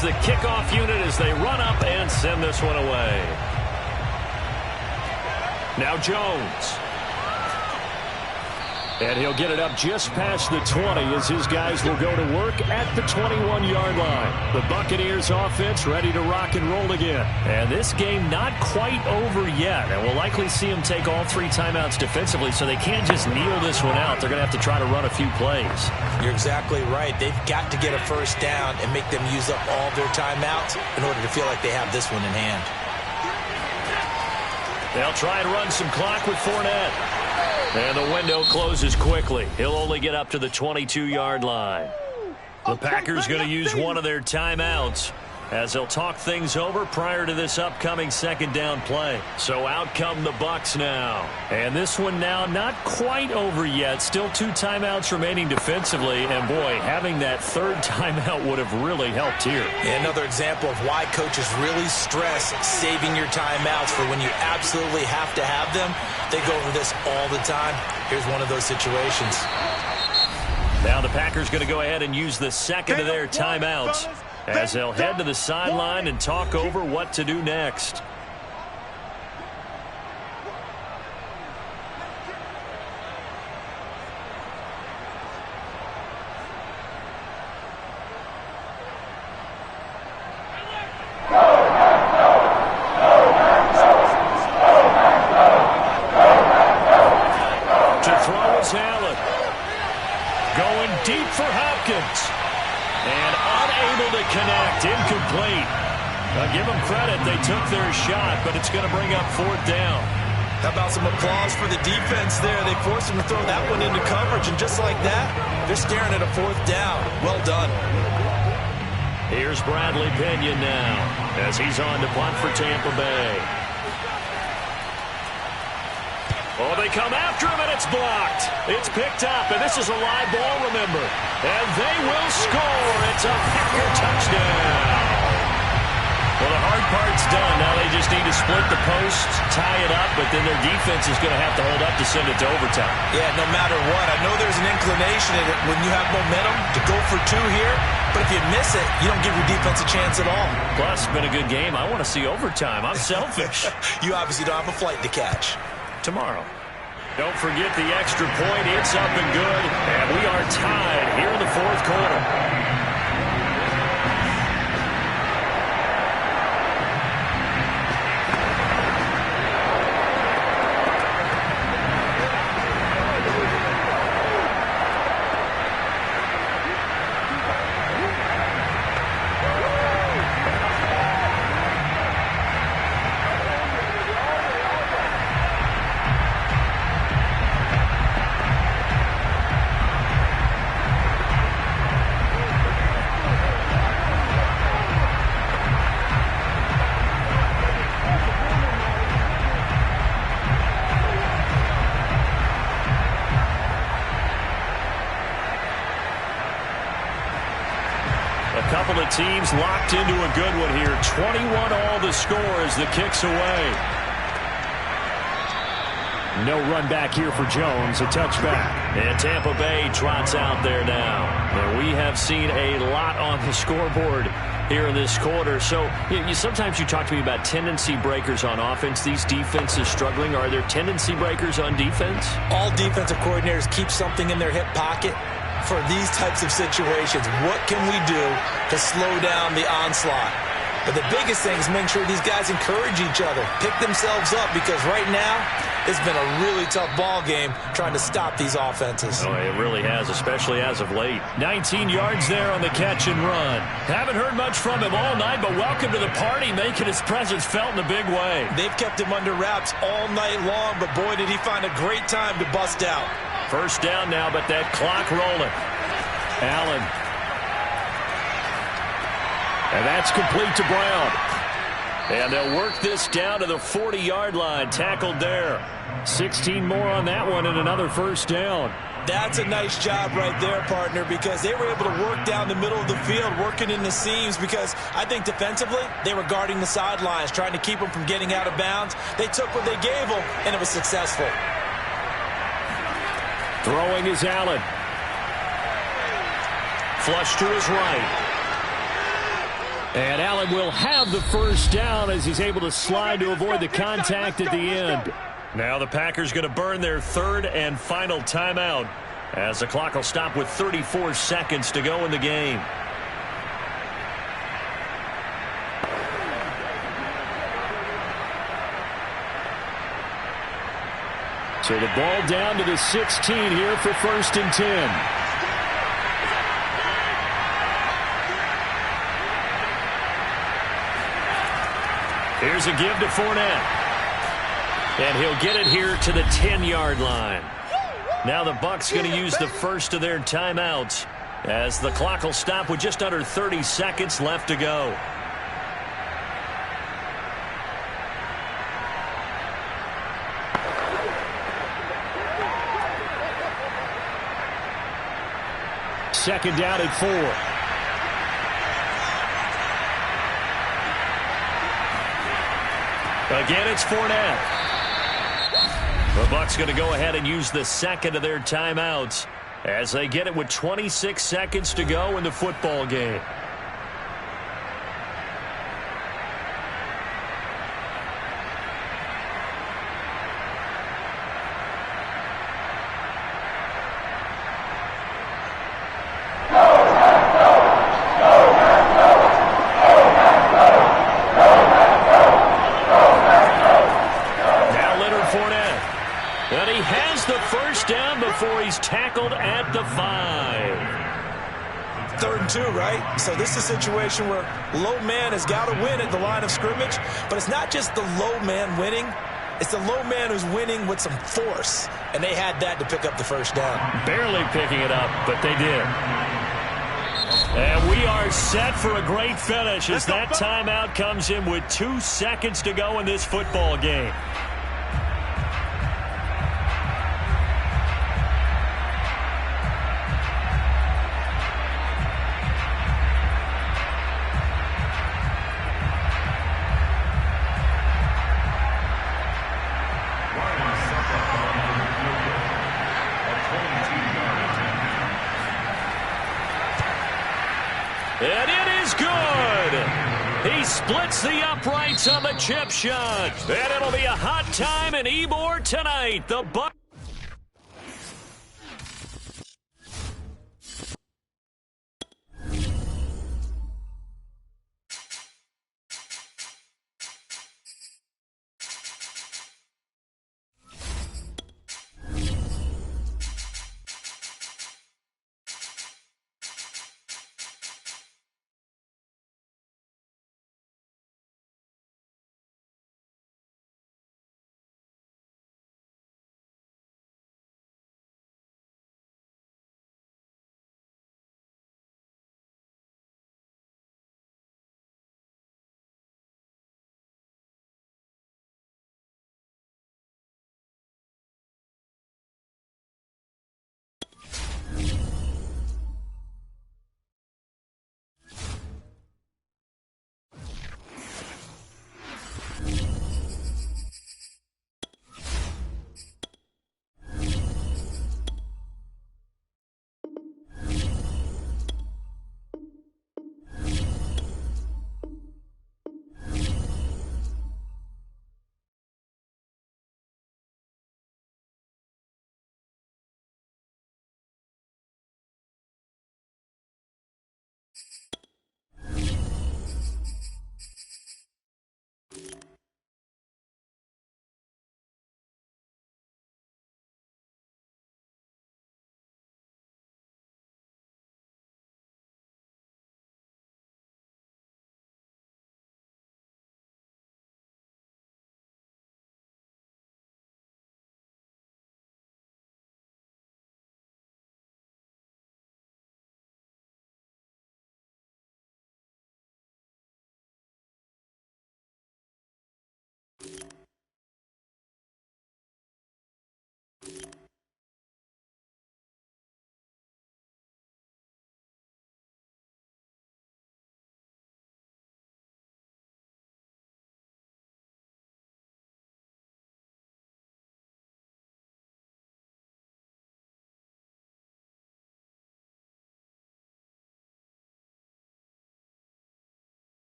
is the kickoff unit as they run up and send this one away. Now Jones. And he'll get it up just past the 20 as his guys will go to work at the 21-yard line. The Buccaneers offense ready to rock and roll again. And this game not quite over yet. And we'll likely see them take all 3 timeouts defensively, so they can't just kneel this one out. They're going to have to try to run a few plays. You're exactly right. They've got to get a first down and make them use up all their timeouts in order to feel like they have this one in hand. They'll try and run some clock with Fournette. And the window closes quickly. He'll only get up to the 22-yard line. The Packers going to use one of their timeouts as they'll talk things over prior to this upcoming second down play. So out come the Bucs now. And this one now not quite over yet. Still 2 timeouts remaining defensively. And boy, having that 3rd timeout would have really helped here. Yeah, another example of why coaches really stress saving your timeouts for when you absolutely have to have them. They go over this all the time. Here's one of those situations. Now the Packers going to go ahead and use the second of their timeouts as they'll head to the sideline and talk over what to do next. To throw is Allen. Going deep for Hopkins. And unable to connect. Incomplete. I'll give them credit. They took their shot, but it's going to bring up 4th down. How about some applause for the defense there? They forced him to throw that one into coverage, and just like that, they're staring at a 4th down. Well done. Here's Bradley Pinion now as he's on to punt for Tampa Bay. Oh, they come after him, and it's blocked. It's picked up, and this is a live ball, remember. And they will score. It's a Packer touchdown. Well, the hard part's done. Now they just need to split the post, tie it up, but then their defense is going to have to hold up to send it to overtime. Yeah, no matter what. I know there's an inclination in it when you have momentum to go for 2 here, but if you miss it, you don't give your defense a chance at all. Plus, it's been a good game. I want to see overtime. I'm selfish. You obviously don't have a flight to catch. Tomorrow. Don't forget the extra point. It's up and good. And we are tied here in the 4th quarter. Couple of teams locked into a good one here. 21 all the score as the kick's away. No run back here for Jones. A touchback. And Tampa Bay trots out there now. And we have seen a lot on the scoreboard here in this quarter. So sometimes you talk to me about tendency breakers on offense. These defenses struggling. Are there tendency breakers on defense? All defensive coordinators keep something in their hip pocket for these types of situations. What can we do to slow down the onslaught? But the biggest thing is make sure these guys encourage each other, pick themselves up, because right now it's been a really tough ball game trying to stop these offenses. Oh, it really has, especially as of late. 19 yards there on the catch and run. Haven't heard much from him all night, but welcome to the party, making his presence felt in a big way. They've kept him under wraps all night long, but boy, did he find a great time to bust out. First down now, but that clock rolling. Allen. And that's complete to Brown. And they'll work this down to the 40-yard line. Tackled there. 16 more on that one and another first down. That's a nice job right there, partner, because they were able to work down the middle of the field, working in the seams, because I think defensively they were guarding the sidelines, trying to keep them from getting out of bounds. They took what they gave them, and it was successful. Throwing is Allen. Flush to his right. And Allen will have the first down as he's able to slide to avoid the contact at the end. Now the Packers going to burn their third and final timeout as the clock will stop with 34 seconds to go in the game. So the ball down to the 16 here for 1st and 10. Here's a give to Fournette. And he'll get it here to the 10-yard line. Now the Bucs going to use the first of their timeouts as the clock will stop with just under 30 seconds left to go. Second down at 4. Again, it's Fournette. The Bucs going to go ahead and use the second of their timeouts as they get it with 26 seconds to go in the football game. Before he's tackled at the 5. 3rd and 2, right? So this is a situation where low man has got to win at the line of scrimmage, but it's not just the low man winning. It's the low man who's winning with some force, and they had that to pick up the first down. Barely picking it up, but they did. And we are set for a great finish as that timeout comes in with 2 seconds to go in this football game. And it is good. He splits the uprights on the chip shot. And it'll be a hot time in Ybor tonight. The Bucs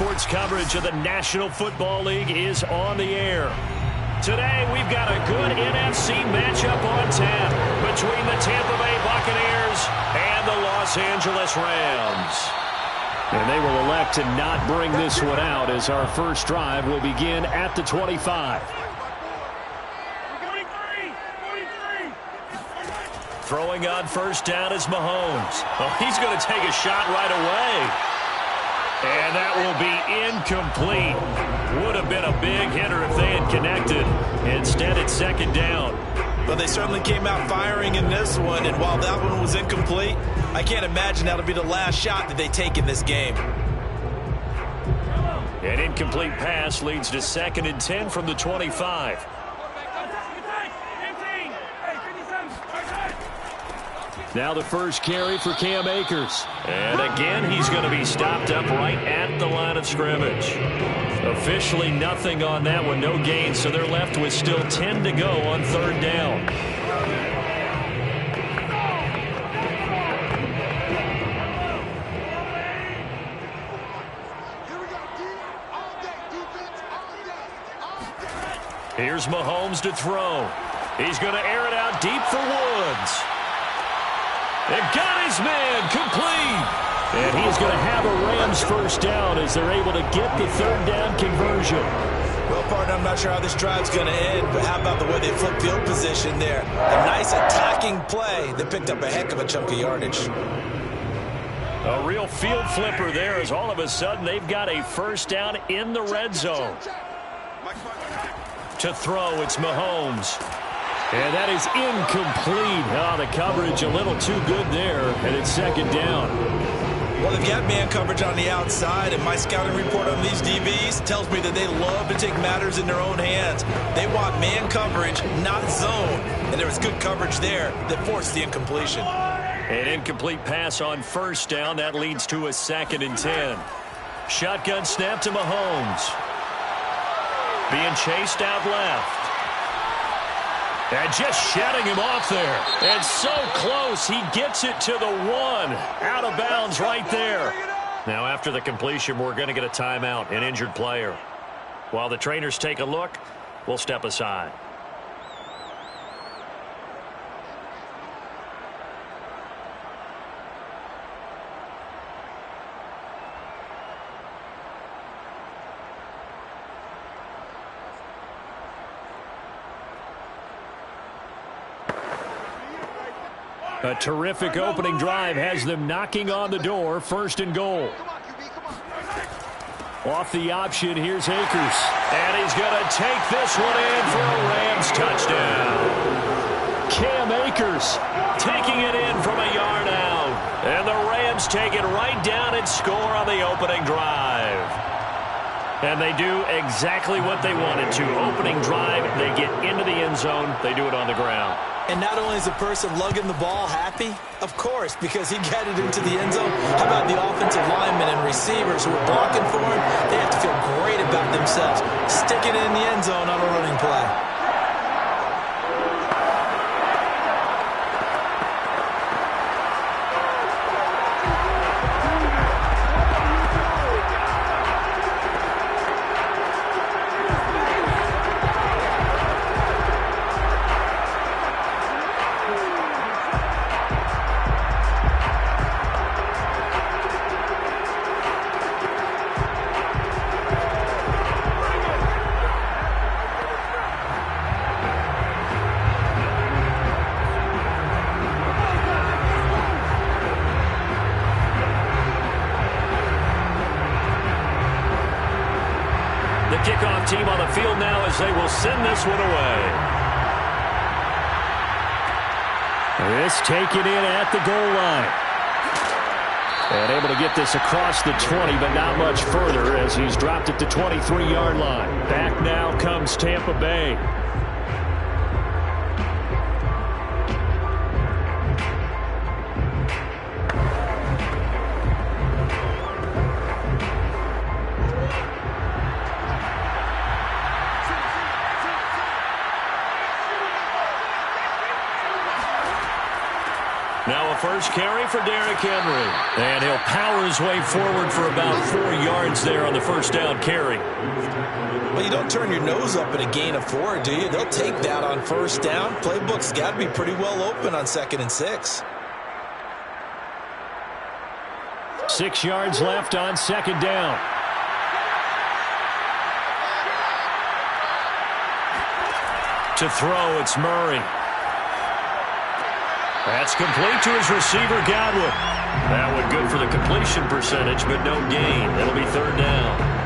Sports coverage of the National Football League is on the air. Today, we've got a good NFC matchup on tap between the Tampa Bay Buccaneers and the Los Angeles Rams. And they will elect to not bring this one out as our first drive will begin at the 25. Throwing on first down is Mahomes. Oh, he's going to take a shot right away. And that will be incomplete. Would have been a big hitter if they had connected. Instead, it's second down. But they certainly came out firing in this one, and while that one was incomplete, I can't imagine that'll be the last shot that they take in this game. An incomplete pass leads to 2nd and 10 from the 25. Now the first carry for Cam Akers. And again, he's going to be stopped up right at the line of scrimmage. Officially nothing on that one, no gain, so they're left with still 10 to go on 3rd down. Here's Mahomes to throw. He's going to air it out deep for Woods. They've got his man complete. And he's going to have a Rams first down as they're able to get the 3rd down conversion. Well, partner, I'm not sure how this drive's going to end, but how about the way they flip field position there? A nice attacking play that picked up a heck of a chunk of yardage. A real field flipper there as all of a sudden they've got a first down in the red zone. To throw, it's Mahomes. And that is incomplete. Oh, the coverage a little too good there, and it's 2nd down. Well, they've got man coverage on the outside, and my scouting report on these DBs tells me that they love to take matters in their own hands. They want man coverage, not zone. And there was good coverage there that forced the incompletion. An incomplete pass on first down. That leads to a 2nd and 10. Shotgun snap to Mahomes. Being chased out left. And just shutting him off there. And so close, he gets it to the 1. Out of bounds right there. Now, after the completion, we're going to get a timeout, an injured player. While the trainers take a look, we'll step aside. A terrific opening drive has them knocking on the door. 1st and goal. Off the option, here's Akers. And he's going to take this one in for a Rams touchdown. Cam Akers taking it in from a yard out. And the Rams take it right down and score on the opening drive. And they do exactly what they wanted to. Opening drive, they get into the end zone. They do it on the ground. And not only is the person lugging the ball happy, of course, because he got it into the end zone. How about the offensive linemen and receivers who are blocking for him? They have to feel great about themselves, sticking it in the end zone on a running play. Kickoff team on the field now as they will send this one away. This taken in at the goal line. And able to get this across the 20, but not much further as he's dropped it to 23-yard line. Back now comes Tampa Bay. Now a first carry for Derrick Henry. And he'll power his way forward for about 4 yards there on the first down carry. Well, you don't turn your nose up at a gain of 4, do you? They'll take that on first down. Playbook's got to be pretty well open on 2nd and 6. 6 yards left on 2nd down. To throw, it's Murray. That's complete to his receiver, Godwin. That one good for the completion percentage, but no gain. It'll be 3rd down.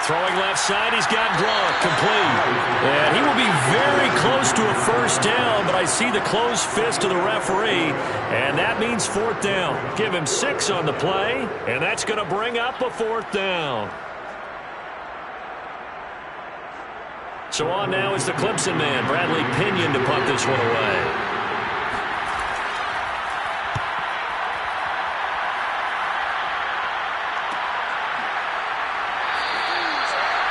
Throwing left side, he's got Gronk, complete. And he will be very close to a first down, but I see the closed fist of the referee, and that means 4th down. Give him 6 on the play, and that's going to bring up a 4th down. So on now is the Clemson man, Bradley Pinion, to punt this one away.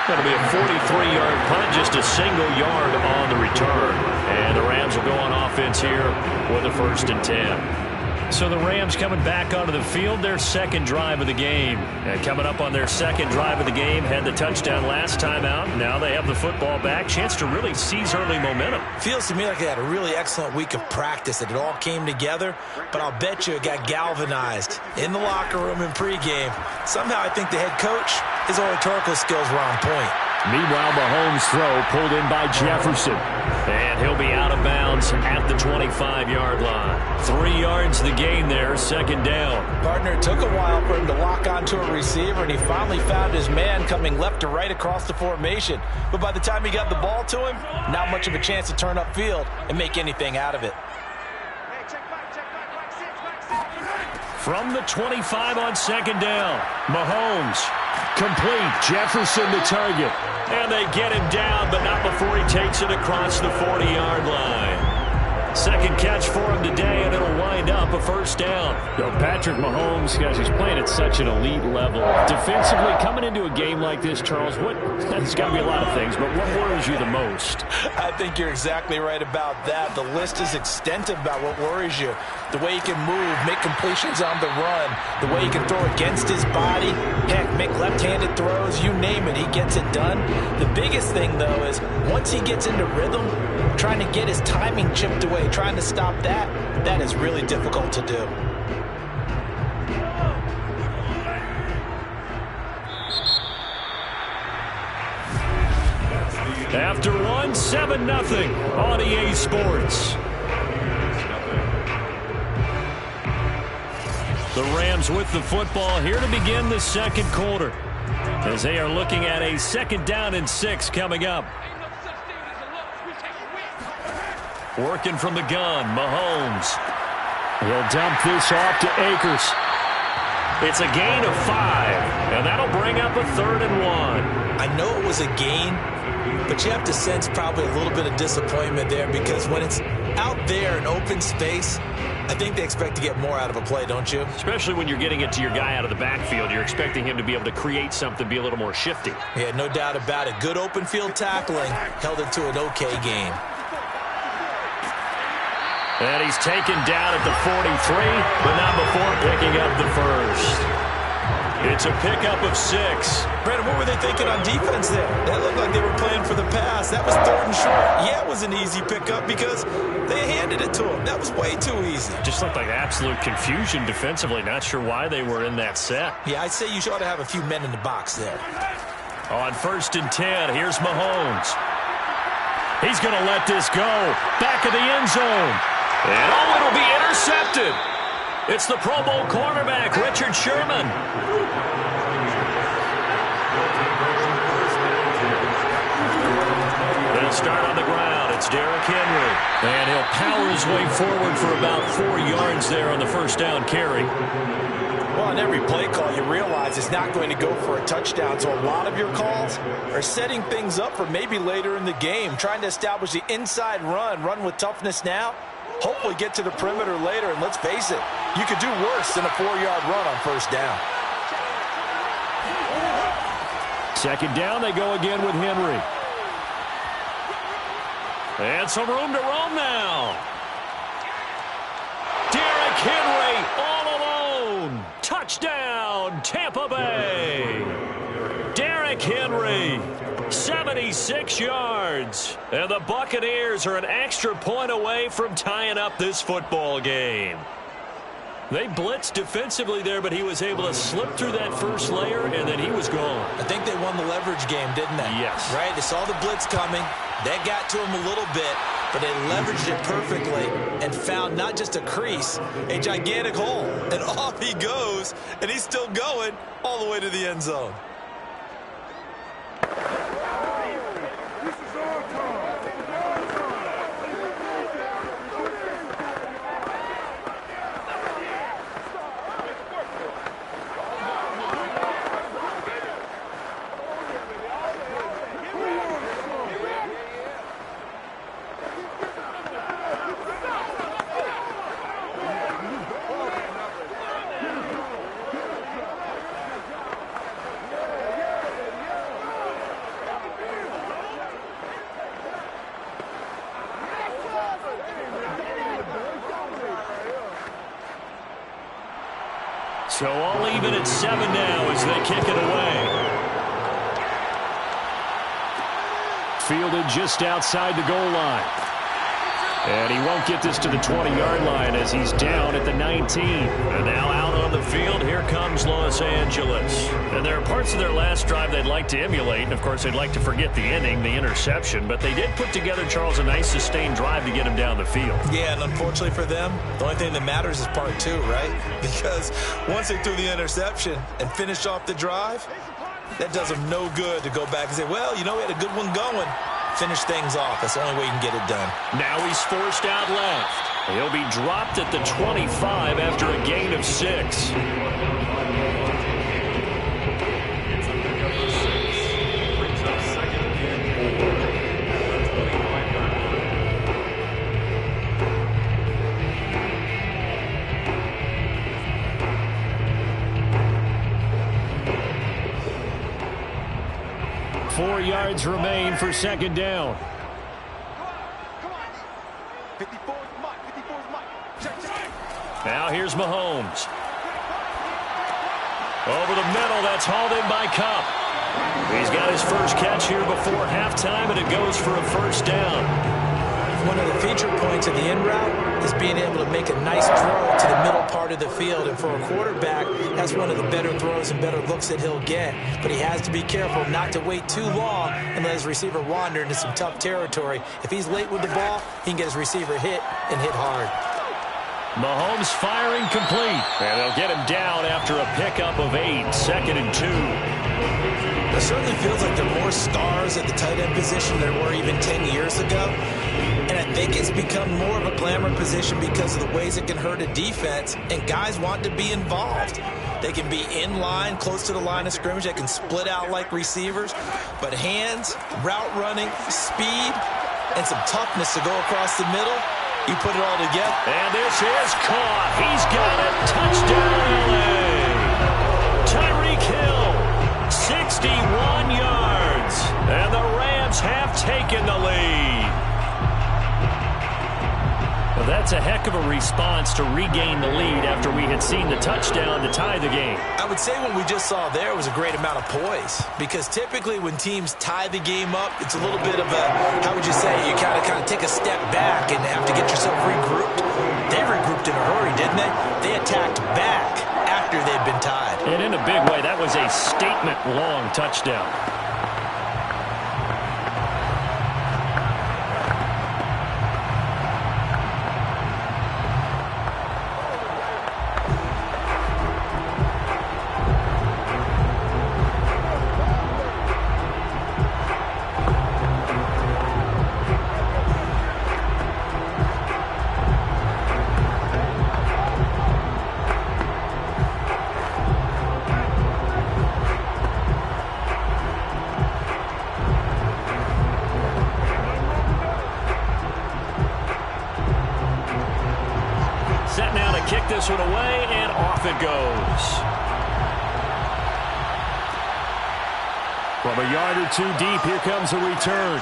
That'll be a 43-yard punt, just a single yard on the return. And the Rams will go on offense here with a 1st and 10. So the Rams coming back onto the field, their 2nd drive of the game. And coming up on their 2nd drive of the game, had the touchdown last time out. Now they have the football back. Chance to really seize early momentum. Feels to me like they had a really excellent week of practice, that it all came together. But I'll bet you it got galvanized in the locker room in pregame. Somehow I think the head coach, his oratorical skills were on point. Meanwhile, Mahomes' throw pulled in by Jefferson. And he'll be out of bounds at the 25-yard line. 3 yards the gain there, 2nd down. Partner, it took a while for him to lock onto a receiver, and he finally found his man coming left to right across the formation. But by the time he got the ball to him, not much of a chance to turn upfield and make anything out of it. From the 25 on 2nd down, Mahomes. Complete. Jefferson the target. And they get him down, but not before he takes it across the 40-yard line. 2nd catch for him today, and it'll wind up a 1st down. Patrick Mahomes, guys, he's playing at such an elite level. Defensively, coming into a game like this, Charles, there's got to be a lot of things, but what worries you the most? I think you're exactly right about that. The list is extensive about what worries you. The way he can move, make completions on the run, the way he can throw against his body, heck, make left-handed throws, you name it, he gets it done. The biggest thing, though, is once he gets into rhythm, trying to get his timing chipped away, trying to stop that is really difficult to do. After one, 7-0 on EA Sports. The Rams with the football here to begin the 2nd quarter, as they are looking at a 2nd down and 6 coming up. Working from the gun, Mahomes. He'll dump this off to Akers. It's a gain of 5, and that'll bring up a 3rd and 1. I know it was a gain, but you have to sense probably a little bit of disappointment there, because when it's out there in open space, I think they expect to get more out of a play, don't you? Especially when you're getting it to your guy out of the backfield. You're expecting him to be able to create something, be a little more shifty. Yeah, no doubt about it. Good open field tackling held it to an okay game. And he's taken down at the 43, but not before picking up the 1st. It's a pickup of 6. Brandon, what were they thinking on defense there? That looked like they were playing for the pass. That was 3rd and short. Yeah, it was an easy pickup because they handed it to him. That was way too easy. Just looked like absolute confusion defensively. Not sure why they were in that set. Yeah, I'd say you ought to have a few men in the box there. On 1st and 10, here's Mahomes. He's going to let this go. Back of the end zone. And it'll be intercepted. It's the Pro Bowl cornerback, Richard Sherman. They'll start on the ground. It's Derrick Henry. And he'll power his way forward for about 4 yards there on the first down carry. Well, on every play call, you realize it's not going to go for a touchdown. So a lot of your calls are setting things up for maybe later in the game, trying to establish the inside run with toughness now, hopefully get to the perimeter later. And let's face it, you could do worse than a 4-yard run on first down. Second down, they go again with Henry. And some room to roam now. Derrick Henry all alone. Touchdown, Tampa Bay. Derrick Henry, 76 yards. And the Buccaneers are an extra point away from tying up this football game. They blitzed defensively there, but he was able to slip through that first layer, and then he was gone. I think they won the leverage game, didn't they? Yes. Right? They saw the blitz coming. That got to him a little bit, but they leveraged it perfectly and found not just a crease, a gigantic hole. And off he goes, and he's still going all the way to the end zone. So all even at 7 now as they kick it away. Fielded just outside the goal line. And he won't get this to the 20-yard line as he's down at the 19. And now out on the field, here comes Los Angeles. And there are parts of their last drive they'd like to emulate. And, of course, they'd like to forget the inning, the interception. But they did put together, Charles, a nice sustained drive to get him down the field. Yeah, and unfortunately for them, the only thing that matters is part 2, right? Because once they threw the interception and finished off the drive, that does them no good to go back and say, well, you know, we had a good one going. Finish things off. That's the only way you can get it done. Now he's forced out left. He'll be dropped at the 25 after a gain of 6. Four yards remain for second down. Now here's Mahomes. Over the middle, that's hauled in by Kupp. He's got his first catch here before halftime, and it goes for a first down. One of the feature points of the in route is being able to make a nice throw to the middle part of the field. And for a quarterback, that's one of the better throws and better looks that he'll get. But he has to be careful not to wait too long and let his receiver wander into some tough territory. If he's late with the ball, he can get his receiver hit and hit hard. Mahomes firing complete. And they'll get him down after a pickup of 8, 2nd and 2. It certainly feels like there are more stars at the tight end position than there were even 10 years ago. And I think it's become more of a glamour position because of the ways it can hurt a defense, and guys want to be involved. They can be in line, close to the line of scrimmage. They can split out like receivers. But hands, route running, speed, and some toughness to go across the middle, you put it all together. And this is caught. He's got it. Touchdown, L.A. Tyreek Hill, 61 yards. And the Rams have taken the lead. Well, that's a heck of a response to regain the lead after we had seen the touchdown to tie the game. I would say what we just saw there was a great amount of poise, because typically when teams tie the game up, it's a little bit of a, how would you say, you kind of take a step back and have to get yourself regrouped. They regrouped in a hurry, didn't they? They attacked back after they'd been tied. And in a big way, that was a statement-long touchdown. this one away, and off it goes. From a yard or two deep, here comes a return.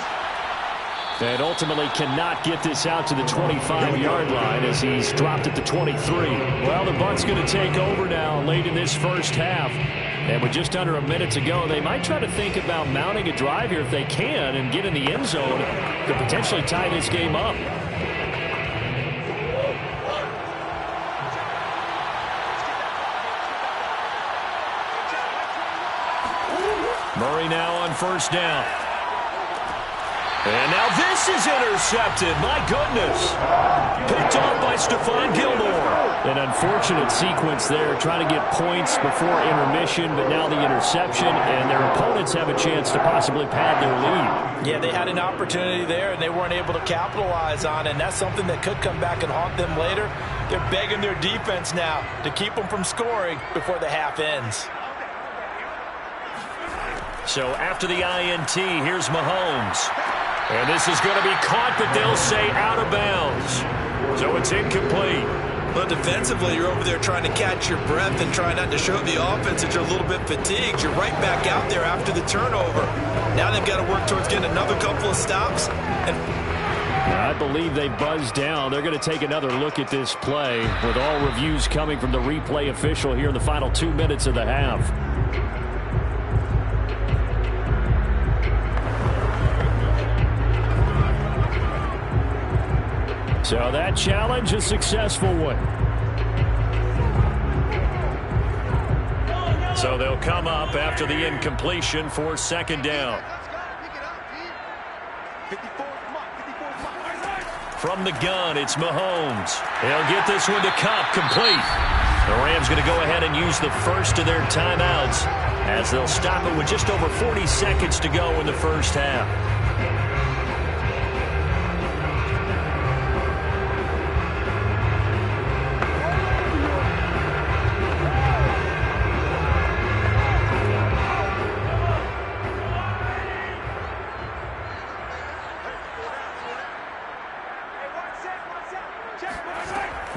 And ultimately cannot get this out to the 25-yard line as he's dropped at the 23. Well, the Bucs going to take over now late in this first half. And with just under a minute to go, they might try to think about mounting a drive here if they can and get in the end zone to potentially tie this game up. Murray now on first down. And now this is intercepted. My goodness. Picked off by Stephon Gilmore. An unfortunate sequence there, trying to get points before intermission, but now the interception, and their opponents have a chance to possibly pad their lead. Yeah, they had an opportunity there, and they weren't able to capitalize on it, and that's something that could come back and haunt them later. They're begging their defense now to keep them from scoring before the half ends. So after the INT, here's Mahomes. And this is going to be caught, but they'll say out of bounds. So it's incomplete. But defensively, you're over there trying to catch your breath and trying not to show the offense that you're a little bit fatigued. You're right back out there after the turnover. Now they've got to work towards getting another couple of stops. And I believe they buzzed down. They're going to take another look at this play with all reviews coming from the replay official here in the final 2 minutes of the half. So that challenge, a successful one. So they'll come up after the incompletion for second down. From the gun, it's Mahomes. He'll get this one to Kupp, complete. The Rams going to go ahead and use the first of their timeouts as they'll stop it with just over 40 seconds to go in the first half.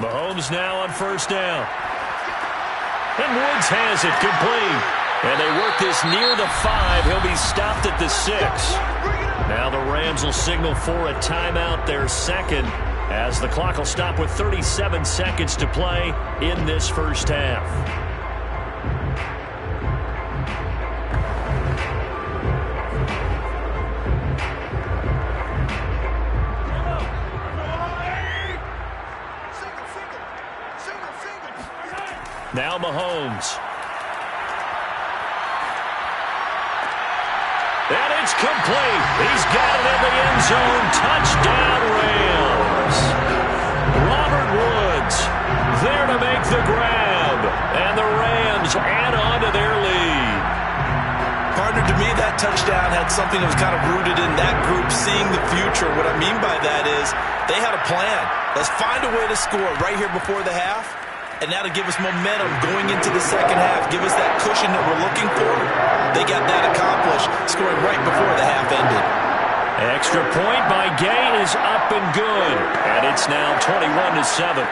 Mahomes now on first down. And Woods has it complete. And they work this near the 5. He'll be stopped at the 6. Now the Rams will signal for a timeout, their second, as the clock will stop with 37 seconds to play in this first half. Now Mahomes. And it's complete. He's got it in the end zone. Touchdown, Rams. Robert Woods there to make the grab. And the Rams add on to their lead. Partner, to me, that touchdown had something that was kind of rooted in that group seeing the future. What I mean by that is they had a plan. Let's find a way to score right here before the half. And now to give us momentum going into the second half, give us that cushion that we're looking for. They got that accomplished, scoring right before the half ended. Extra point by Gay is up and good. And it's now 21-7.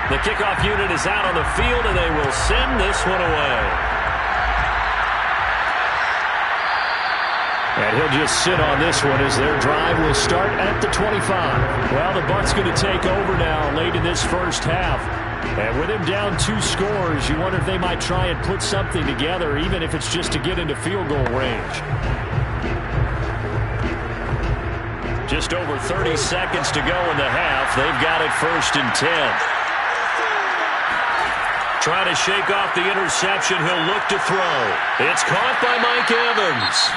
The kickoff unit is out on the field, and they will send this one away. And he'll just sit on this one as their drive will start at the 25. Well, the Bucs going to take over now late in this first half. And with him down 2 scores, you wonder if they might try and put something together, even if it's just to get into field goal range. Just over 30 seconds to go in the half. They've got it 1st and 10. Trying to shake off the interception. He'll look to throw. It's caught by Mike Evans.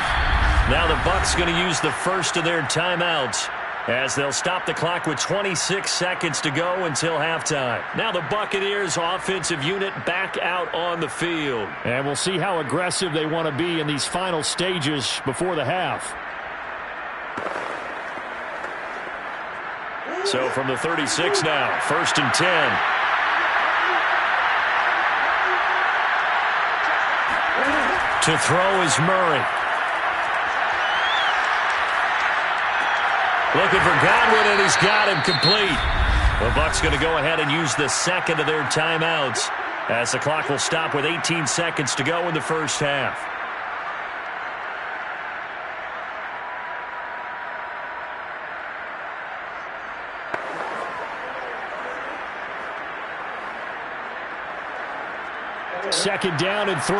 Now the Bucs going to use the first of their timeouts as they'll stop the clock with 26 seconds to go until halftime. Now the Buccaneers offensive unit back out on the field. And we'll see how aggressive they want to be in these final stages before the half. So from the 36 now, 1st and 10. To throw is Murray. Looking for Godwin, and he's got him complete. The Bucs going to go ahead and use the second of their timeouts as the clock will stop with 18 seconds to go in the first half. Second down and 3.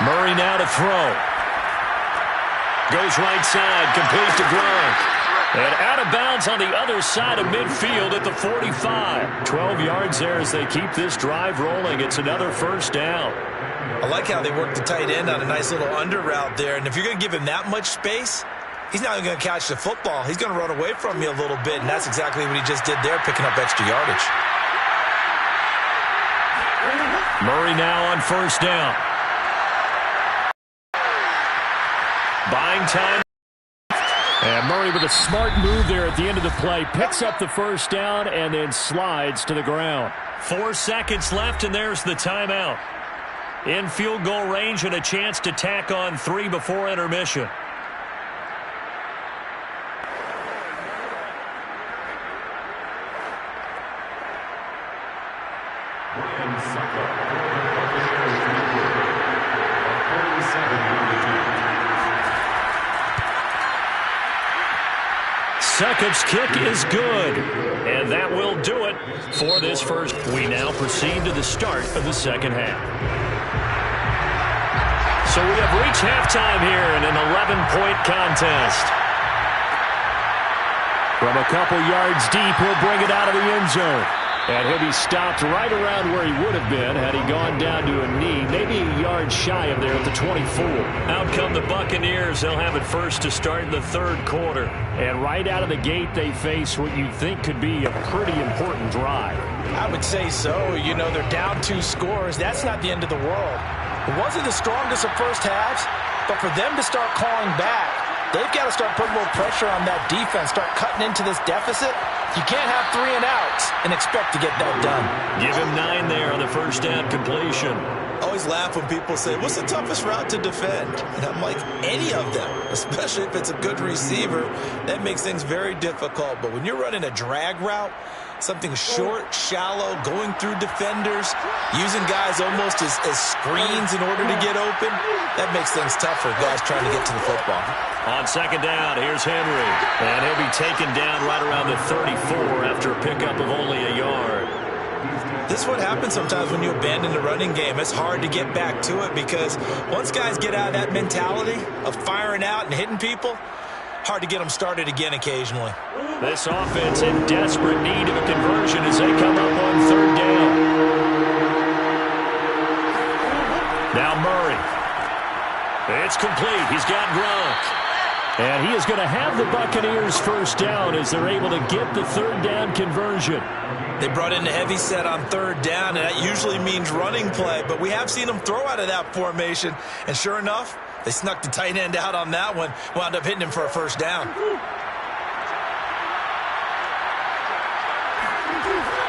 Murray now to throw. Goes right side, complete to Gronk. And out of bounds on the other side of midfield at the 45. 12 yards there as they keep this drive rolling. It's another first down. I like how they work the tight end on a nice little under route there. And if you're going to give him that much space, he's not even going to catch the football. He's going to run away from you a little bit, and that's exactly what he just did there, picking up extra yardage. Murray now on first down. Buying time. And Murray with a smart move there at the end of the play. Picks up the first down and then slides to the ground. 4 seconds left, and there's the timeout. In field goal range and a chance to tack on 3 before intermission. Succop's kick is good, and that will do it for this first. We now proceed to the start of the second half. So we have reached halftime here in an 11-point contest. From a couple yards deep, he'll bring it out of the end zone. And he'll be stopped right around where he would have been had he gone down to a knee, maybe a yard shy of there at the 24. Out come the Buccaneers. They'll have it first to start the third quarter. And right out of the gate, they face what you'd think could be a pretty important drive. I would say so. You know, they're down 2 scores. That's not the end of the world. It wasn't the strongest of first halves, but for them to start calling back, they've got to start putting a little pressure on that defense, start cutting into this deficit. You can't have 3 and outs and expect to get that done. Give him 9 there on the first down completion. I always laugh when people say, what's the toughest route to defend? And I'm like, any of them, especially if it's a good receiver. That makes things very difficult. But when you're running a drag route, something short, shallow, going through defenders, using guys almost as screens in order to get open, that makes things tough for guys trying to get to the football. On second down, here's Henry. And he'll be taken down right around the 34 after a pickup of only a yard. This is what happens sometimes when you abandon the running game. It's hard to get back to it because once guys get out of that mentality of firing out and hitting people, hard to get them started again occasionally. This offense in desperate need of a conversion as they come up on third down. Now Murray. It's complete. He's got Gronk. And he is going to have the Buccaneers first down as they're able to get the third down conversion. They brought in the heavy set on third down, and that usually means running play. But we have seen them throw out of that formation. And sure enough, they snuck the tight end out on that one. Wound up hitting him for a first down.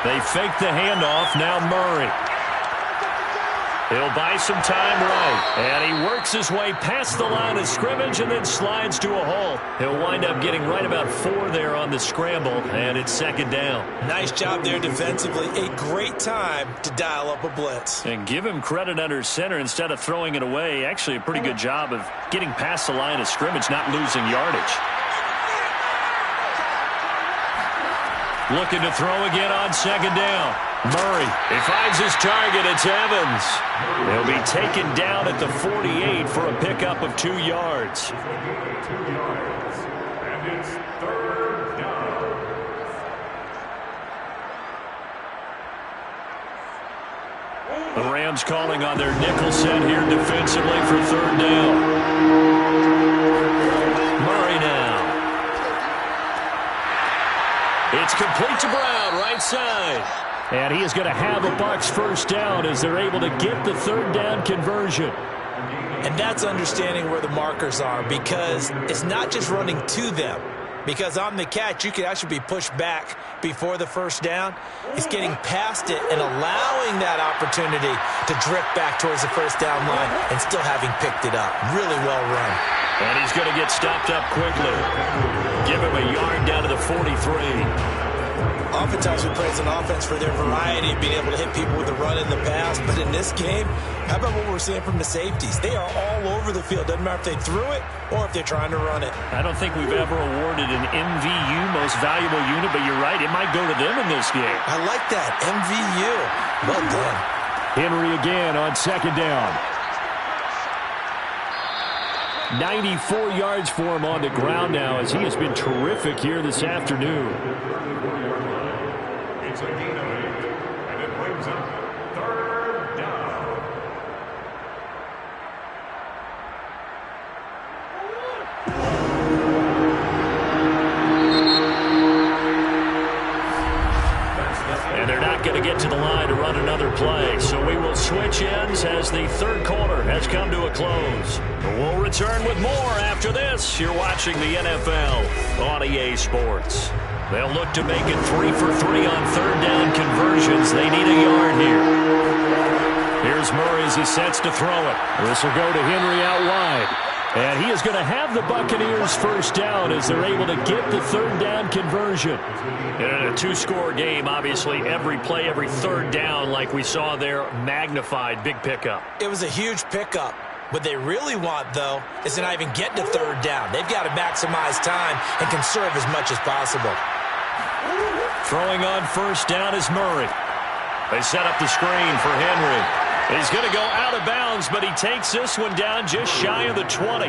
They fake the handoff. Now Murray. He'll buy some time right. And he works his way past the line of scrimmage and then slides to a hole. He'll wind up getting right about 4 there on the scramble, and it's second down. Nice job there defensively. A great time to dial up a blitz. And give him credit under center instead of throwing it away. Actually a pretty good job of getting past the line of scrimmage, not losing yardage. Looking to throw again on second down. Murray, he finds his target. It's Evans. He'll be taken down at the 48 for a pickup of 2 yards. And it's third down. The Rams calling on their nickel set here defensively for third down. Murray now. It's complete to Brown, right side. And he is going to have a Bucs first down as they're able to get the third down conversion. And that's understanding where the markers are, because it's not just running to them. Because on the catch, you could actually be pushed back before the first down. It's getting past it and allowing that opportunity to drift back towards the first down line and still having picked it up. Really well run. And he's going to get stopped up quickly. Give him a yard down to the 43. Oftentimes we praise an offense for their variety of being able to hit people with the run in the pass. But in this game, how about what we're seeing from the safeties? They are all over the field. Doesn't matter if they threw it or if they're trying to run it. I don't think we've ever awarded an MVU, most valuable unit, but you're right. It might go to them in this game. I like that. MVU. Well done. Henry again on second down. 94 yards for him on the ground now as he has been terrific here this afternoon. It's a gain of 8, and it brings up third down. And they're not going to get to the line to run another play, so we will switch ends as the third quarter has come to a close. We'll return with more after this. You're watching the NFL on EA Sports. They'll look to make it 3 for 3 on third down conversions. They need a yard here. Here's Murray as he sets to throw it. This will go to Henry out wide. And he is going to have the Buccaneers first down as they're able to get the third down conversion. In a two-score game, obviously, every play, every third down, like we saw there, magnified, big pickup. It was a huge pickup. What they really want, though, is to not even get to third down. They've got to maximize time and conserve as much as possible. Throwing on first down is Murray. They set up the screen for Henry. He's going to go out of bounds, but he takes this one down just shy of the 20.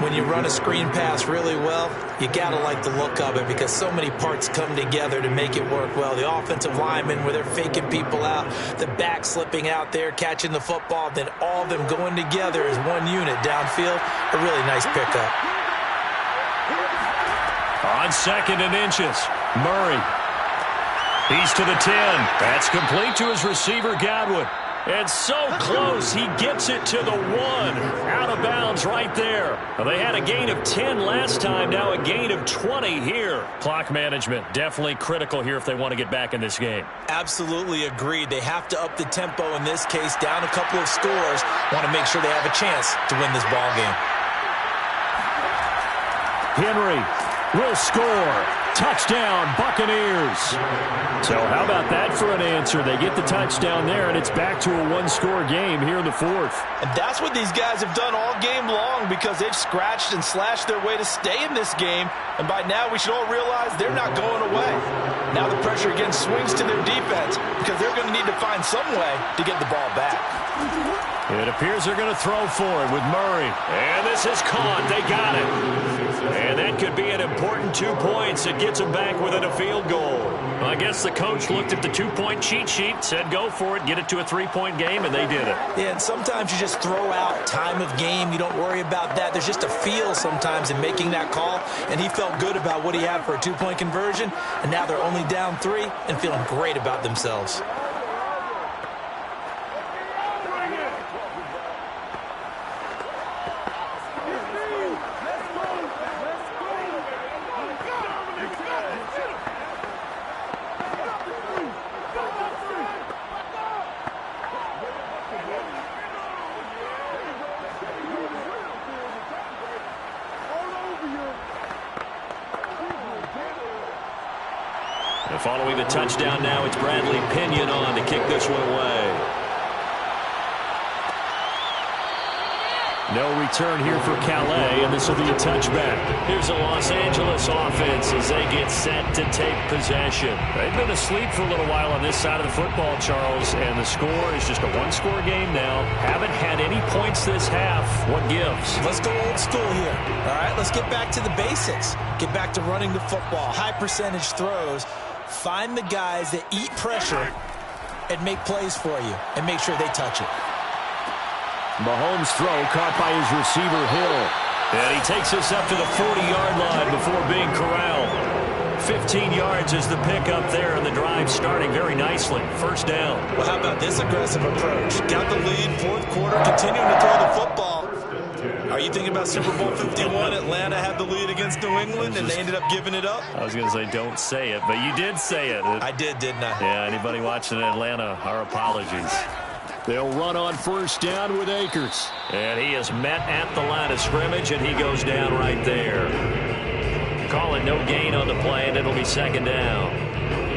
When you run a screen pass really well, you got to like the look of it because so many parts come together to make it work well. The offensive linemen, where they're faking people out, the back slipping out there, catching the football, then all of them going together as one unit downfield. A really nice pickup. On second and inches, Murray. He's to the 10. That's complete to his receiver, Godwin. And so close, he gets it to the 1. Out of bounds right there. They had a gain of 10 last time, now a gain of 20 here. Clock management, definitely critical here if they want to get back in this game. Absolutely agreed. They have to up the tempo in this case, down a couple of scores. Want to make sure they have a chance to win this ball game. Henry will score. Touchdown, Buccaneers. So how about that for an answer? They get the touchdown there, and it's back to a one-score game here in the fourth. And that's what these guys have done all game long because they've scratched and slashed their way to stay in this game. And by now, we should all realize they're not going away. Now the pressure again swings to their defense because they're going to need to find some way to get the ball back. It appears they're going to throw for it with Murray. And this is caught. They got it. And that could be an important 2 points. It gets them back within a field goal. Well, I guess the coach looked at the 2-point cheat sheet, said go for it, get it to a 3-point game, and they did it. Yeah, and sometimes you just throw out time of game. You don't worry about that. There's just a feel sometimes in making that call, and he felt good about what he had for a 2-point conversion, and now they're only down 3 and feeling great about themselves. Following the touchdown now, it's Bradley Pinion on to kick this one away. No return here for Calais, and this will be a touchback. Here's the Los Angeles offense as they get set to take possession. They've been asleep for a little while on this side of the football, Charles, and the score is just a one-score game now. Haven't had any points this half. What gives? Let's go old school here. All right, let's get back to the basics. Get back to running the football, high percentage throws. Find the guys that eat pressure and make plays for you and make sure they touch it. Mahomes' throw caught by his receiver, Hill. And he takes us up to the 40-yard line before being corralled. 15 yards is the pickup there, and the drive starting very nicely. First down. Well, how about this aggressive approach? Got the lead, fourth quarter, continuing to throw the football. Are you thinking about Super Bowl 51? Atlanta had the lead against New England, and they ended up giving it up? I was going to say don't say it, but you did say it. I did, didn't I? Yeah, anybody watching Atlanta, our apologies. They'll run on first down with Akers. And he is met at the line of scrimmage, and he goes down right there. Call it no gain on the play, and it'll be second down.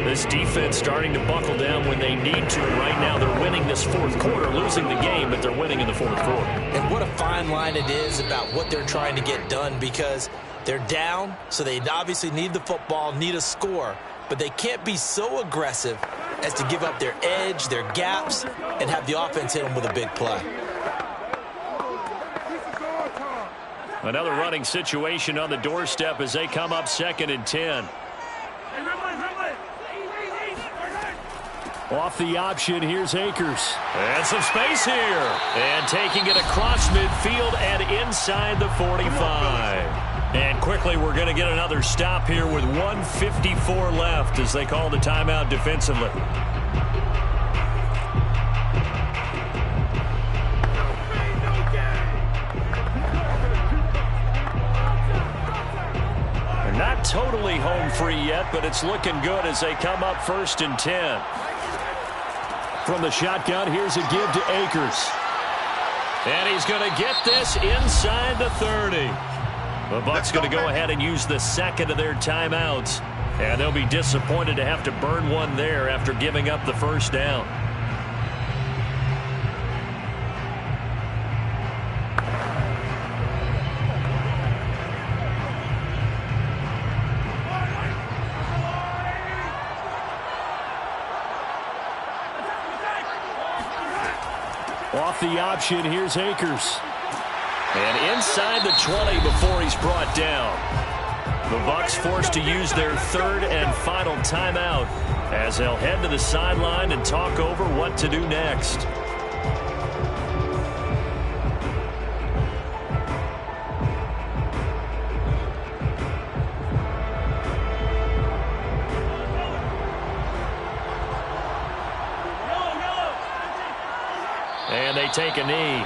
This defense starting to buckle down when they need to. And right now they're winning this fourth quarter, losing the game, but they're winning in the fourth quarter. And what a fine line it is about what they're trying to get done, because they're down, so they obviously need the football, need a score. But they can't be so aggressive as to give up their edge, their gaps, and have the offense hit them with a big play. Another running situation on the doorstep as they come up 2nd and 10. Off the option, here's Akers. And some space here. And taking it across midfield and inside the 45. And quickly, we're going to get another stop here with 1:54 left as they call the timeout defensively. They're not totally home free yet, but it's looking good as they come up 1st and 10. From the shotgun, here's a give to Akers. And he's going to get this inside the 30. The Bucs going to go ahead and use the second of their timeouts. And they'll be disappointed to have to burn one there after giving up the first down. Off the option, here's Akers. And inside the 20 before he's brought down. The Bucs forced to use their third and final timeout as they'll head to the sideline and talk over what to do next. And they take a knee.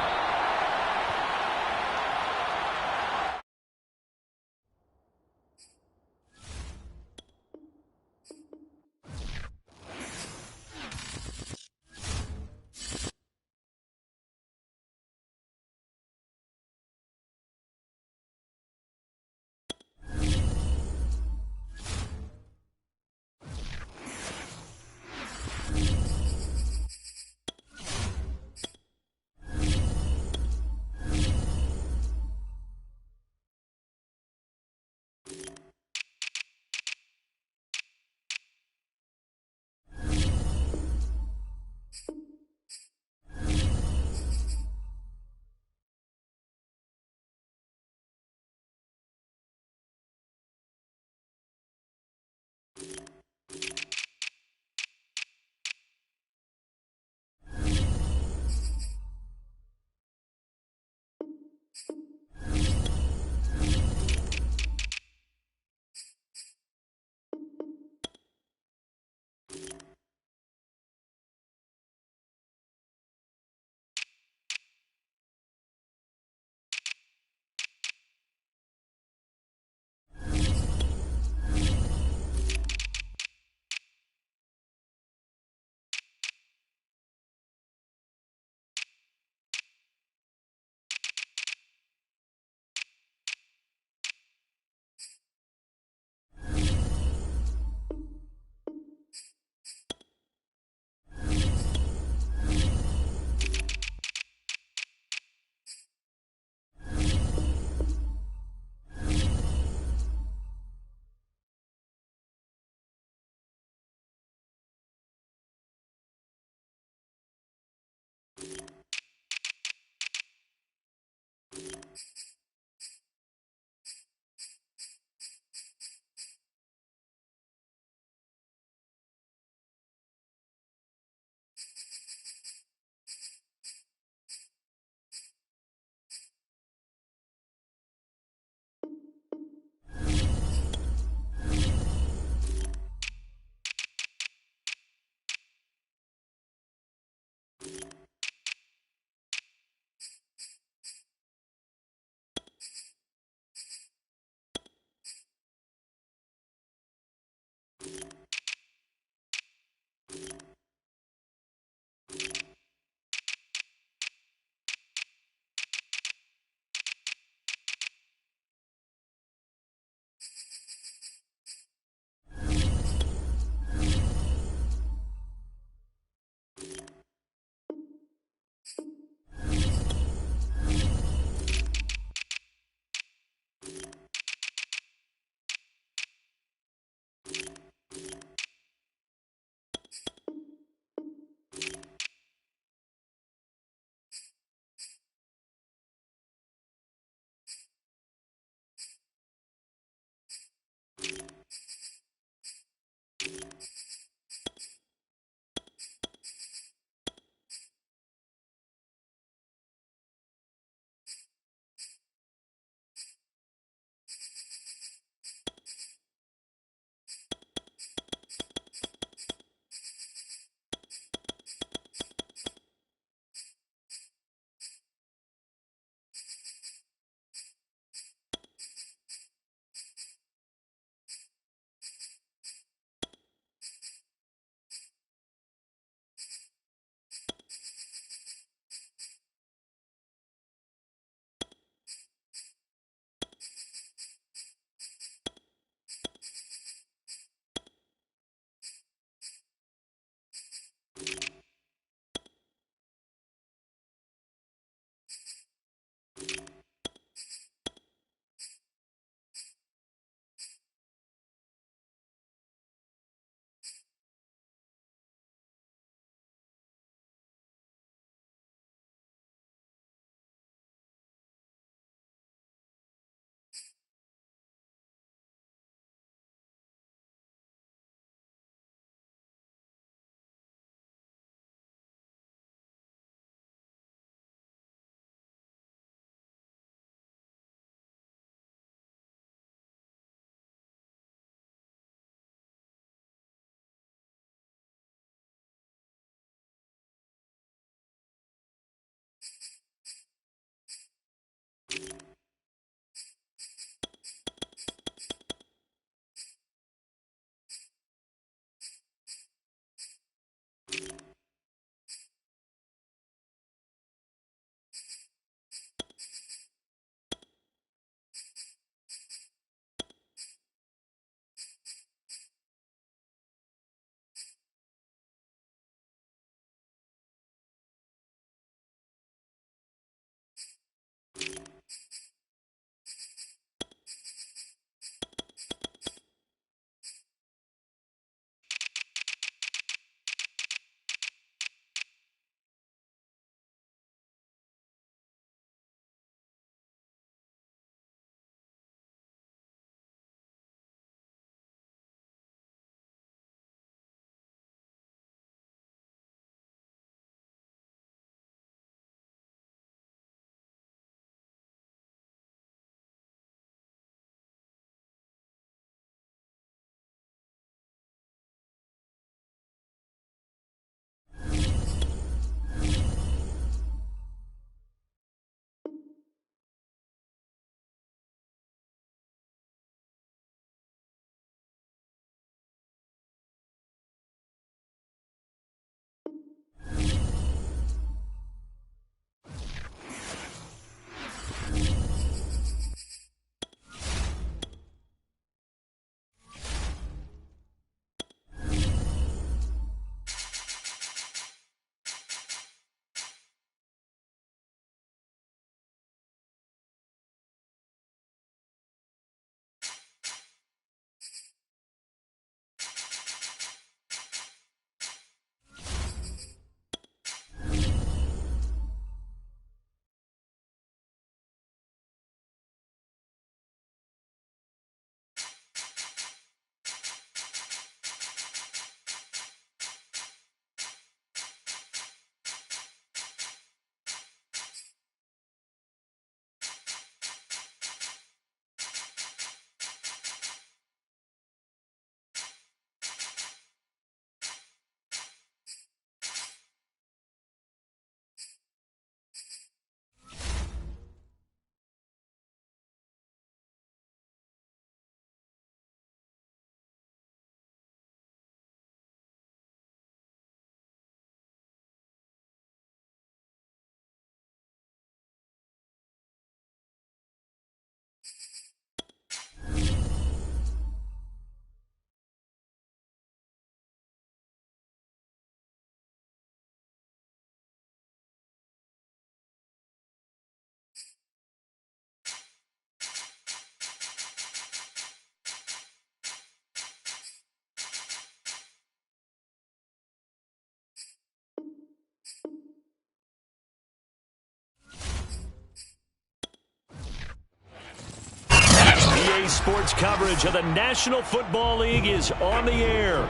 Sports coverage of the National Football League is on the air.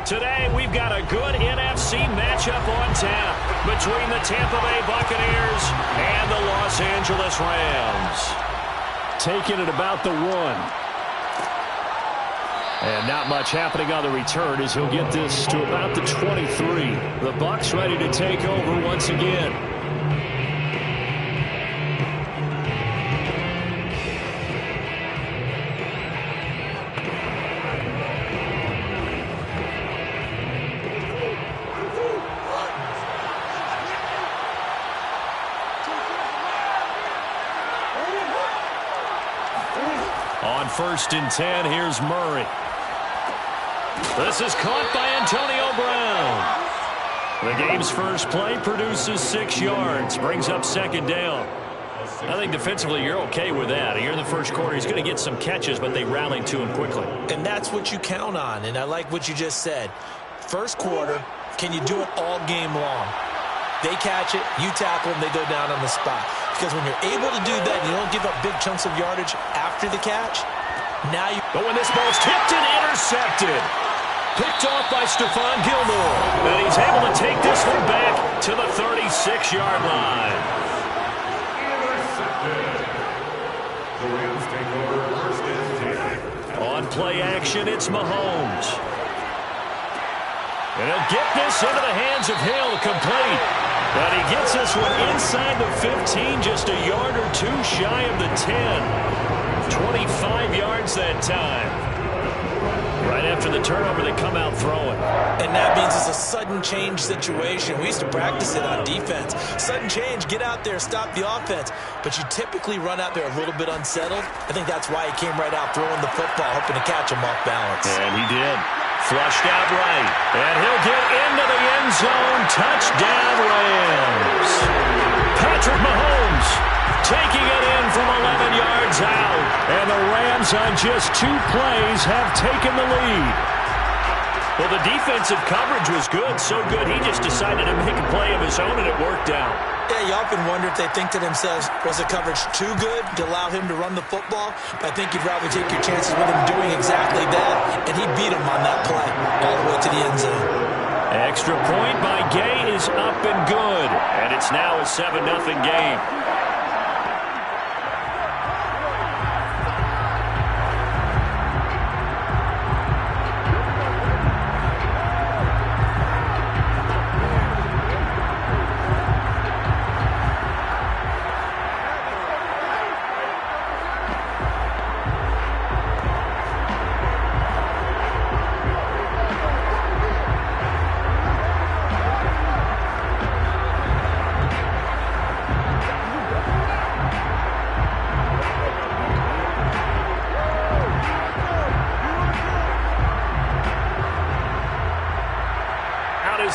Today, we've got a good NFC matchup on tap between the Tampa Bay Buccaneers and the Los Angeles Rams. Taking it about the 1. And not much happening on the return as he'll get this to about the 23. The Bucs ready to take over once again. On 1st and 10, here's Murray. This is caught by Antonio Brown. The game's first play produces 6 yards, brings up 2nd down. I think defensively you're okay with that. Here in the first quarter, he's going to get some catches, but they rallied to him quickly. And that's what you count on, and I like what you just said. First quarter, can you do it all game long? They catch it, you tackle them, they go down on the spot. Because when you're able to do that, you don't give up big chunks of yardage after the catch. Now you... But when this ball's tipped and intercepted. Picked off by Stephon Gilmore. And he's able to take this one back to the 36-yard line. The Rams take over 1st and 10. On play action, it's Mahomes. And he'll get this into the hands of Hill, complete. But he gets this one inside the 15, just a yard or 2 shy of the 10. 25 yards that time. Right after the turnover, they come out throwing. And that means it's a sudden change situation. We used to practice it on defense. Sudden change, get out there, stop the offense. But you typically run out there a little bit unsettled. I think that's why he came right out throwing the football, hoping to catch him off balance. And he did. Flushed out right. And he'll get into the end zone. Touchdown, Rams. Patrick Mahomes taking it in from 11 yards out. And the Rams on just 2 plays have taken the lead. Well, the defensive coverage was good. So good, he just decided to make a play of his own, and it worked out. Yeah, you often wonder if they think to themselves, was the coverage too good to allow him to run the football? But I think you'd rather take your chances with him doing exactly that, and he beat him on that play all the way to the end zone. Extra point by Gay is up and good, and it's now a 7-0 game.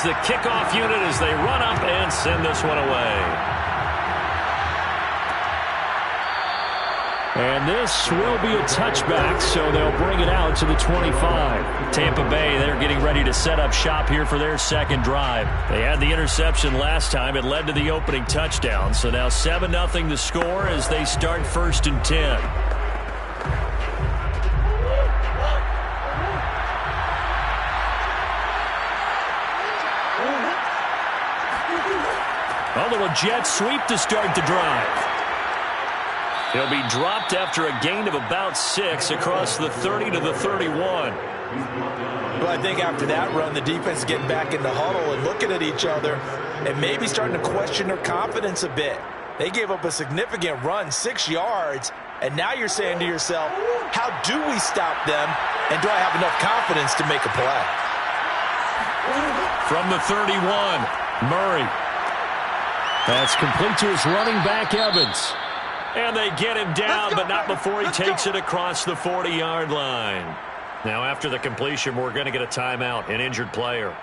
The kickoff unit as they run up and send this one away. And this will be a touchback, so they'll bring it out to the 25. Tampa Bay, they're getting ready to set up shop here for their second drive. They had the interception last time. It led to the opening touchdown. So now 7-0 to score as they start 1st and 10. A little jet sweep to start the drive. He'll be dropped after a gain of about 6 across the 30 to the 31. Well, I think after that run, the defense is getting back in the huddle and looking at each other and maybe starting to question their confidence a bit. They gave up a significant run, 6 yards, and now you're saying to yourself, how do we stop them, and do I have enough confidence to make a play? From the 31, Murray. That's complete to his running back, Evans. And they get him down, but not before he takes it across the 40-yard line. Now, after the completion, we're going to get a timeout, an injured player.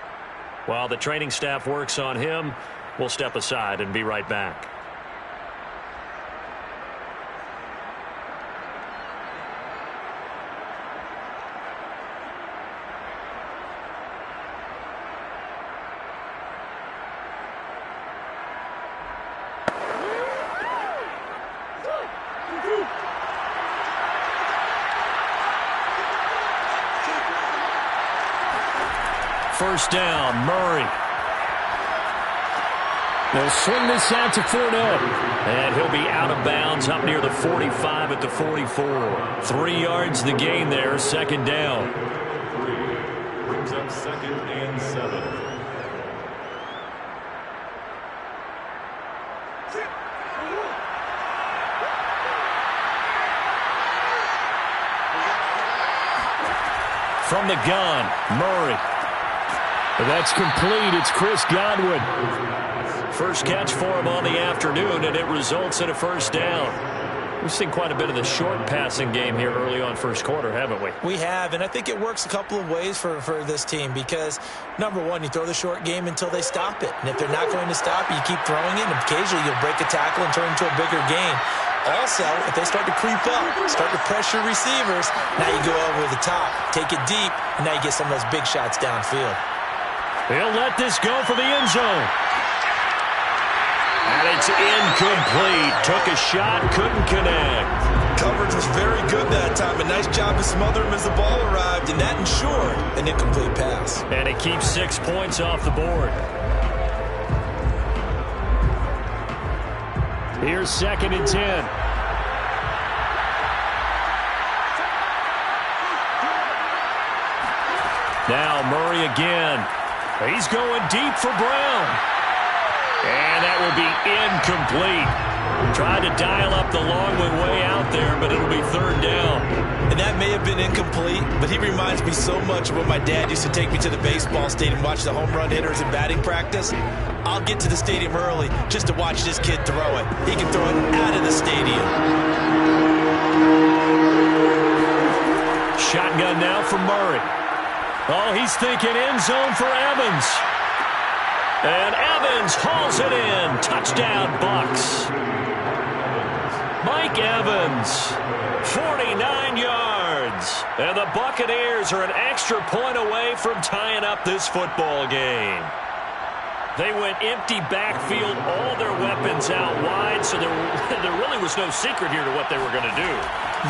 While the training staff works on him, we'll step aside and be right back. first down. Murray. They'll swing this out to Fournette. And he'll be out of bounds up near the 45 at the 44. 3 yards the gain there, second down. Brings up 2nd and 7. From the gun, Murray. That's complete. It's Chris Godwin. First catch for him on the afternoon, and it results in a first down. We've seen quite a bit of the short passing game here early on first quarter, haven't we? We have, and I think it works a couple of ways for this team because, number one, you throw the short game until they stop it. And if they're not going to stop it, you keep throwing it, and occasionally you'll break a tackle and turn it into a bigger gain. Also, if they start to creep up, start to pressure receivers, now you go over the top, take it deep, and now you get some of those big shots downfield. He'll let this go for the end zone. And it's incomplete. Took a shot, couldn't connect. Coverage was very good that time. A nice job to smother him as the ball arrived, and that ensured an incomplete pass. And it keeps 6 points off the board. Here's 2nd and 10. Now Murray again. He's going deep for Brown. And that will be incomplete. Tried to dial up the long way out there, but it'll be 3rd down. And that may have been incomplete, but he reminds me so much of when my dad used to take me to the baseball stadium, watch the home run hitters in batting practice. I'll get to the stadium early just to watch this kid throw it. He can throw it out of the stadium. Shotgun now for Murray. Oh, he's thinking end zone for Evans. And Evans hauls it in. Touchdown, Bucks. Mike Evans, 49 yards. And the Buccaneers are an extra point away from tying up this football game. They went empty backfield, all their weapons out wide, so there really was no secret here to what they were going to do.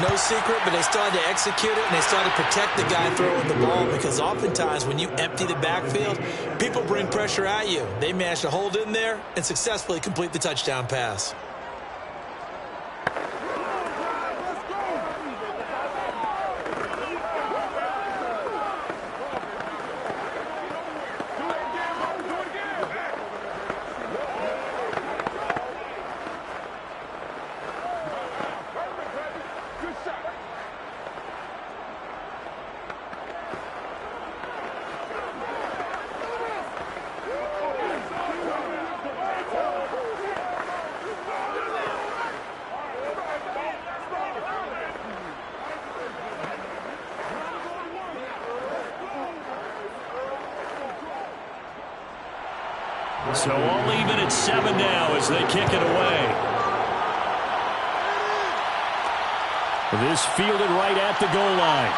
No secret, but they still had to execute it, and they still had to protect the guy throwing the ball because oftentimes when you empty the backfield, people bring pressure at you. They managed to hold in there and successfully complete the touchdown pass. So all even at 7 now as they kick it away. This fielded right at the goal line.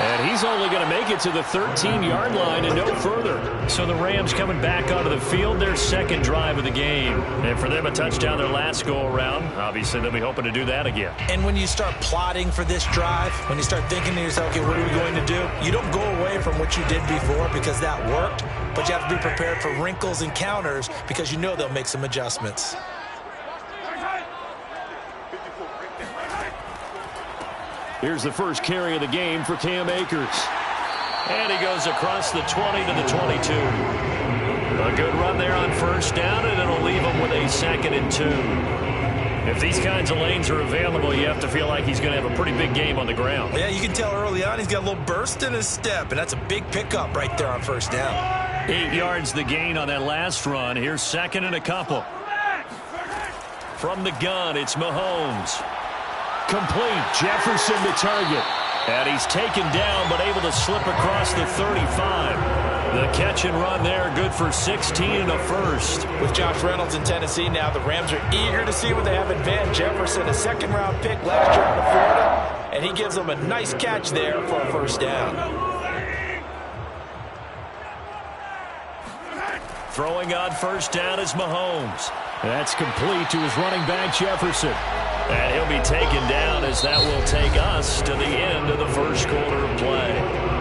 And he's only going to make it to the 13-yard line and no further. So the Rams coming back onto the field, their second drive of the game. And for them, a touchdown their last go-around. Obviously, they'll be hoping to do that again. And when you start plotting for this drive, when you start thinking to yourself, okay, what are we going to do? You don't go away from what you did before because that worked, but you have to be prepared for wrinkles and counters because you know they'll make some adjustments. Here's the first carry of the game for Cam Akers. And he goes across the 20 to the 22. A good run there on first down, and it'll leave him with a 2nd and 2. If these kinds of lanes are available, you have to feel like he's going to have a pretty big game on the ground. Yeah, you can tell early on he's got a little burst in his step, and that's a big pickup right there on first down. 8 yards the gain on that last run. Here's 2nd and a couple. From the gun, it's Mahomes. Complete. Jefferson the target. And he's taken down but able to slip across the 35. The catch and run there, good for 16 and a first. With Josh Reynolds in Tennessee now, the Rams are eager to see what they have in Van Jefferson, a second-round pick last year out of Florida, and he gives them a nice catch there for a first down. Throwing on first down is Mahomes. That's complete to his running back, Jefferson. And he'll be taken down as that will take us to the end of the first quarter of play.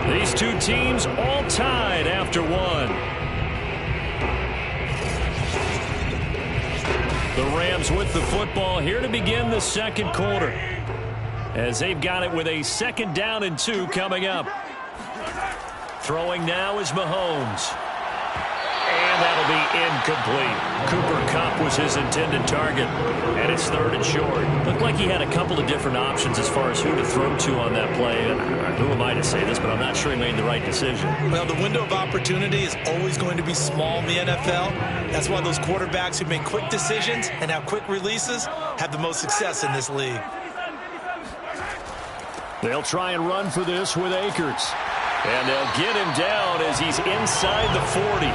These two teams all tied after one. The Rams with the football here to begin the second quarter, as they've got it with a 2nd down and 2 coming up. Throwing now is Mahomes. And that'll be incomplete. Cooper Kupp was his intended target, and it's 3rd and short. Looked like he had a couple of different options as far as who to throw to on that play. Who am I to say this, but I'm not sure he made the right decision. Well, the window of opportunity is always going to be small in the NFL. That's why those quarterbacks who make quick decisions and have quick releases have the most success in this league. They'll try and run for this with Akers. And they'll get him down as he's inside the 40.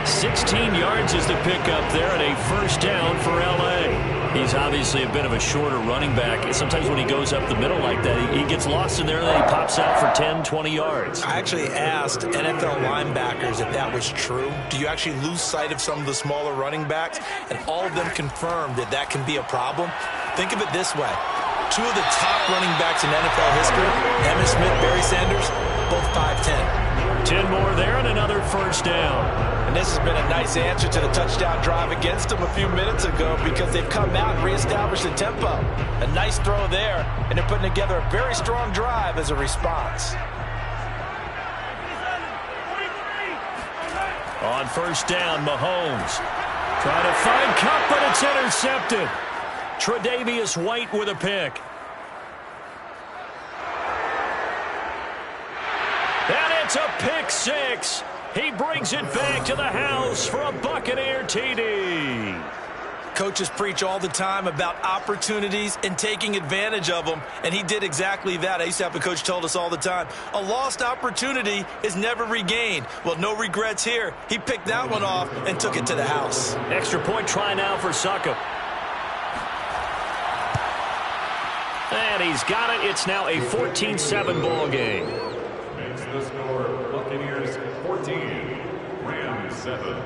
16 yards is the pickup there, and a 1st down for L.A. He's obviously a bit of a shorter running back. Sometimes when he goes up the middle like that, he gets lost in there, and then he pops out for 10, 20 yards. I actually asked NFL linebackers if that was true. Do you actually lose sight of some of the smaller running backs? And all of them confirmed that that can be a problem. Think of it this way. 2 of the top running backs in NFL history, Emmitt Smith, Barry Sanders, both 5'10". 10 more there and another 1st down. And this has been a nice answer to the touchdown drive against them a few minutes ago, because they've come out and reestablished the tempo. A nice throw there, and they're putting together a very strong drive as a response. On 1st down, Mahomes trying to find Kupp, but it's intercepted. Tre'Davious White with a pick. And it's a pick 6. He brings it back to the house for a Buccaneer TD. Coaches preach all the time about opportunities and taking advantage of them, and he did exactly that. I used to have a coach told us all the time, a lost opportunity is never regained. Well, no regrets here. He picked that one off and took it to the house. Extra point try now for Succop. And he's got it. It's now a 14-7 ball game. Makes the score Buccaneers 14, Rams 7.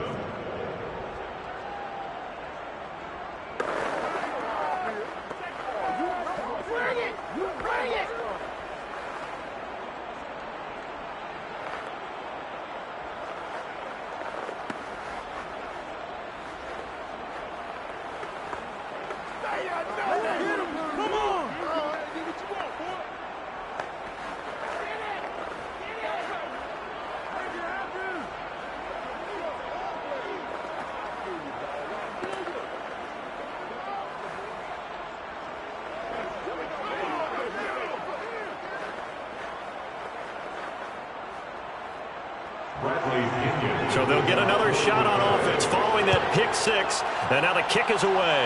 So they'll get another shot on offense following that pick 6. And now the kick is away.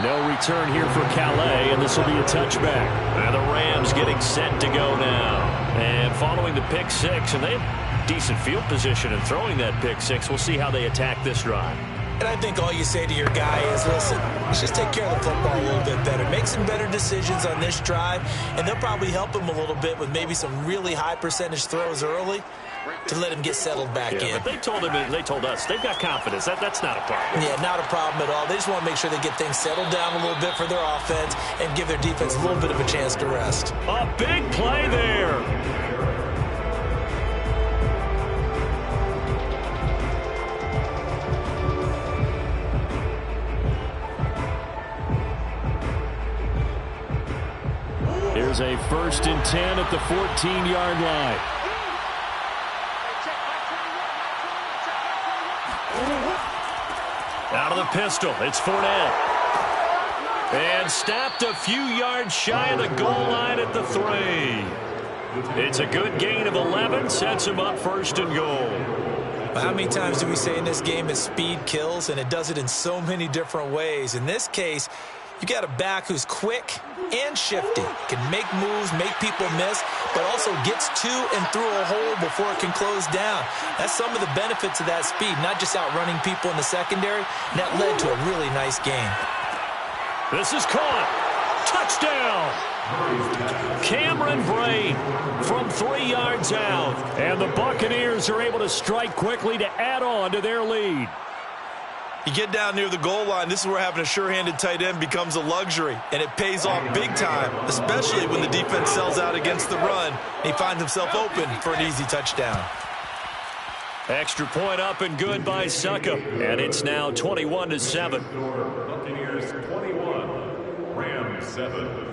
No return here for Calais, and this will be a touchback. And the Rams getting set to go now. And following the pick 6, and they have decent field position in throwing that pick 6. We'll see how they attack this drive. And I think all you say to your guy is, listen, let's just take care of the football a little bit better. Make some better decisions on this drive, and they'll probably help him a little bit with maybe some really high percentage throws early to let him get settled back in. But they told us they've got confidence. That's not a problem. Yeah, not a problem at all. They just want to make sure they get things settled down a little bit for their offense and give their defense a little bit of a chance to rest. A big play there. Here's a 1st and 10 at the 14-yard line. Out of the pistol, it's Fournette. And stopped a few yards shy of the goal line at the 3. It's a good gain of 11, sets him up 1st and goal. Well, how many times do we say in this game that speed kills, and it does it in so many different ways? In this case, you got a back who's quick and shifty, can make moves, make people miss, but also gets to and through a hole before it can close down. That's some of the benefits of that speed, not just outrunning people in the secondary. And that led to a really nice game. This is caught. Touchdown. Cameron Brate from 3 yards out. And the Buccaneers are able to strike quickly to add on to their lead. You get down near the goal line, this is where having a sure-handed tight end becomes a luxury, and it pays off big time, especially when the defense sells out against the run. He finds himself open for an easy touchdown. Extra point up and good by Succop, and it's now 21-7. Buccaneers 21, Rams 7.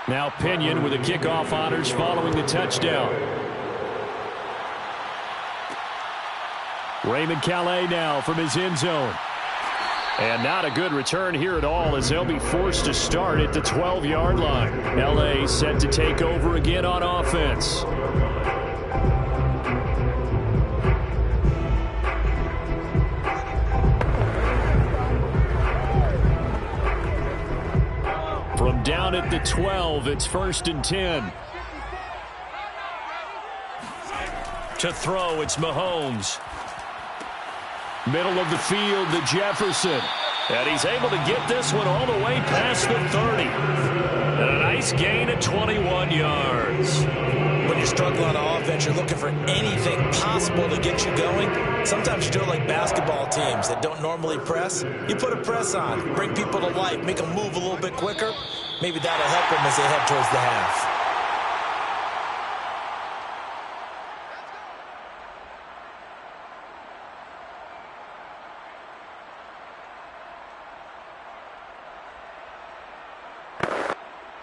Now Pinion with the kickoff honors following the touchdown. Raymond Calais now from his end zone. And not a good return here at all as they'll be forced to start at the 12-yard line. L.A. set to take over again on offense. From down at the 12, it's 1st and 10. To throw, it's Mahomes. Middle of the field to Jefferson. And he's able to get this one all the way past the 30. And a nice gain of 21 yards. When you're struggling on offense, you're looking for anything possible to get you going. Sometimes you do it like basketball teams that don't normally press. You put a press on, bring people to life, make them move a little bit quicker. Maybe that'll help them as they head towards the half.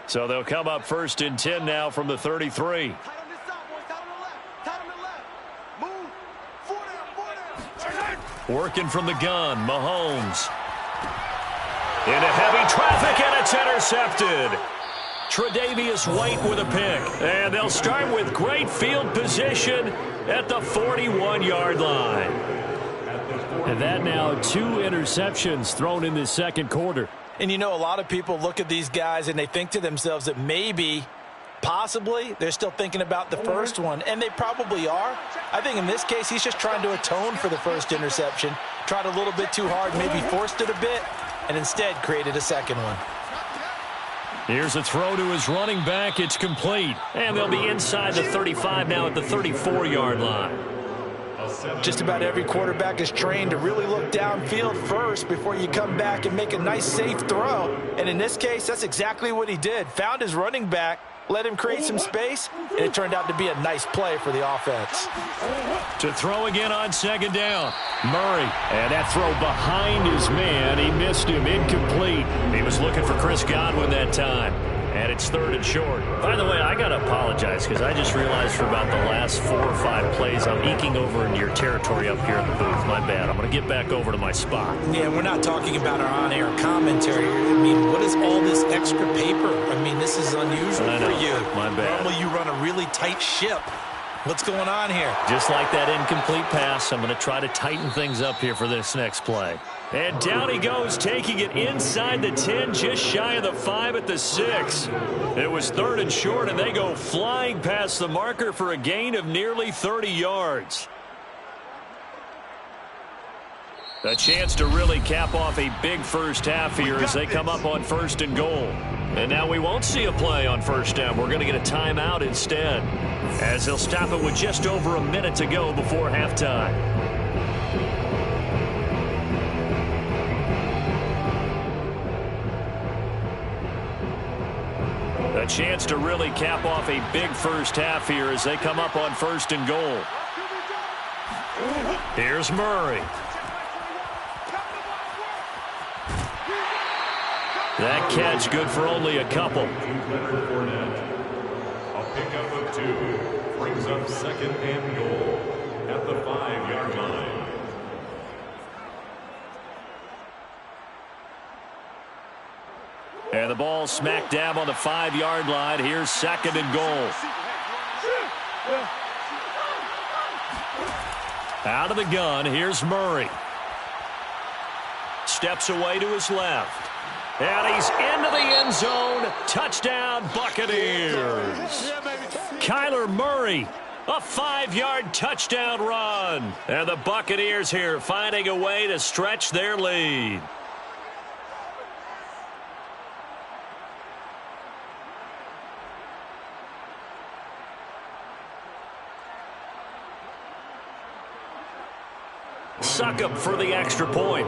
So they'll come up 1st and 10 now from the 33. Tight on this side, boys. Tight on the left. Tight on the left. Move. 4 down. Working from the gun, Mahomes. Into heavy traffic, and it's intercepted. Tre'Davious White with a pick. And they'll start with great field position at the 41-yard line. And that now 2 interceptions thrown in this second quarter. And you know, a lot of people look at these guys and they think to themselves that maybe, possibly, they're still thinking about the first one, and they probably are. I think in this case, he's just trying to atone for the first interception, tried a little bit too hard, maybe forced it a bit, and instead created a second one. Here's a throw to his running back. It's complete. And they'll be inside the 35 now at the 34-yard line. Just about every quarterback is trained to really look downfield first before you come back and make a nice, safe throw. And in this case, that's exactly what he did. Found his running back, let him create some space, and it turned out to be a nice play for the offense. To throw again on 2nd down. Murray, and that throw behind his man. He missed him, incomplete. He was looking for Chris Godwin that time. And it's 3rd and short. By the way, I got to apologize because I just realized for about the last 4 or 5 plays I'm eking over into your territory up here in the booth. My bad. I'm going to get back over to my spot. Yeah, we're not talking about our on-air commentary. I mean, what is all this extra paper? I mean, this is unusual for you. My bad. Normally you run a really tight ship. What's going on here? Just like that incomplete pass, I'm going to try to tighten things up here for this next play. And down he goes, taking it inside the 10, just shy of the 5 at the 6. It was 3rd and short, and they go flying past the marker for a gain of nearly 30 yards. A chance to really cap off a big first half here as they come up on 1st and goal. And now we won't see a play on 1st down. We're going to get a timeout instead, as they'll stop it with just over a minute to go before halftime. A chance to really cap off a big first half here as they come up on 1st and goal. Here's Murray. That catch good for only a couple. A pickup of 2 brings up 2nd and goal at the 5-yard line. And the ball smack dab on the 5-yard line. Here's 2nd and goal. Out of the gun, here's Murray. Steps away to his left. And he's into the end zone. Touchdown, Buccaneers. Kyler Murray, a 5-yard touchdown run. And the Buccaneers here finding a way to stretch their lead. Succop for the extra point.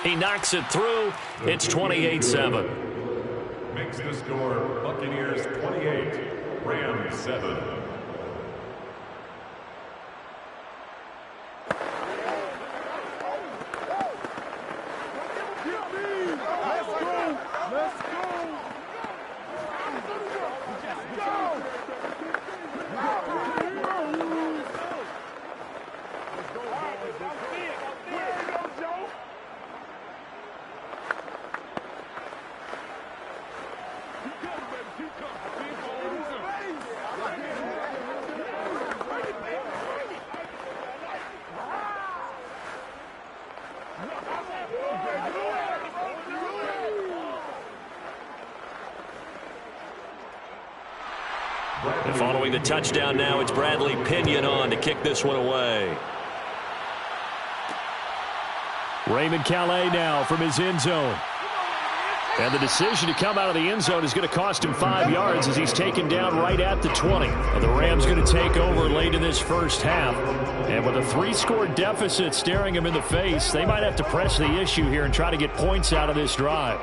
He knocks it through. It's 28-7. Makes the score Buccaneers 28, Rams 7. And following the touchdown now, it's Bradley Pinion on to kick this one away. Raymond Calais now from his end zone. And the decision to come out of the end zone is going to cost him 5 yards as he's taken down right at the 20. The Rams going to take over late in this first half. And with a 3-score deficit staring him in the face, they might have to press the issue here and try to get points out of this drive.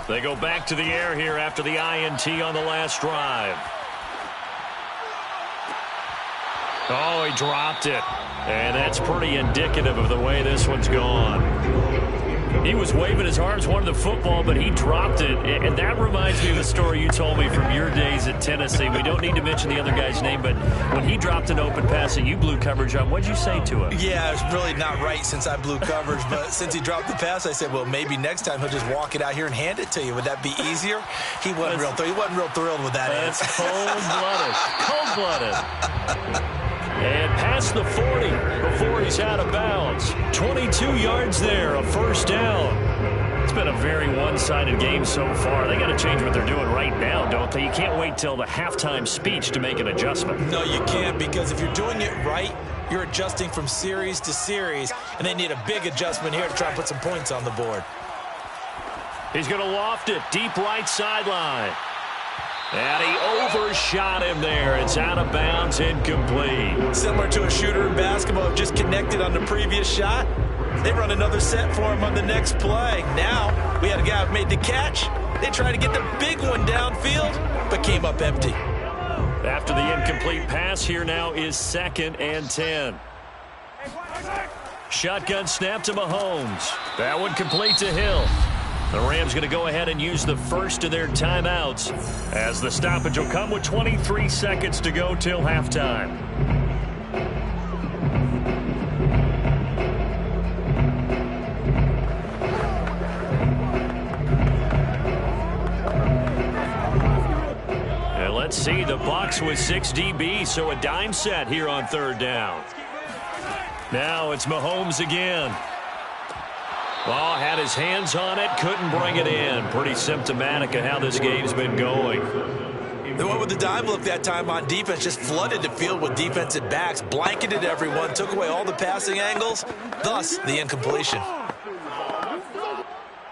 They go back to the air here after the INT on the last drive. Oh, he dropped it. And that's pretty indicative of the way this one's gone. He was waving his arms, wanted the football, but he dropped it. And that reminds me of the story you told me from your days at Tennessee. We don't need to mention the other guy's name, but when he dropped an open pass and you blew coverage on, what'd you say to him? Yeah, it's really not right since I blew coverage, but since he dropped the pass, I said, well, maybe next time he'll just walk it out here and hand it to you. Would that be easier? He wasn't real thrilled with that. That's cold-blooded. Cold-blooded. And past the 40 before he's out of bounds. 22 yards there, a first down. It's been a very one-sided game so far. They got to change what they're doing right now, don't they? You can't wait till the halftime speech to make an adjustment. No, you can't, because if you're doing it right, you're adjusting from series to series, and they need a big adjustment here to try and put some points on the board. He's going to loft it, deep right sideline. And he overshot him there. It's out of bounds, incomplete. Similar to a shooter in basketball, just connected on the previous shot. They run another set for him on the next play. Now, we had a guy who made the catch. They tried to get the big one downfield, but came up empty. After the incomplete pass, here now is 2nd and 10. Shotgun snap to Mahomes. That one complete to Hill. The Rams going to go ahead and use the first of their timeouts as the stoppage will come with 23 seconds to go till halftime. And let's see, the Bucs with 6 DB, so a dime set here on 3rd down. Now it's Mahomes again. Ball had his hands on it, couldn't bring it in. Pretty symptomatic of how this game's been going. They went with the dime look that time on defense, just flooded the field with defensive backs, blanketed everyone, took away all the passing angles, thus the incompletion.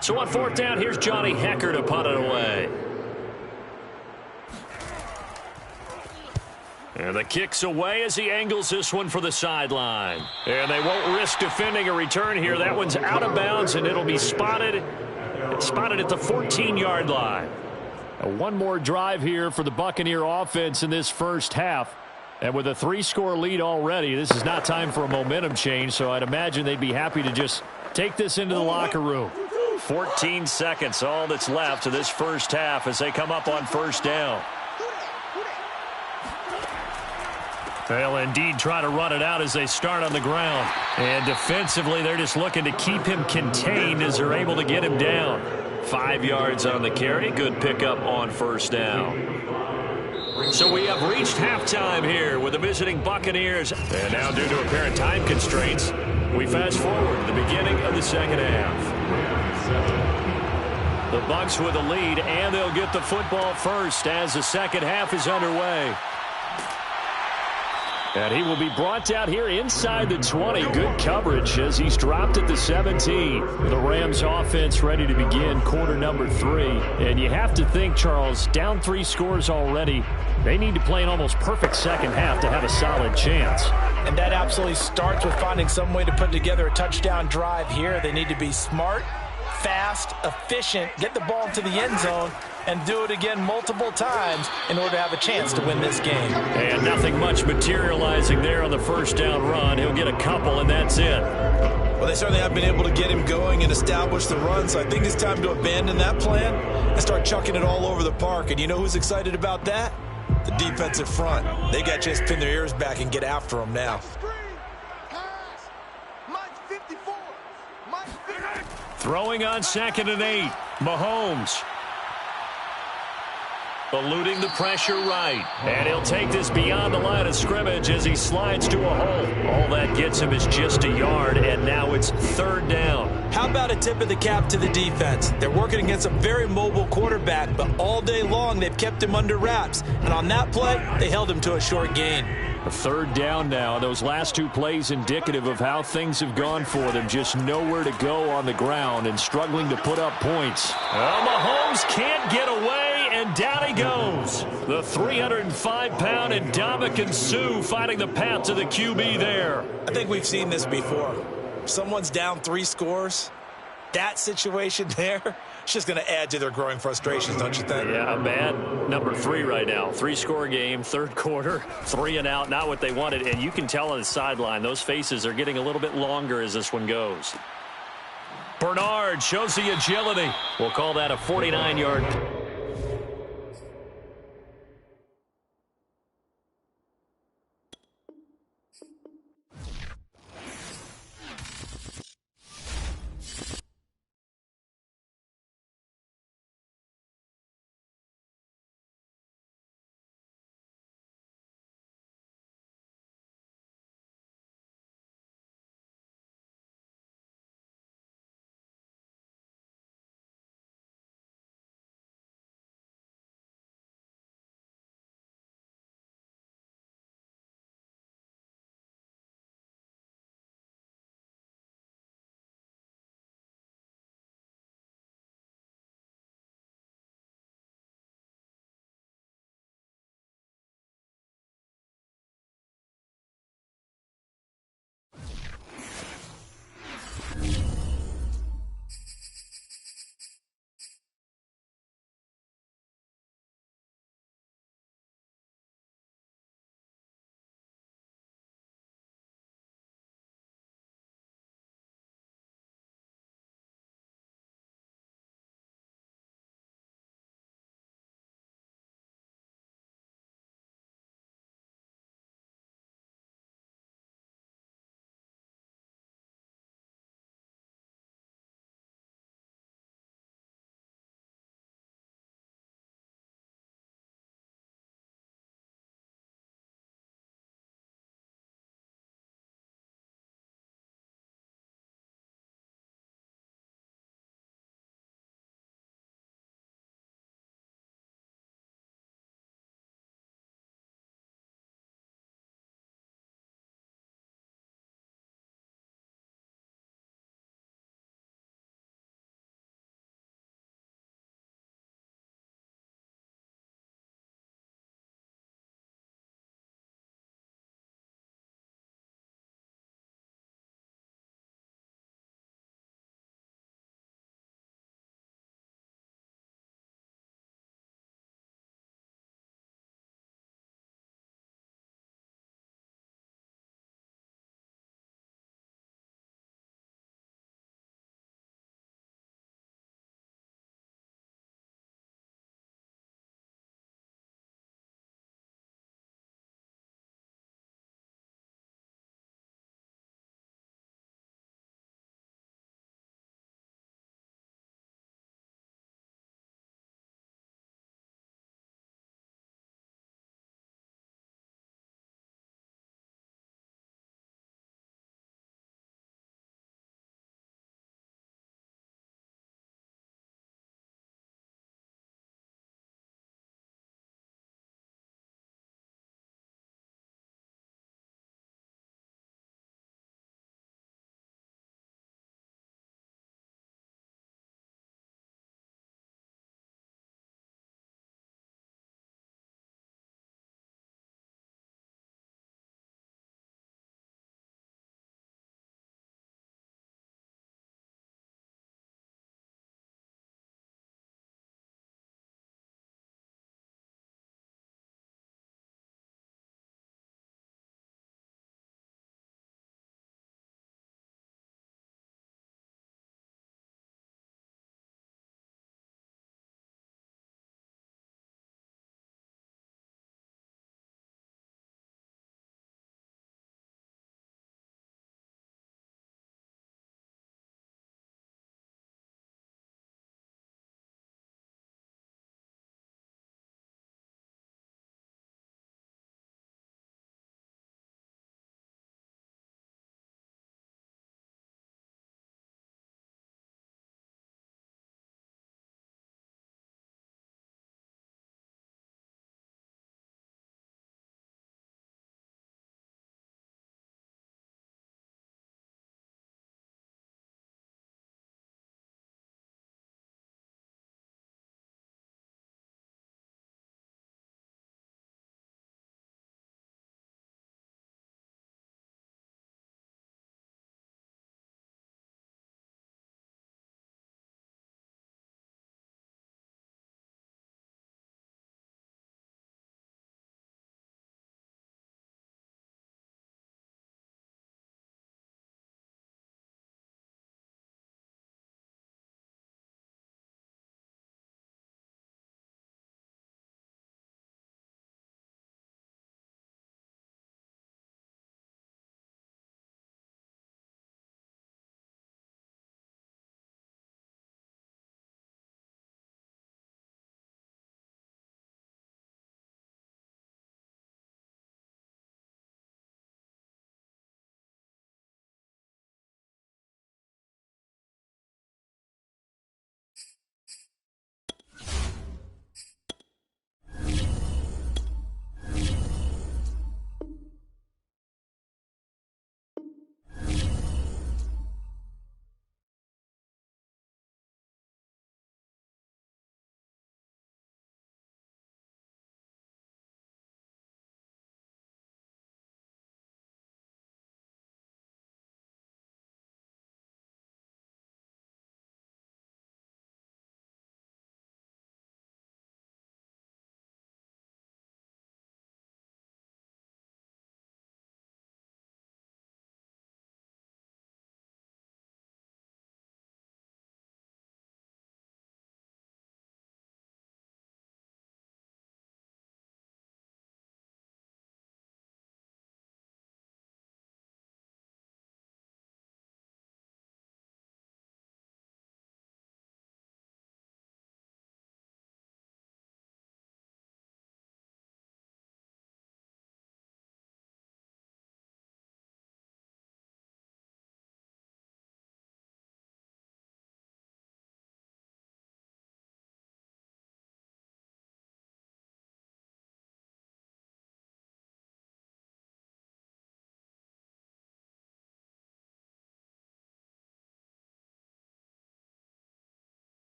So on 4th down, here's Johnny Hekker to punt it away. And the kick's away as he angles this one for the sideline. And they won't risk defending a return here. That one's out of bounds, and it'll be spotted at the 14-yard line. One more drive here for the Buccaneer offense in this first half. And with a 3-score lead already, this is not time for a momentum change, so I'd imagine they'd be happy to just take this into the locker room. 14 seconds, all that's left of this first half as they come up on first down. They'll indeed try to run it out as they start on the ground. And defensively, they're just looking to keep him contained as they're able to get him down. 5 yards on the carry. Good pickup on first down. So we have reached halftime here with the visiting Buccaneers. And now, due to apparent time constraints, we fast forward to the beginning of the second half. The Bucs with a lead, and they'll get the football first as the second half is underway. And he will be brought down here inside the 20. Good coverage as he's dropped at the 17. The Rams offense ready to begin quarter number 3. And you have to think, Charles, down 3 scores already. They need to play an almost perfect second half to have a solid chance. And that absolutely starts with finding some way to put together a touchdown drive here. They need to be smart, fast, efficient, get the ball into the end zone, and do it again multiple times in order to have a chance to win this game. And nothing much materializing there on the first down run. He'll get a couple, and that's it. Well, they certainly have been able to get him going and establish the run, so I think it's time to abandon that plan and start chucking it all over the park. And you know who's excited about that? The defensive front. They got a chance to pin their ears back and get after him now. Throwing on 2nd and 8. Mahomes. Eluding the pressure right. And he'll take this beyond the line of scrimmage as he slides to a hole. All that gets him is just a yard, and now it's 3rd down. How about a tip of the cap to the defense? They're working against a very mobile quarterback, but all day long they've kept him under wraps. And on that play, they held him to a short gain. A 3rd down now. Those last 2 plays indicative of how things have gone for them. Just nowhere to go on the ground and struggling to put up points. Well, Mahomes can't get away, and down he goes. The 305-pound Ndamukong Suh finding the path to the QB there. I think we've seen this before. Someone's down 3 scores. That situation there, it's just going to add to their growing frustrations, don't you think? Yeah, bad number 3 right now. 3-score game, 3rd quarter, 3 and out, not what they wanted. And you can tell on the sideline, those faces are getting a little bit longer as this one goes. Bernard shows the agility. We'll call that a 49-yard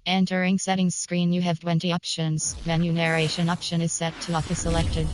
Entering settings screen, you have 20 options. Menu narration option is set to off is selected.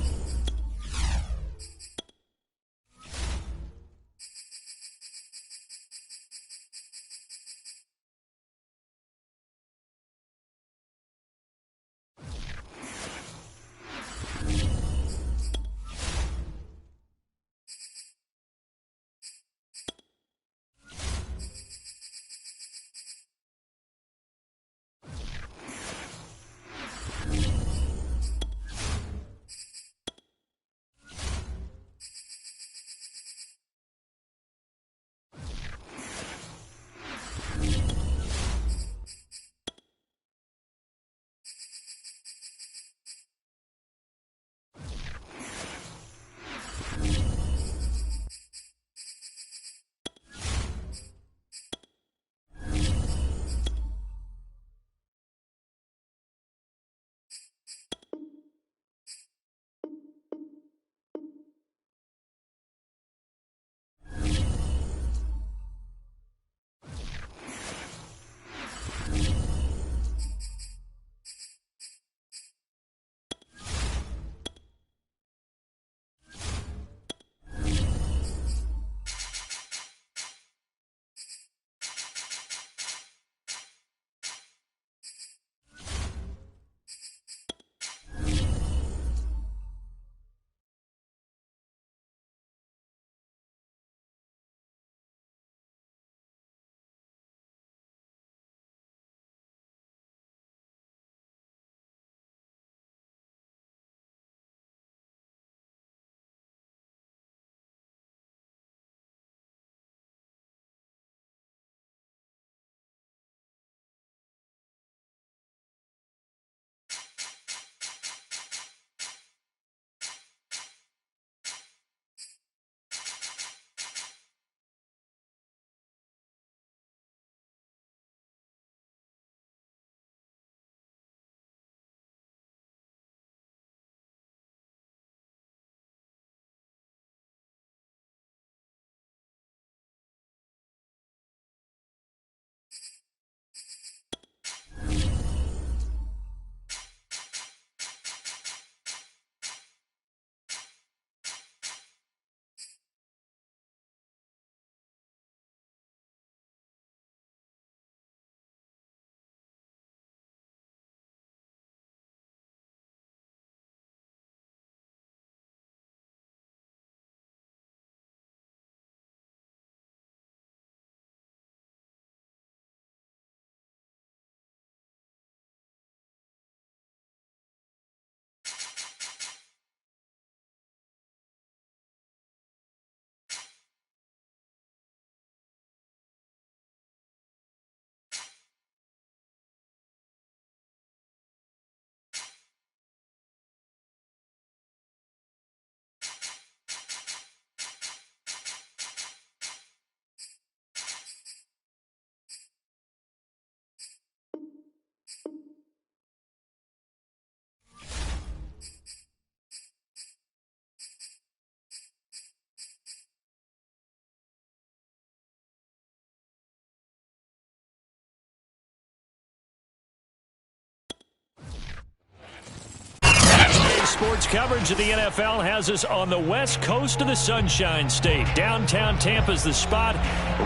Sports coverage of the NFL has us on the west coast of the Sunshine State. Downtown Tampa's the spot,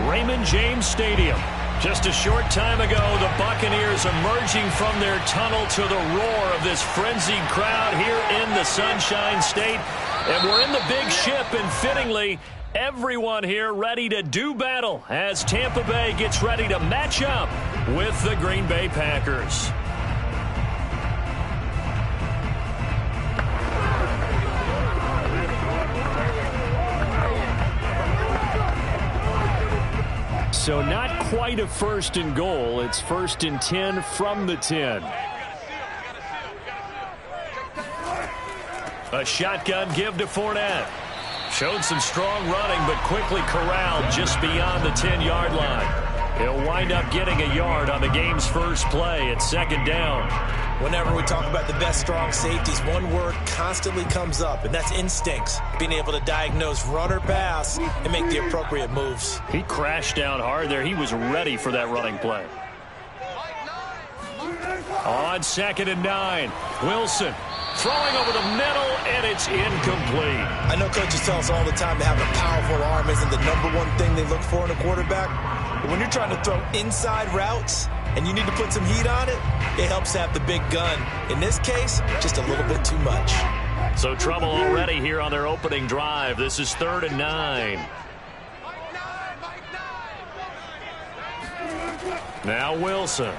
Raymond James Stadium. Just a short time ago, the Buccaneers emerging from their tunnel to the roar of this frenzied crowd here in the Sunshine State. And we're in the big ship, and fittingly, everyone here ready to do battle as Tampa Bay gets ready to match up with the Green Bay Packers. So not quite a first and goal. It's first and 10 from the 10. A shotgun give to Fournette. Showed some strong running, but quickly corralled just beyond the 10-yard line. He'll wind up getting a yard on the game's first play at second down. Whenever we talk about the best strong safeties, one word constantly comes up, and that's instincts. Being able to diagnose run or pass and make the appropriate moves. He crashed down hard there. He was ready for that running play. On 2nd and 9, Wilson throwing over the middle, and it's incomplete. I know coaches tell us all the time that having a powerful arm isn't the #1 thing they look for in a quarterback. But when you're trying to throw inside routes and you need to put some heat on it, it helps to have the big gun. In this case, just a little bit too much. So trouble already here on their opening drive. This is 3rd and 9. Now Wilson.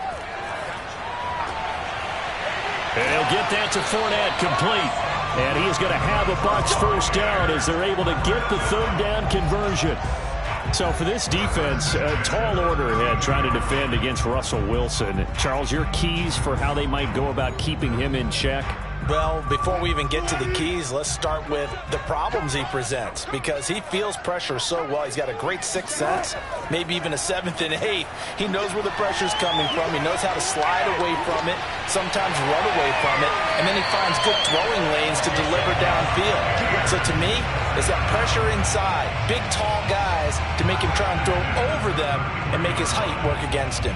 And he'll get that to Fournette, complete. And he is going to have a Bucs first down as they're able to get the 3rd down conversion. So for this defense, a tall order ahead trying to defend against Russell Wilson. Charles, your keys for how they might go about keeping him in check? Well, before we even get to the keys, let's start with the problems he presents, because he feels pressure so well. He's got a great sixth sense, maybe even a 7th and 8th. He knows where the pressure's coming from. He knows how to slide away from it, sometimes run away from it, and then he finds good throwing lanes to deliver downfield. So to me, it's that pressure inside, big, tall guys to make him try and throw over them and make his height work against him.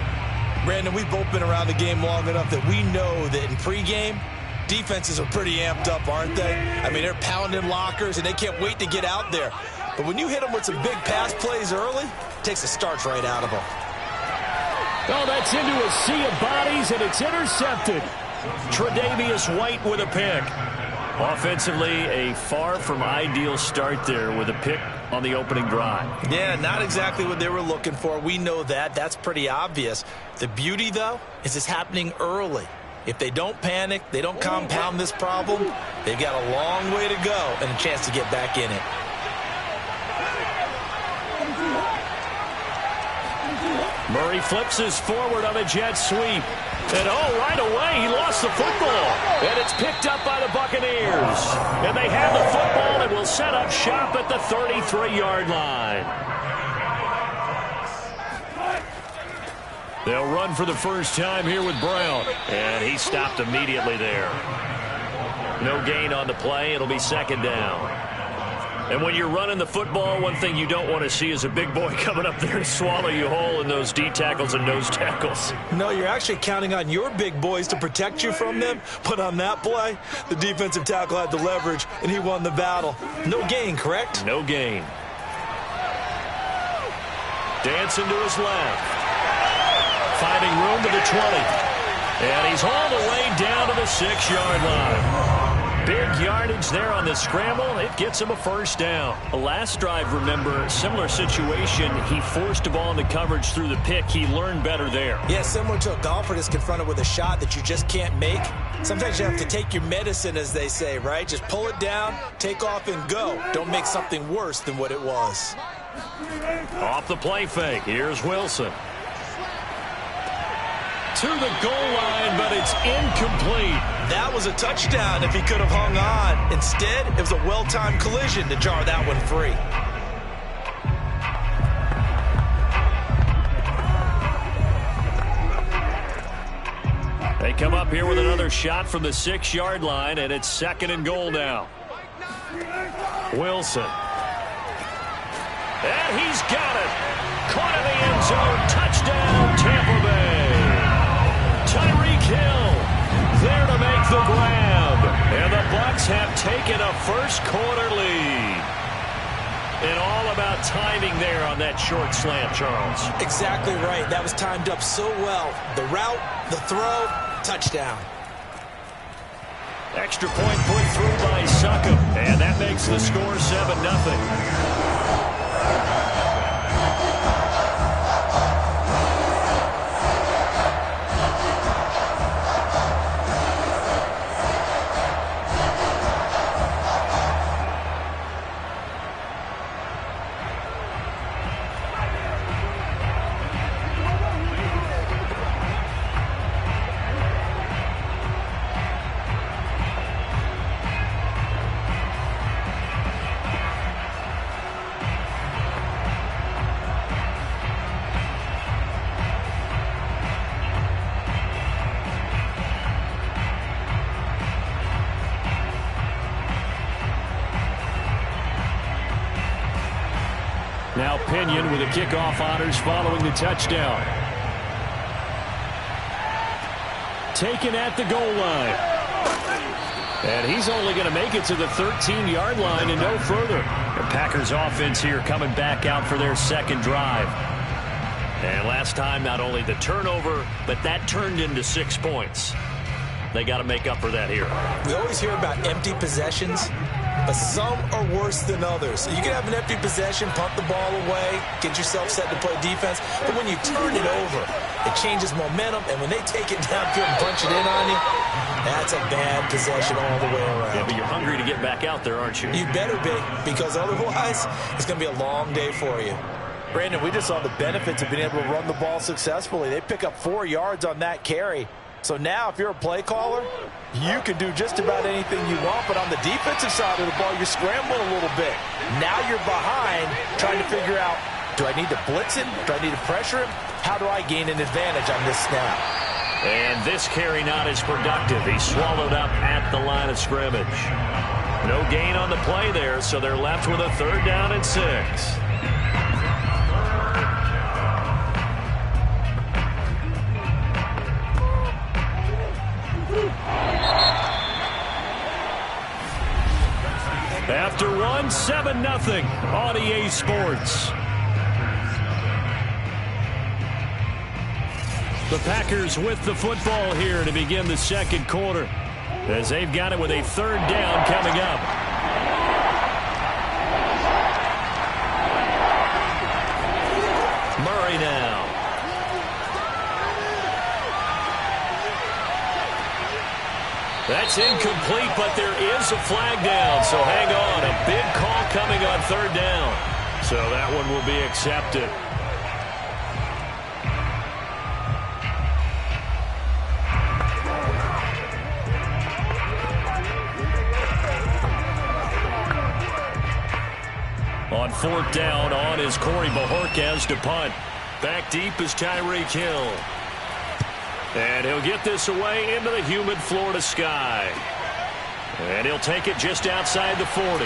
Brandon, we've both been around the game long enough that we know that in pregame, defenses are pretty amped up, aren't they? I mean, they're pounding lockers, and they can't wait to get out there. But when you hit them with some big pass plays early, it takes the starch right out of them. Oh, that's into a sea of bodies, and it's intercepted. Tre'Davious White with a pick. Offensively, a far from ideal start there with a pick on the opening drive. Yeah, not exactly what they were looking for. We know that. That's pretty obvious. The beauty, though, is it's happening early. If they don't panic, they don't compound this problem, they've got a long way to go and a chance to get back in it. Murray flips his forward on a jet sweep. And right away, he lost the football. And it's picked up by the Buccaneers. And they have the football and will set up shop at the 33-yard line. They'll run for the first time here with Brown. And he stopped immediately there. No gain on the play. It'll be 2nd down. And when you're running the football, one thing you don't want to see is a big boy coming up there and swallow you whole in those D tackles and nose tackles. No, you're actually counting on your big boys to protect you from them. But on that play, the defensive tackle had the leverage, and he won the battle. No gain, correct? No gain. Dancing to his left. Finding room to the 20. And he's all the way down to the 6-yard line. Big yardage there on the scramble. It gets him a first down. The last drive, remember, similar situation. He forced a ball into coverage through the pick. He learned better there. Yeah, similar to a golfer that's confronted with a shot that you just can't make. Sometimes you have to take your medicine, as they say, right? Just pull it down, take off, and go. Don't make something worse than what it was. Off the play fake. Here's Wilson. To the goal line, but it's incomplete. That was a touchdown if he could have hung on. Instead, it was a well-timed collision to jar that one free. They come up here with another shot from the 6-yard line, and it's 2nd and goal now. Wilson. And he's got it. Caught in the end zone. Touchdown, Tampa Bay. Tyreek Hill there to make the grab. And the Bucs have taken a first-quarter lead. And all about timing there on that short slant, Charles. Exactly right. That was timed up so well. The route, the throw, touchdown. Extra point put through by Succop. And that makes the score 7-0. Now Pinion with the kickoff honors following the touchdown. taken at the goal line. And he's only going to make it to the 13-yard line and no further. The Packers offense here coming back out for their second drive. And last time, not only the turnover, but that turned into 6 points. They got to make up for that here. We always hear about empty possessions, but some are worse than others. So you can have an empty possession, punt the ball away, get yourself set to play defense, but when you turn it over, it changes momentum, and when they take it downfield and punch it in on you, that's a bad possession all the way around. Yeah, but you're hungry to get back out there, aren't you? You better be, because otherwise, it's going to be a long day for you. Brandon, we just saw the benefits of being able to run the ball successfully. They pick up 4 yards on that carry. So now if you're a play caller, you can do just about anything you want. But on the defensive side of the ball, you're scrambling a little bit. Now you're behind trying to figure out, do I need to blitz him? Do I need to pressure him? How do I gain an advantage on this snap? And this carry not as productive. He's swallowed up at the line of scrimmage. No gain on the play there, so they're left with a 3rd down and 6. After 1, 7-0 on EA Sports. The Packers with the football here to begin the second quarter, as they've got it with a 3rd down coming up. Murray now. That's incomplete, but there is a flag down, so hang on. A big call coming on 3rd down. So that one will be accepted. On 4th down, on is Corey Bojorquez to punt. Back deep is Tyreek Hill. And he'll get this away into the humid Florida sky. And he'll take it just outside the 40.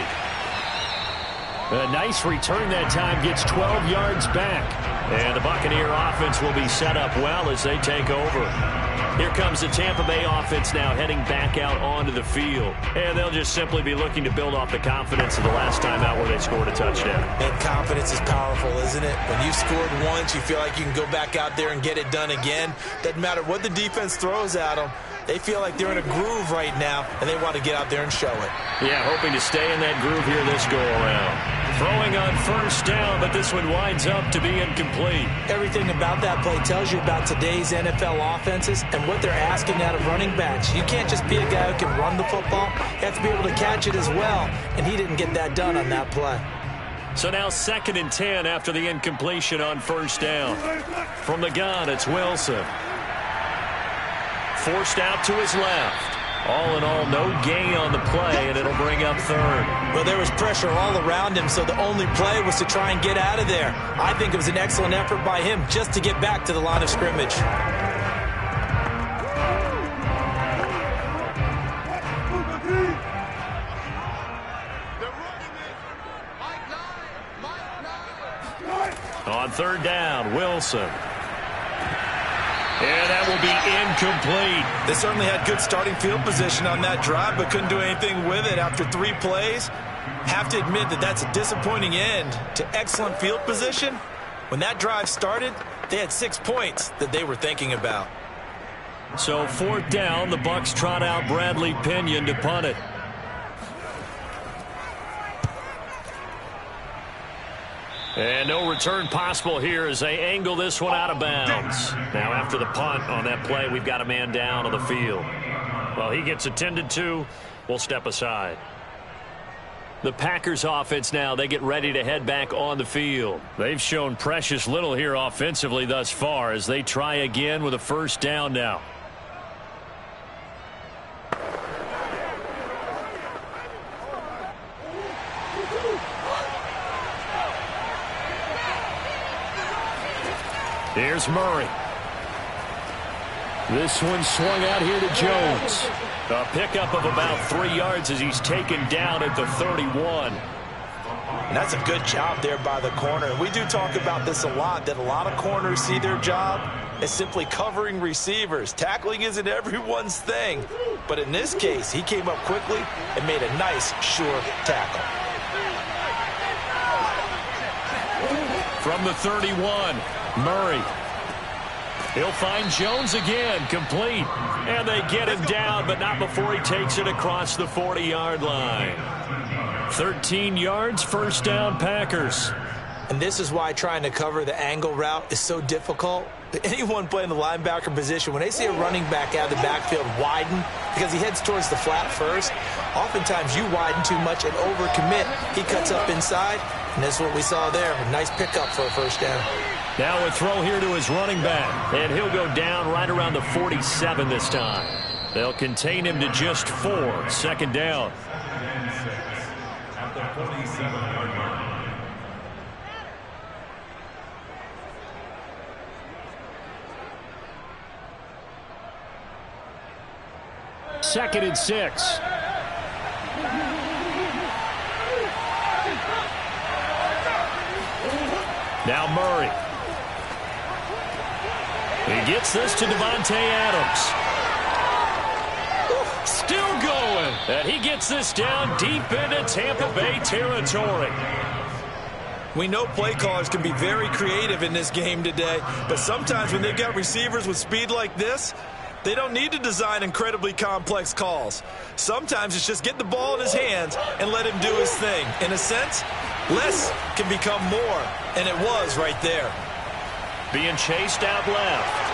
A nice return that time, gets 12 yards back. And the Buccaneer offense will be set up well as they take over. Here comes the Tampa Bay offense now heading back out onto the field. And they'll just simply be looking to build off the confidence of the last time out where they scored a touchdown. And confidence is powerful, isn't it? When you've scored once, you feel like you can go back out there and get it done again. Doesn't matter what the defense throws at them. They feel like they're in a groove right now, and they want to get out there and show it. Yeah, hoping to stay in that groove here this go-around. Throwing on 1st down, but this one winds up to be incomplete. Everything about that play tells you about today's NFL offenses and what they're asking out of running backs. You can't just be a guy who can run the football. You have to be able to catch it as well, and he didn't get that done on that play. So now 2nd and 10 after the incompletion on 1st down. From the gun, it's Wilson. Forced out to his left. All in all, no gain on the play, and it'll bring up 3rd. Well, there was pressure all around him, so the only play was to try and get out of there. I think it was an excellent effort by him just to get back to the line of scrimmage. On 3rd down, Wilson. And that will be incomplete. They certainly had good starting field position on that drive, but couldn't do anything with it after 3 plays. Have to admit that that's a disappointing end to excellent field position. When that drive started, they had 6 points that they were thinking about. So 4th down, the Bucs trot out Bradley Pinion to punt it. And no return possible here as they angle this one out of bounds. Now after the punt on that play, we've got a man down on the field. Well, he gets attended to. We'll step aside. The Packers offense now, they get ready to head back on the field. They've shown precious little here offensively thus far as they try again with a 1st down now. Here's Murray. This one swung out here to Jones. A pickup of about 3 yards as he's taken down at the 31. And that's a good job there by the corner. We do talk about this a lot, that a lot of corners see their job as simply covering receivers. Tackling isn't everyone's thing, but in this case, he came up quickly and made a nice, sure tackle. From the 31, Murray. He'll find Jones again, complete. And they get him down, but not before he takes it across the 40-yard line. 13 yards, first down, Packers. And this is why trying to cover the angle route is so difficult. Anyone playing the linebacker position, when they see a running back out of the backfield widen, because he heads towards the flat first, oftentimes you widen too much and overcommit. He cuts up inside, and that's what we saw there. A nice pickup for a first down. Now a throw here to his running back, and he'll go down right around the 47 this time. They'll contain him to just 4, second down. At the 47-yard line. Second and 6. Now Murray. He gets this to Devontae Adams. Still going. And he gets this down deep into Tampa Bay territory. We know play callers can be very creative in this game today, but sometimes when they've got receivers with speed like this, they don't need to design incredibly complex calls. Sometimes it's just get the ball in his hands and let him do his thing. In a sense, less can become more, and it was right there. Being chased out left.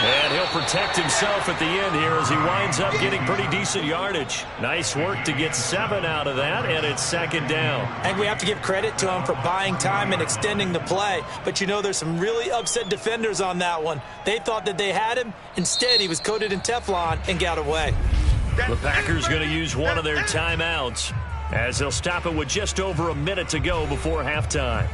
And he'll protect himself at the end here as he winds up getting pretty decent yardage. Nice work to get 7 out of that, and it's second down. And we have to give credit to him for buying time and extending the play. But, you know, there's some really upset defenders on that one. They thought that they had him. Instead, he was coated in Teflon and got away. The Packers going to use one of their timeouts as they'll stop it with just over a minute to go before halftime.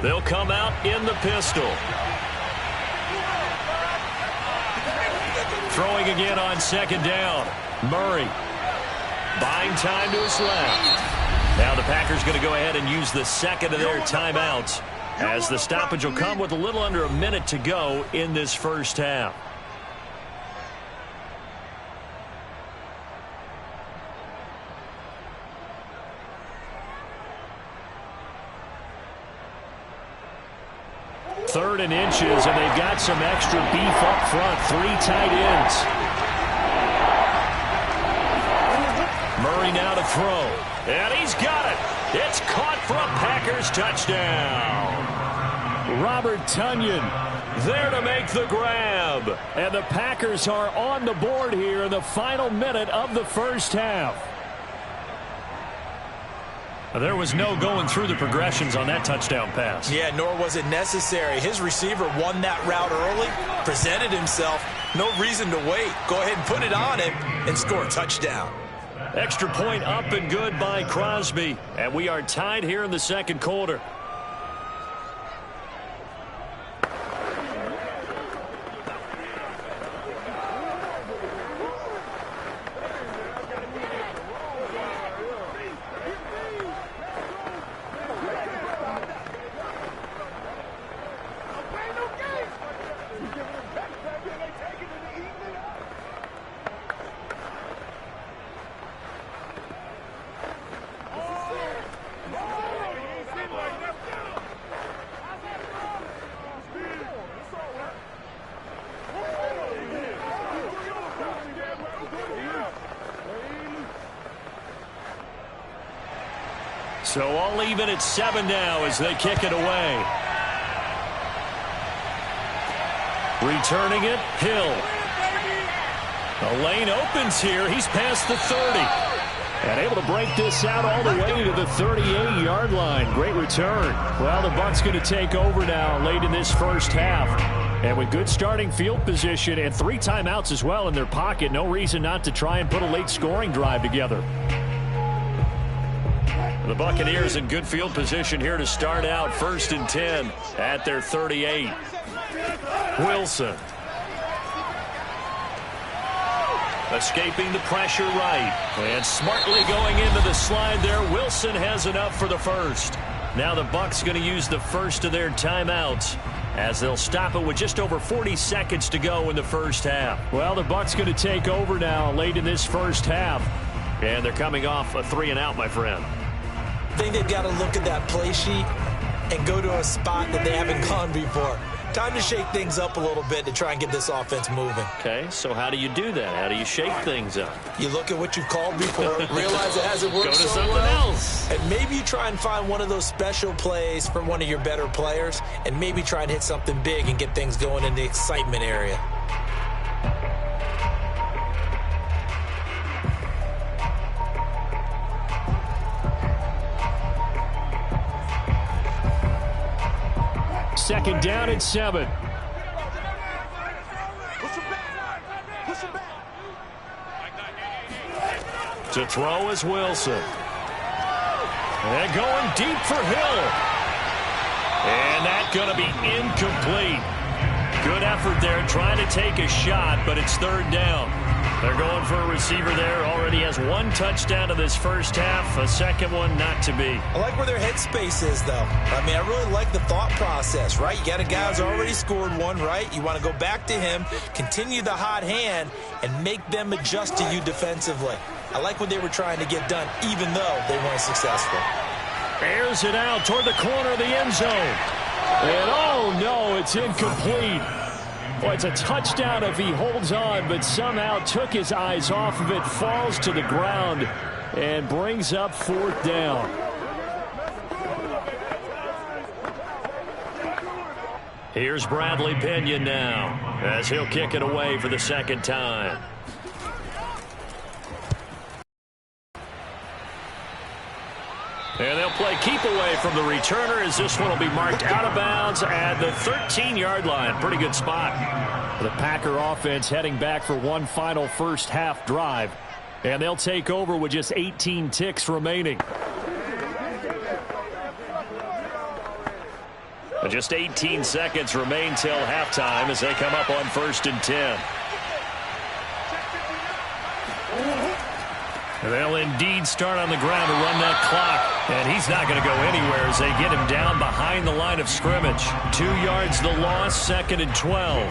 They'll come out in the pistol. Throwing again on second down. Murray. Buying time to his left. Now the Packers going to go ahead and use the second of their timeouts as the stoppage will come with a little under a minute to go in this first half. Third and inches, and they've got some extra beef up front. 3 tight ends. Murray now to throw. And he's got it. It's caught for a Packers touchdown. Robert Tonyan there to make the grab. And the Packers are on the board here in the final minute of the first half. There was no going through the progressions on that touchdown pass. Yeah, nor was it necessary. His receiver won that route early, presented himself. No reason to wait. Go ahead and put it on him and score a touchdown. Extra point up and good by Crosby. And we are tied here in the second quarter. So all even at 7 now as they kick it away. Returning it, Hill. The lane opens here. He's past the 30. And able to break this out all the way to the 38-yard line. Great return. Well, the Bucs going to take over now late in this first half. And with good starting field position and 3 timeouts as well in their pocket, no reason not to try and put a late scoring drive together. The Buccaneers in good field position here to start out 1st and 10 at their 38. Wilson. Escaping the pressure right. And smartly going into the slide there. Wilson has enough for the first. Now the Bucs going to use the first of their timeouts as they'll stop it with just over 40 seconds to go in the first half. Well, the Bucs going to take over now late in this first half. And they're coming off a 3-and-out, my friend. I think they've got to look at that play sheet and go to a spot that they haven't gone before. Time to shake things up a little bit to try and get this offense moving. Okay, so how do you do that? How do you shake things up? You look at what you've called before, realize it hasn't worked so something well, else. and maybe you try and find one of those special plays from one of your better players, and maybe try and hit something big and get things going in the excitement area. Second down and 7. To throw is Wilson. And going deep for Hill. And that's going to be incomplete. Good effort there trying to take a shot, but it's third down. They're going for a receiver there. Already has one touchdown in this first half. A second one not to be. I like where their headspace is, though. I mean, I really like the thought process, right? You got a guy who's already scored one, right? You want to go back to him, continue the hot hand, and make them adjust to you defensively. I like what they were trying to get done, even though they weren't successful. Airs it out toward the corner of the end zone. And oh, no, it's incomplete. Well, it's a touchdown if he holds on, but somehow took his eyes off of it, falls to the ground, and brings up fourth down. Here's Bradley Pinion now, as he'll kick it away for the second time. And they'll play keep away from the returner as this one will be marked out of bounds at the 13-yard line. Pretty good spot. The Packer offense heading back for one final first half drive. And they'll take over with just 18 ticks remaining. Just 18 seconds remain till halftime as they come up on 1st and 10. They'll indeed start on the ground to run that clock. And he's not going to go anywhere as they get him down behind the line of scrimmage. 2 yards the loss, 2nd and 12.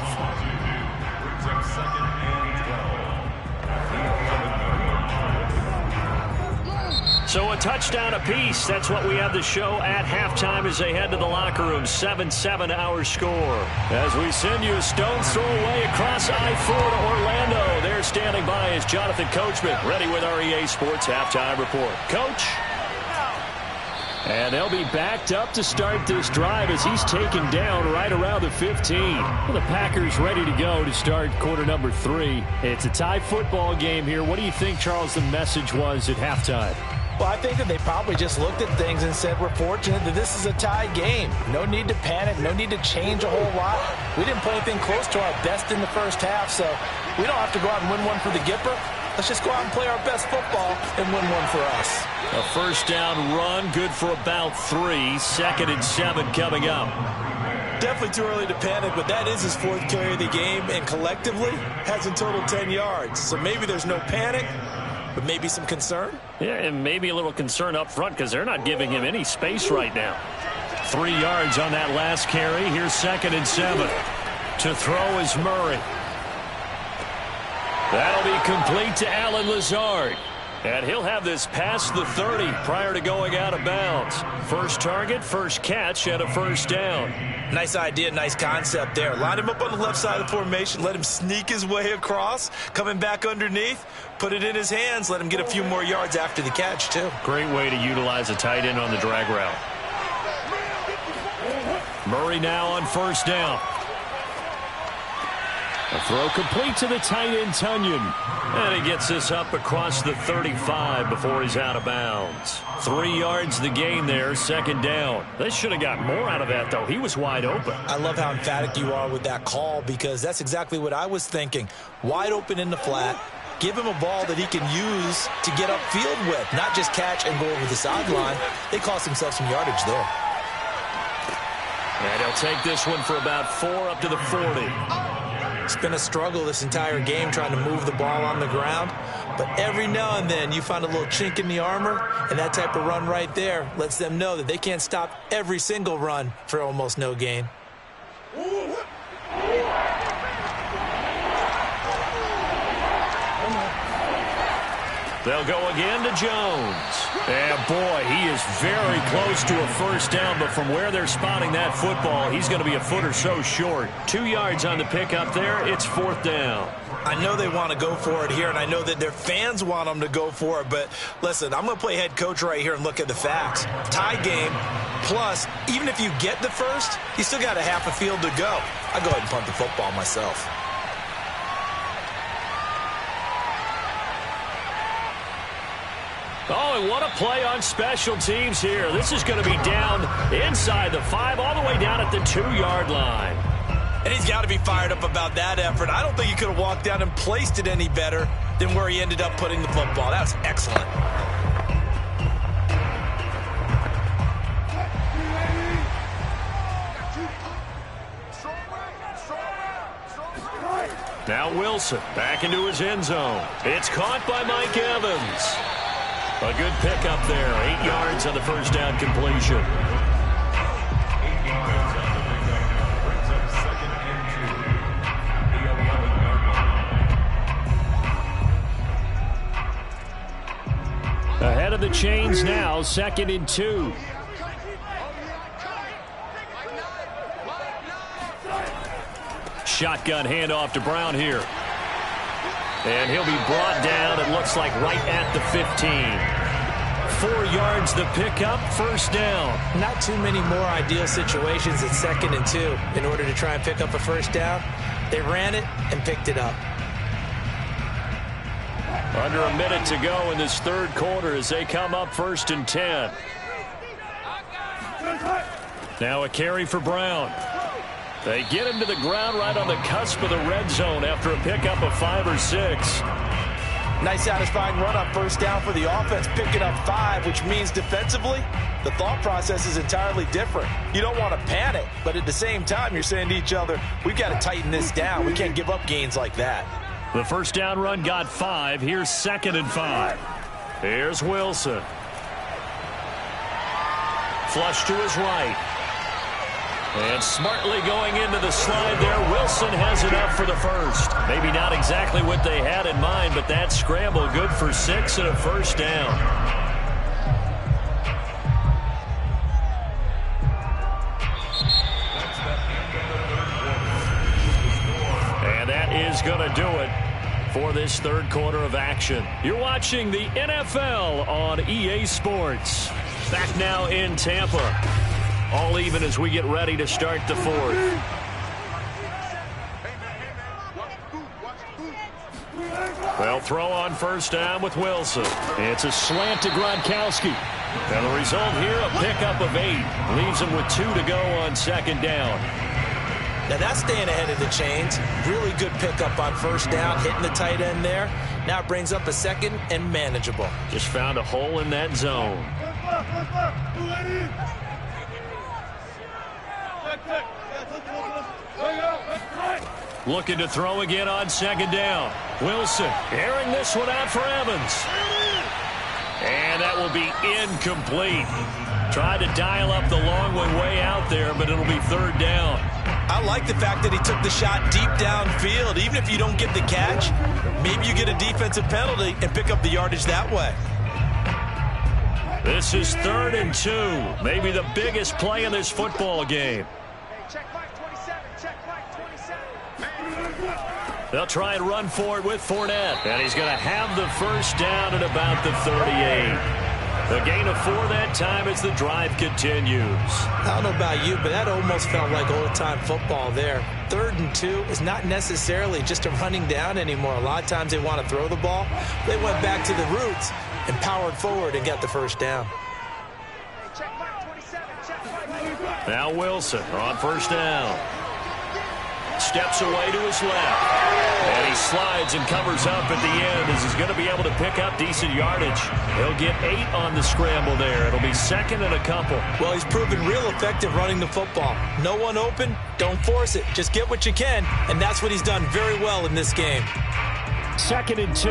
So a touchdown apiece. That's what we have the show at halftime as they head to the locker room. 7-7 our score. As we send you a stone's throw away across I-4 to Orlando. There standing by is Jonathan Coachman, ready with our EA Sports Halftime Report. Coach? And they'll be backed up to start this drive as he's taken down right around the 15. Well, the Packers ready to go to start quarter number 3. It's a tie football game here. What do you think, Charles, the message was at halftime? Well, I think that they probably just looked at things and said, we're fortunate that this is a tie game. No need to panic. No need to change a whole lot. We didn't play anything close to our best in the first half, so we don't have to go out and win one for the Gipper. Let's just go out and play our best football and win one for us. A first down run, good for about 3. 2nd and 7 coming up. Definitely too early to panic, but that is his 4th carry of the game, and collectively has in total 10 yards. So maybe there's no panic, but maybe some concern. Yeah, and maybe a little concern up front because they're not giving him any space right now. 3 yards on that last carry. Here's 2nd and 7. To throw is Murray. That'll be complete to Allen Lazard. And he'll have this past the 30 prior to going out of bounds. First target, first catch, and a first down. Nice idea, nice concept there. Line him up on the left side of the formation, let him sneak his way across, coming back underneath, put it in his hands, let him get a few more yards after the catch, too. Great way to utilize a tight end on the drag route. Murray now on first down. A throw complete to the tight end, Tunyon. And he gets this up across the 35 before he's out of bounds. 3 yards the gain there, 2nd down. They should have got more out of that, though. He was wide open. I love how emphatic you are with that call because that's exactly what I was thinking. Wide open in the flat. Give him a ball that he can use to get upfield with, not just catch and go over the sideline. They cost themselves some yardage there. And he'll take this one for about 4 up to the 40. It's been a struggle this entire game trying to move the ball on the ground. But every now and then you find a little chink in the armor, and that type of run right there lets them know that they can't stop every single run for almost no gain. They'll go again to Jones. And, boy, he is very close to a first down, but from where they're spotting that football, he's going to be a foot or so short. 2 yards on the pickup there. It's 4th down. I know they want to go for it here, and I know that their fans want them to go for it, but listen, I'm going to play head coach right here and look at the facts. Tie game, plus, even if you get the first, you still got a half a field to go. I'll go ahead and punt the football myself. Oh, and what a play on special teams here. This is going to be down inside the 5, all the way down at the 2-yard line. And he's got to be fired up about that effort. I don't think he could have walked down and placed it any better than where he ended up putting the football. That was excellent. Now Wilson back into his end zone. It's caught by Mike Evans. A good pickup there. 8 yards on the first down completion. 8 yards on the pickup. Brings up 2nd and 2. The 11-yard line. Ahead of the chains now. 2nd and 2. Shotgun handoff to Brown here. And he'll be brought down, it looks like, right at the 15. 4 yards the pickup, first down. Not too many more ideal situations at 2nd and 2 in order to try and pick up a first down. They ran it and picked it up. Under a minute to go in this third quarter as they come up 1st and 10. Now a carry for Brown. They get him to the ground right on the cusp of the red zone after a pickup of 5 or 6. Nice satisfying run on first down for the offense, picking up 5, which means defensively, the thought process is entirely different. You don't want to panic, but at the same time, you're saying to each other, we've got to tighten this down. We can't give up gains like that. The first down run got 5. Here's 2nd and 5. Here's Wilson. Flush to his right. And smartly going into the slide there, Wilson has enough for the first. Maybe not exactly what they had in mind, but that scramble good for 6 and a first down. And that is going to do it for this third quarter of action. You're watching the NFL on EA Sports. Back now in Tampa. All even as we get ready to start the fourth. They'll throw on first down with Wilson. It's a slant to Gronkowski. And the result here, a pickup of 8. Leaves him with 2 to go on 2nd down. Now that's staying ahead of the chains. Really good pickup on first down, hitting the tight end there. Now it brings up a 2nd and manageable. Just found a hole in that zone. Looking to throw again on 2nd down. Wilson airing this one out for Evans. And that will be incomplete. Tried to dial up the long way out there, but it'll be 3rd down. I like the fact that he took the shot deep downfield. Even if you don't get the catch, maybe you get a defensive penalty and pick up the yardage that way. This is 3rd and 2. Maybe the biggest play in this football game. They'll try and run for it with Fournette. And he's going to have the first down at about the 38. The gain of 4 that time as the drive continues. I don't know about you, but that almost felt like old-time football there. 3rd and 2 is not necessarily just a running down anymore. A lot of times they want to throw the ball. They went back to the roots and powered forward and got the first down. Now Wilson on first down. steps away to his left. And he slides and covers up at the end as he's going to be able to pick up decent yardage. He'll get 8 on the scramble there. It'll be second and a couple. Well, he's proven real effective running the football. No one open, don't force it. Just get what you can, and that's what he's done very well in this game. Second and 2.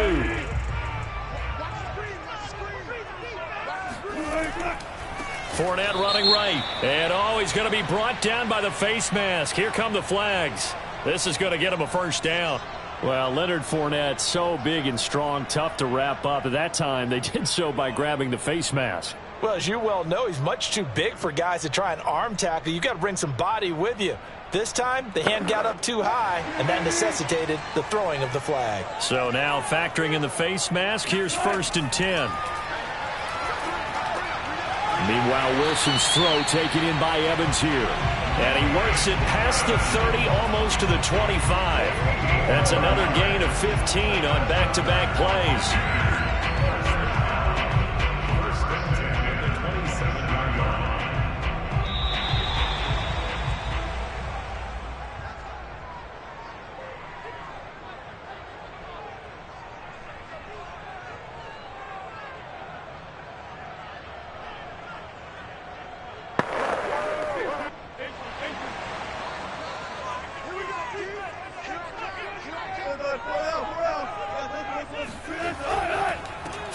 Fournette running right. And he's going to be brought down by the face mask. Here come the flags. This is going to get him a first down. Well, Leonard Fournette, so big and strong, tough to wrap up. At that time, they did so by grabbing the face mask. Well, as you well know, he's much too big for guys to try and arm tackle. You got to bring some body with you. This time, the hand got up too high, and that necessitated the throwing of the flag. So now factoring in the face mask, here's first and 10. Meanwhile, Wilson's throw taken in by Evans here. And he works it past the 30, almost to the 25. That's another gain of 15 on back-to-back plays.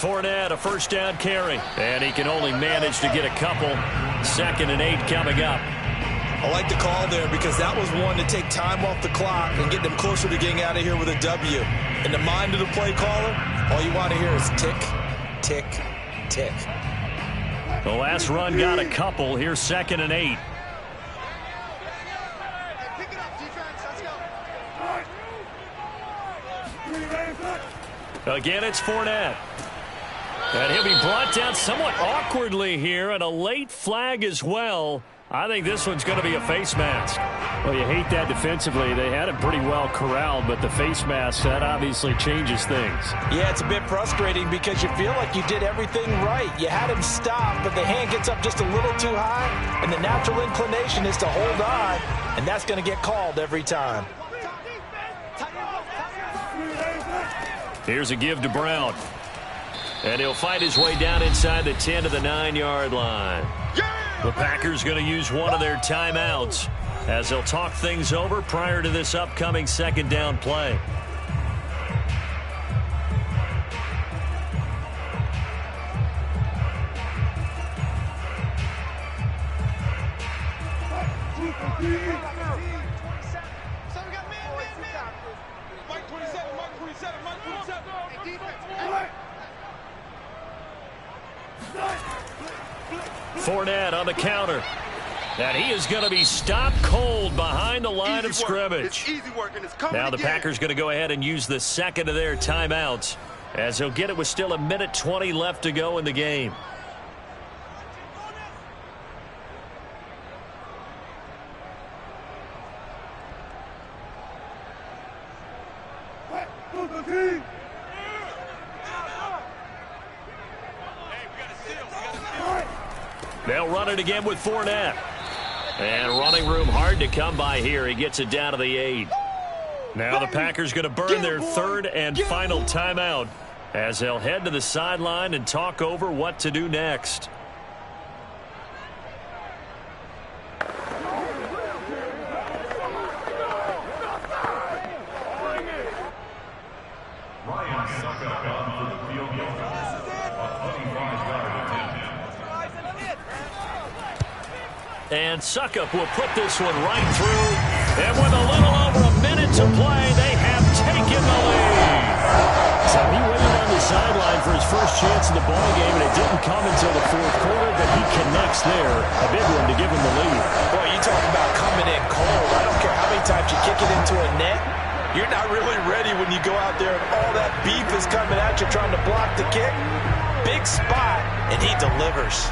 Fournette, a first down carry. And he can only manage to get a couple. Second and 8 coming up. I like the call there because that was one to take time off the clock and get them closer to getting out of here with a W. In the mind of the play caller, all you want to hear is tick, tick, tick. The last run got a couple. Here's second and 8. Again, it's Fournette. And he'll be brought down somewhat awkwardly here, and a late flag as well. I think this one's going to be a face mask. Well, you hate that defensively. They had it pretty well corralled, but the face mask, that obviously changes things. Yeah, it's a bit frustrating because you feel like you did everything right. You had him stop, but the hand gets up just a little too high, and the natural inclination is to hold on, and that's going to get called every time. Here's a give to Brown. And he'll fight his way down inside the 10 to the 9-yard line. The Packers going to use one of their timeouts as they'll talk things over prior to this upcoming second down play. Fournette on the counter. And he is going to be stopped cold behind the line of scrimmage. Now the Packers going to go ahead and use the second of their timeouts as he'll get it with still 1:20 left to go in the game. They'll run it again with Fournette. And running room hard to come by here. He gets it down to the 8. Now the Packers going to burn their third and final timeout as they'll head to the sideline and talk over what to do next. Ryan Suckup on for the field goal. A 25-yard attempt. And Suckup will put this one right through. And with a little over a minute to play, they have taken the lead. So he waited on the sideline for his first chance in the ballgame, and it didn't come until the fourth quarter, but he connects there. A big one to give him the lead. Boy, you talk about coming in cold. I don't care how many times you kick it into a net. You're not really ready when you go out there and all that beef is coming at you trying to block the kick. Big spot, and he delivers.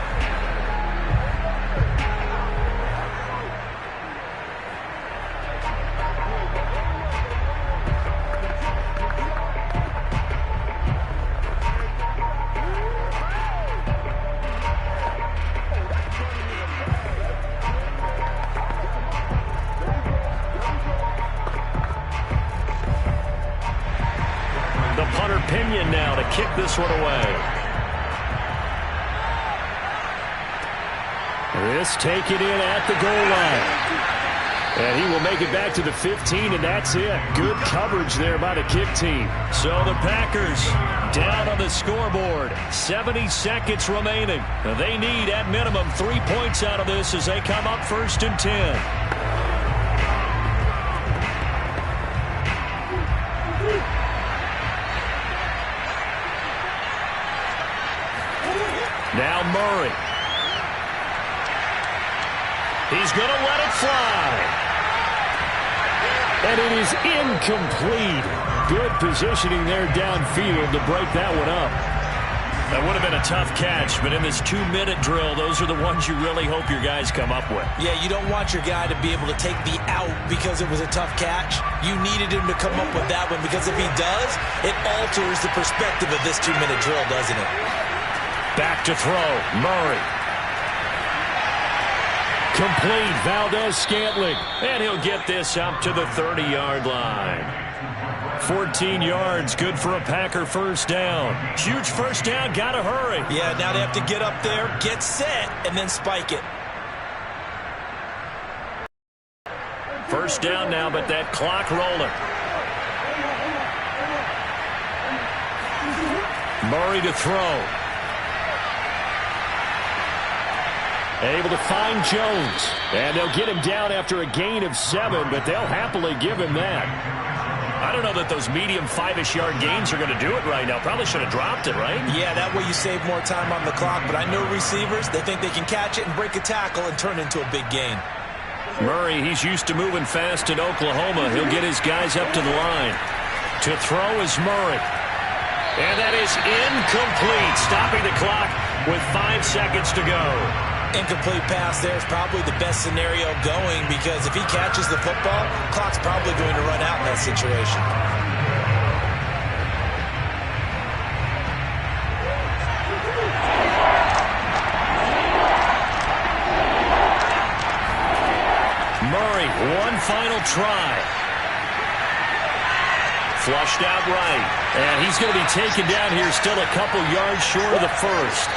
Kenyon now to kick this one away. This taken in at the goal line. And he will make it back to the 15, and that's it. Good coverage there by the kick team. So the Packers down on the scoreboard. 70 seconds remaining. They need, at minimum, 3 points out of this as they come up 1st and 10. Now Murray. He's going to let it fly. And it is incomplete. Good positioning there downfield to break that one up. That would have been a tough catch, but in this 2-minute drill, those are the ones you really hope your guys come up with. Yeah, you don't want your guy to be able to take the out because it was a tough catch. You needed him to come up with that one because if he does, it alters the perspective of this 2-minute drill, doesn't it? Back to throw. Murray. Complete. Valdez-Scantling. And he'll get this up to the 30-yard line. 14 yards. Good for a Packer first down. Huge first down. Got to hurry. Yeah, now they have to get up there, get set, and then spike it. First down now, but that clock rolling. Murray to throw. Able to find Jones. And they'll get him down after a gain of 7, but they'll happily give him that. I don't know that those medium 5-ish yard gains are going to do it right now. Probably should have dropped it, right? Yeah, that way you save more time on the clock. But I know receivers, they think they can catch it and break a tackle and turn it into a big gain. Murray, he's used to moving fast in Oklahoma. He'll get his guys up to the line. To throw is Murray. And that is incomplete. Stopping the clock with 5 seconds to go. Incomplete pass there is probably the best scenario going because if he catches the football, clock's probably going to run out in that situation. Murray, one final try. Flushed out right. And he's going to be taken down here still a couple yards short of the first.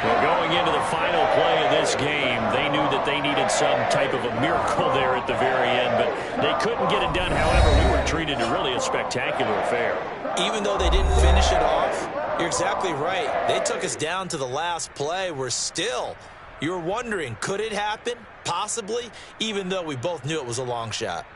Well, going into the final play of this game, they knew that they needed some type of a miracle there at the very end, but they couldn't get it done. However, we were treated to really a spectacular affair. Even though they didn't finish it off, you're exactly right. They took us down to the last play. We're still, you were wondering, could it happen? Possibly, even though we both knew it was a long shot.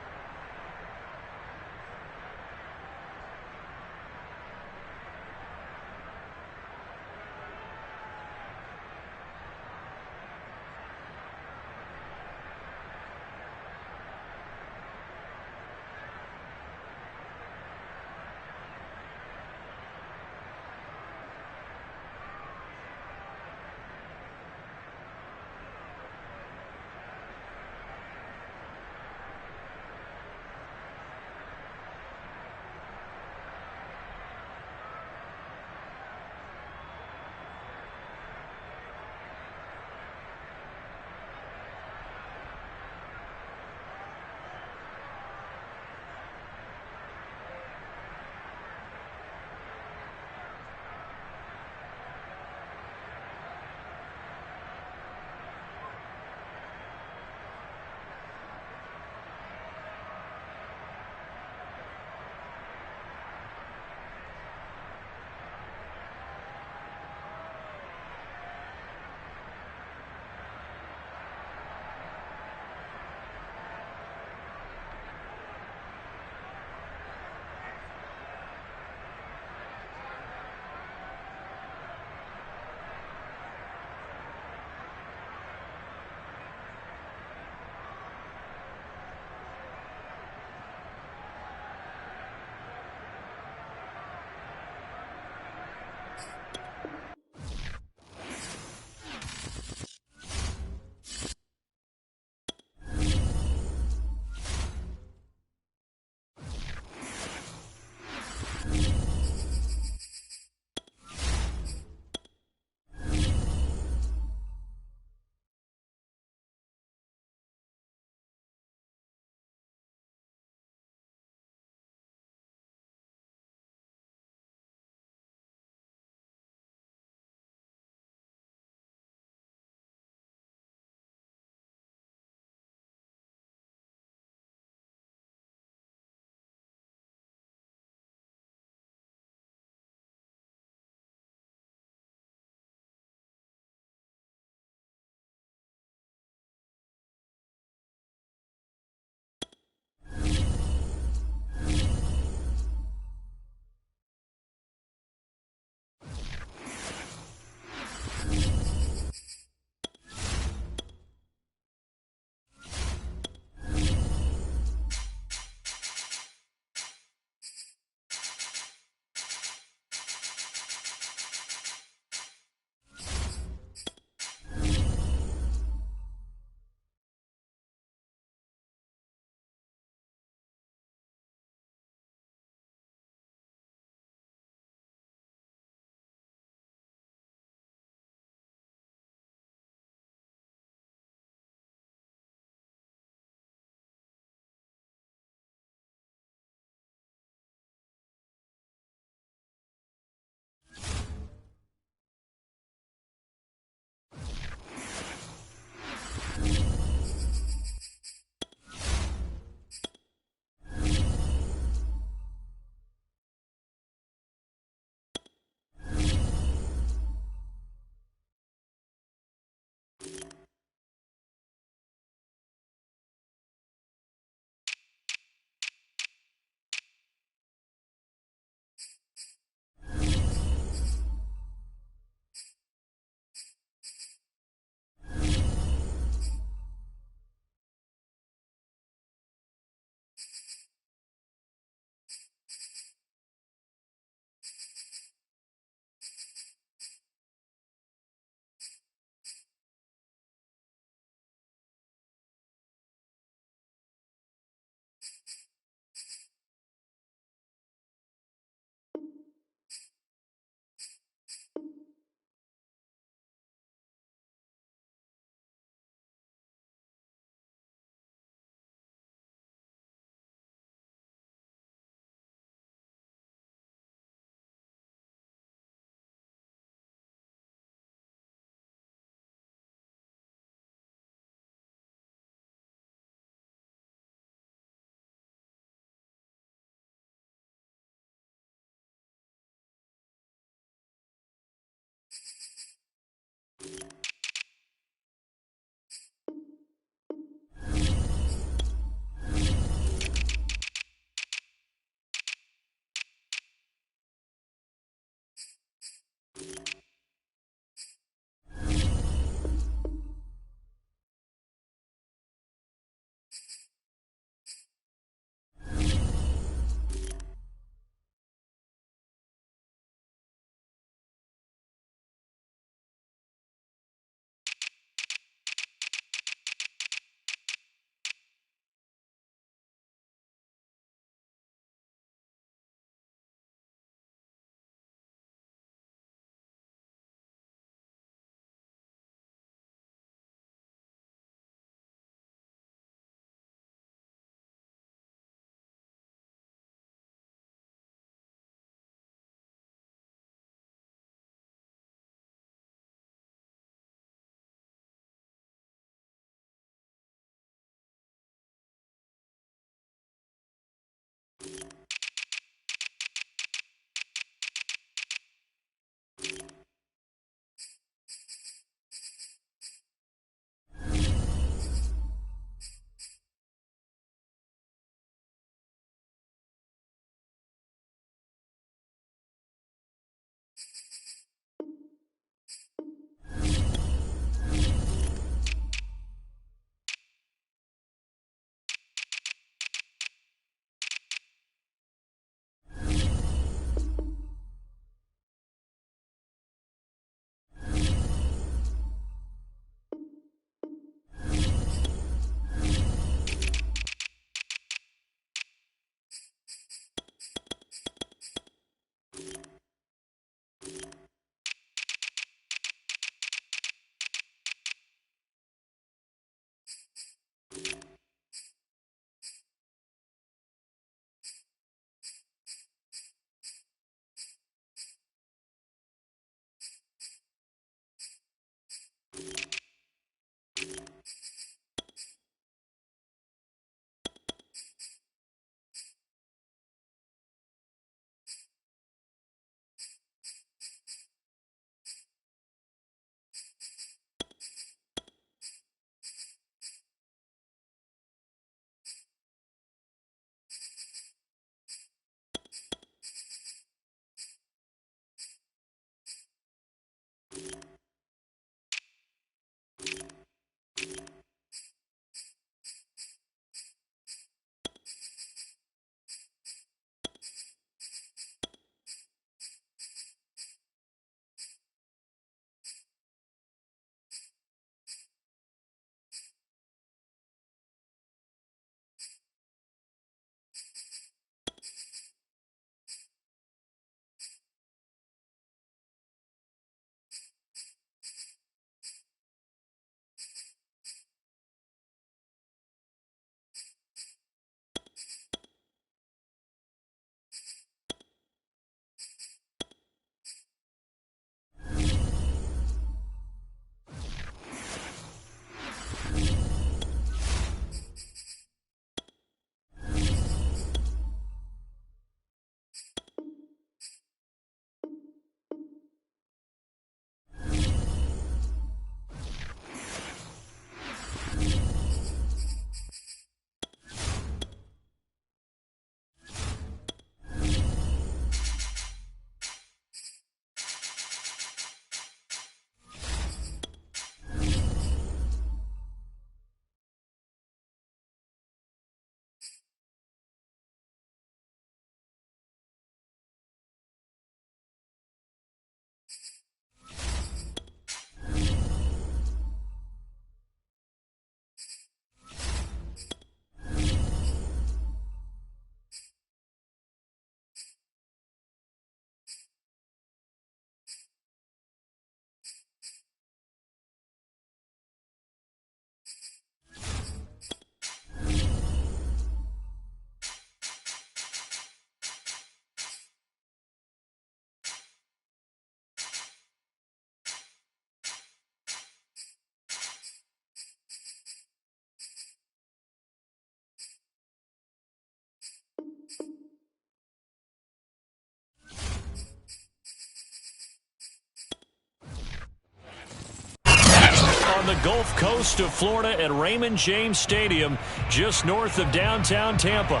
the Gulf Coast of Florida at Raymond James Stadium, just north of downtown Tampa.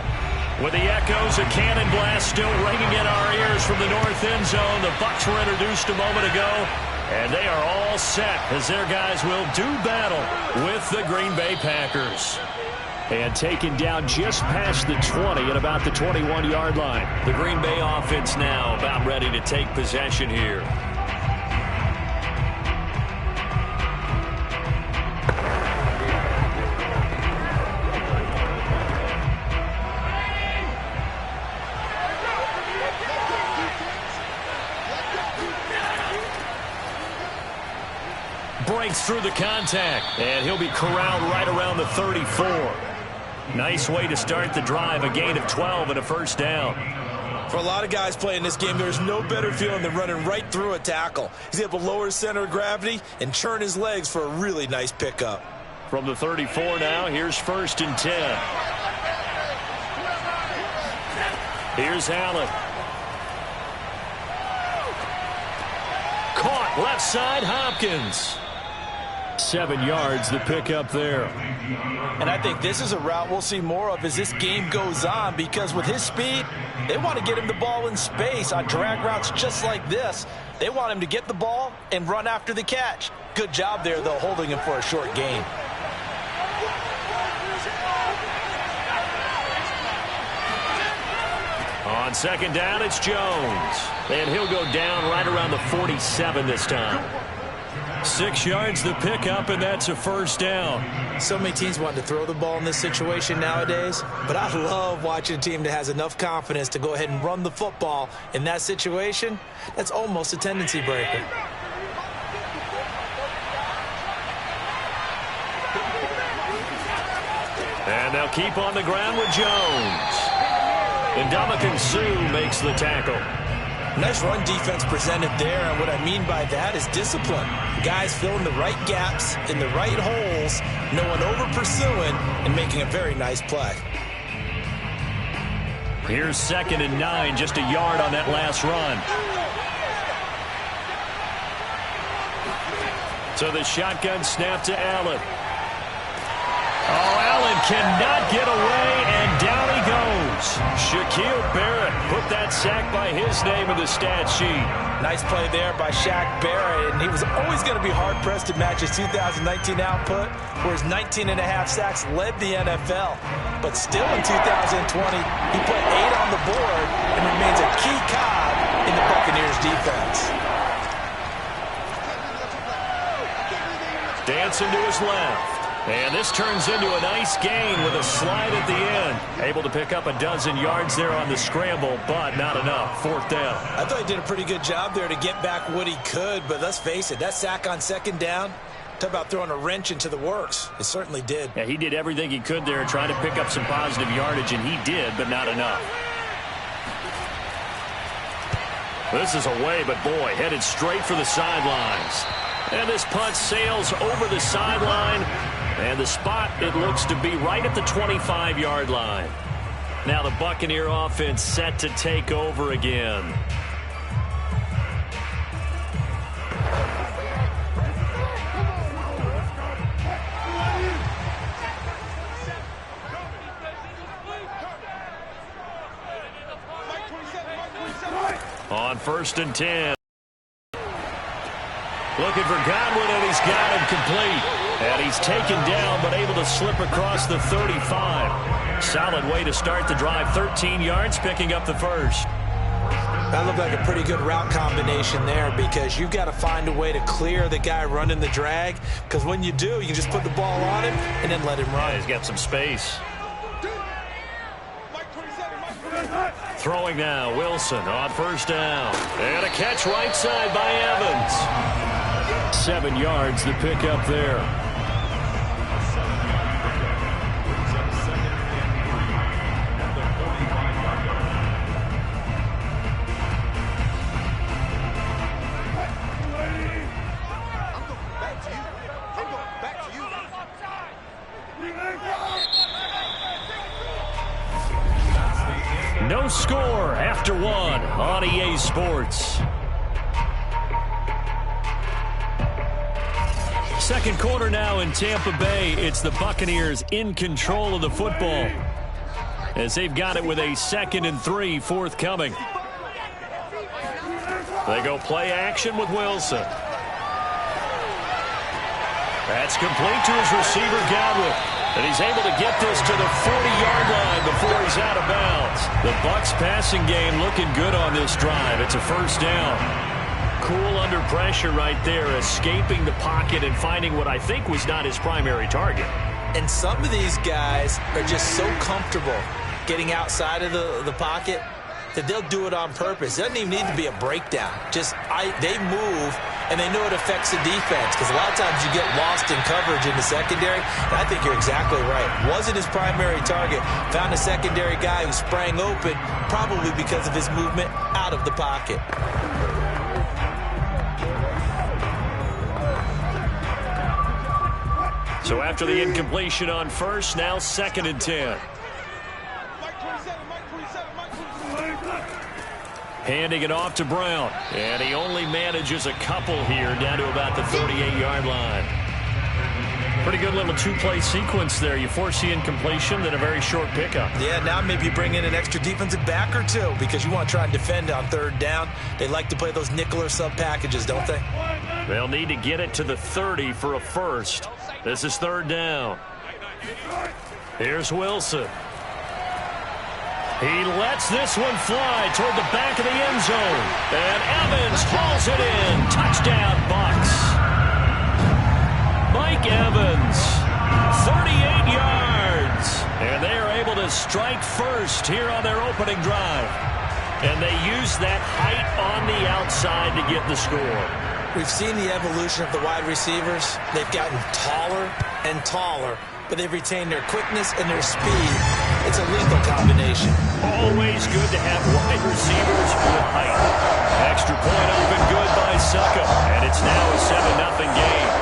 With the echoes of cannon blast still ringing in our ears from the north end zone, the Bucs were introduced a moment ago, and they are all set as their guys will do battle with the Green Bay Packers. And taken down just past the 20 at about the 21-yard line. The Green Bay offense now about ready to take possession here. Breaks through the contact, and he'll be corralled right around the 34. Nice way to start the drive, a gain of 12 and a first down. For a lot of guys playing this game, there's no better feeling than running right through a tackle. He's able to lower his center of gravity and churn his legs for a really nice pickup. From the 34 now, here's 1st and 10. Here's Allen. Caught left side, Hopkins. 7 yards, the pickup there. And I think this is a route we'll see more of as this game goes on, because with his speed, they want to get him the ball in space on drag routes just like this. They want him to get the ball and run after the catch. Good job there, though, holding him for a short gain. On 2nd down, it's Jones. And he'll go down right around the 47 this time. 6 yards the pickup, and that's a first down. So many teams want to throw the ball in this situation nowadays, but I love watching a team that has enough confidence to go ahead and run the football in that situation. That's almost a tendency breaker. And they'll keep on the ground with Jones. And Ndamukong Suh makes the tackle. Nice run defense presented there, and what I mean by that is discipline. Guys filling the right gaps in the right holes, no one over-pursuing, and making a very nice play. Here's 2nd and 9, just a yard on that last run. So the shotgun snap to Allen. Oh, Allen cannot get away, and down he goes. Shaquille Barrett put that sack by his name in the stat sheet. Nice play there by Shaq Barrett, and he was always going to be hard-pressed to match his 2019 output, where his 19.5 sacks led the NFL. But still in 2020, he put 8 on the board and remains a key cog in the Buccaneers defense. Dancing to his left. And this turns into a nice gain with a slide at the end. Able to pick up a dozen yards there on the scramble, but not enough. 4th down. I thought he did a pretty good job there to get back what he could, but let's face it, that sack on 2nd down, talk about throwing a wrench into the works. It certainly did. Yeah, he did everything he could there, trying to pick up some positive yardage, and he did, but not enough. This is away, but boy, headed straight for the sidelines. And this punt sails over the sideline. And the spot, it looks to be right at the 25-yard line. Now the Buccaneer offense set to take over again. On 1st and 10. Looking for Godwin, and he's got him complete. And he's taken down, but able to slip across the 35. Solid way to start the drive. 13 yards, picking up the first. That looked like a pretty good route combination there, because you've got to find a way to clear the guy running the drag, because when you do, you can just put the ball on him and then let him run. Yeah, he's got some space. Throwing now, Wilson on 1st down. And a catch right side by Evans. 7 yards, the pickup there. No score after 1 on EA Sports. Second quarter now in Tampa Bay. It's the Buccaneers in control of the football as they've got it with a 2nd and 3 forthcoming. They go play action with Wilson. That's complete to his receiver, Godwin. And he's able to get this to the 40-yard line before he's out of bounds. The Bucs passing game looking good on this drive. It's a first down. Cool under pressure right there, escaping the pocket and finding what I think was not his primary target. And some of these guys are just so comfortable getting outside of the pocket that they'll do it on purpose. It doesn't even need to be a breakdown. They move, and they know it affects the defense because a lot of times you get lost in coverage in the secondary. And I think you're exactly right. Wasn't his primary target. Found a secondary guy who sprang open, probably because of his movement out of the pocket. So after the incompletion on first, now 2nd and 10. Handing it off to Brown. And he only manages a couple here down to about the 38-yard line. Pretty good little two-play sequence there. You force the incompletion, then a very short pickup. Yeah, now maybe you bring in an extra defensive back or two because you want to try and defend on 3rd down. They like to play those nickel or sub packages, don't they? They'll need to get it to the 30 for a first. This is 3rd down. Here's Wilson. He lets this one fly toward the back of the end zone. And Evans hauls it in. Touchdown, Bucs. Mike Evans, 38 yards. And they are able to strike first here on their opening drive. And they use that height on the outside to get the score. We've seen the evolution of the wide receivers. They've gotten taller and taller, but they've retained their quickness and their speed. It's a lethal combination. Always good to have wide receivers with height. Extra point up and good by Suckup. And it's now a 7-0 game.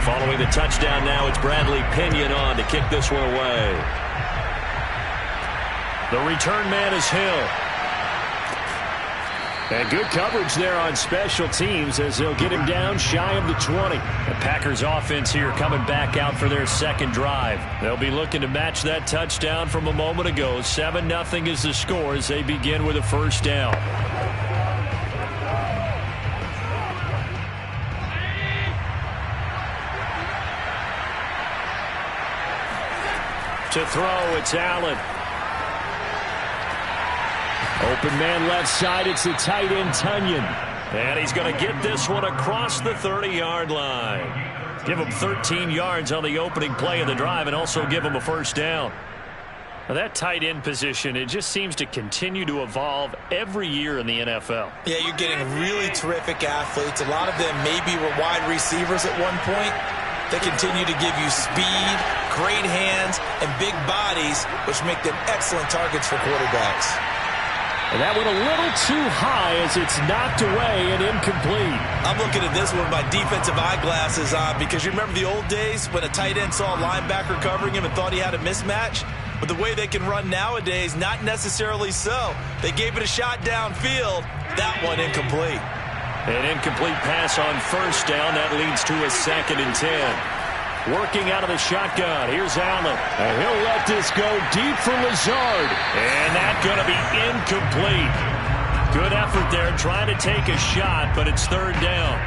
Following the touchdown now, it's Bradley Pinion on to kick this one away. The return man is Hill. And good coverage there on special teams as they'll get him down shy of the 20. The Packers offense here coming back out for their 2nd drive. They'll be looking to match that touchdown from a moment ago. 7-0 is the score as they begin with a first down. To throw, it's Allen. Open man left side, it's the tight end, Tunyon. And he's going to get this one across the 30-yard line. Give him 13 yards on the opening play of the drive and also give him a first down. Now that tight end position, it just seems to continue to evolve every year in the NFL. Yeah, you're getting really terrific athletes. A lot of them maybe were wide receivers at one point. They continue to give you speed, great hands, and big bodies, which make them excellent targets for quarterbacks. And that went a little too high as it's knocked away and incomplete. I'm looking at this one with my defensive eyeglasses on because you remember the old days when a tight end saw a linebacker covering him and thought he had a mismatch? But the way they can run nowadays, not necessarily so. They gave it a shot downfield. That one incomplete. An incomplete pass on first down. That leads to a 2nd and 10. Working out of the shotgun. Here's Allen. And he'll let this go deep for Lazard. And that's going to be incomplete. Good effort there trying to take a shot, but it's 3rd down.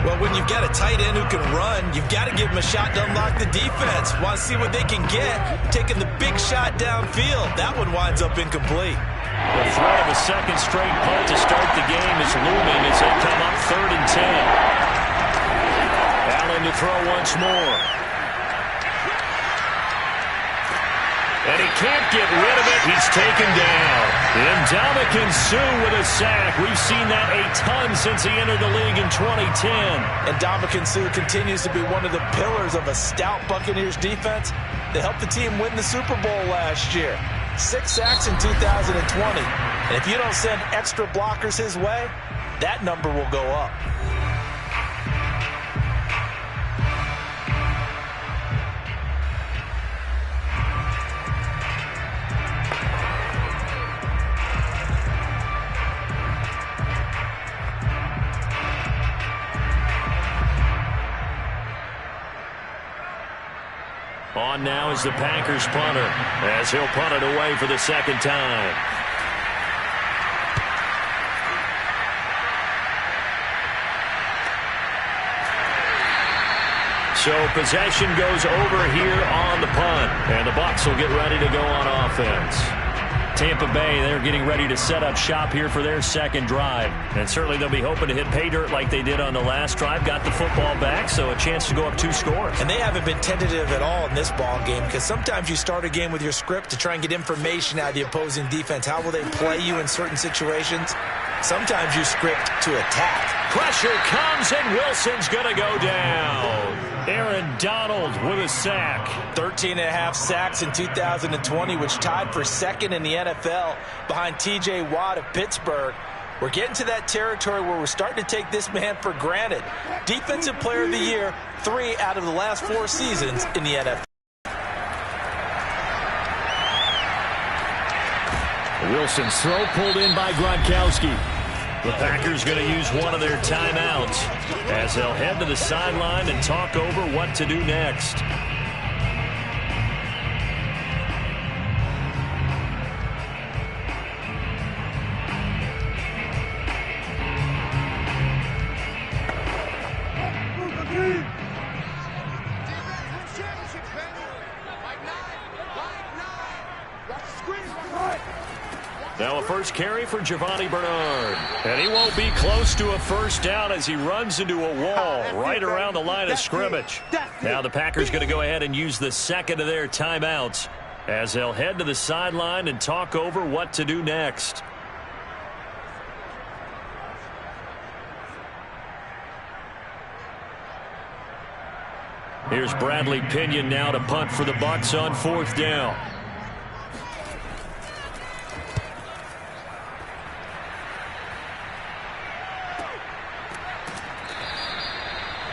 Well, when you've got a tight end who can run, you've got to give him a shot to unlock the defense. Want to see what they can get. Taking the big shot downfield. That one winds up incomplete. The threat of a 2nd straight punt to start the game is looming as they come up 3rd and 10. Allen to throw once more. And he can't get rid of it. He's taken down. Ndamukong Suh with a sack. We've seen that a ton since he entered the league in 2010. And Ndamukong Suh continues to be one of the pillars of a stout Buccaneers defense that helped the team win the Super Bowl last year. 6 sacks in 2020. And if you don't send extra blockers his way, that number will go up. On now is the Packers punter, as he'll punt it away for the second time. So possession goes over here on the punt, and the Bucs will get ready to go on offense. Tampa Bay, they're getting ready to set up shop here for their second drive. And certainly they'll be hoping to hit pay dirt like they did on the last drive. Got the football back, so a chance to go up 2 scores. And they haven't been tentative at all in this ball game, because sometimes you start a game with your script to try and get information out of the opposing defense. How will they play you in certain situations? Sometimes you script to attack. Pressure comes, and Wilson's going to go down. Aaron Donald with a sack. 13.5 sacks in 2020, which tied for second in the NFL behind T.J. Watt of Pittsburgh. We're getting to that territory where we're starting to take this man for granted. Defensive Player of the Year, 3 out of the last 4 seasons in the NFL. Wilson's throw pulled in by Gronkowski. The Packers going to use one of their timeouts as they'll head to the sideline and talk over what to do next. Now a first carry for Giovanni Bernard. And he won't be close to a first down as he runs into a wall right around the line of scrimmage. Now the Packers going to go ahead and use the second of their timeouts as they'll head to the sideline and talk over what to do next. Here's Bradley Pinion now to punt for the Bucs on 4th down.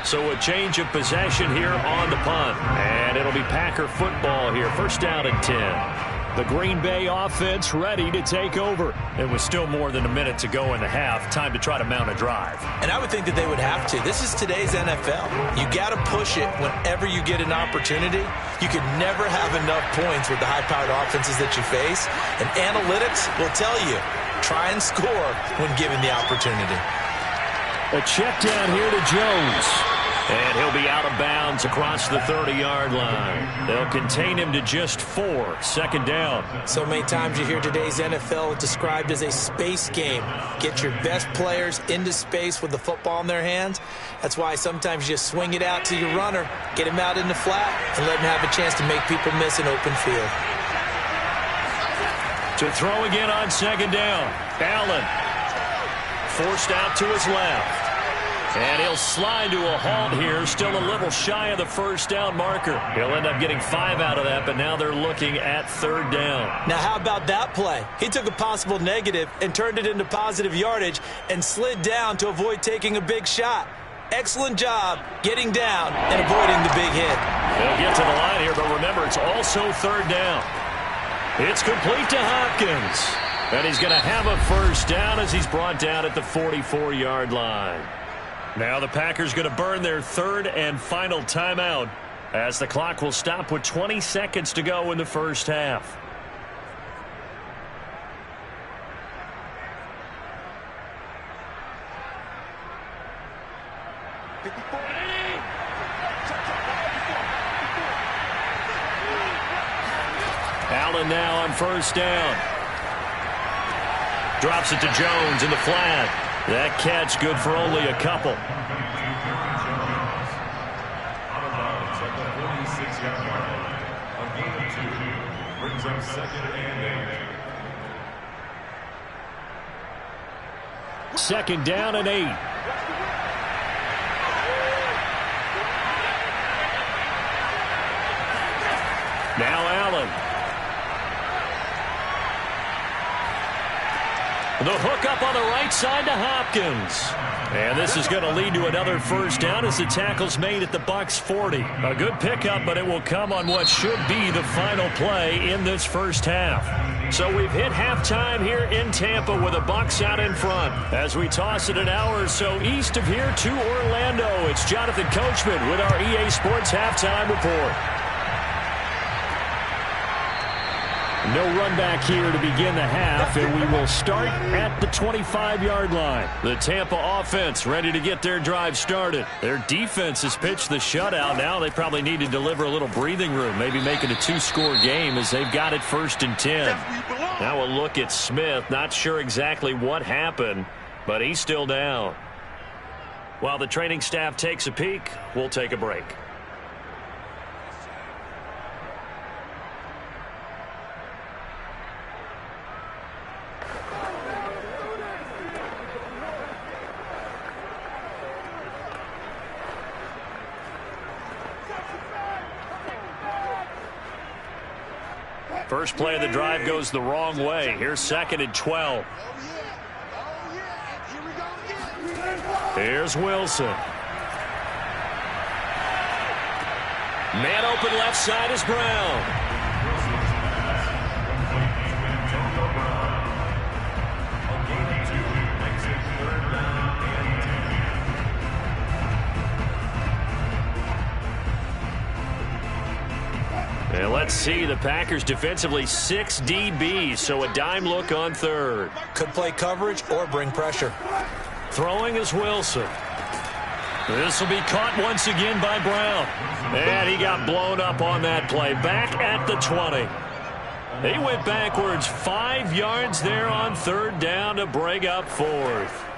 So a change of possession here on the punt. And it'll be Packer football here. First down and 10. The Green Bay offense ready to take over. It was still more than a minute to go in the half. Time to try to mount a drive. And I would think that they would have to. This is today's NFL. You got to push it whenever you get an opportunity. You can never have enough points with the high-powered offenses that you face. And analytics will tell you, try and score when given the opportunity. A check down here to Jones. And he'll be out of bounds across the 30-yard line. They'll contain him to just 4. Second down. So many times you hear today's NFL described as a space game. Get your best players into space with the football in their hands. That's why sometimes you just swing it out to your runner, get him out in the flat, and let him have a chance to make people miss an open field. To throw again on second down. Allen forced out to his left. And he'll slide to a halt here, still a little shy of the first down marker. He'll end up getting 5 out of that, but now they're looking at 3rd down. Now how about that play? He took a possible negative and turned it into positive yardage and slid down to avoid taking a big shot. Excellent job getting down and avoiding the big hit. They'll get to the line here, but remember, it's also 3rd down. It's complete to Hopkins. And he's going to have a first down as he's brought down at the 44-yard line. Now the Packers going to burn their 3rd and final timeout as the clock will stop with 20 seconds to go in the first half. Allen now on first down. Drops it to Jones in the flat. That catch good for only a couple. Out of bounds at the 46-yard line. A gain of 2 brings brings up 2nd and 8. 2nd down and 8. Now Allen. The hook up on the right side to Hopkins. And this is going to lead to another first down as the tackle's made at the Bucs 40. A good pickup, but it will come on what should be the final play in this first half. So we've hit halftime here in Tampa with the Bucs out in front. As we toss it an hour or so east of here to Orlando, it's Jonathan Coachman with our EA Sports Halftime Report. No run back here to begin the half, and we will start at the 25-yard line. The Tampa offense ready to get their drive started. Their defense has pitched the shutout. Now they probably need to deliver a little breathing room, maybe make it a 2-score game as they've got it 1st and 10. Now a look at Smith. Not sure exactly what happened, but he's still down. While the training staff takes a peek, we'll take a break. First play of the drive goes the wrong way. Here's 2nd and 12. Here's Wilson. Man open left side is Brown. And let's see, the Packers defensively 6 DBs, so a dime look on 3rd. Could play coverage or bring pressure. Throwing is Wilson. This will be caught once again by Brown. And he got blown up on that play. Back at the 20. He went backwards 5 yards there on 3rd down to bring up 4th.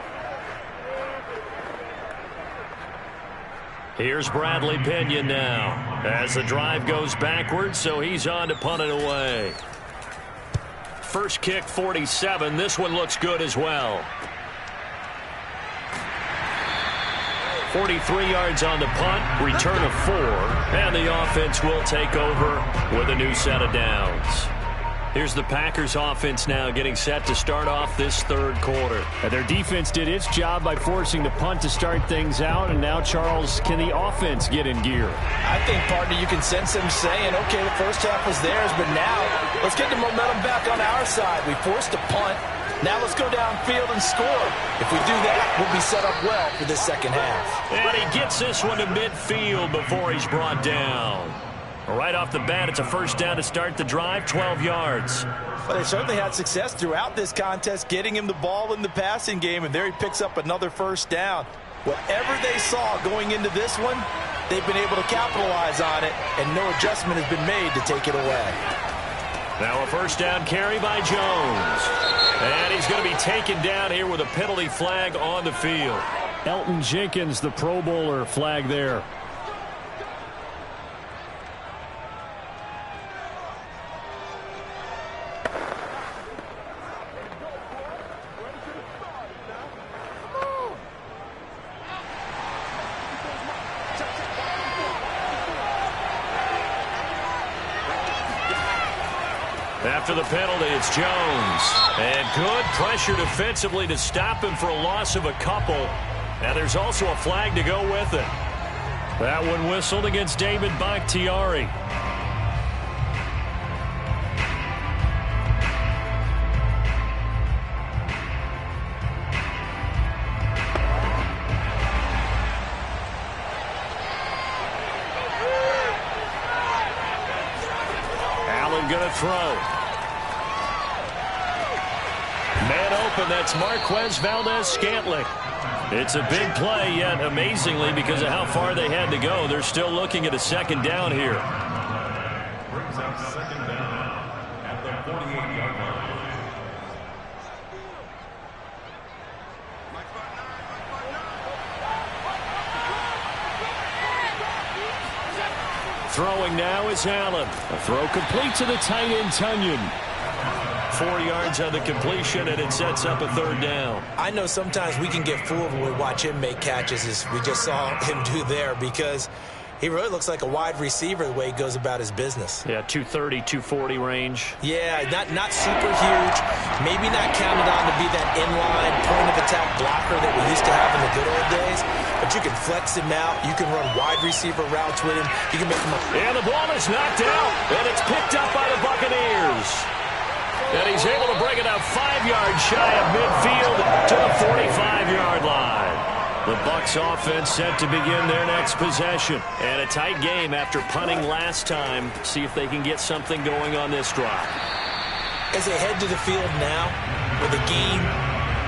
Here's Bradley Pinion now as the drive goes backwards, so he's on to punt it away. First kick 47. This one looks good as well. 43 yards on the punt, return of 4, and the offense will take over with a new set of downs. Here's the Packers offense now getting set to start off this 3rd quarter. And their defense did its job by forcing the punt to start things out. And now, Charles, can the offense get in gear? I think, partner, you can sense them saying, okay, the first half was theirs, but now let's get the momentum back on our side. We forced a punt. Now let's go downfield and score. If we do that, we'll be set up well for this second half. And he gets this one to midfield before he's brought down. Right off the bat, it's a first down to start the drive, 12 yards. But they certainly had success throughout this contest, getting him the ball in the passing game, and there he picks up another first down. Whatever they saw going into this one, they've been able to capitalize on it, and no adjustment has been made to take it away. Now a first down carry by Jones. And he's going to be taken down here with a penalty flag on the field. Elton Jenkins, the Pro Bowler, flag there. After the penalty, it's Jones. And good pressure defensively to stop him for a loss of a couple. And there's also a flag to go with it. That one whistled against David Bakhtiari. Allen going to throw. Man open, that's Marquez Valdez-Scantling. It's a big play, yet amazingly, because of how far they had to go, they're still looking at a second down here. Brings up 2nd down at the 48-yard line. Throwing now is Allen. A throw complete to the tight end, Tunyon. 4 yards on the completion, and it sets up a third down. I know sometimes we can get fooled when we watch him make catches, as we just saw him do there, because he really looks like a wide receiver the way he goes about his business. Yeah, 230, 240 range. Yeah, not super huge. Maybe not counted on to be that inline point-of-attack blocker that we used to have in the good old days. But you can flex him out. You can run wide receiver routes with him. You can make him And the ball is knocked out, and it's picked up by the Buccaneers. And he's able to bring it up 5 yards shy of midfield to the 45-yard line. The Bucs offense set to begin their next possession. And a tight game after punting last time. See if they can get something going on this drive. As they head to the field now, with the game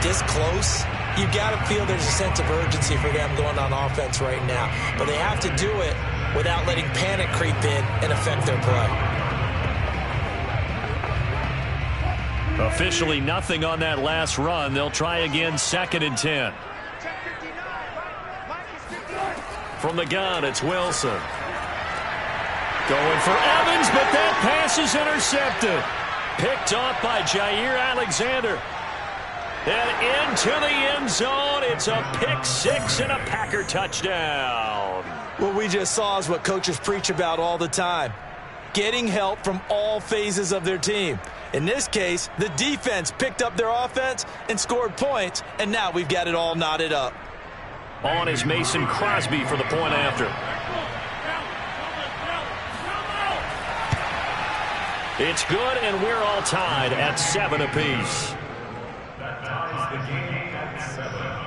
this close, you've got to feel there's a sense of urgency for them going on offense right now. But they have to do it without letting panic creep in and affect their play. Officially nothing on that last run. They'll try again, 2nd and 10. From the gun, it's Wilson. Going for Evans, but that pass is intercepted. Picked off by Jair Alexander. And into the end zone. It's a pick six and a Packer touchdown. What we just saw is what coaches preach about all the time. Getting help from all phases of their team. In this case, the defense picked up their offense and scored points, and now we've got it all knotted up. On is Mason Crosby for the point after. It's good, and we're all tied at 7 apiece. That ties the game at 7.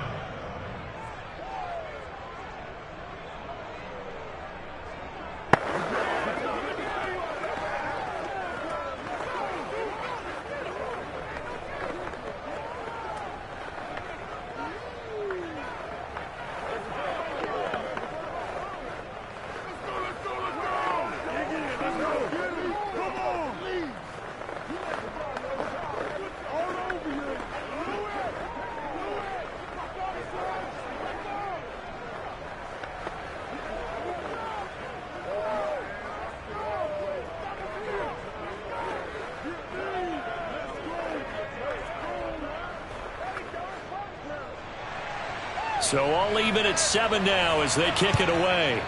So all even at 7 now as they kick it away.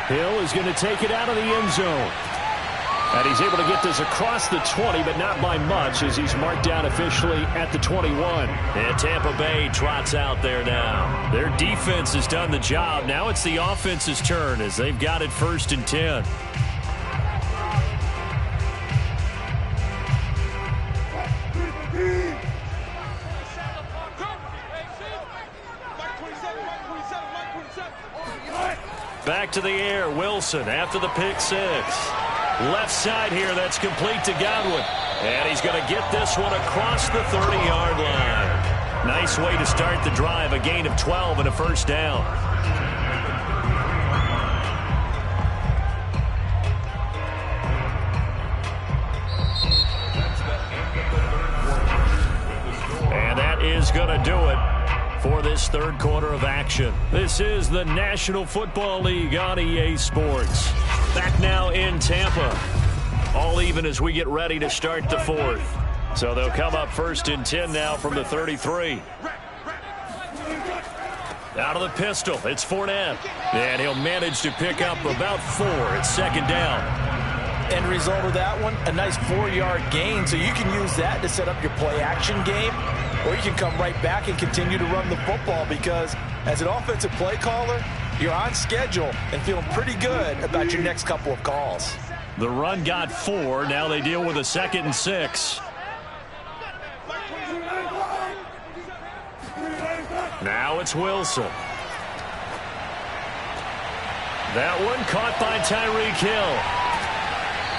Hill is going to take it out of the end zone. And he's able to get this across the 20, but not by much, as he's marked down officially at the 21. And Tampa Bay trots out there now. Their defense has done the job. Now it's the offense's turn as they've got it 1st and 10. Back to the air, Wilson after the pick six. Left side here, that's complete to Godwin. And he's going to get this one across the 30-yard line. Nice way to start the drive, a gain of 12 and a first down. And that is going to do it for this third quarter of action. This is the National Football League on EA Sports. Back now in Tampa. All even as we get ready to start the fourth. So they'll come up 1st and 10 now from the 33. Out of the pistol, it's Fournette. And he'll manage to pick up about 4 at 2nd down. End result of that one, a nice 4-yard gain. So you can use that to set up your play-action game. Or you can come right back and continue to run the football, because as an offensive play caller, you're on schedule and feeling pretty good about your next couple of calls. The run got 4. Now they deal with a 2nd and 6. Now it's Wilson. That one caught by Tyreek Hill.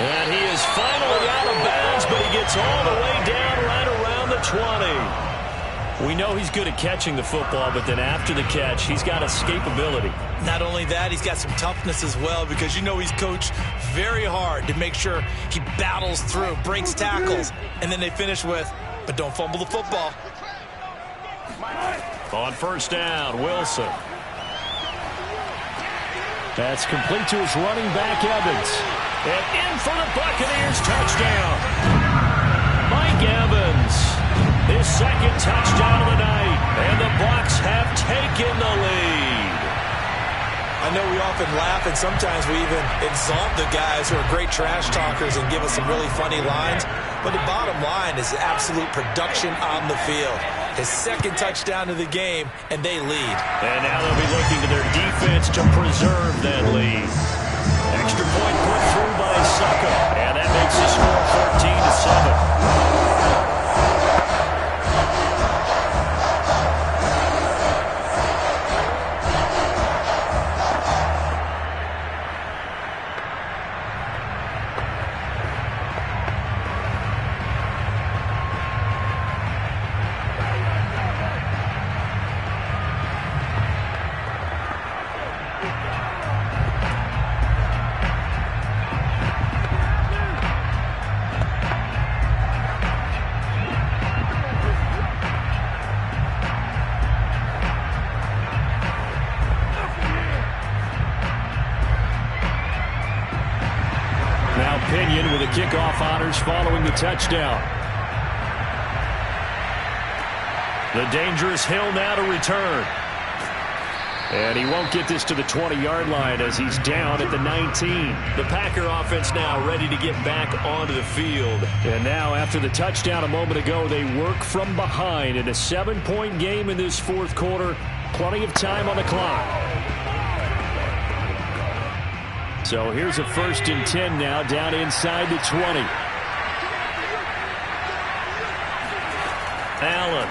And he is finally out of bounds, but he gets all the way down right around the 20. We know he's good at catching the football, but then after the catch, he's got escapability. Not only that, he's got some toughness as well, because you know he's coached very hard to make sure he battles through, breaks tackles, and then they finish with, but don't fumble the football. On 1st down, Wilson. That's complete to his running back, Evans. And in for the Buccaneers touchdown. Mike Evans, his second touchdown of the night. And the Bucs have taken the lead. I know we often laugh, and sometimes we even exalt the guys who are great trash talkers and give us some really funny lines. But the bottom line is absolute production on the field. His second touchdown of the game, and they lead. And now they'll be looking to their defense to preserve that lead. Extra point put through by Succo. And that makes the score 14-7. Pinion with the kickoff honors following the touchdown. The dangerous Hill now to return. And he won't get this to the 20-yard line as he's down at the 19. The Packer offense now ready to get back onto the field. And now after the touchdown a moment ago, they work from behind in a 7-point game in this fourth quarter. Plenty of time on the clock. So here's a 1st and 10 now down inside the 20. Allen.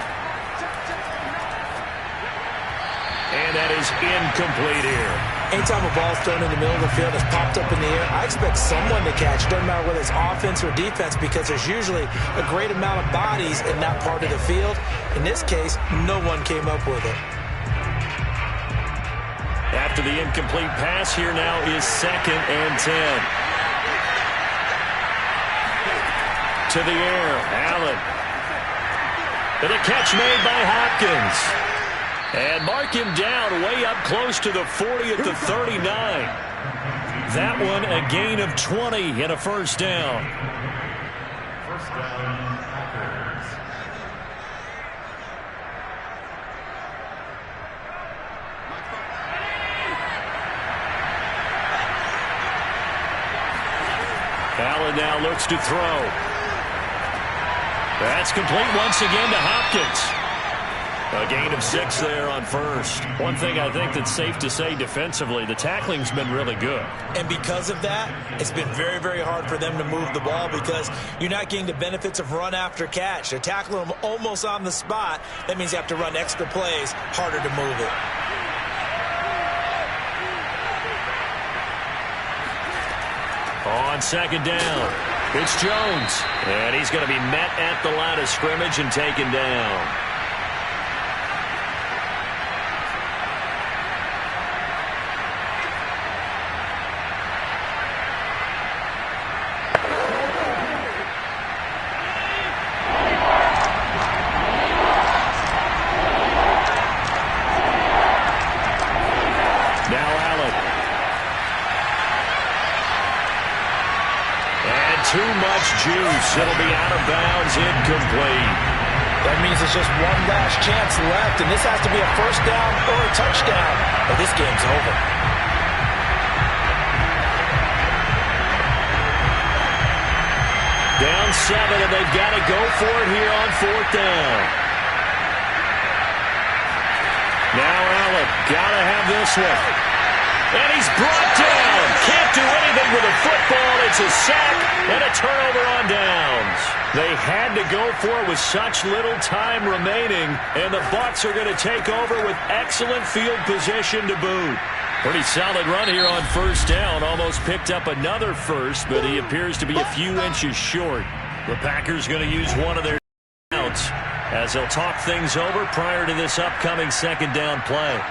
And that is incomplete here. Anytime a ball's thrown in the middle of the field, it's popped up in the air, I expect someone to catch. Doesn't matter whether it's offense or defense, because there's usually a great amount of bodies in that part of the field. In this case, no one came up with it. After the incomplete pass, here now is 2nd and 10. To the air, Allen. And a catch made by Hopkins. And mark him down way up close to the 40 at the 39. That one a gain of 20 and a first down. First down, Packers. Allen now looks to throw. That's complete once again to Hopkins. A gain of 6 there on first. One thing I think that's safe to say defensively, the tackling's been really good. And because of that, it's been very, very hard for them to move the ball because you're not getting the benefits of run after catch. They're tackling them almost on the spot. That means you have to run extra plays, harder to move it. On 2nd down, it's Jones. And he's going to be met at the line of scrimmage and taken down. Juice. It'll be out of bounds, incomplete. That means there's just one last chance left, and this has to be a first down or a touchdown, or this game's over. Down 7, and they've got to go for it here on 4th down. Now Allen, got to have this one. And he's brought down. Can't do anything with a football. It's a sack and a turnover on downs. They had to go for it with such little time remaining, and the Bucs are going to take over with excellent field position to boot. Pretty solid run here on 1st down. Almost picked up another first, but he appears to be a few inches short. The Packers going to use one of their outs as they'll talk things over prior to this upcoming 2nd down play.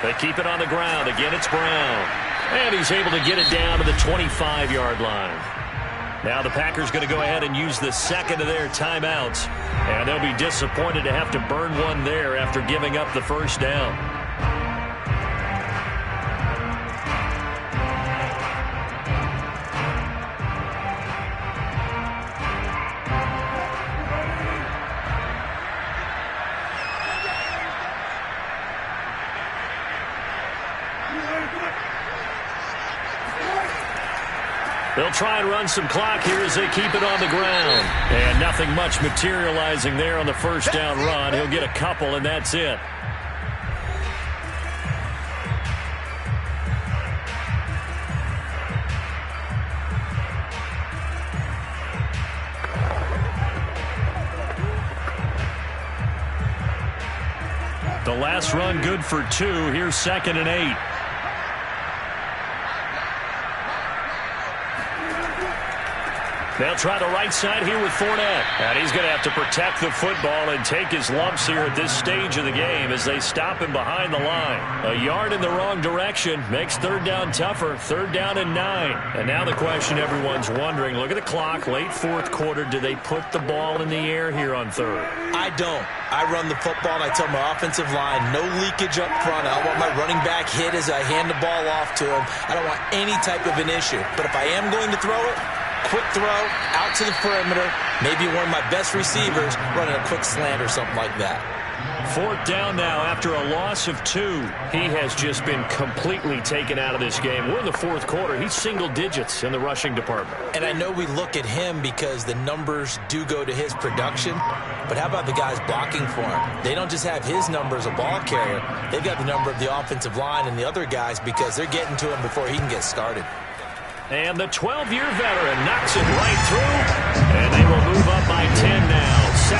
They keep it on the ground. Again, it's Brown. And he's able to get it down to the 25-yard line. Now the Packers going to go ahead and use the second of their timeouts. And they'll be disappointed to have to burn one there after giving up the first down. They'll try and run some clock here as they keep it on the ground. And nothing much materializing there on the first down run. He'll get a couple, and that's it. The last run good for 2. Here's 2nd and 8. They'll try the right side here with Fournette. And he's going to have to protect the football and take his lumps here at this stage of the game as they stop him behind the line. A yard in the wrong direction makes 3rd down tougher. 3rd down and 9. And now the question everyone's wondering, look at the clock, late 4th quarter. Do they put the ball in the air here on 3rd? I don't. I run the football and I tell my offensive line, no leakage up front. I don't want my running back hit as I hand the ball off to him. I don't want any type of an issue. But if I am going to throw it, quick throw, out to the perimeter, maybe one of my best receivers running a quick slant or something like that. 4th down now after a loss of 2. He has just been completely taken out of this game. We're in the 4th quarter. He's single digits in the rushing department. And I know we look at him because the numbers do go to his production, but how about the guys blocking for him? They don't just have his number as a ball carrier. They've got the number of the offensive line and the other guys because they're getting to him before he can get started. And the 12-year veteran knocks it right through, and they will move up by 10 now, 17-7.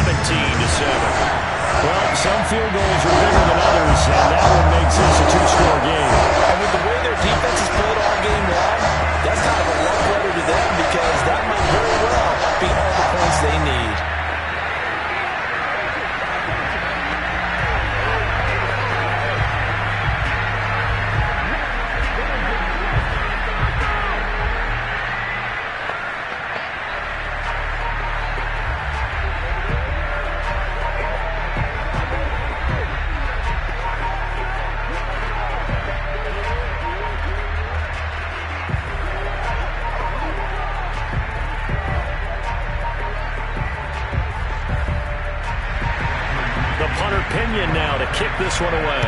Well, some field goals are bigger than others, and that one makes this a 2-score game. And with the way their defense has played all game long, that's kind of a love letter to them because that might very well be all the points they need. Now to kick this one away.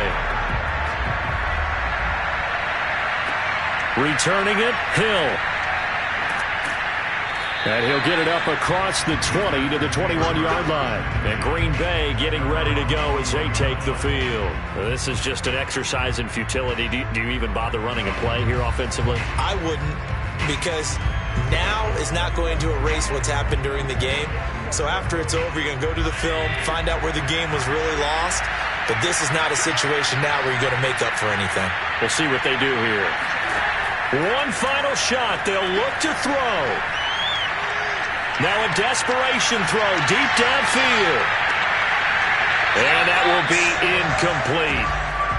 Returning it, Hill. And he'll get it up across the 20 to the 21-yard line. And Green Bay getting ready to go as they take the field. This is just an exercise in futility. Do you even bother running a play here offensively? I wouldn't, because now is not going to erase what's happened during the game. So after it's over, you're going to go to the film, find out where the game was really lost. But this is not a situation now where you're going to make up for anything. We'll see what they do here. One final shot. They'll look to throw. Now a desperation throw deep downfield. And that will be incomplete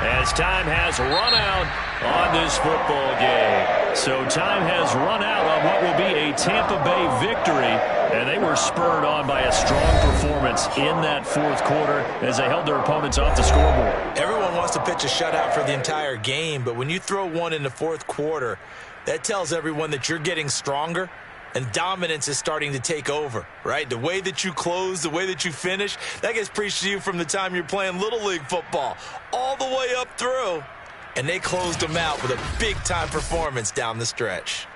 as time has run out on this football game. So time has run out on what will be a Tampa Bay victory. And they were spurred on by a strong performance in that 4th quarter as they held their opponents off the scoreboard. Everyone wants to pitch a shutout for the entire game, but when you throw one in the 4th quarter, that tells everyone that you're getting stronger and dominance is starting to take over, right? The way that you close, the way that you finish, that gets preached to you from the time you're playing Little League football all the way up through. And they closed them out with a big-time performance down the stretch.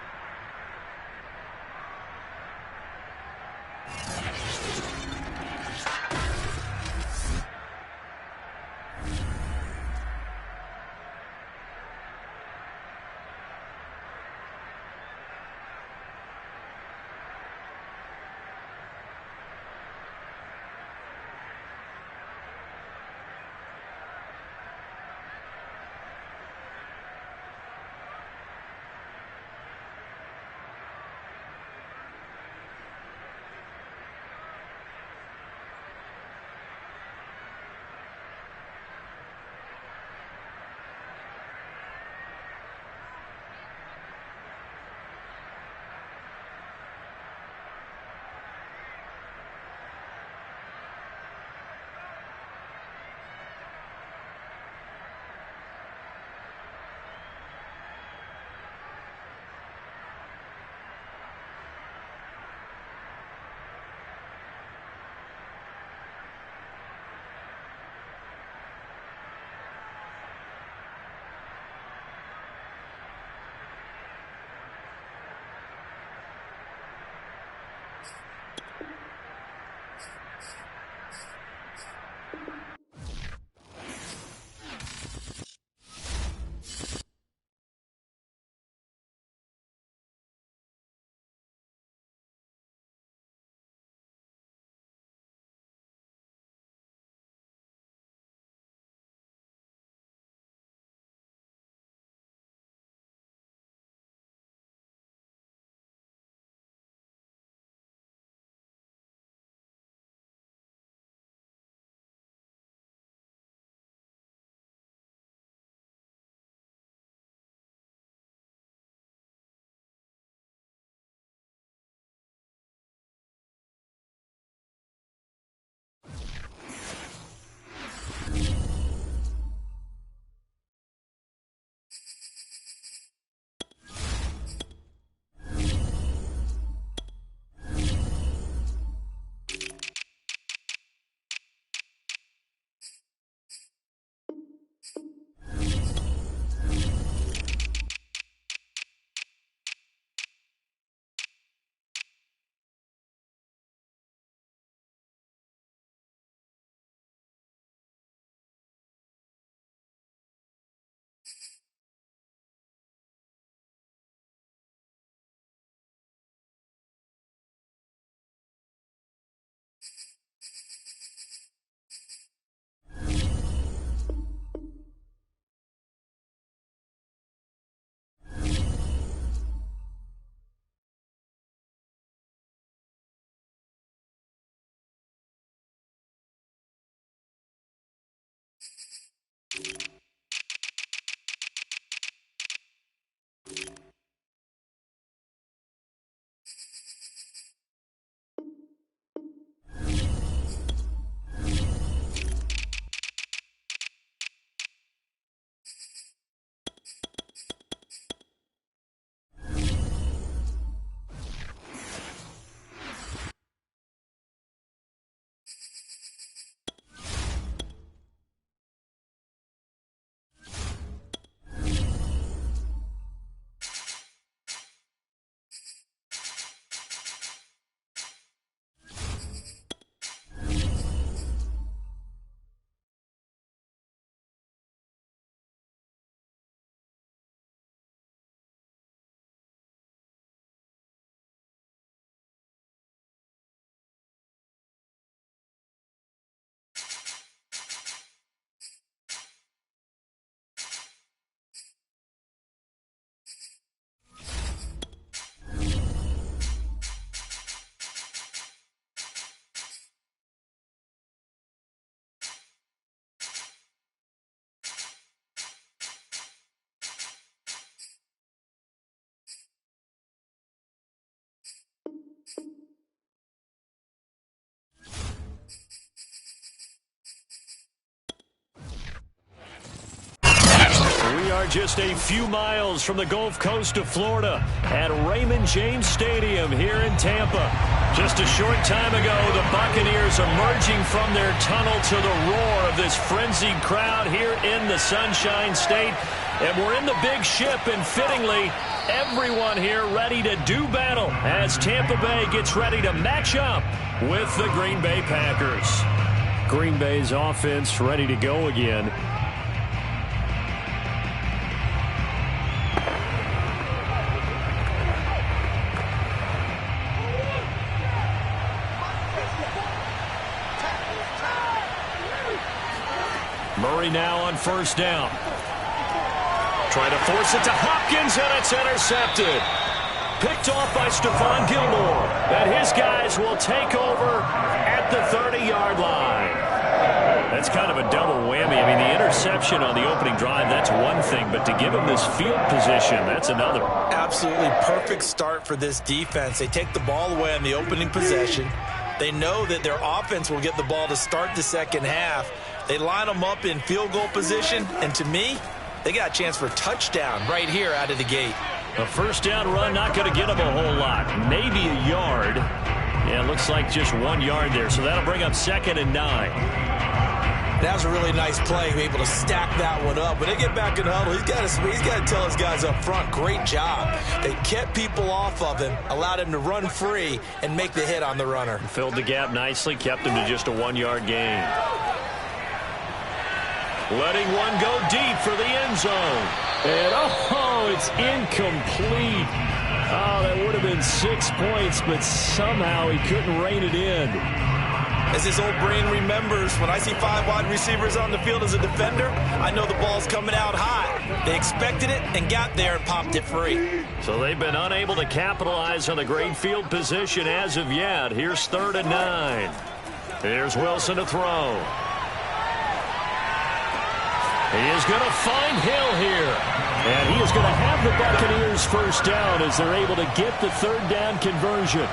We are just a few miles from the Gulf Coast of Florida at Raymond James Stadium here in Tampa. Just a short time ago, the Buccaneers emerging from their tunnel to the roar of this frenzied crowd here in the Sunshine State. And we're in the big ship, and fittingly, everyone here ready to do battle as Tampa Bay gets ready to match up with the Green Bay Packers. Green Bay's offense ready to go again. Murray now on first down. Trying to force it to Hopkins, and it's intercepted. Picked off by Stephon Gilmore. And his guys will take over at the 30-yard line. That's kind of a double whammy. I mean, the interception on the opening drive, that's one thing. But to give him this field position, that's another. Absolutely perfect start for this defense. They take the ball away on the opening possession. They know that their offense will get the ball to start the second half. They line them up in field goal position, and to me, they got a chance for a touchdown right here out of the gate. A first down run, not going to get them a whole lot. Maybe a yard. Yeah, it looks like just 1 yard there, so that'll bring up 2nd and 9. That was a really nice play, able to stack that one up. When they get back in the huddle, he's got to tell his guys up front, great job. They kept people off of him, allowed him to run free and make the hit on the runner. Filled the gap nicely, kept him to just a 1-yard gain. Letting one go deep for the end zone. And, it's incomplete. Oh, that would have been 6 points, but somehow he couldn't rein it in. As his old brain remembers, when I see 5 wide receivers on the field as a defender, I know the ball's coming out hot. They expected it and got there and popped it free. So they've been unable to capitalize on the great field position as of yet. Here's 3rd and 9. Here's Wilson to throw. He is going to find Hill here. And he is going to have the Buccaneers first down as they're able to get the 3rd down conversion.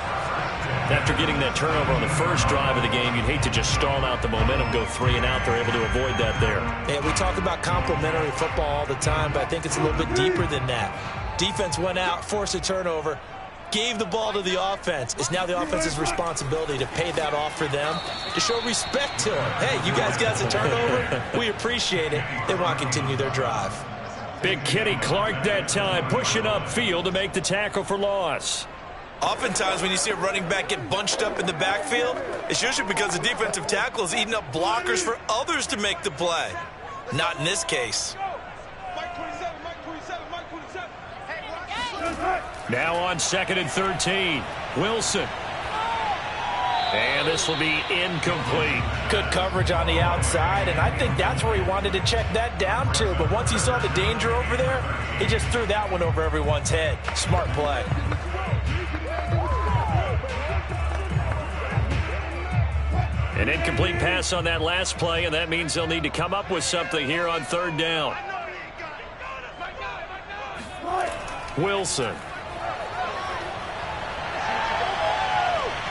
After getting that turnover on the first drive of the game, you'd hate to just stall out the momentum, go 3 and out. They're able to avoid that there. Yeah, we talk about complementary football all the time, but I think it's a little bit deeper than that. Defense went out, forced a turnover, gave the ball to the offense. It's now the offense's responsibility to pay that off for them, to show respect to them. Hey, you guys got a turnover? We appreciate it. They want to continue their drive. Big Kenny Clark that time, pushing upfield to make the tackle for loss. Oftentimes when you see a running back get bunched up in the backfield, it's usually because the defensive tackle is eating up blockers for others to make the play. Not in this case. Now on 2nd and 13, Wilson. And this will be incomplete. Good coverage on the outside, and I think that's where he wanted to check that down to. But once he saw the danger over there, he just threw that one over everyone's head. Smart play. An incomplete pass on that last play, and that means they'll need to come up with something here on 3rd down. Wilson.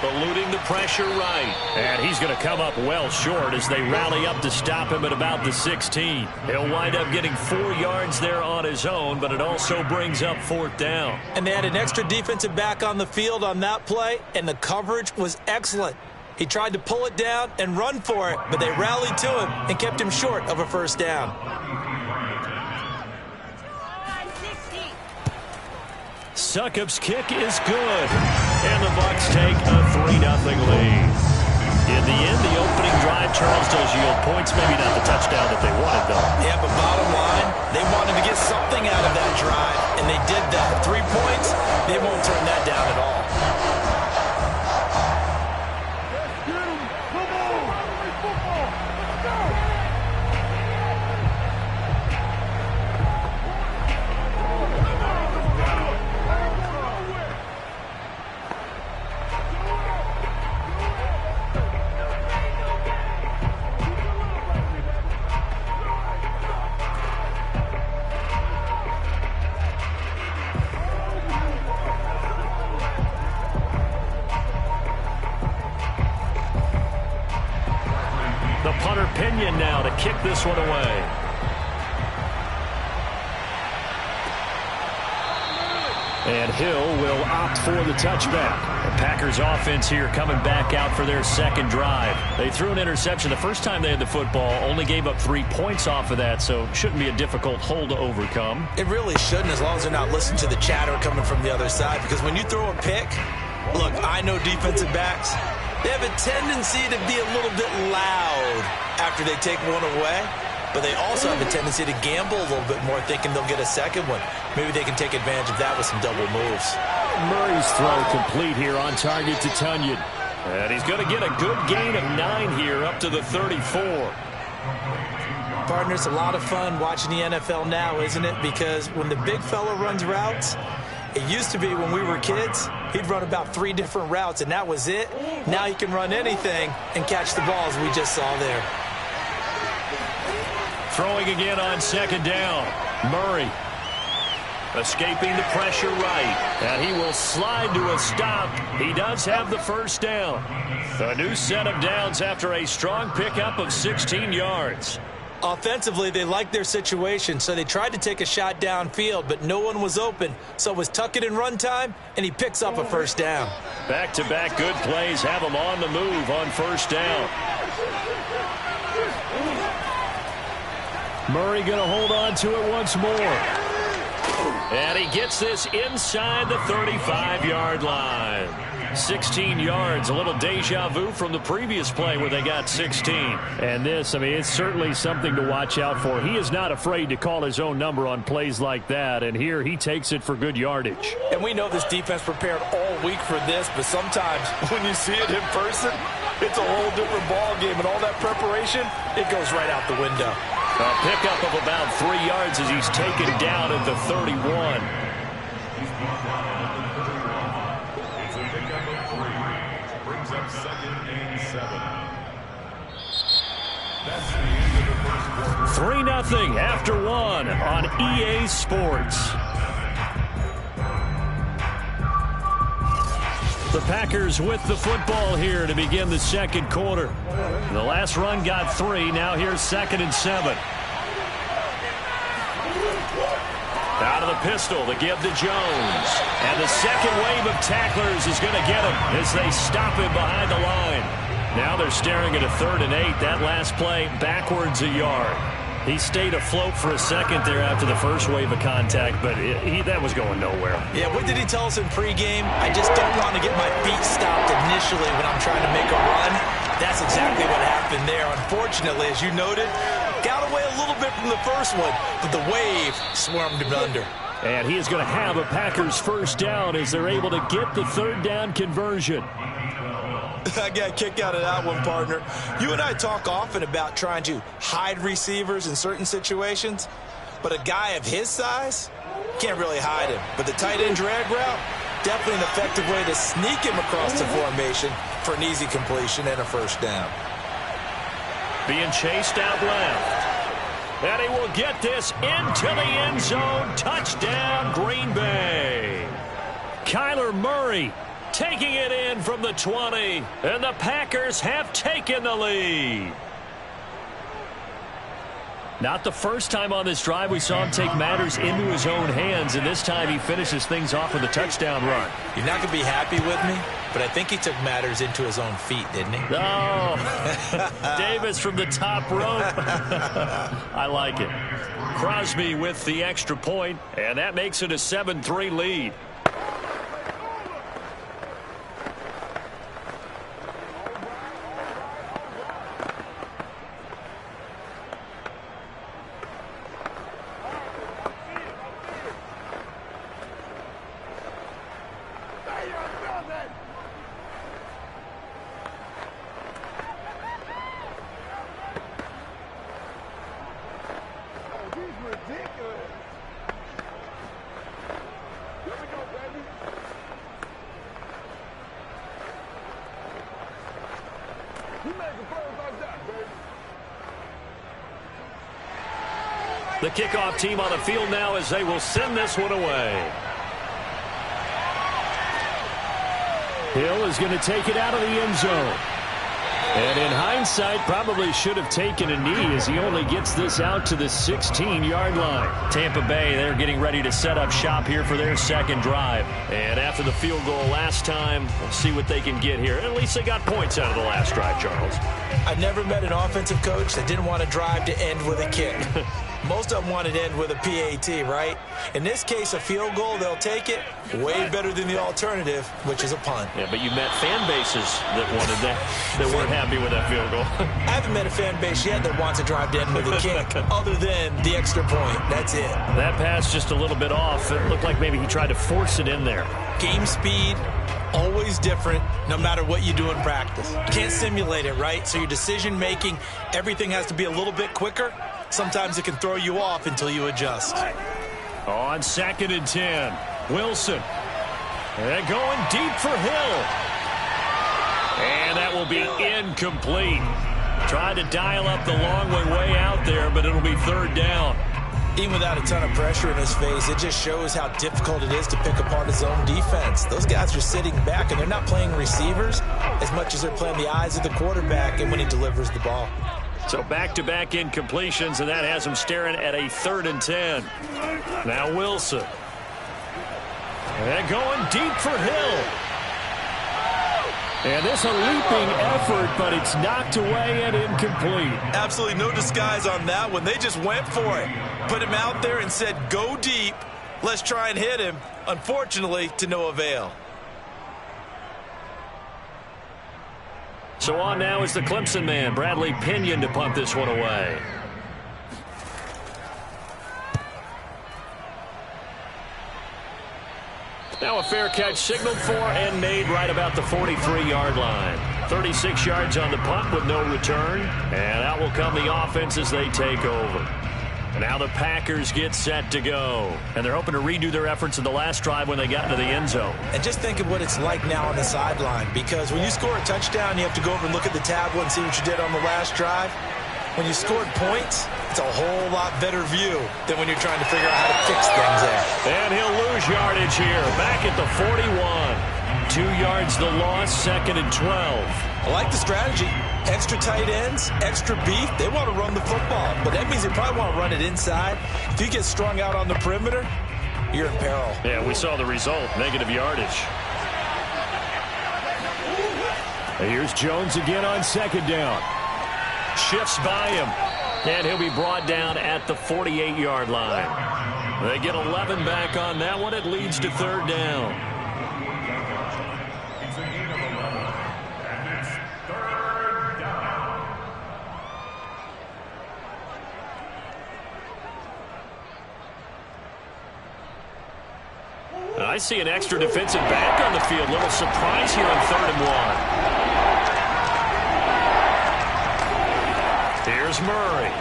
Eluding the pressure right. And he's going to come up well short as they rally up to stop him at about the 16. He'll wind up getting 4 yards there on his own, but it also brings up 4th down. And they had an extra defensive back on the field on that play, and the coverage was excellent. He tried to pull it down and run for it, but they rallied to him and kept him short of a first down. Succop's kick is good, and the Bucs take a 3-0 lead. In the end, the opening drive, Charles, does yield points. Maybe not the touchdown that they wanted, though. Yeah, but bottom line, they wanted to get something out of that drive, and they did that. 3 points, they won't turn that down at all. Pinion now to kick this one away. And Hill will opt for the touchback. The Packers offense here coming back out for their 2nd drive. They threw an interception the first time they had the football, only gave up 3 points off of that, so shouldn't be a difficult hole to overcome. It really shouldn't, as long as they're not listening to the chatter coming from the other side, because when you throw a pick, look, I know defensive backs, they have a tendency to be a little bit loud after they take one away, but they also have a tendency to gamble a little bit more, thinking they'll get a second one. Maybe they can take advantage of that with some double moves. Murray's throw complete here on target to Tunyon. And he's going to get a good gain of 9 here up to the 34. Partner, it's a lot of fun watching the NFL now, isn't it? Because when the big fella runs routes, it used to be when we were kids, he'd run about 3 different routes, and that was it. Now he can run anything and catch the ball, as we just saw there. Throwing again on 2nd down. Murray escaping the pressure right. And he will slide to a stop. He does have the first down. A new set of downs after a strong pickup of 16 yards. Offensively, they liked their situation, so they tried to take a shot downfield, but no one was open. So it was tuck it in run time, and he picks up a first down. Back-to-back good plays have him on the move on first down. Murray going to hold on to it once more. And he gets this inside the 35-yard line. 16 yards, a little deja vu from the previous play where they got 16. And this, I mean, it's certainly something to watch out for. He is not afraid to call his own number on plays like that, and here he takes it for good yardage. And we know this defense prepared all week for this, but sometimes when you see it in person, it's a whole different ball game, and all that preparation, it goes right out the window. A pickup of about 3 yards as he's taken down at the 31. Brings up 2nd and 7. That's the end of the first quarter. 3-0 after 1 on EA Sports. The Packers with the football here to begin the second quarter. The last run got 3. Now here's 2nd and 7. Out of the pistol to give to Jones. And the second wave of tacklers is going to get him as they stop him behind the line. Now they're staring at a 3rd and 8. That last play backwards a yard. He stayed afloat for a second there after the first wave of contact, but that was going nowhere. Yeah, what did he tell us in pregame? I just don't want to get my feet stopped initially when I'm trying to make a run. That's exactly what happened there. Unfortunately, as you noted, got away a little bit from the first one, but the wave swarmed him under. And he is going to have a Packers first down as they're able to get the 3rd down conversion. I got a kick out of that one, partner. You and I talk often about trying to hide receivers in certain situations, but a guy of his size can't really hide him. But the tight end drag route, definitely an effective way to sneak him across the formation for an easy completion and a first down. Being chased out left. And he will get this into the end zone. Touchdown, Green Bay. Kyler Murray taking it in from the 20. And the Packers have taken the lead. Not the first time on this drive we saw him take matters into his own hands, and this time he finishes things off with a touchdown run. You're not going to be happy with me, but I think he took matters into his own feet, didn't he? Oh, Davis from the top rope. I like it. Crosby with the extra point, and that makes it a 7-3 lead. The kickoff team on the field now as they will send this one away. Hill is going to take it out of the end zone. And in hindsight, probably should have taken a knee as he only gets this out to the 16-yard line. Tampa Bay, they're getting ready to set up shop here for their second drive. And after the field goal last time, we'll see what they can get here. At least they got points out of the last drive, Charles. I've never met an offensive coach that didn't want to drive to end with a kick. Most of them wanted to end with a PAT, right? In this case, a field goal, they'll take it. Way better than the alternative, which is a punt. Yeah, but you met fan bases that wanted that, that weren't happy with that field goal. I haven't met a fan base yet that wants to drive to end with a kick, other than the extra point. That's it. That pass just a little bit off. It looked like maybe he tried to force it in there. Game speed, always different, no matter what you do in practice. You can't simulate it, right? So your decision-making, everything has to be a little bit quicker. Sometimes it can throw you off until you adjust. On 2nd and 10, Wilson. And going deep for Hill. And that will be incomplete. Tried to dial up the long way out there, but it'll be 3rd down. Even without a ton of pressure in his face, it just shows how difficult it is to pick apart his own defense. Those guys are sitting back, and they're not playing receivers as much as they're playing the eyes of the quarterback and when he delivers the ball. So back-to-back incompletions, and that has him staring at a 3rd and 10. Now Wilson. And going deep for Hill. And this a leaping effort, but it's knocked away and incomplete. Absolutely no disguise on that one. They just went for it. Put him out there and said, go deep. Let's try and hit him. Unfortunately, to no avail. So on now is the Clemson man, Bradley Pinion, to punt this one away. Now a fair catch signaled for and made right about the 43-yard line. 36 yards on the punt with no return. And out will come the offense as they take over. Now the Packers get set to go. And they're hoping to redo their efforts in the last drive when they got into the end zone. And just think of what it's like now on the sideline, because when you score a touchdown, you have to go over and look at the tablet and see what you did on the last drive. When you scored points, it's a whole lot better view than when you're trying to figure out how to fix things there. And he'll lose yardage here, back at the 41. 2 yards the loss, 2nd and 12. I like the strategy. Extra tight ends, extra beef. They want to run the football, but that means they probably want to run it inside. If you get strung out on the perimeter, you're in peril. Yeah, we saw the result, negative yardage. Here's Jones again on 2nd down. Shifts by him, and he'll be brought down at the 48-yard line. They get 11 back on that one. It leads to 3rd down. I see an extra defensive back on the field. Little surprise here on 3rd and 1. Here's Murray.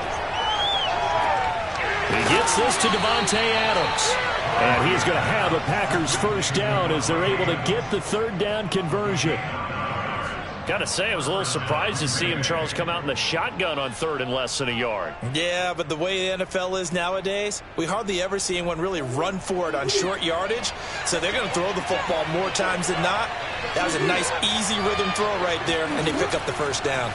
He gets this to Devontae Adams. And he's going to have a Packers first down as they're able to get the 3rd down conversion. Got to say, I was a little surprised to see him, Charles, come out in the shotgun on 3rd and less than a yard. Yeah, but the way the NFL is nowadays, we hardly ever see anyone really run for it on short yardage. So they're going to throw the football more times than not. That was a nice, easy rhythm throw right there, and they pick up the first down.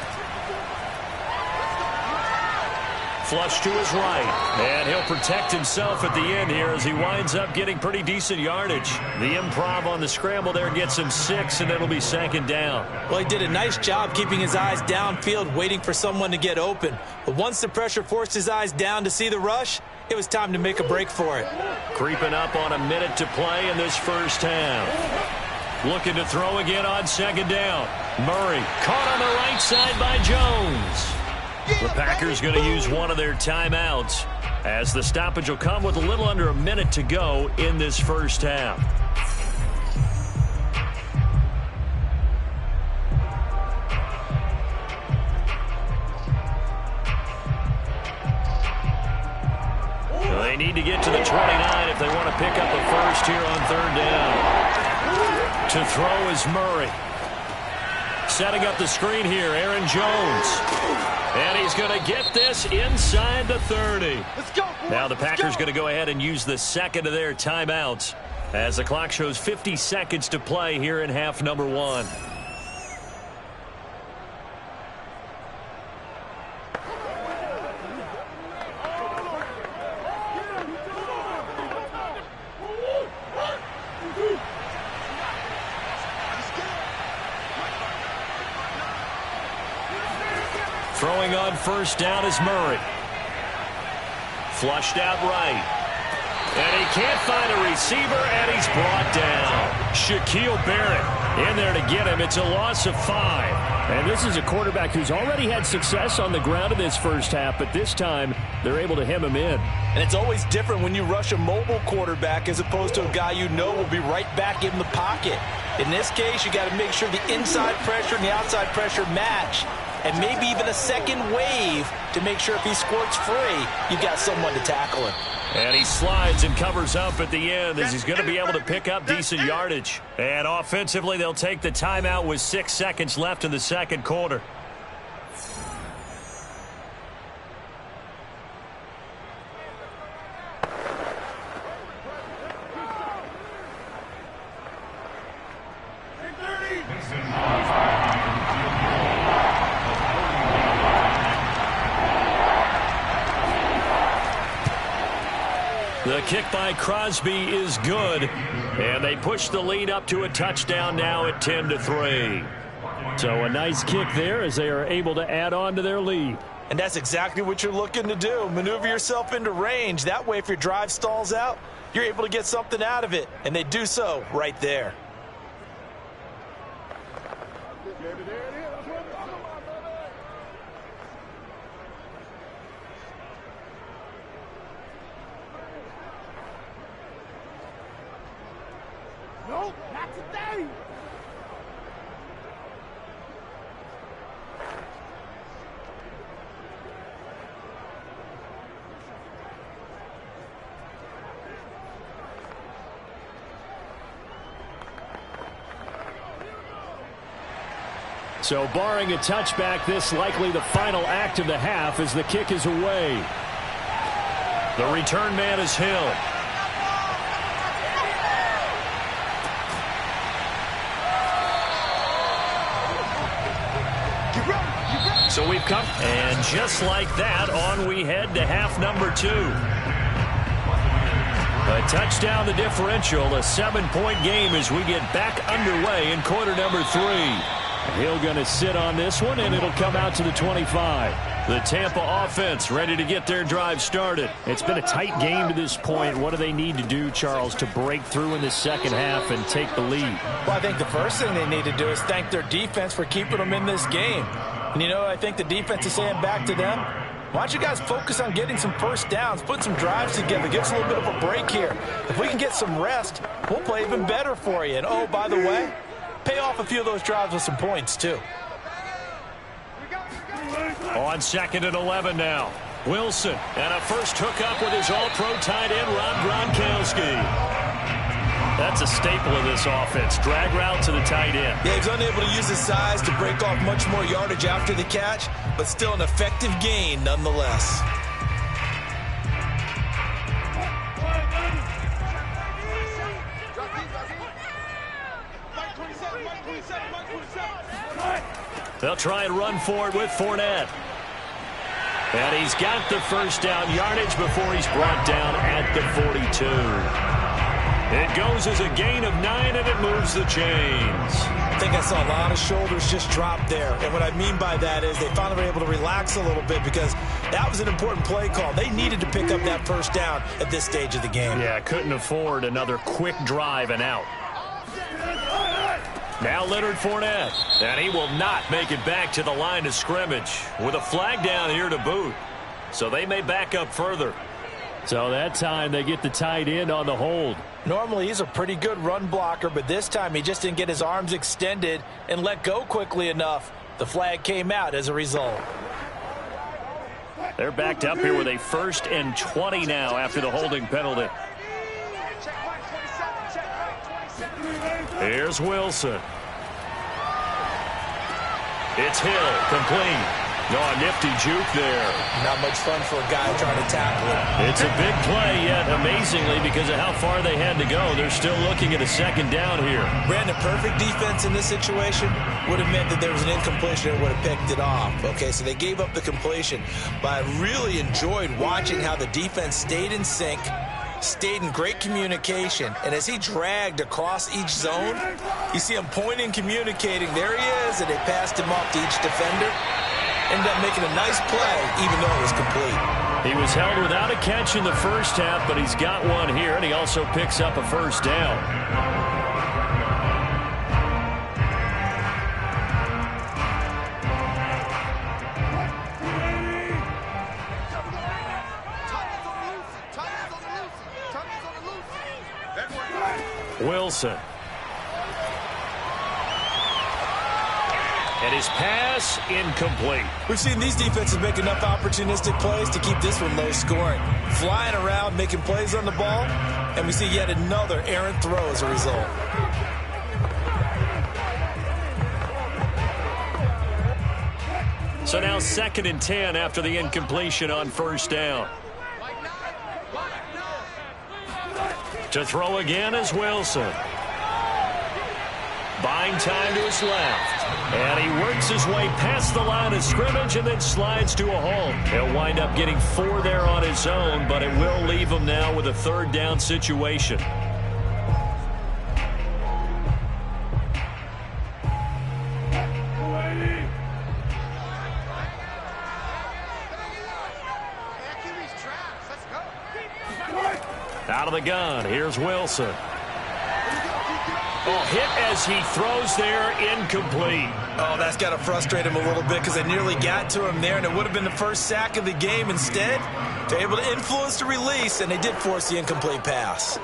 Flush to his right, and he'll protect himself at the end here as he winds up getting pretty decent yardage. The improv on the scramble there gets him 6, and it'll be 2nd down. Well, he did a nice job keeping his eyes downfield, waiting for someone to get open. But once the pressure forced his eyes down to see the rush, it was time to make a break for it. Creeping up on a minute to play in this first half. Looking to throw again on 2nd down. Murray caught on the right side by Jones. The Packers going to use one of their timeouts as the stoppage will come with a little under a minute to go in this first half. They need to get to the 29 if they want to pick up a first here on 3rd down. To throw is Murray. Setting up the screen here, Aaron Jones. And he's going to get this inside the 30. Let's go, boys. Now the Packers going to go ahead and use the second of their timeouts as the clock shows 50 seconds to play here in half number 1. Throwing on first down is Murray. Flushed out right. And he can't find a receiver, and he's brought down. Shaquille Barrett in there to get him. It's a loss of 5. And this is a quarterback who's already had success on the ground in this first half, but this time they're able to hem him in. And it's always different when you rush a mobile quarterback as opposed to a guy you know will be right back in the pocket. In this case, you got to make sure the inside pressure and the outside pressure match. And maybe even a second wave to make sure if he squirts free, you've got someone to tackle him. And he slides and covers up at the end as he's going to be able to pick up decent yardage. And offensively, they'll take the timeout with 6 seconds left in the second quarter. The kick by Crosby is good, and they push the lead up to a touchdown now at 10-3. So a nice kick there as they are able to add on to their lead. And that's exactly what you're looking to do. Maneuver yourself into range. That way, if your drive stalls out, you're able to get something out of it. And they do so right there. No, not today. So barring a touchback, this likely the final act of the half as the kick is away. The return man is Hill. So we've come, and just like that, on we head to half number 2. A touchdown the differential, a 7-point game as we get back underway in quarter number 3. Hill going to sit on this one, and it'll come out to the 25. The Tampa offense ready to get their drive started. It's been a tight game to this point. What do they need to do, Charles, to break through in the second half and take the lead? Well, I think the first thing they need to do is thank their defense for keeping them in this game. And you know, I think the defense is saying back to them, why don't you guys focus on getting some first downs, put some drives together, give us a little bit of a break here. If we can get some rest, we'll play even better for you. And, oh, by the way, pay off a few of those drives with some points, too. On 2nd and 11 now. Wilson, and a first hookup with his all-pro tight end, Rob Gronkowski. That's a staple of this offense. Drag route to the tight end. Yeah, he's unable to use his size to break off much more yardage after the catch, but still an effective gain nonetheless. They'll try and run for it with Fournette. And he's got the first down yardage before he's brought down at the 42. It goes as a gain of 9, and it moves the chains. I think I saw a lot of shoulders just drop there. And what I mean by that is they finally were able to relax a little bit because that was an important play call. They needed to pick up that first down at this stage of the game. Yeah, couldn't afford another quick drive and out. Now Leonard Fournette, and he will not make it back to the line of scrimmage with a flag down here to boot. So they may back up further. So that time they get the tight end on the hold. Normally he's a pretty good run blocker, but this time he just didn't get his arms extended and let go quickly enough. The flag came out as a result. They're backed up here with a 1st and 20 now after the holding penalty. Here's Wilson. It's Hill, complete. No, a nifty juke there. Not much fun for a guy trying to tackle it. It's a big play, yet amazingly, because of how far they had to go, they're still looking at a second down here. Brandon, perfect defense in this situation would have meant that there was an incompletion and would have picked it off. Okay, so they gave up the completion, but I really enjoyed watching how the defense stayed in sync, stayed in great communication, and as he dragged across each zone, you see him pointing, communicating. There he is, and they passed him off to each defender. Ended up making a nice play, even though it was complete. He was held without a catch in the first half, but he's got one here, and he also picks up a first down. Wilson. And his pass incomplete. We've seen these defenses make enough opportunistic plays to keep this one low scoring. Flying around, making plays on the ball, and we see yet another errant throw as a result. So now 2nd and 10 after the incompletion on first down. To throw again is Wilson. Buying time to his left. And he works his way past the line of scrimmage and then slides to a halt. He'll wind up getting 4 there on his own, but it will leave him now with a 3rd down situation. Out of the gun, here's Wilson. Oh, hit as he throws there, incomplete. Oh, that's got to frustrate him a little bit because they nearly got to him there, and it would have been the first sack of the game. Instead, they're able to influence the release, and they did force the incomplete pass.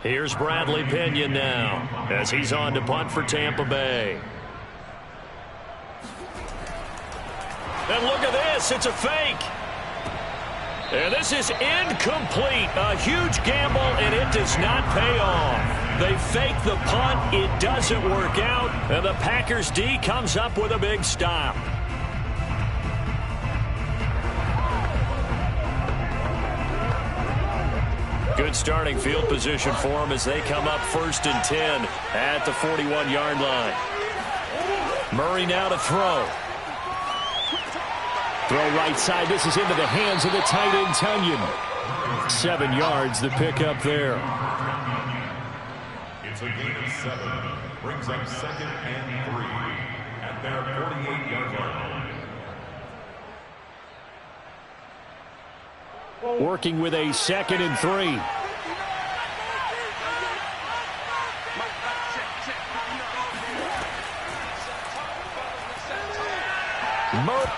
Here's Bradley Pinion now as he's on to punt for Tampa Bay. And look at this. It's a fake. And this is incomplete. A huge gamble, and it does not pay off. They fake the punt. It doesn't work out. And the Packers D comes up with a big stop. Good starting field position for them as they come up 1st and 10 at the 41-yard line. Murray now to throw. Throw right side. This is into the hands of the tight end, Tunyon. 7 yards, the pickup there. It's a gain of 7. Brings up 2nd and 3 at their 48-yard line. Working with a 2nd and 3.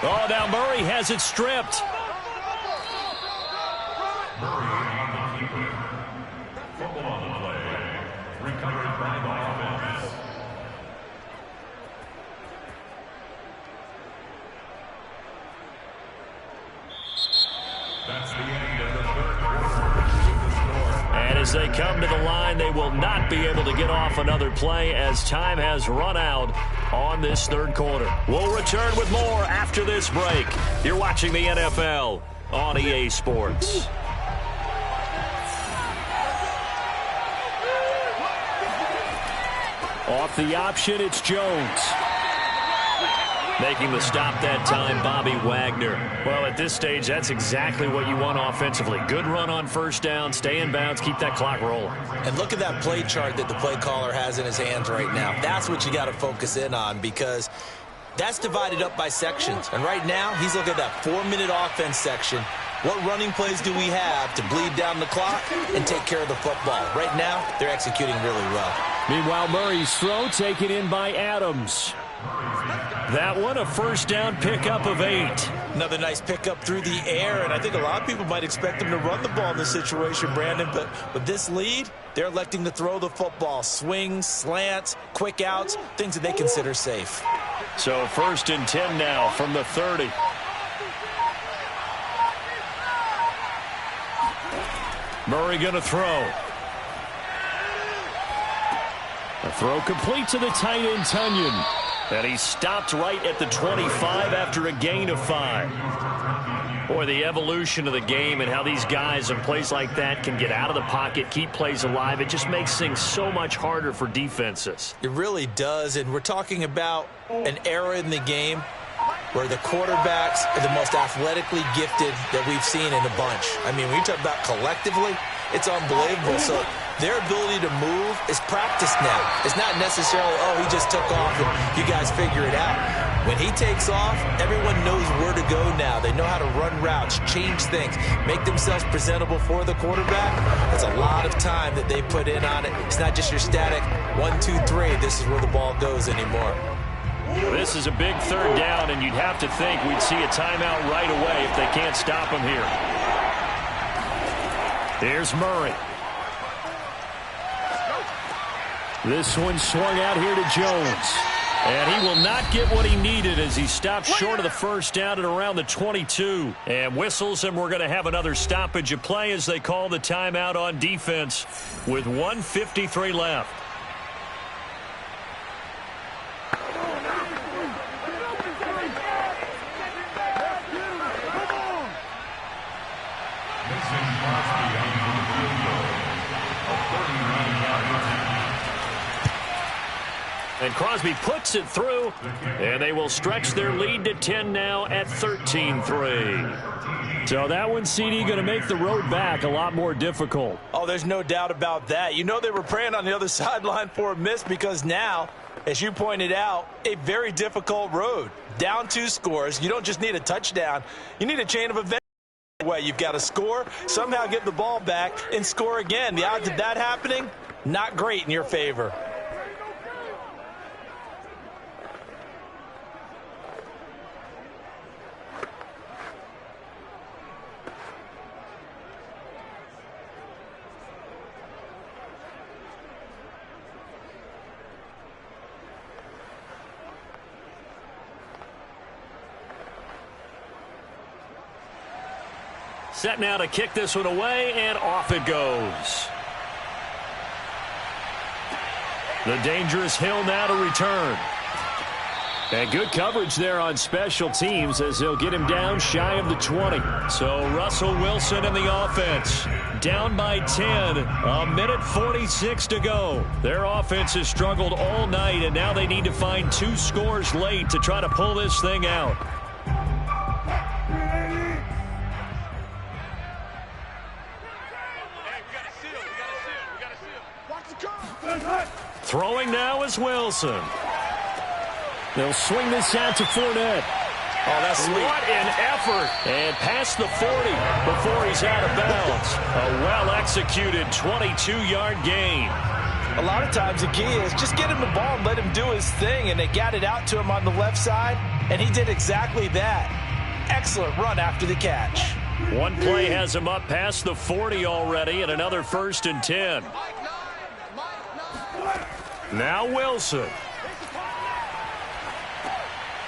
Oh, now Murray has it stripped. Murray on the keeper. Fumble on the play. Recovered by the offense. That's the end of the third quarter. And as they come to the line, they will not be able to get off another play as time has run out on this third quarter. We'll return with more after this break. You're watching the NFL on EA Sports. Off the option, it's Jones. Making the stop that time, Bobby Wagner. Well, at this stage, that's exactly what you want offensively. Good run on first down, stay in bounds, keep that clock rolling. And look at that play chart that the play caller has in his hands right now. That's what you got to focus in on because that's divided up by sections. And right now, he's looking at that 4-minute offense section. What running plays do we have to bleed down the clock and take care of the football? Right now, they're executing really well. Meanwhile, Murray's throw taken in by Adams. That one, a first down pickup of 8. Another nice pickup through the air, and I think a lot of people might expect them to run the ball in this situation, Brandon, but with this lead, they're electing to throw the football. Swings, slants, quick outs, things that they consider safe. So 1st and 10 now from the 30. Murray going to throw. A throw complete to the tight end, Tunyon. And he stopped right at the 25 after a gain of 5. Boy, the evolution of the game and how these guys in plays like that can get out of the pocket, keep plays alive, it just makes things so much harder for defenses. It really does, and we're talking about an era in the game where the quarterbacks are the most athletically gifted that we've seen in a bunch. I mean, when you talk about collectively, it's unbelievable. So their ability to move is practiced now. It's not necessarily, oh, he just took off and you guys figure it out. When he takes off, everyone knows where to go now. They know how to run routes, change things, make themselves presentable for the quarterback. That's a lot of time that they put in on it. It's not just your static 1, 2, 3. This is where the ball goes anymore. This is a big third down, and you'd have to think we'd see a timeout right away if they can't stop him here. Here's Murray. This one swung out here to Jones. And he will not get what he needed as he stops short of the first down at around the 22. And whistles, and we're going to have another stoppage of play as they call the timeout on defense with 1:53 left. And Crosby puts it through, and they will stretch their lead to 10 now at 13-3. So that one, CD, going to make the road back a lot more difficult. Oh, there's no doubt about that. You know they were praying on the other sideline for a miss because now, as you pointed out, a very difficult road. Down 2 scores. You don't just need a touchdown. You need a chain of events way. You've got to score, somehow get the ball back, and score again. The odds of that happening, not great in your favor. Set now to kick this one away, and off it goes. The dangerous Hill now to return. And good coverage there on special teams as they'll get him down shy of the 20. So Russell Wilson and the offense down by 10. A minute 46 to go. Their offense has struggled all night, and now they need to find 2 scores late to try to pull this thing out. Throwing now is Wilson. They'll swing this out to Fournette. Oh, that's sweet. What an effort. And past the 40 before he's out of bounds. A well-executed 22-yard gain. A lot of times the key is just get him the ball and let him do his thing, and they got it out to him on the left side, and he did exactly that. Excellent run after the catch. One play has him up past the 40 already, and another 1st and 10. Now Wilson.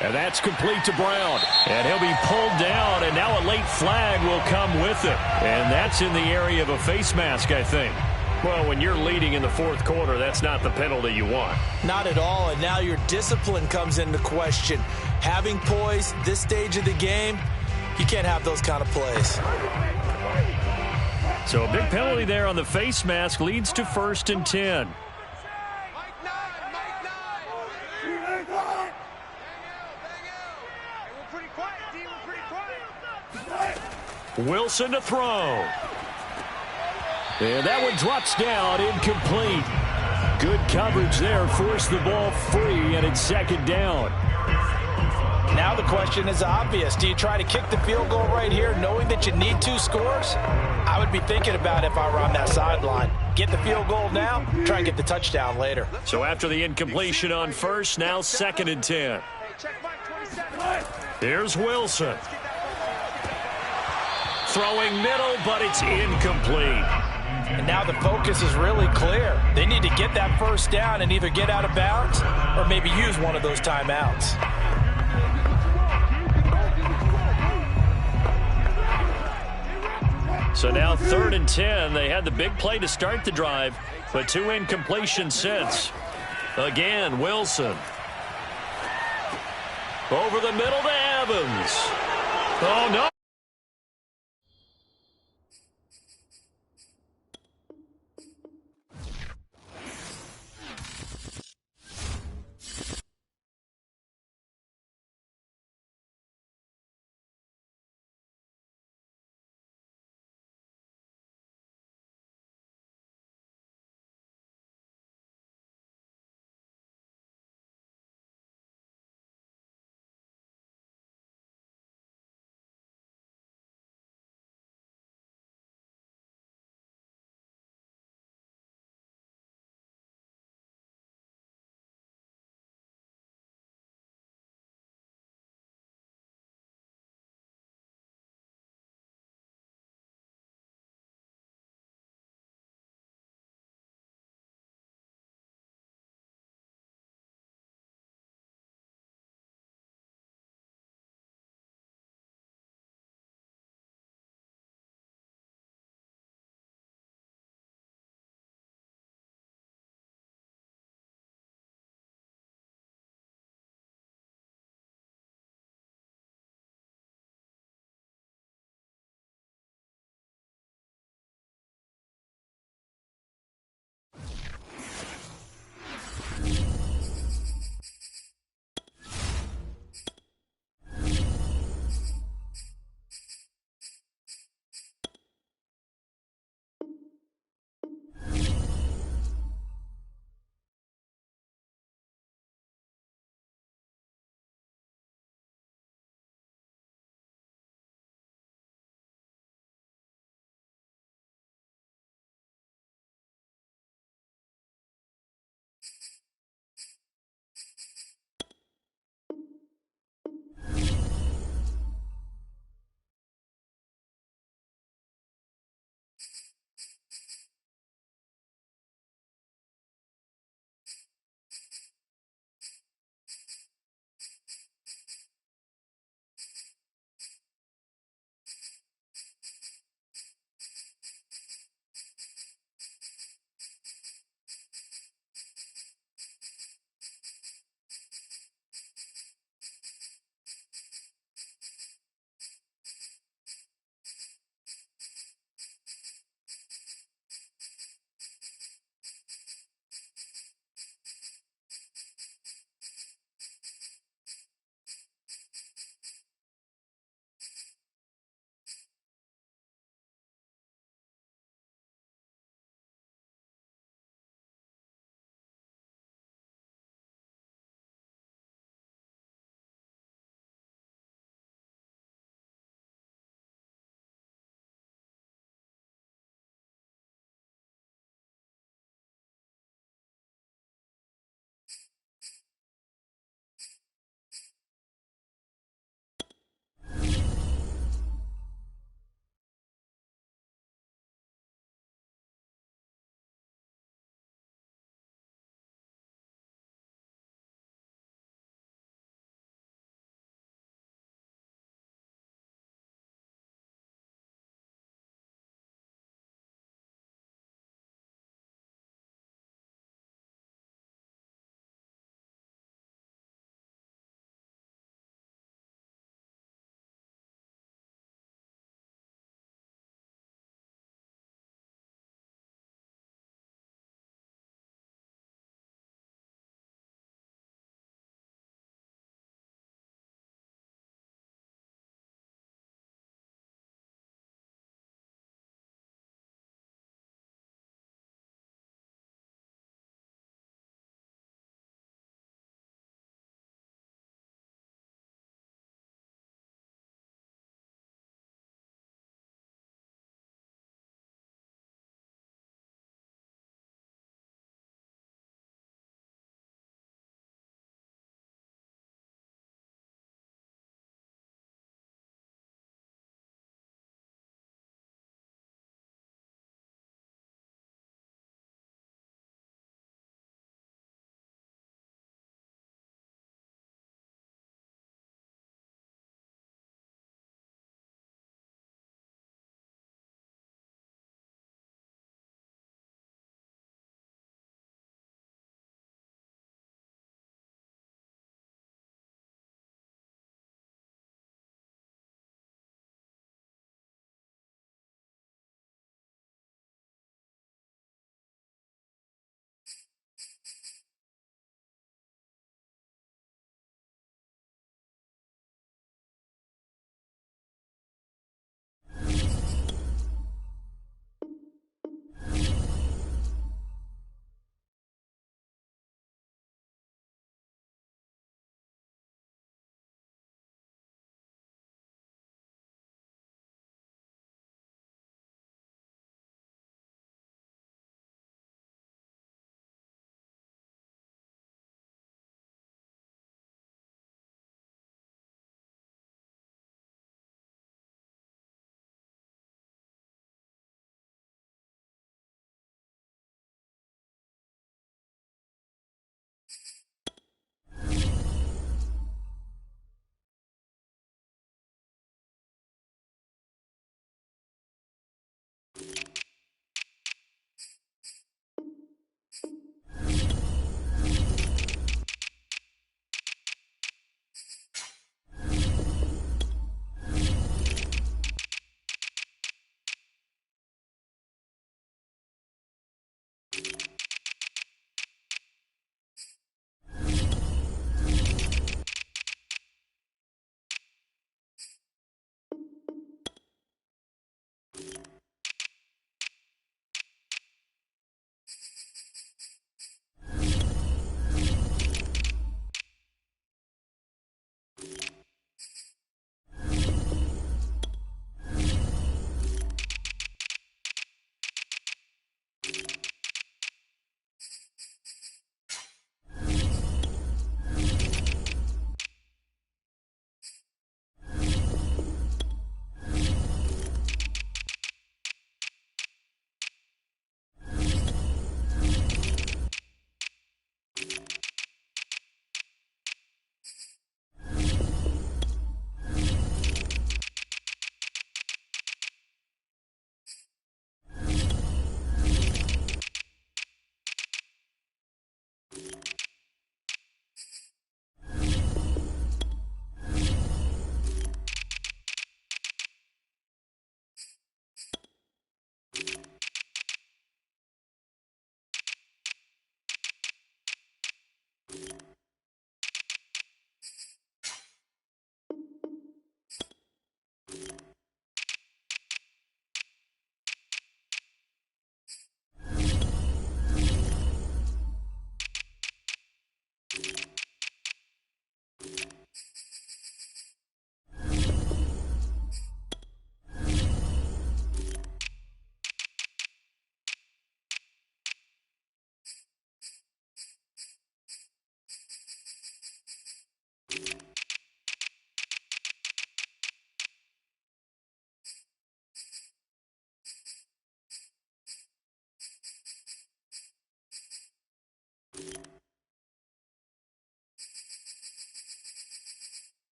And that's complete to Brown. And he'll be pulled down, and now a late flag will come with it. And that's in the area of a face mask, I think. Well, when you're leading in the 4th quarter, that's not the penalty you want. Not at all, and now your discipline comes into question. Having poise this stage of the game, you can't have those kind of plays. So a big penalty there on the face mask leads to 1st and 10. Wilson to throw. And that one drops down, incomplete. Good coverage there, forced the ball free, and it's 2nd down. Now the question is obvious. Do you try to kick the field goal right here knowing that you need 2 scores? I would be thinking about it if I were on that sideline. Get the field goal now, try and get the touchdown later. So after the incompletion on 1st, now 2nd and 10. Here's Wilson. Throwing middle, but it's incomplete. And now the focus is really clear. They need to get that 1st down and either get out of bounds or maybe use one of those timeouts. So now 3rd and 10. They had the big play to start the drive, but 2 incompletions since. Again, Wilson. Over the middle to Evans. Oh, no.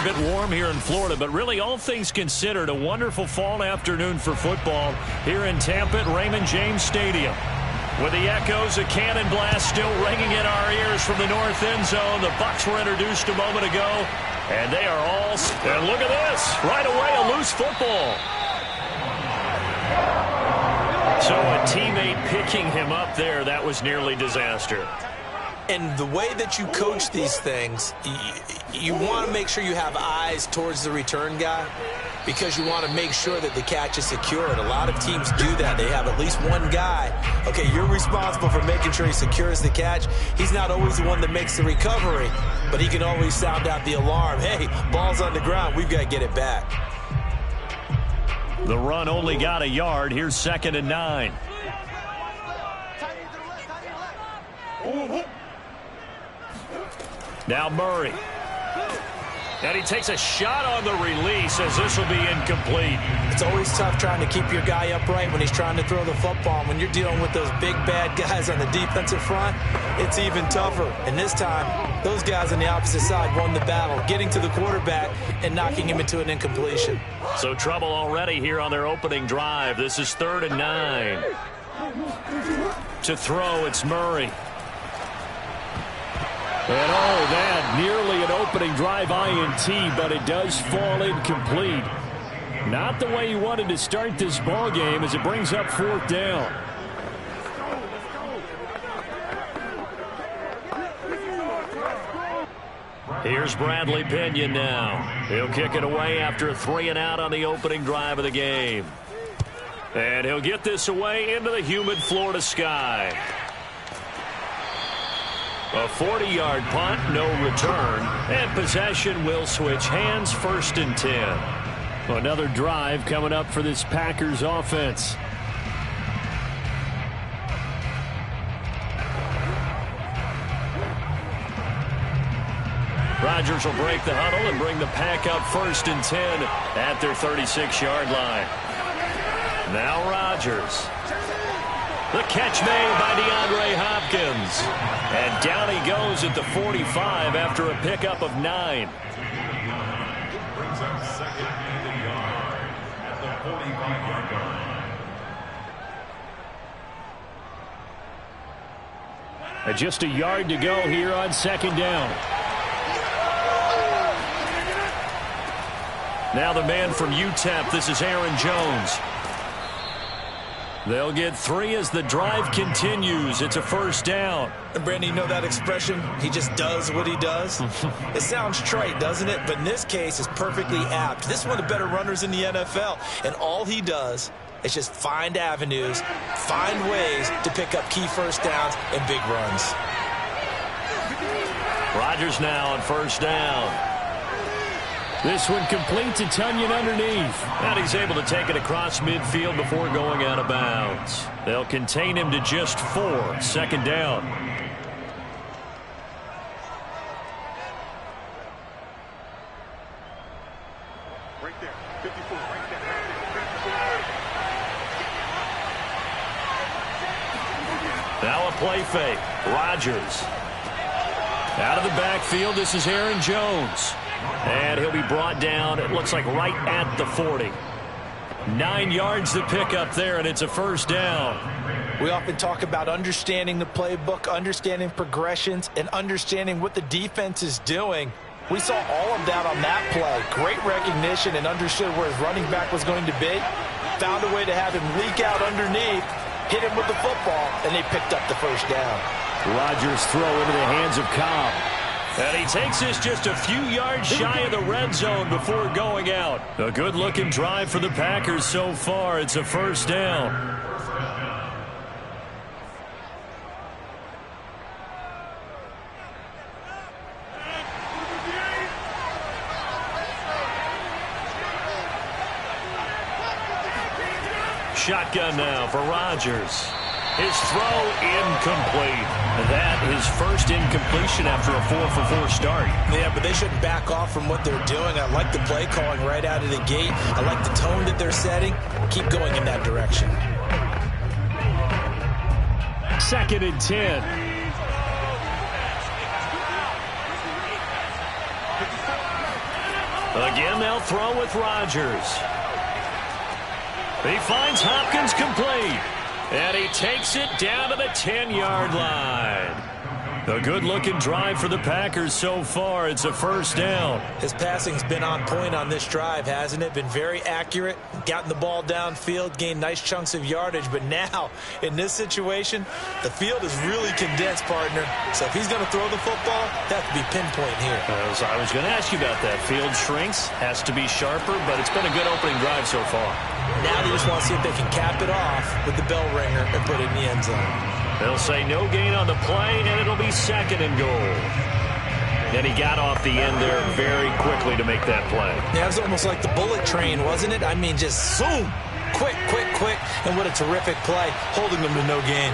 bit warm here in Florida, but really all things considered, a wonderful fall afternoon for football here in Tampa at Raymond James Stadium. With the echoes of cannon blast still ringing in our ears from the north end zone, the Bucs were introduced a moment ago, and they are all... And look at this! Right away, a loose football. So a teammate picking him up there, that was nearly disaster. And the way that you coach these things, you want to make sure you have eyes towards the return guy because you want to make sure that the catch is secured. A lot of teams do that. They have at least one guy. Okay, you're responsible for making sure he secures the catch. He's not always the one that makes the recovery, but he can always sound out the alarm. Hey, ball's on the ground. We've got to get it back. The run only got a yard. Here's 2nd and 9. Now Murray. And he takes a shot on the release as this will be incomplete. It's always tough trying to keep your guy upright when he's trying to throw the football. When you're dealing with those big, bad guys on the defensive front, it's even tougher. And this time, those guys on the opposite side won the battle, getting to the quarterback and knocking him into an incompletion. So trouble already here on their opening drive. This is 3rd and 9. To throw, it's Murray. And that nearly an opening drive INT, but it does fall incomplete. Not the way you wanted to start this ball game as it brings up 4th down. Here's Bradley Pinion now. He'll kick it away after a 3-and-out on the opening drive of the game. And he'll get this away into the humid Florida sky. A 40-yard punt, no return, and possession will switch hands, 1st and 10. Another drive coming up for this Packers offense. Rodgers will break the huddle and bring the Pack up 1st and 10 at their 36-yard line. Now Rodgers. The catch made by DeAndre Hopkins. And down he goes at the 45 after a pickup of 9. Brings up 2nd and a yard at the 45-yard line. Just a yard to go here on 2nd down. Now the man from UTEP, this is Aaron Jones. They'll get 3 as the drive continues. It's a 1st down. And Brandon, you know that expression? He just does what he does? It sounds trite, doesn't it? But in this case, it's perfectly apt. This is one of the better runners in the NFL. And all he does is just find avenues, find ways to pick up key 1st downs and big runs. Rodgers now on 1st down. This one complete to Tonyan underneath. And he's able to take it across midfield before going out of bounds. They'll contain him to just 4. 2nd down. Right there. 54. Right there. Now a play fake. Rodgers. Out of the backfield, this is Aaron Jones. And he'll be brought down, it looks like right at the 40. 9 yards to pick up there, and it's a 1st down. We often talk about understanding the playbook, understanding progressions, and understanding what the defense is doing. We saw all of that on that play. Great recognition and understood where his running back was going to be. Found a way to have him leak out underneath, hit him with the football, and they picked up the 1st down. Rodgers throw into the hands of Cobb. And he takes this just a few yards shy of the red zone before going out. A good-looking drive for the Packers so far. It's a 1st down. Shotgun now for Rodgers. His throw incomplete. That is 1st incompletion after a 4-for-4 start. Yeah, but they shouldn't back off from what they're doing. I like the play calling right out of the gate. I like the tone that they're setting. Keep going in that direction. 2nd and 10. Again, they'll throw with Rodgers. He finds Hopkins complete. And he takes it down to the 10-yard line. A good-looking drive for the Packers so far. It's a first down. His passing's been on point on this drive, hasn't it? Been very accurate, gotten the ball downfield, gained nice chunks of yardage. But now, in this situation, the field is really condensed, partner. So if he's going to throw the football, that could be pinpoint here. I was going to ask you about that. Field shrinks, has to be sharper, but it's been a good opening drive so far. Now they just want to see if they can cap it off with the bell ringer and put it in the end zone. They'll say no gain on the play, and it'll be second and goal. And he got off the end there very quickly to make that play. Yeah, it was almost like the bullet train, wasn't it? I mean, just zoom. Quick, quick, quick. And what a terrific play, holding them to no gain.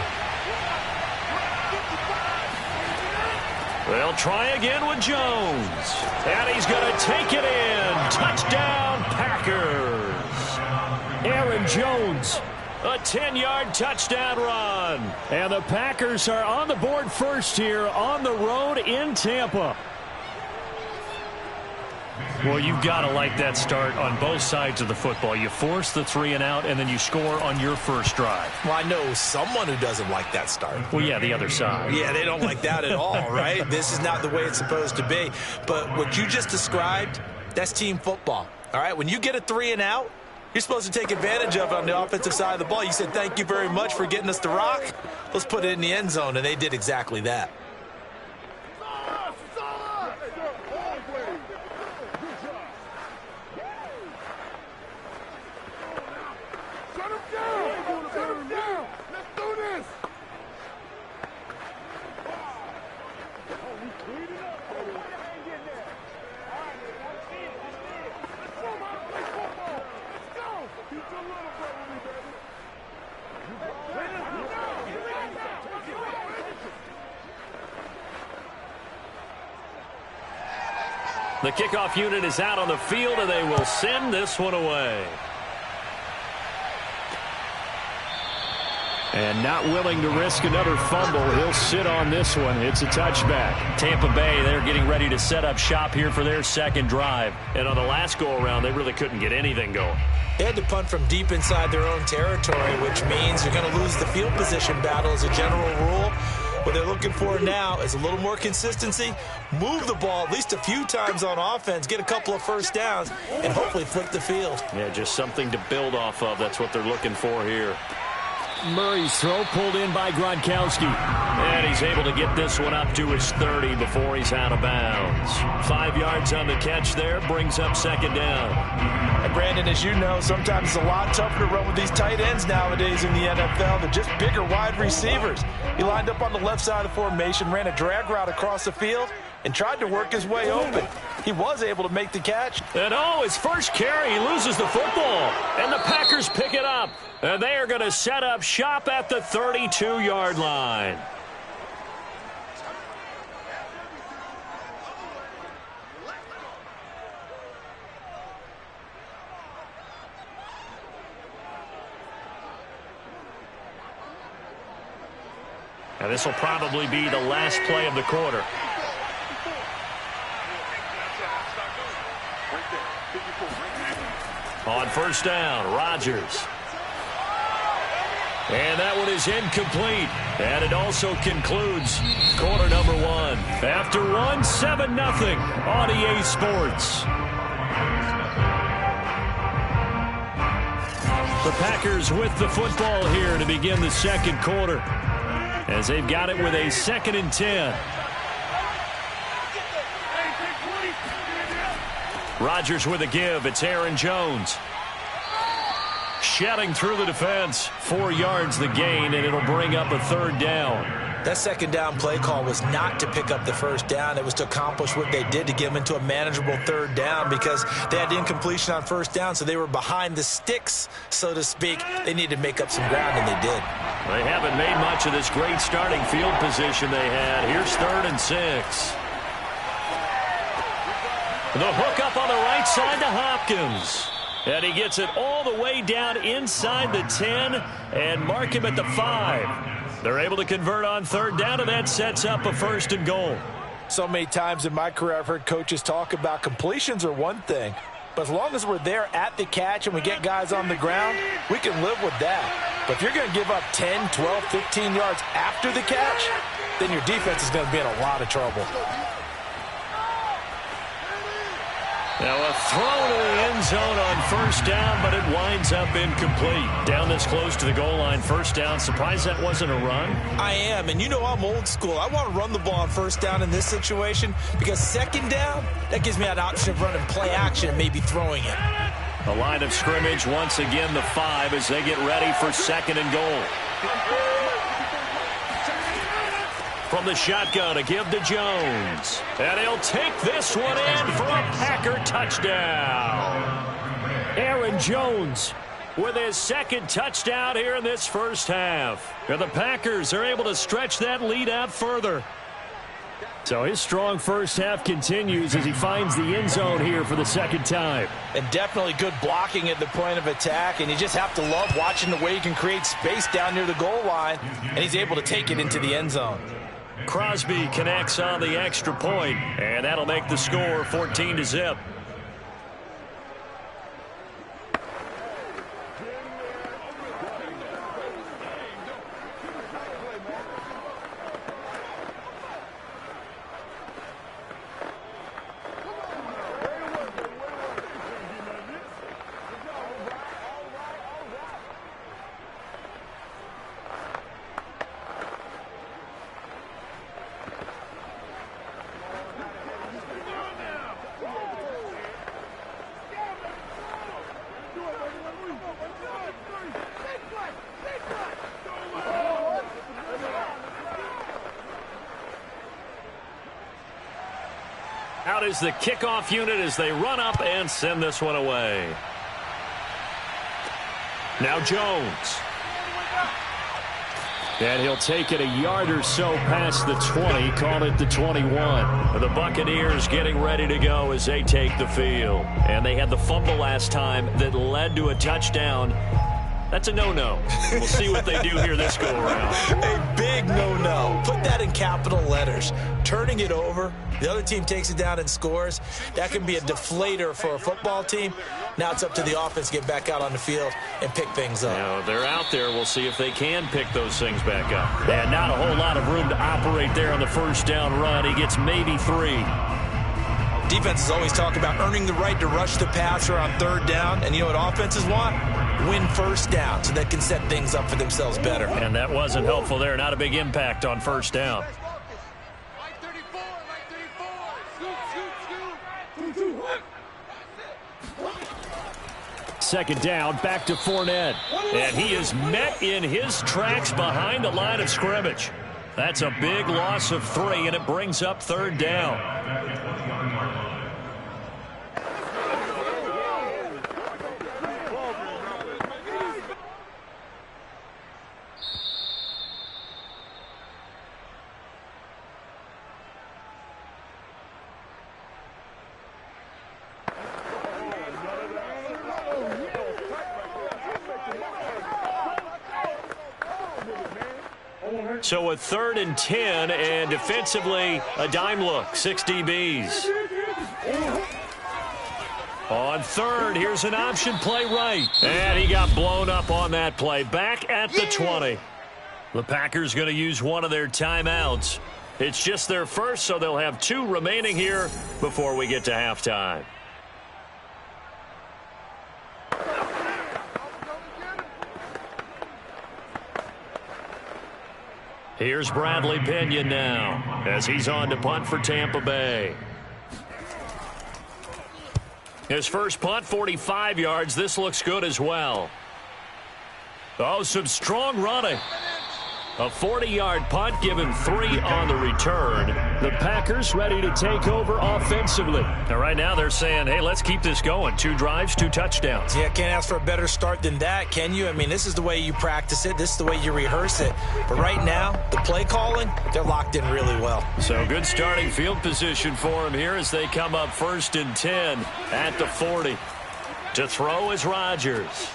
They'll try again with Jones. And he's going to take it in. Touchdown, Packers. Aaron Jones. A 10-yard touchdown run. And the Packers are on the board first here on the road in Tampa. Well, you've got to like that start on both sides of the football. You force the 3 and out, and then you score on your first drive. Well, I know someone who doesn't like that start. Well, yeah, the other side. Yeah, they don't like that at all, right? This is not the way it's supposed to be. But what you just described, that's team football, all right? When you get a 3 and out, you're supposed to take advantage of it on the offensive side of the ball. You said, thank you very much for getting us the rock. Let's put it in the end zone, and they did exactly that. The kickoff unit is out on the field, and they will send this one away. And not willing to risk another fumble, he'll sit on this one. It's a touchback. Tampa Bay, they're getting ready to set up shop here for their second drive. And on the last go-around, they really couldn't get anything going. They had to punt from deep inside their own territory, which means you're going to lose the field position battle as a general rule. What they're looking for now is a little more consistency, move the ball at least a few times on offense, get a couple of first downs, and hopefully flip the field. Yeah, just something to build off of. That's what they're looking for here. Murray's throw pulled in by Gronkowski. And he's able to get this one up to his 30 before he's out of bounds. 5 yards on the catch there, brings up second down. And Brandon, as you know, sometimes it's a lot tougher to run with these tight ends nowadays in the NFL. They're just bigger wide receivers. He lined up on the left side of the formation, ran a drag route across the field, and tried to work his way open. He was able to make the catch. And his first carry, he loses the football. And the Packers pick it up. And they are going to set up shop at the 32-yard line. And this will probably be the last play of the quarter. On first down, Rodgers. And that one is incomplete. And it also concludes quarter number 1. After 7-0 on EA Sports. The Packers with the football here to begin the second quarter, as they've got it with a 2nd and 10. Rodgers with a give. It's Aaron Jones. Shedding through the defense. 4 yards the gain, and it'll bring up a third down. That second down play call was not to pick up the first down. It was to accomplish what they did, to get them into a manageable third down, because they had incompletion on first down, so they were behind the sticks, so to speak. They needed to make up some ground, and they did. They haven't made much of this great starting field position they had. Here's 3rd and 6. The hook up on the right side to Hopkins. And he gets it all the way down inside the 10 and mark him at the 5. They're able to convert on third down, and that sets up a 1st and goal. So many times in my career I've heard coaches talk about completions are one thing, but as long as we're there at the catch and we get guys on the ground, we can live with that. But if you're going to give up 10, 12, 15 yards after the catch, then your defense is going to be in a lot of trouble. Now a throw to the end zone on first down, but it winds up incomplete. Down this close to the goal line, first down. Surprised that wasn't a run? I am, and you know I'm old school. I want to run the ball on first down in this situation because second down, that gives me that option of running play action and maybe throwing it. The line of scrimmage, once again the 5 as they get ready for second and goal. From the shotgun, a give to Jones. And he'll take this one in for a Packer touchdown. Aaron Jones with his second touchdown here in this first half. And the Packers are able to stretch that lead out further. So his strong first half continues as he finds the end zone here for the second time. And definitely good blocking at the point of attack, and you just have to love watching the way he can create space down near the goal line, and he's able to take it into the end zone. Crosby connects on the extra point, and that'll make the score 14-0. Out is the kickoff unit as they run up and send this one away. Now Jones. And he'll take it a yard or so past the 20, call it the 21. The Buccaneers getting ready to go as they take the field. And they had the fumble last time that led to a touchdown. That's a no-no. We'll see what they do here this go-around. A big no-no. Put that in capital letters. Turning it over, the other team takes it down and scores. That can be a deflator for a football team. Now it's up to the offense to get back out on the field and pick things up. Now, they're out there. We'll see if they can pick those things back up. And not a whole lot of room to operate there on the first down run. He gets maybe 3. Defenses always talk about earning the right to rush the passer on third down. And you know what offenses want? Win first down so they can set things up for themselves better. And that wasn't helpful there. Not a big impact on first down. Second down, back to Fournette. And he is met in his tracks behind the line of scrimmage. That's a big loss of 3, and it brings up third down. So a 3rd and 10, and defensively, a dime look, 6 DBs. On third, here's an option play right. And he got blown up on that play. Back at the 20. The Packers going to use one of their timeouts. It's just their first, so they'll have 2 remaining here before we get to halftime. Here's Bradley Pinion now as he's on to punt for Tampa Bay. His first punt, 45 yards. This looks good as well. Oh, some strong running. A 40-yard punt, given 3 on the return. The Packers ready to take over offensively. Now, right now they're saying, hey, let's keep this going. 2 drives, 2 touchdowns. Yeah, can't ask for a better start than that, can you? I mean, this is the way you practice it. This is the way you rehearse it. But right now, the play calling, they're locked in really well. So good starting field position for him here as they come up 1st and 10 at the 40. To throw is Rodgers.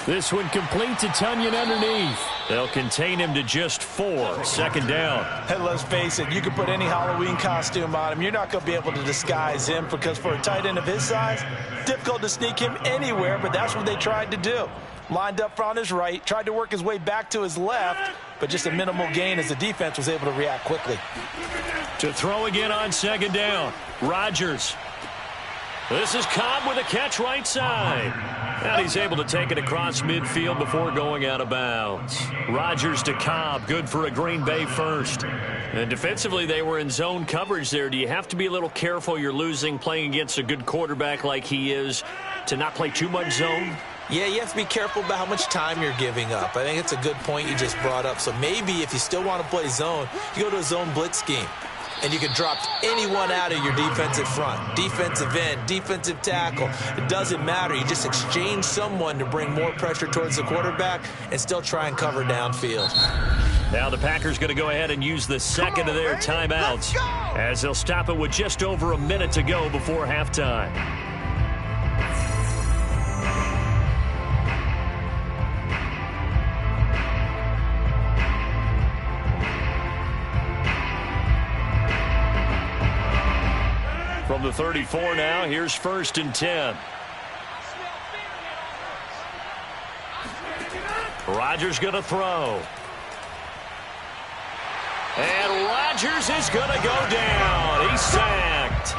This one complete to Tonyan underneath. They'll contain him to just 4. Second down. And let's face it, you can put any Halloween costume on him. You're not going to be able to disguise him because for a tight end of his size, difficult to sneak him anywhere, but that's what they tried to do. Lined up on his right, tried to work his way back to his left, but just a minimal gain as the defense was able to react quickly. To throw again on second down. Rodgers. This is Cobb with a catch right side. And he's able to take it across midfield before going out of bounds. Rodgers to Cobb, good for a Green Bay first. And defensively, they were in zone coverage there. Do you have to be a little careful? You're losing playing against a good quarterback like he is to not play too much zone? Yeah, you have to be careful about how much time you're giving up. I think it's a good point you just brought up. So maybe if you still want to play zone, you go to a zone blitz scheme. And you can drop anyone out of your defensive front. Defensive end, defensive tackle. It doesn't matter. You just exchange someone to bring more pressure towards the quarterback and still try and cover downfield. Now the Packers going to go ahead and use the second of their timeouts as they'll stop it with just over a minute to go before halftime. From the 34 now, here's 1st and 10. Rodgers going to throw. And Rodgers is going to go down. He's sacked.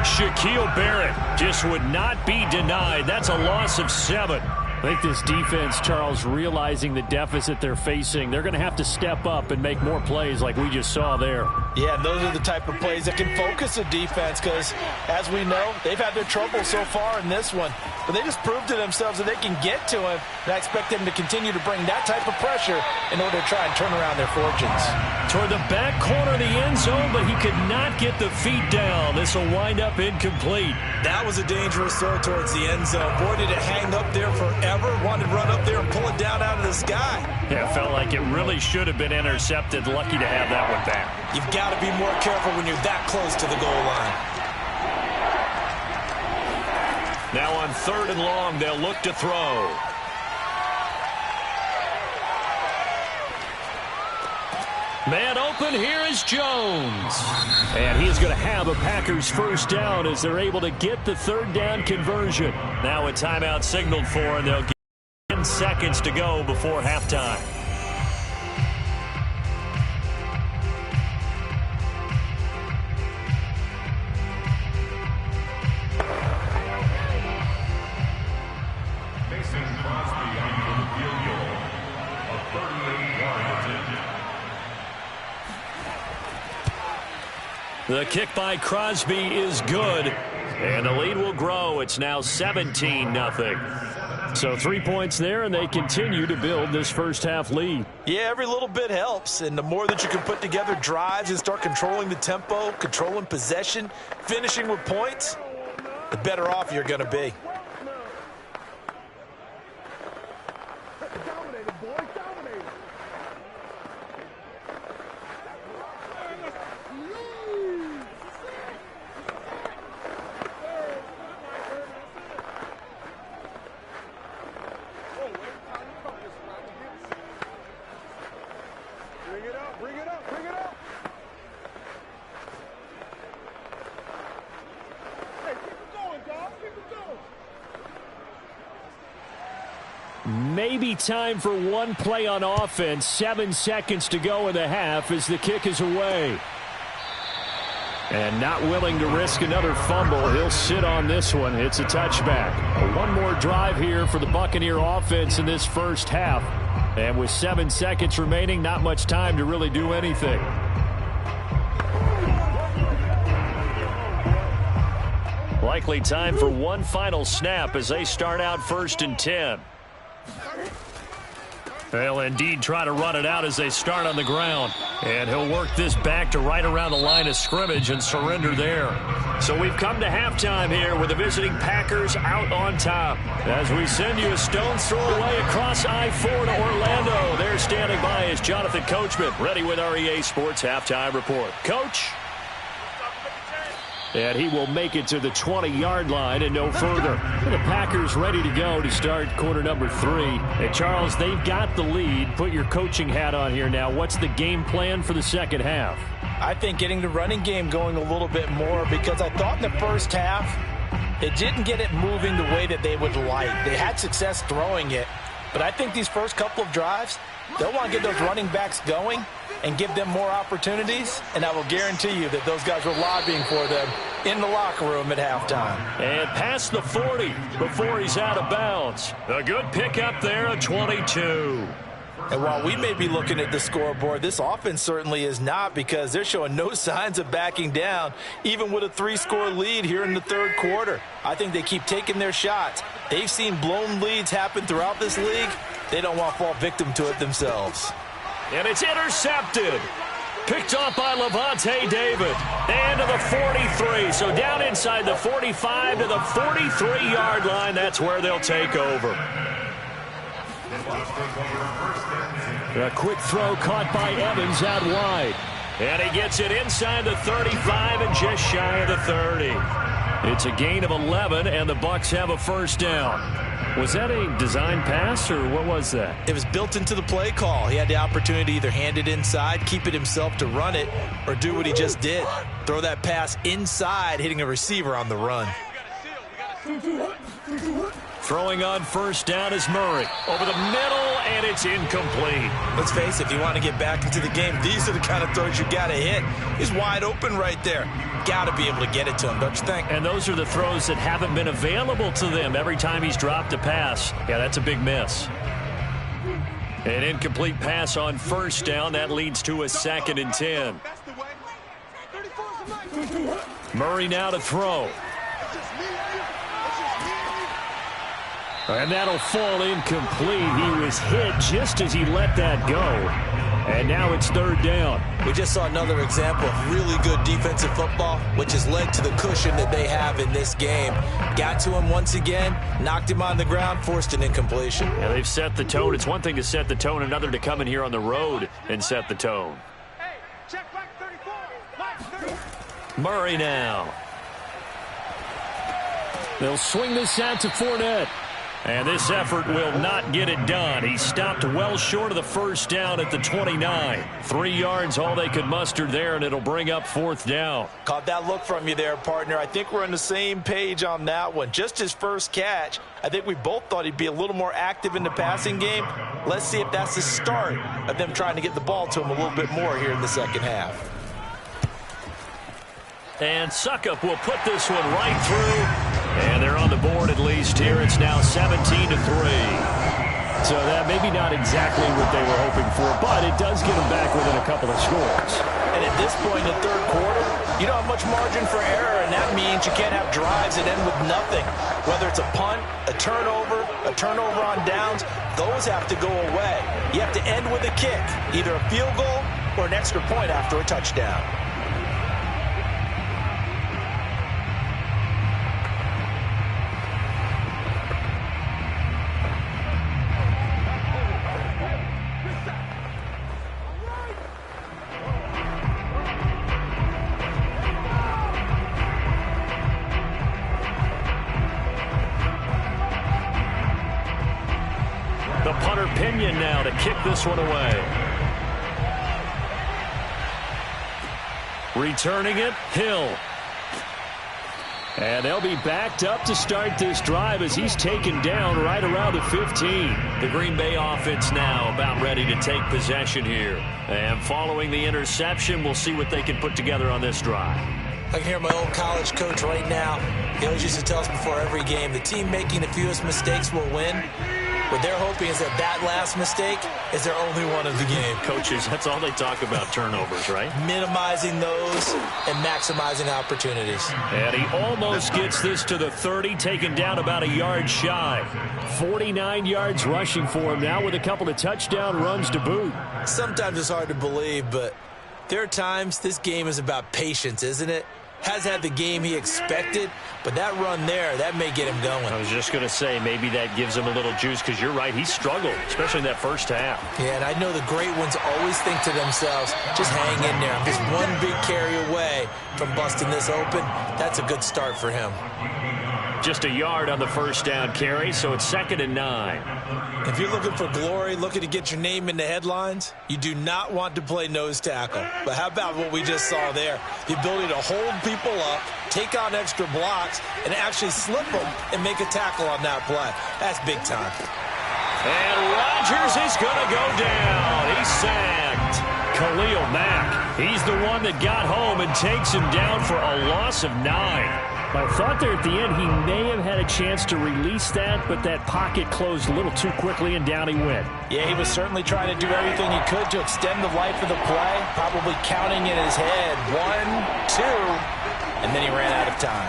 Shaquille Barrett just would not be denied. That's a loss of 7. I think this defense, Charles, realizing the deficit they're facing, they're going to have to step up and make more plays like we just saw there. Yeah, and those are the type of plays that can focus a defense because, as we know, they've had their trouble so far in this one. But they just proved to themselves that they can get to him, and I expect them to continue to bring that type of pressure in order to try and turn around their fortunes. Toward the back corner of the end zone, but he could not get the feet down. This will wind up incomplete. That was a dangerous throw towards the end zone. Boy, did it hang up there forever. Wanted to run up there and pull it down out of the sky. Yeah, felt like it really should have been intercepted. Lucky to have that one back. You've got to be more careful when you're that close to the goal line. Now on 3rd and long, they'll look to throw. Man open, here is Jones. And he's going to have a Packers first down as they're able to get the 3rd down conversion. Now a timeout signaled for, and they'll get 10 seconds to go before halftime. The kick by Crosby is good, and the lead will grow. It's now 17-0. So 3 points there, and they continue to build this first half lead. Yeah, every little bit helps, and the more that you can put together drives and start controlling the tempo, controlling possession, finishing with points, the better off you're going to be. Maybe time for one play on offense. 7 seconds to go in the half as the kick is away. And not willing to risk another fumble. He'll sit on this one. It's a touchback. One more drive here for the Buccaneer offense in this first half. And with 7 seconds remaining, not much time to really do anything. Likely time for one final snap as they start out 1st and 10. They'll indeed try to run it out as they start on the ground. And he'll work this back to right around the line of scrimmage and surrender there. So we've come to halftime here with the visiting Packers out on top. As we send you a stone's throw away across I-4 to Orlando. There standing by is Jonathan Coachman, ready with our EA Sports Halftime Report. Coach? And he will make it to the 20-yard line and no further. The Packers ready to go to start quarter number 3. And Charles, they've got the lead. Put your coaching hat on here now. What's the game plan for the second half? I think getting the running game going a little bit more, because I thought in the first half they didn't get it moving the way that they would like. They had success throwing it, but I think these first couple of drives, they'll want to get those running backs going and give them more opportunities, and I will guarantee you that those guys were lobbying for them in the locker room at halftime. And past the 40 before he's out of bounds. A good pickup there, a 22. And while we may be looking at the scoreboard, this offense certainly is not, because they're showing no signs of backing down, even with a 3-score lead here in the third quarter. I think they keep taking their shots. They've seen blown leads happen throughout this league. They don't want to fall victim to it themselves. And it's intercepted. Picked off by Levante David. And to the 43. So down inside the 45 to the 43-yard line. That's where they'll take over. A quick throw caught by Evans out wide. And he gets it inside the 35 and just shy of the 30. It's a gain of 11, and the Bucs have a first down. Was that a design pass, or what was that? It was built into the play call. He had the opportunity to either hand it inside, keep it himself to run it, or do what he just did. Throw that pass inside, hitting a receiver on the run. Throwing on first down is Murray. Over the middle, and it's incomplete. Let's face it, if you want to get back into the game, these are the kind of throws you got to hit. He's wide open right there. Got to be able to get it to him, don't you think? And those are the throws that haven't been available to them every time he's dropped a pass. Yeah, that's a big miss. An incomplete pass on first down. That leads to a 2nd and 10. Murray now to throw. And that'll fall incomplete. He was hit just as he let that go. And now it's 3rd down. We just saw another example of really good defensive football, which has led to the cushion that they have in this game. Got to him once again, knocked him on the ground, forced an incompletion. Yeah, they've set the tone. It's one thing to set the tone, another to come in here on the road and set the tone. Hey, check back 34. Back 34. Murray now. They'll swing this out to Fournette. And this effort will not get it done. He stopped well short of the first down at the 29. 3 yards, all they could muster there, and it'll bring up 4th down. Caught that look from you there, partner. I think we're on the same page on that one. Just his first catch, I think we both thought he'd be a little more active in the passing game. Let's see if that's the start of them trying to get the ball to him a little bit more here in the second half. And Suckup will put this one right through. And they're on the board at least here. It's now 17-3. So that maybe not exactly what they were hoping for, but it does get them back within a couple of scores. And at this point in the third quarter, you don't have much margin for error, and that means you can't have drives that end with nothing. Whether it's a punt, a turnover on downs, those have to go away. You have to end with a kick, either a field goal or an extra point after a touchdown. The punter Pinion now to kick this one away. Returning it, Hill. And they'll be backed up to start this drive as he's taken down right around the 15. The Green Bay offense now about ready to take possession here. And following the interception, we'll see what they can put together on this drive. I can hear my old college coach right now. He always used to tell us before every game, the team making the fewest mistakes will win. What they're hoping is that last mistake is their only one of the game. Coaches, that's all they talk about, turnovers, right? Minimizing those and maximizing opportunities. And he almost gets this to the 30, taken down about a yard shy. 49 yards rushing for him now with a couple of touchdown runs to boot. Sometimes it's hard to believe, but there are times this game is about patience, isn't it? has had the game he expected, but that run there, that may get him going. I was just going to say, maybe that gives him a little juice, because you're right, he struggled, especially in that first half. Yeah, and I know the great ones always think to themselves, just hang in there. I'm just one big carry away from busting this open. That's a good start for him. Just a yard on the first down carry, so it's 2nd and 9. If you're looking for glory, looking to get your name in the headlines, you do not want to play nose tackle. But how about what we just saw there? The ability to hold people up, take on extra blocks, and actually slip them and make a tackle on that play. That's big time. And Rodgers is going to go down. He's sacked. Khalil Mack, he's the one that got home and takes him down for a loss of 9. I thought there at the end he may have had a chance to release that, but that pocket closed a little too quickly, and down he went. Yeah, he was certainly trying to do everything he could to extend the life of the play, probably counting in his head 1, 2, and then he ran out of time.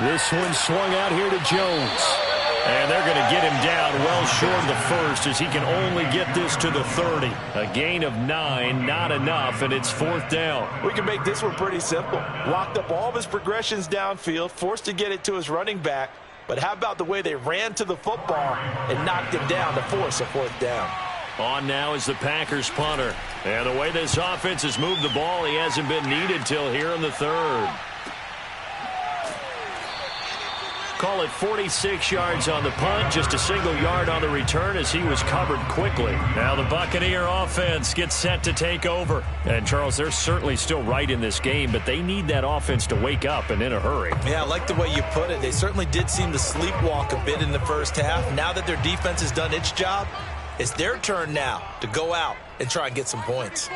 This one swung out here to Jones. And they're going to get him down well short of the first, as he can only get this to the 30. A gain of 9, not enough, and it's 4th down. We can make this one pretty simple. Locked up all of his progressions downfield, forced to get it to his running back. But how about the way they ran to the football and knocked him down to force a 4th down? On now is the Packers punter. And the way this offense has moved the ball, he hasn't been needed till here in the 3rd. Call it 46 yards on the punt, just a single yard on the return as he was covered quickly. Now the Buccaneer offense gets set to take over. And, Charles, they're certainly still right in this game, but they need that offense to wake up and in a hurry. Yeah, I like the way you put it. They certainly did seem to sleepwalk a bit in the first half. Now that their defense has done its job, it's their turn now to go out and try and get some points.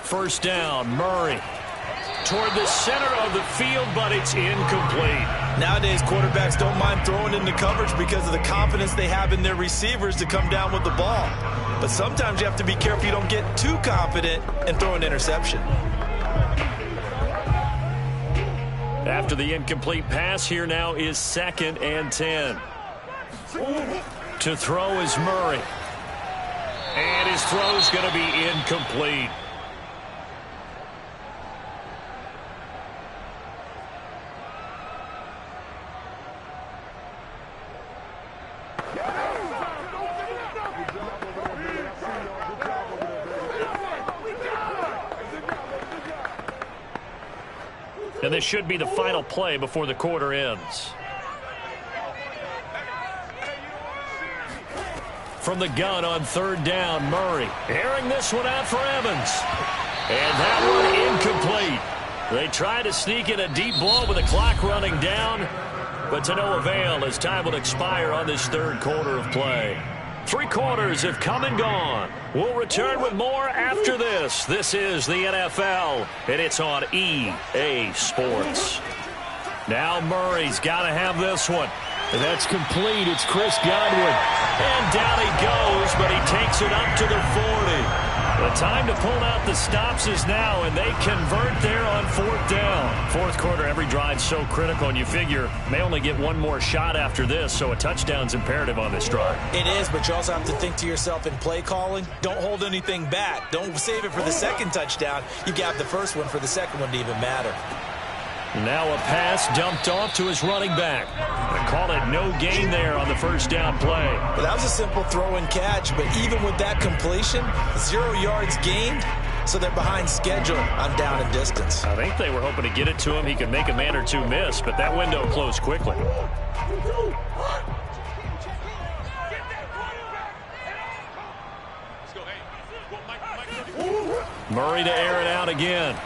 First down, Murray. Toward the center of the field, but it's incomplete. Nowadays, quarterbacks don't mind throwing into coverage because of the confidence they have in their receivers to come down with the ball. But sometimes you have to be careful you don't get too confident and throw an interception. After the incomplete pass, here now is 2nd and 10. To throw is Murray. And his throw is going to be incomplete. And this should be the final play before the quarter ends. From the gun on 3rd down, Murray airing this one out for Evans. And that one incomplete. They try to sneak in a deep ball with the clock running down, but to no avail as time will expire on this 3rd quarter of play. 3 quarters have come and gone. We'll return with more after this. This is the NFL, and it's on EA Sports. Now Murray's got to have this one. And that's complete. It's Chris Godwin. And down he goes, but he takes it up to the 40. The time to pull out the stops is now, and they convert there on 4th down. 4th quarter, every drive's so critical, and you figure may only get one more shot after this, so a touchdown's imperative on this drive. It is, but you also have to think to yourself in play calling, don't hold anything back. Don't save it for the 2nd touchdown. You got the first one for the 2nd one to even matter. Now a pass dumped off to his running back. They call it no gain there on the first down play. Well, that was a simple throw and catch, but even with that completion, 0 yards gained, so they're behind schedule on down and distance. I think they were hoping to get it to him. He could make a man or two miss, but that window closed quickly. Murray to air it out again.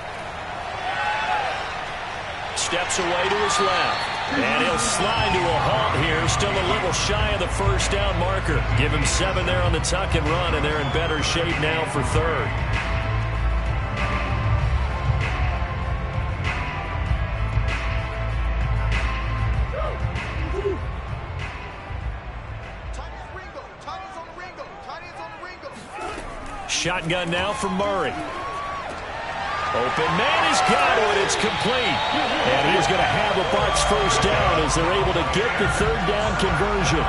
Steps away to his left. And he'll slide to a halt here. Still a little shy of the first down marker. Give him 7 there on the tuck and run, and they're in better shape now for 3rd. Shotgun now from Murray. Open man is Godwin. It's complete. And he's going to have a Bucs first down as they're able to get the 3rd down conversion.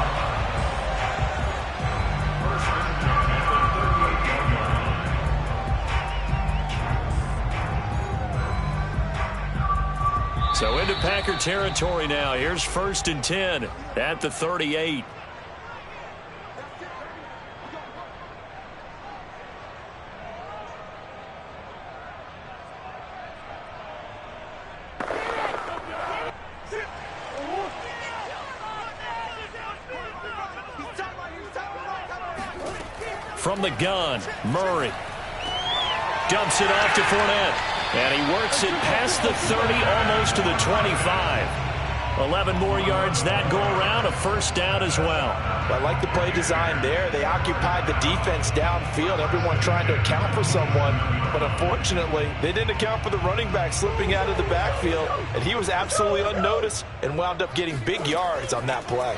So into Packer territory now. Here's 1st and 10 at the 38. From the gun, Murray dumps it off to Fournette. And he works it past the 30, almost to the 25. 11 more yards that go around, a 1st down as well. I like the play design there. They occupied the defense downfield, everyone trying to account for someone. But unfortunately, they didn't account for the running back slipping out of the backfield. And he was absolutely unnoticed and wound up getting big yards on that play.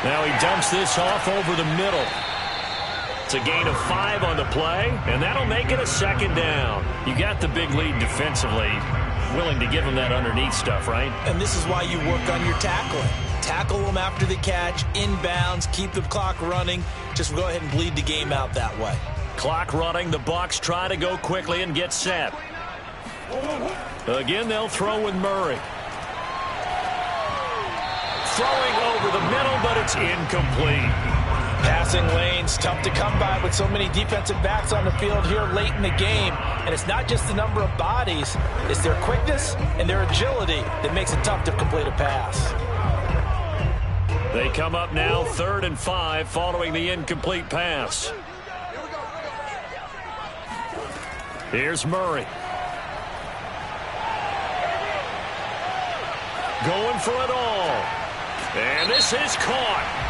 Now he dumps this off over the middle. It's a gain of 5 on the play, and that'll make it a 2nd down. You got the big lead defensively. Willing to give him that underneath stuff, right? And this is why you work on your tackling. Tackle them after the catch, inbounds, keep the clock running. Just go ahead and bleed the game out that way. Clock running. The Bucs try to go quickly and get set. Again, they'll throw with Murray. Throwing over the middle, but it's incomplete. Passing lanes, tough to come by with so many defensive backs on the field here late in the game. And it's not just the number of bodies, it's their quickness and their agility that makes it tough to complete a pass. They come up now 3rd and 5 following the incomplete pass. Here's Murray. Going for it all. And this is caught.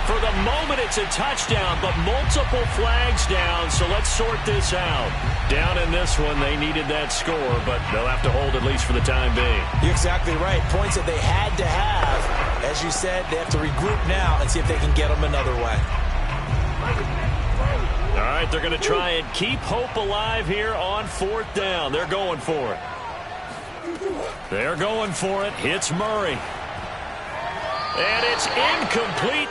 For the moment, it's a touchdown, but multiple flags down, so let's sort this out. Down in this one, they needed that score, but they'll have to hold at least for the time being. You're exactly right. Points that they had to have. As you said, they have to regroup now and see if they can get them another way. All right, they're going to try and keep hope alive here on 4th down. They're going for it. They're going for it. Hits Murray. And it's incomplete.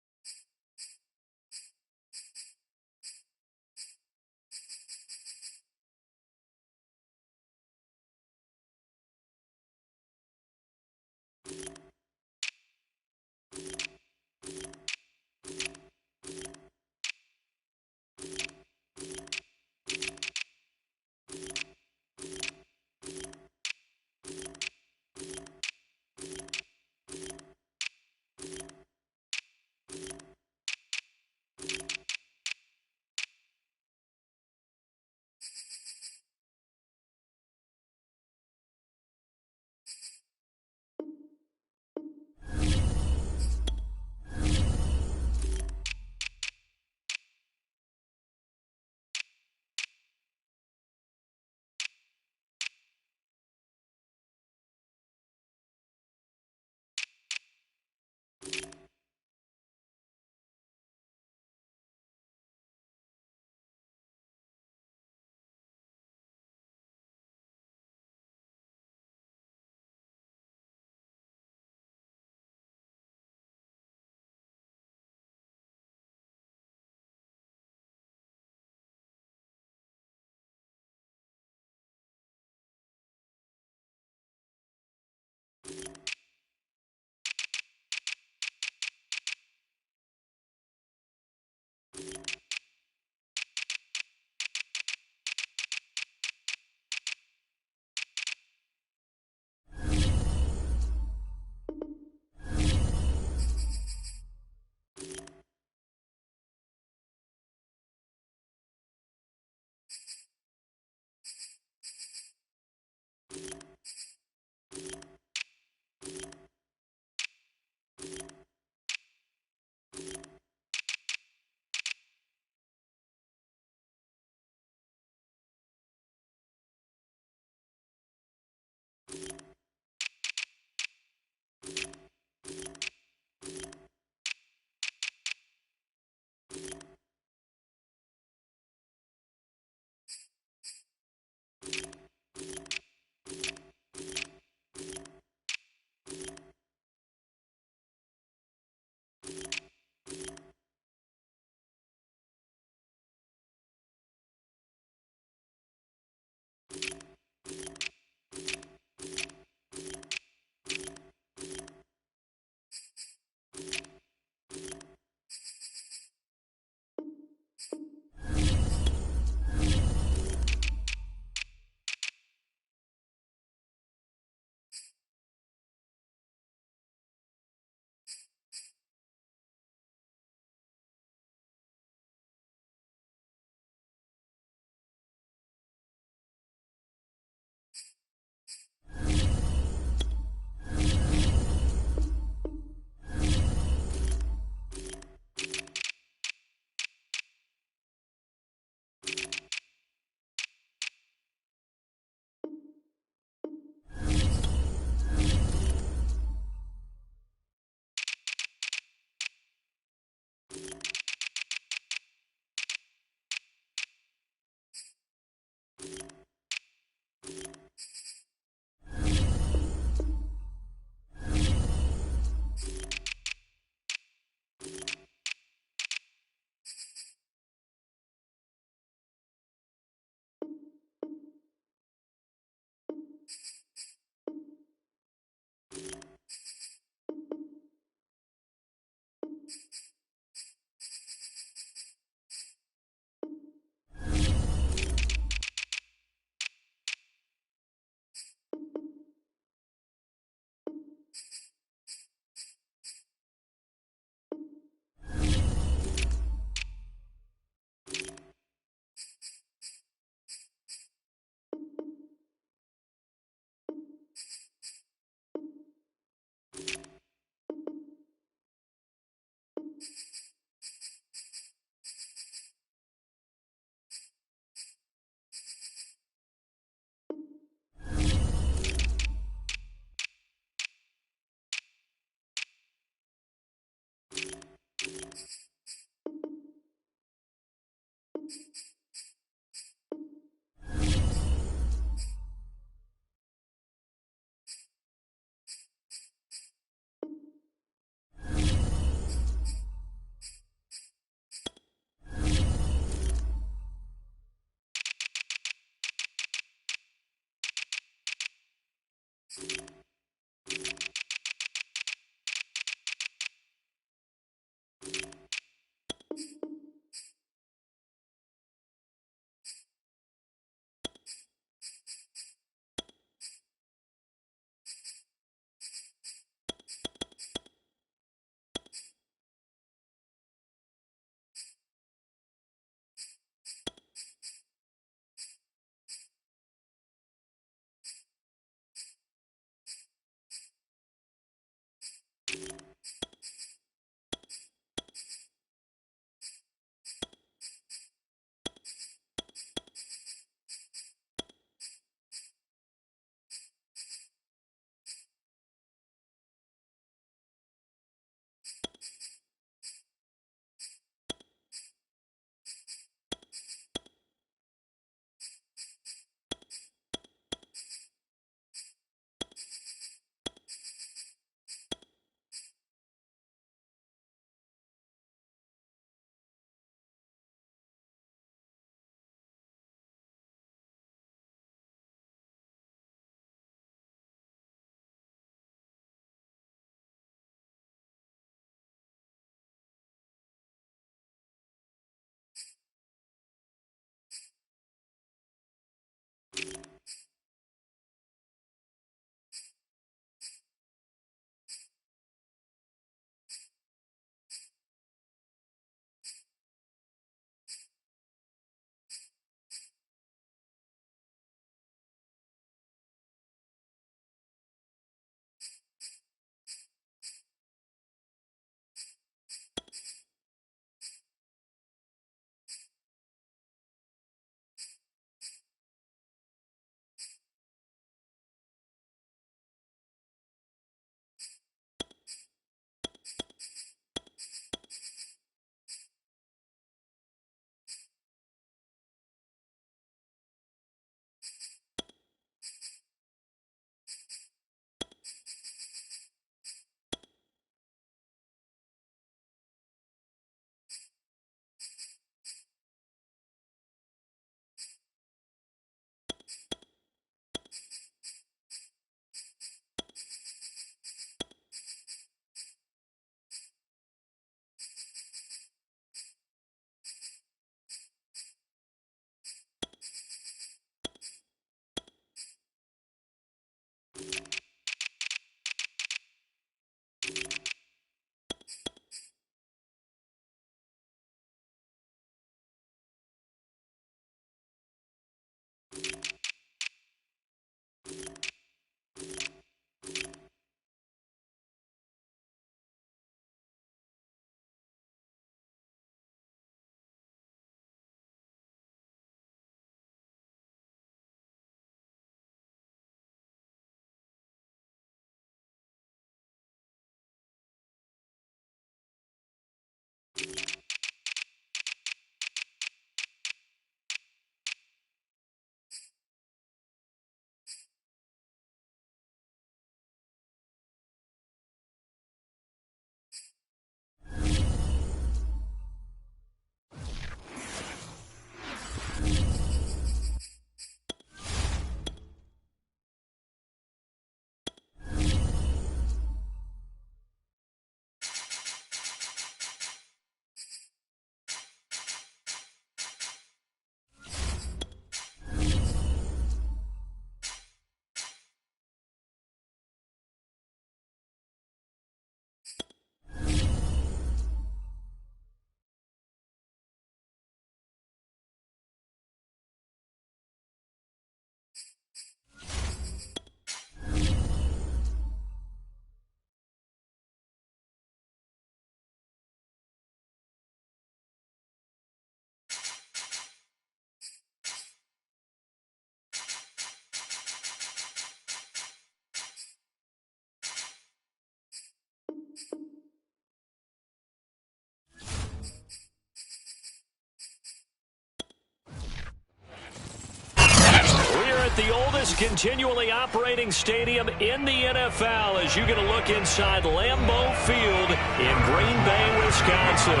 The oldest continually operating stadium in the NFL as you get a look inside Lambeau Field in Green Bay, Wisconsin.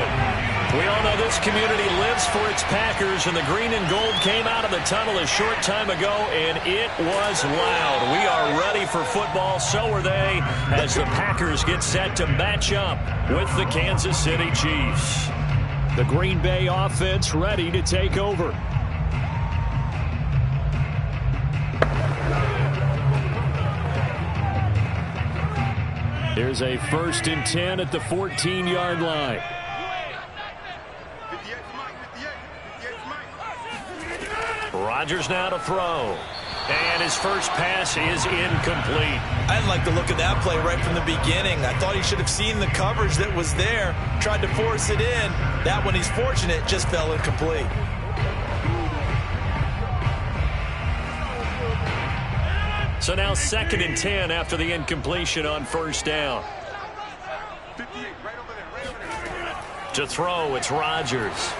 We all know this community lives for its Packers, and the green and gold came out of the tunnel a short time ago, and it was loud. We are ready for football, so are they, as the Packers get set to match up with the Kansas City Chiefs. The Green Bay offense ready to take over. Here's a 1st and 10 at the 14-yard line. Rodgers now to throw. And his first pass is incomplete. I didn't like the look of that play right from the beginning. I thought he should have seen the coverage that was there, tried to force it in. That one, he's fortunate, just fell incomplete. So now 2nd and 10 after the incompletion on first down. To throw, it's Rodgers.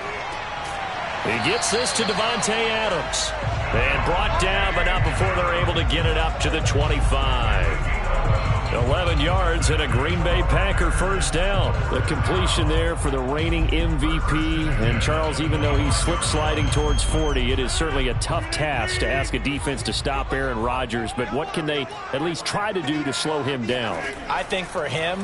He gets this to Davante Adams. And brought down, but not before they're able to get it up to the 25. 11 yards and a Green Bay Packer first down. The completion there for the reigning MVP. And Charles, even though he's slip-sliding towards 40, it is certainly a tough task to ask a defense to stop Aaron Rodgers. But what can they at least try to do to slow him down? I think for him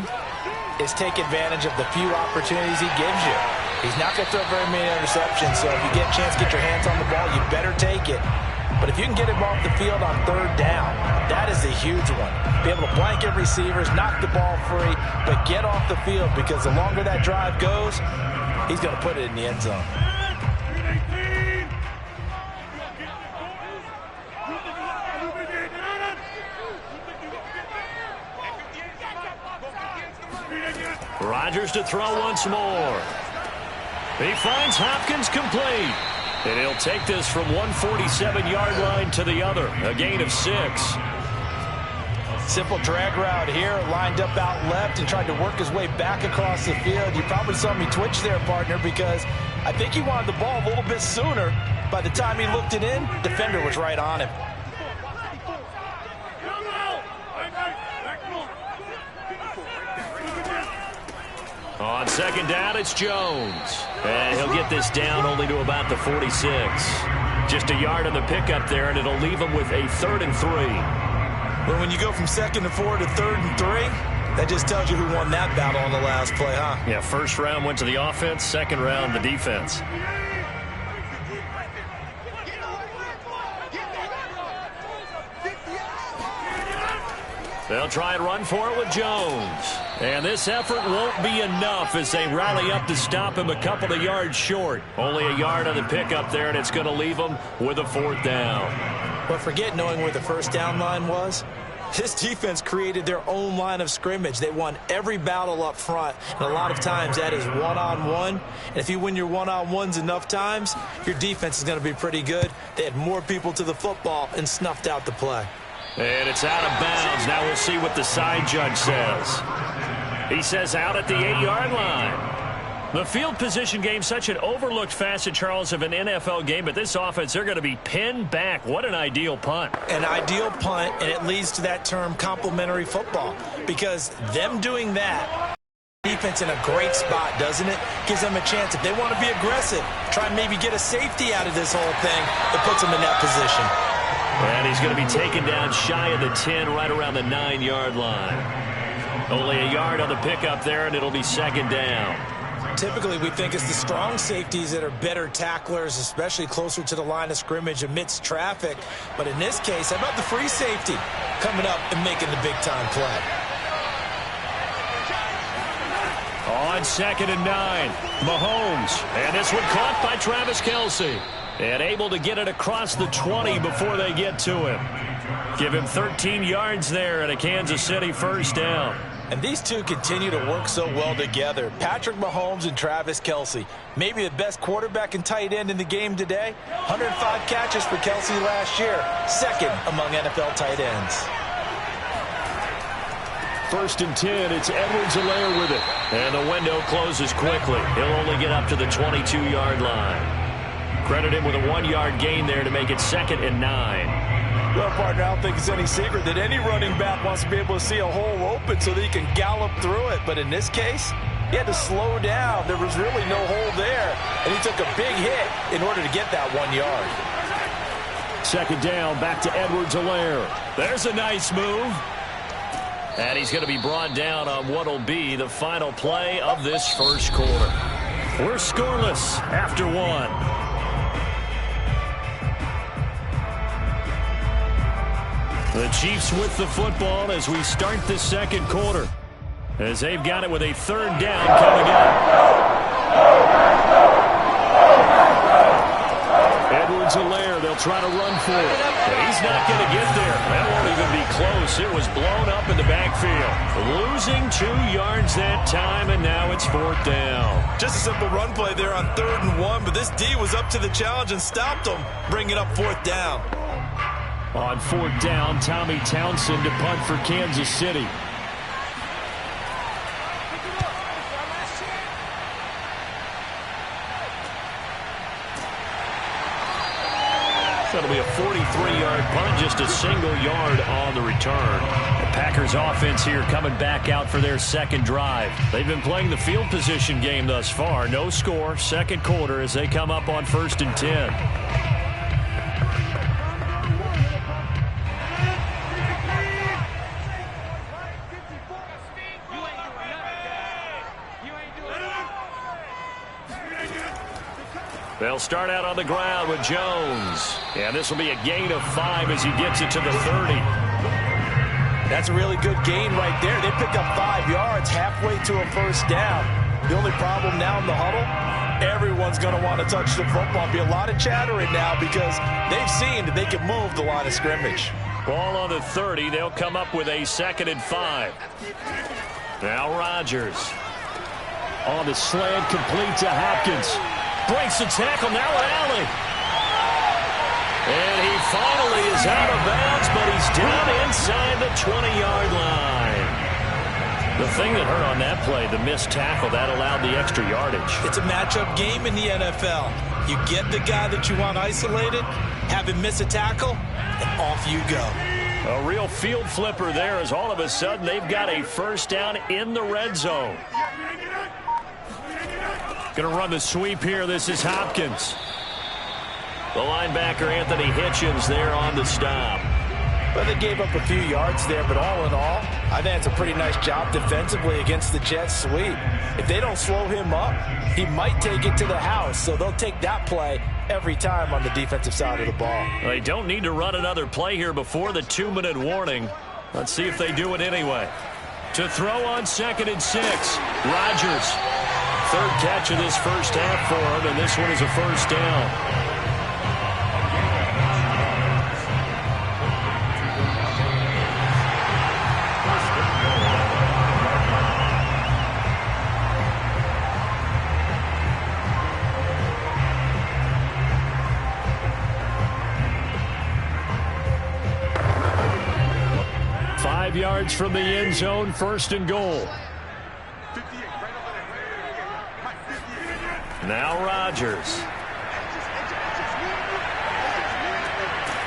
is take advantage of the few opportunities he gives you. He's not going to throw very many interceptions, so if you get a chance to get your hands on the ball, you better take it. But if you can get him off the field on 3rd down, that is a huge one. Be able to blanket receivers, knock the ball free, but get off the field, because the longer that drive goes, he's going to put it in the end zone. Rodgers to throw once more. He finds Hopkins complete. And he'll take this from 147-yard line to the other. A gain of 6. Simple drag route here, lined up out left and tried to work his way back across the field. You probably saw me twitch there, partner, because I think he wanted the ball a little bit sooner. By the time he looked it in, defender was right on him. On 2nd down, it's Jones. And he'll get this down only to about the 46. Just a yard on the pickup there, and it'll leave him with a 3rd and 3. Well, when you go from 2nd and 4 to 3rd and 3, that just tells you who won that battle on the last play, huh? Yeah, first round went to the offense, 2nd round the defense. They'll try and run for it with Jones. And this effort won't be enough as they rally up to stop him a couple of yards short. Only a yard on the pickup there, and it's going to leave him with a 4th down. But forget knowing where the first down line was. This defense created their own line of scrimmage. They won every battle up front, and a lot of times that is one-on-one. And if you win your one-on-ones enough times, your defense is going to be pretty good. They had more people to the football and snuffed out the play. And it's out of bounds. Now we'll see what the side judge says. He says out at the 8-yard line. The field position game, such an overlooked facet, Charles, of an NFL game, but this offense, they're going to be pinned back. What an ideal punt. An ideal punt, and it leads to that term complementary football, because them doing that, defense in a great spot, doesn't it? Gives them a chance. If they want to be aggressive, try and maybe get a safety out of this whole thing that puts them in that position. And he's going to be taken down shy of the 10, right around the 9-yard line. Only a yard on the pickup there, and it'll be 2nd down. Typically, we think it's the strong safeties that are better tacklers, especially closer to the line of scrimmage amidst traffic. But in this case, how about the free safety coming up and making the big-time play? On 2nd and 9, Mahomes. And this one caught by Travis Kelce. And able to get it across the 20 before they get to him. Give him 13 yards there and a Kansas City first down. And these two continue to work so well together. Patrick Mahomes and Travis Kelce. Maybe the best quarterback and tight end in the game today. 105 catches for Kelce last year. 2nd among NFL tight ends. 1st and 10, it's Edwards-Helaire with it. And the window closes quickly. He'll only get up to the 22-yard line. Credit him with a 1-yard gain there to make it 2nd and 9. Well, partner, I don't think it's any secret that any running back wants to be able to see a hole open so that he can gallop through it. But in this case, he had to slow down. There was really no hole there, and he took a big hit in order to get that 1 yard. 2nd down, back to Edwards-Helaire. There's a nice move. And he's going to be brought down on what will be the final play of this first quarter. We're scoreless after 1. The Chiefs with the football as we start the 2nd quarter. As they've got it with a 3rd down coming up. Edwards-Helaire, they'll try to run for it. But he's not going to get there. That won't even be close. It was blown up in the backfield. Losing 2 yards that time, and now it's 4th down. Just a simple run play there on 3rd and 1, but this D was up to the challenge and stopped him, bringing up 4th down. On 4th down, Tommy Townsend to punt for Kansas City. That'll be a 43-yard punt, just a single yard on the return. The Packers offense here coming back out for their second drive. They've been playing the field position game thus far. No score, second quarter as they come up on 1st and 10. They'll start out on the ground with Jones. And this will be a gain of 5 as he gets it to the 30. That's a really good gain right there. They pick up 5 yards halfway to a 1st down. The only problem now in the huddle, everyone's going to want to touch the football. Be a lot of chattering now because they've seen that they can move the line of scrimmage. Ball on the 30. They'll come up with a 2nd and 5. Now Rodgers. On the slant, complete to Hopkins. Breaks the tackle, now an alley. And he finally is out of bounds, but he's down inside the 20-yard line. The thing that hurt on that play, the missed tackle, that allowed the extra yardage. It's a matchup game in the NFL. You get the guy that you want isolated, have him miss a tackle, and off you go. A real field flipper there as all of a sudden they've got a 1st down in the red zone. Going to run the sweep here. This is Hopkins. The linebacker, Anthony Hitchens, there on the stop. But they gave up a few yards there, but all in all, I think it's a pretty nice job defensively against the Jets sweep. If they don't slow him up, he might take it to the house, so they'll take that play every time on the defensive side of the ball. They don't need to run another play here before the 2-minute warning. Let's see if they do it anyway. To throw on 2nd and 6, Rodgers. 3rd catch of this first half for him, and this one is a 1st down. Yards from the end zone, 1st and goal. Now Rodgers.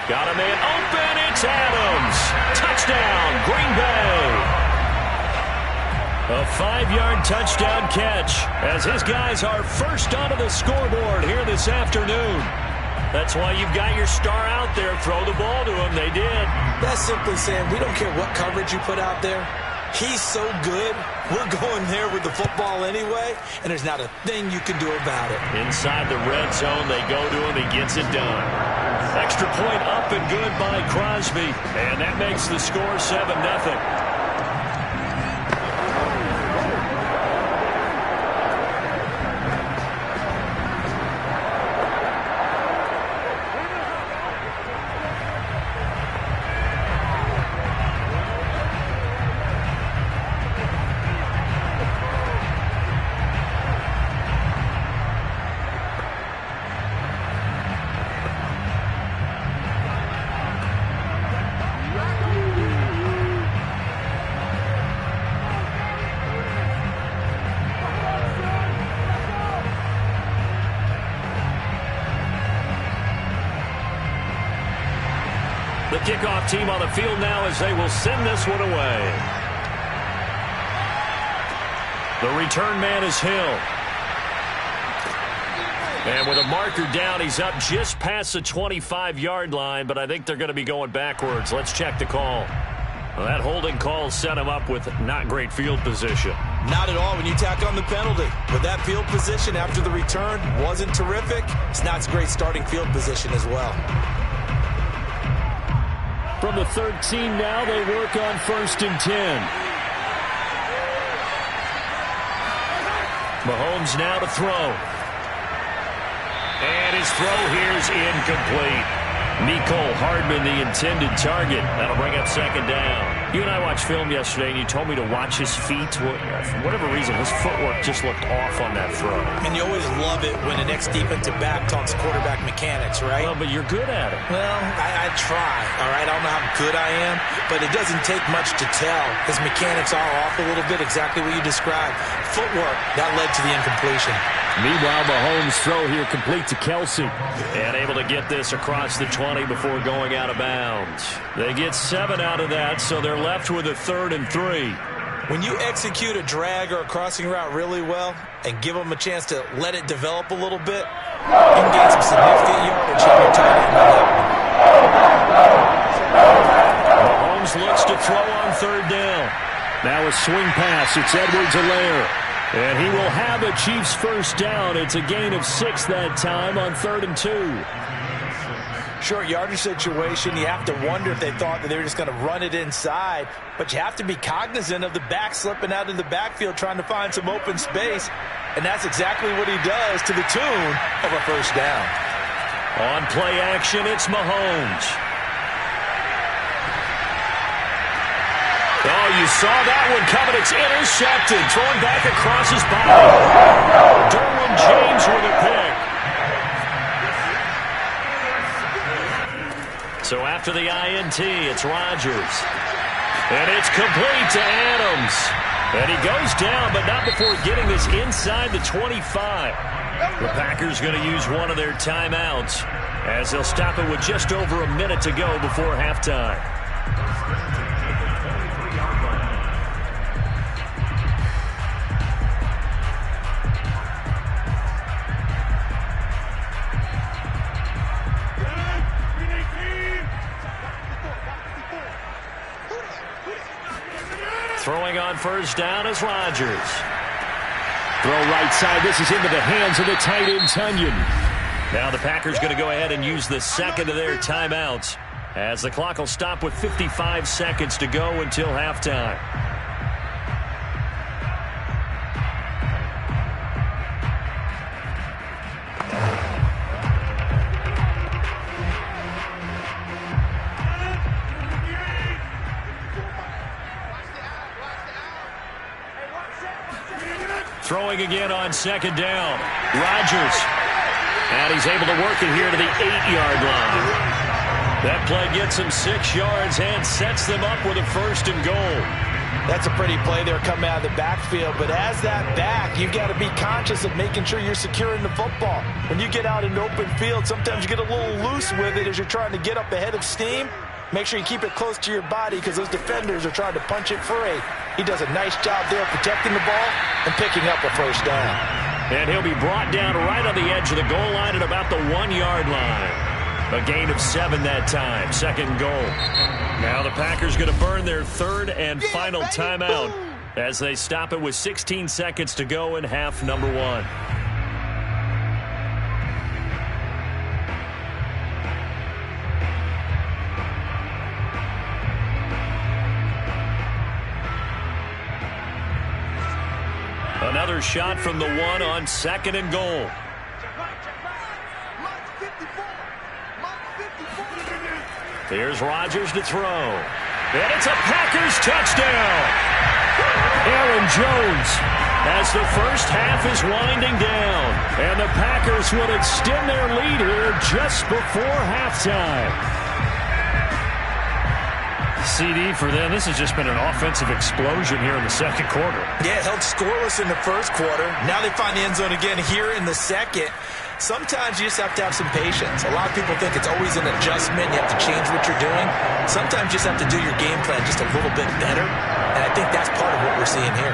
Got a man open. It's Adams. Touchdown, Green Bay. A 5-yard touchdown catch as his guys are first onto the scoreboard here this afternoon. That's why you've got your star out there. Throw the ball to him. They did. That's simply saying we don't care what coverage you put out there. He's so good. We're going there with the football anyway, and there's not a thing you can do about it. Inside the red zone, they go to him. He gets it done. Extra point up and good by Crosby, and that makes the score 7-0. The kickoff team on the field now as they will send this one away. The return man is Hill. And with a marker down, he's up just past the 25-yard line, but I think they're going to be going backwards. Let's check the call. Well, that holding call set him up with not great field position. Not at all when you tack on the penalty. But that field position after the return wasn't terrific. It's not great starting field position as well. From the 13 now, they work on 1st and 10. Mahomes now to throw. And his throw here is incomplete. Mecole Hardman, the intended target. That'll bring up second down. You and I watched film yesterday, and you told me to watch his feet. For whatever reason, his footwork just looked off on that throw. And you always love it when the next defensive back talks quarterback mechanics, right? Well, but you're good at it. Well, I try, all right? I don't know how good I am, but it doesn't take much to tell. His mechanics are off a little bit, exactly what you described. Footwork, that led to the incompletion. Meanwhile, Mahomes' throw here complete to Kelsey. And able to get this across the 20 before going out of bounds. They get 7 out of that, so they're left with a 3rd and 3. When you execute a drag or a crossing route really well and give them a chance to let it develop a little bit, you can gain some significant yardage on your tight end. Mahomes looks to throw on 3rd down. Now a swing pass. It's Edwards-Helaire. And he will have a Chiefs first down. It's a gain of 6 that time on 3rd and 2. Short yardage situation. You have to wonder if they thought that they were just going to run it inside. But you have to be cognizant of the back slipping out of the backfield trying to find some open space. And that's exactly what he does to the tune of a first down. On play action, it's Mahomes. Oh, you saw that one coming. It's intercepted. Thrown back across his body. Derwin James with a pick. So after the INT, it's Rodgers. And it's complete to Adams. And he goes down, but not before getting this inside the 25. The Packers going to use one of their timeouts as they'll stop it with just over a minute to go before halftime. Throwing on first down is Rodgers. Throw right side. This is into the hands of the tight end, Tonyan. Now the Packers going to go ahead and use the second of their timeouts as the clock will stop with 55 seconds to go until halftime. Throwing again on second down. Rodgers. And he's able to work it here to the 8-yard line. That play gets him 6 yards and sets them up with a 1st and goal. That's a pretty play there coming out of the backfield. But as that back, you've got to be conscious of making sure you're securing the football. When you get out in open field, sometimes you get a little loose with it as you're trying to get up ahead of steam. Make sure you keep it close to your body because those defenders are trying to punch it free. He does a nice job there protecting the ball and picking up a first down. And he'll be brought down right on the edge of the goal line at about the 1-yard line. A gain of 7 that time. 2nd goal. Now the Packers going to burn their 3rd and final timeout as they stop it with 16 seconds to go in half number 1. Another shot from the 1 on 2nd and goal. Here's Rodgers to throw. And it's a Packers touchdown. Aaron Jones. As the first half is winding down. And the Packers will extend their lead here just before halftime. CD for them. This has just been an offensive explosion here in the 2nd quarter. Yeah, held scoreless in the 1st quarter. Now they find the end zone again here in the 2nd. Sometimes you just have to have some patience. A lot of people think it's always an adjustment. You have to change what you're doing. Sometimes you just have to do your game plan just a little bit better. And I think that's part of what we're seeing here.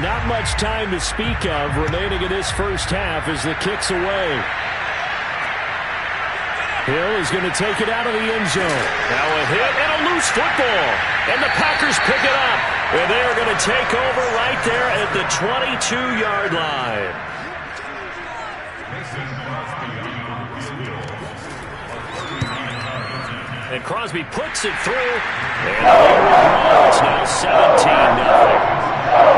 not much time to speak of remaining in this first half as the kick's away. Hill is going to take it out of the end zone. Now a hit and a loose football. And the Packers pick it up. And they are going to take over right there at the 22-yard line. And Crosby puts it through. And it's now 17-0.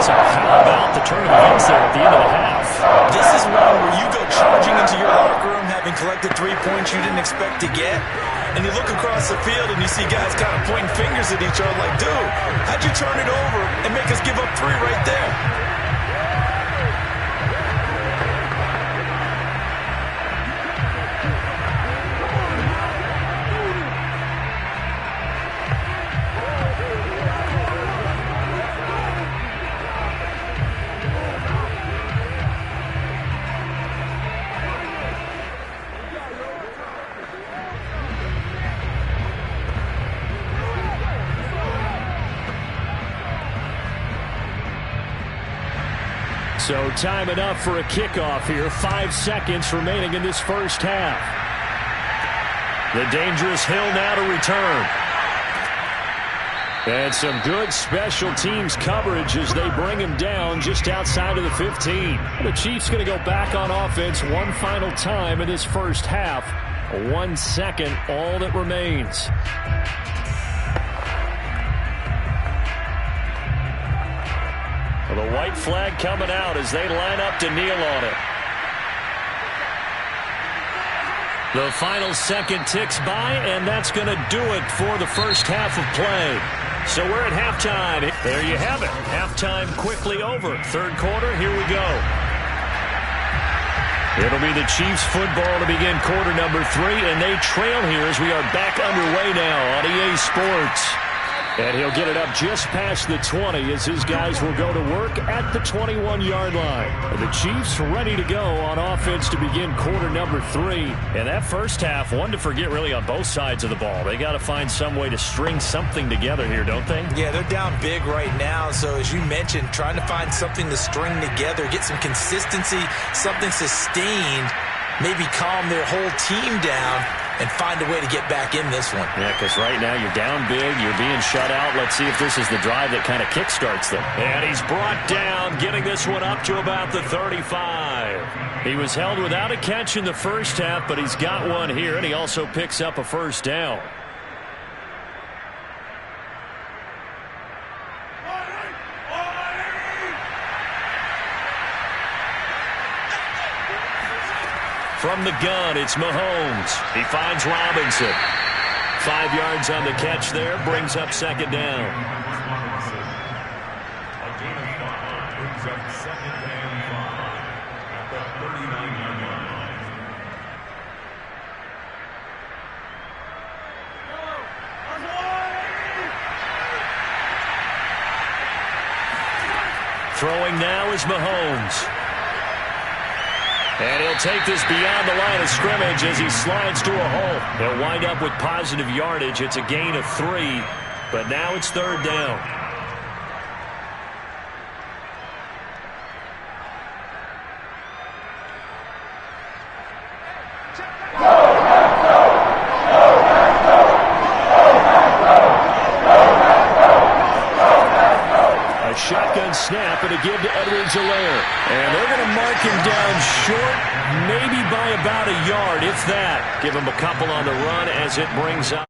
So how about the turn of events there at the end of the half? This is one where you go charging into your locker room having collected 3 points you didn't expect to get. And you look across the field and you see guys kind of pointing fingers at each other like, dude, how'd you turn it over and make us give up 3 right there? So time enough for a kickoff here. 5 seconds remaining in this first half. The dangerous Hill now to return. And some good special teams coverage as they bring him down just outside of the 15. The Chiefs going to go back on offense one final time in this first half. 1 second, all that remains. Well, the white flag coming out as they line up to kneel on it. The final second ticks by, and that's going to do it for the first half of play. So we're at halftime. There you have it. Halftime quickly over. Third quarter, here we go. It'll be the Chiefs football to begin quarter number 3, and they trail here as we are back underway now on EA Sports. And he'll get it up just past the 20 as his guys will go to work at the 21-yard line. And the Chiefs ready to go on offense to begin quarter number 3. And that first half, one to forget really on both sides of the ball. They got to find some way to string something together here, don't they? Yeah, they're down big right now. So as you mentioned, trying to find something to string together, get some consistency, something sustained, maybe calm their whole team down and find a way to get back in this one. Yeah, because right now you're down big, you're being shut out. Let's see if this is the drive that kind of kickstarts them. And he's brought down, getting this one up to about the 35. He was held without a catch in the first half, but he's got one here, and he also picks up a first down. From the gun, it's Mahomes. He finds Robinson. 5 yards on the catch there, brings up second down. A gain of 5 brings up second and 5 at the 39-yard line. Throwing now is Mahomes. And he'll take this beyond the line of scrimmage as he slides to a hole. He'll wind up with positive yardage. It's a gain of 3, but now it's third down. A shotgun snap and a give to Edwards-Helaire. And they're going to mark him down short, maybe by about a yard, if that. Give him a couple on the run as it brings up.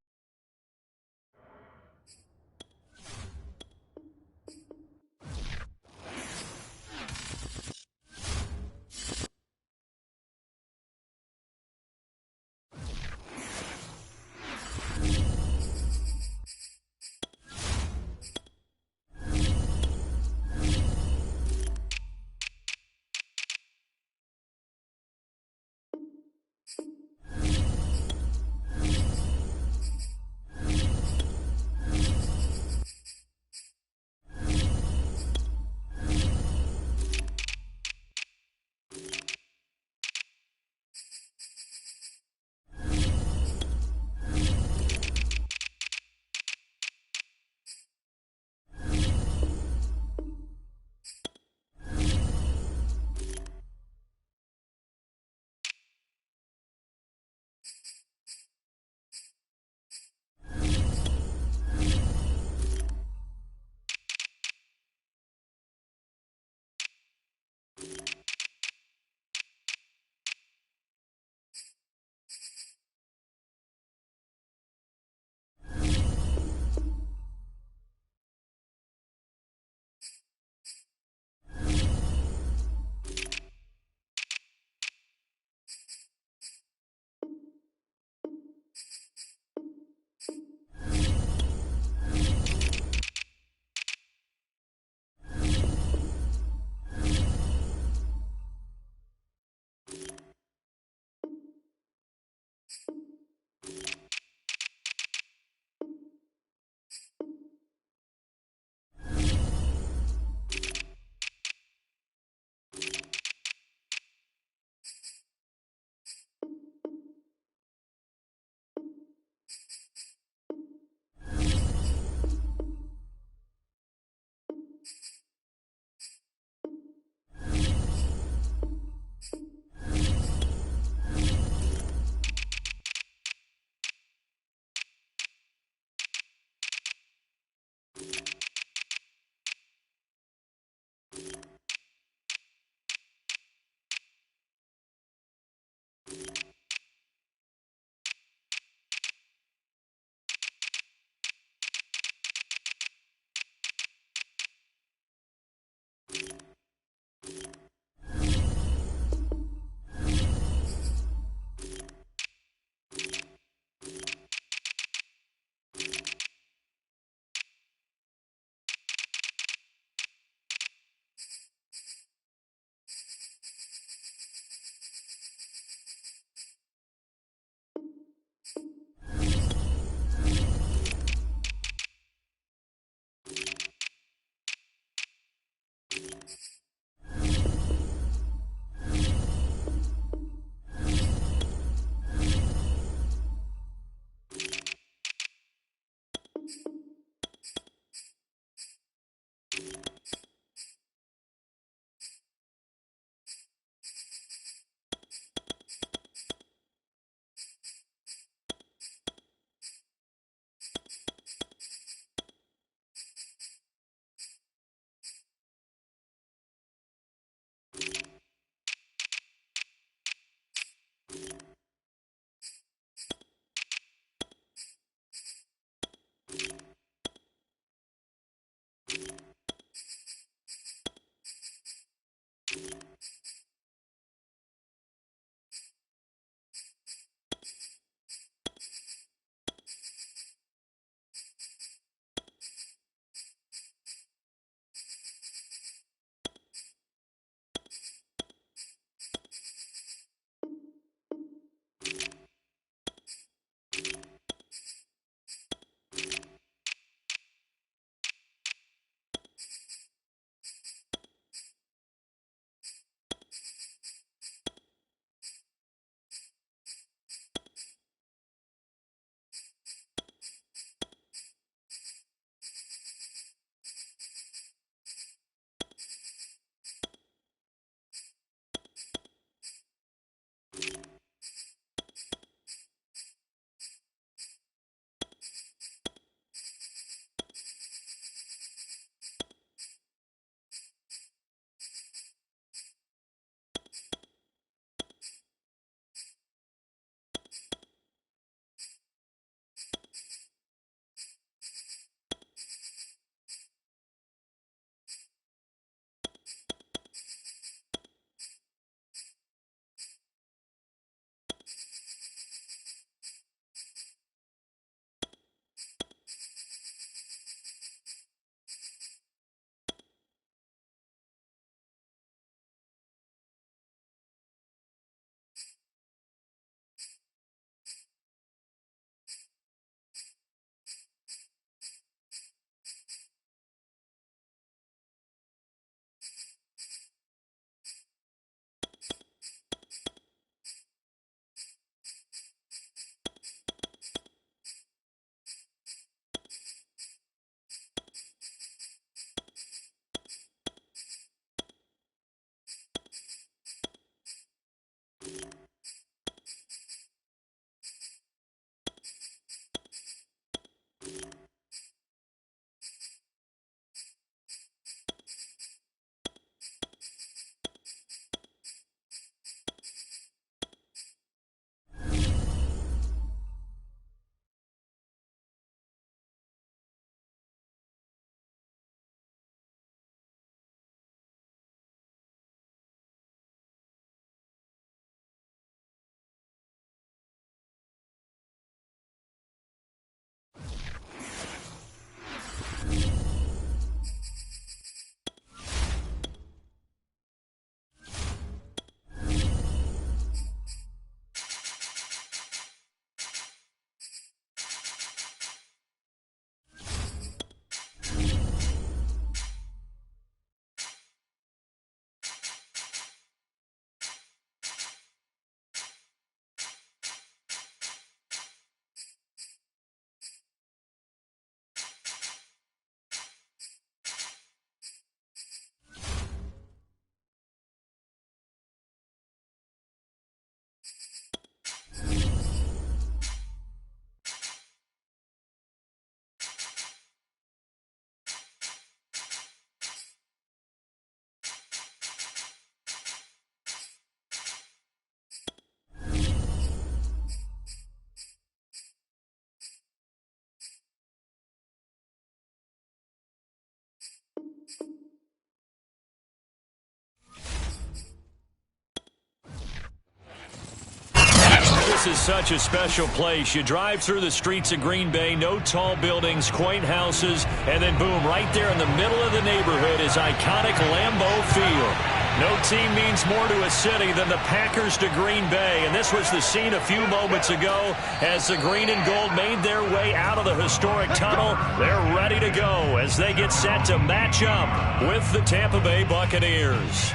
This is such a special place. You drive through the streets of Green Bay, no tall buildings, quaint houses, and then boom, right there in the middle of the neighborhood is iconic Lambeau Field. No team means more to a city than the Packers to Green Bay, and this was the scene a few moments ago as the green and gold made their way out of the historic tunnel. They're ready to go as they get set to match up with the Tampa Bay Buccaneers.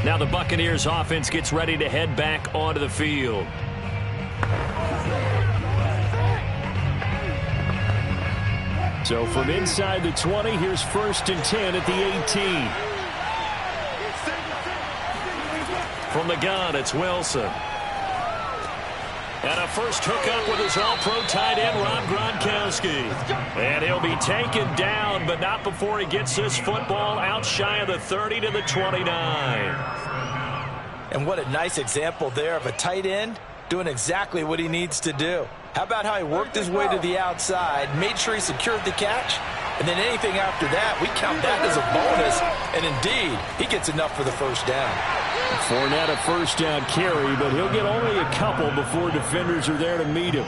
Now the Buccaneers offense gets ready to head back onto the field. So from inside the 20, here's 1st and 10 at the 18. From the gun, it's Wilson. And a first hookup with his all-pro tight end, Rob Gronkowski. And he'll be taken down, but not before he gets this football out shy of the 30 to the 29. And what a nice example there of a tight end doing exactly what he needs to do. How about how he worked his way to the outside, made sure he secured the catch, and then anything after that, we count that as a bonus. And indeed, he gets enough for the first down. Fournette a first down carry, but he'll get only a couple before defenders are there to meet him.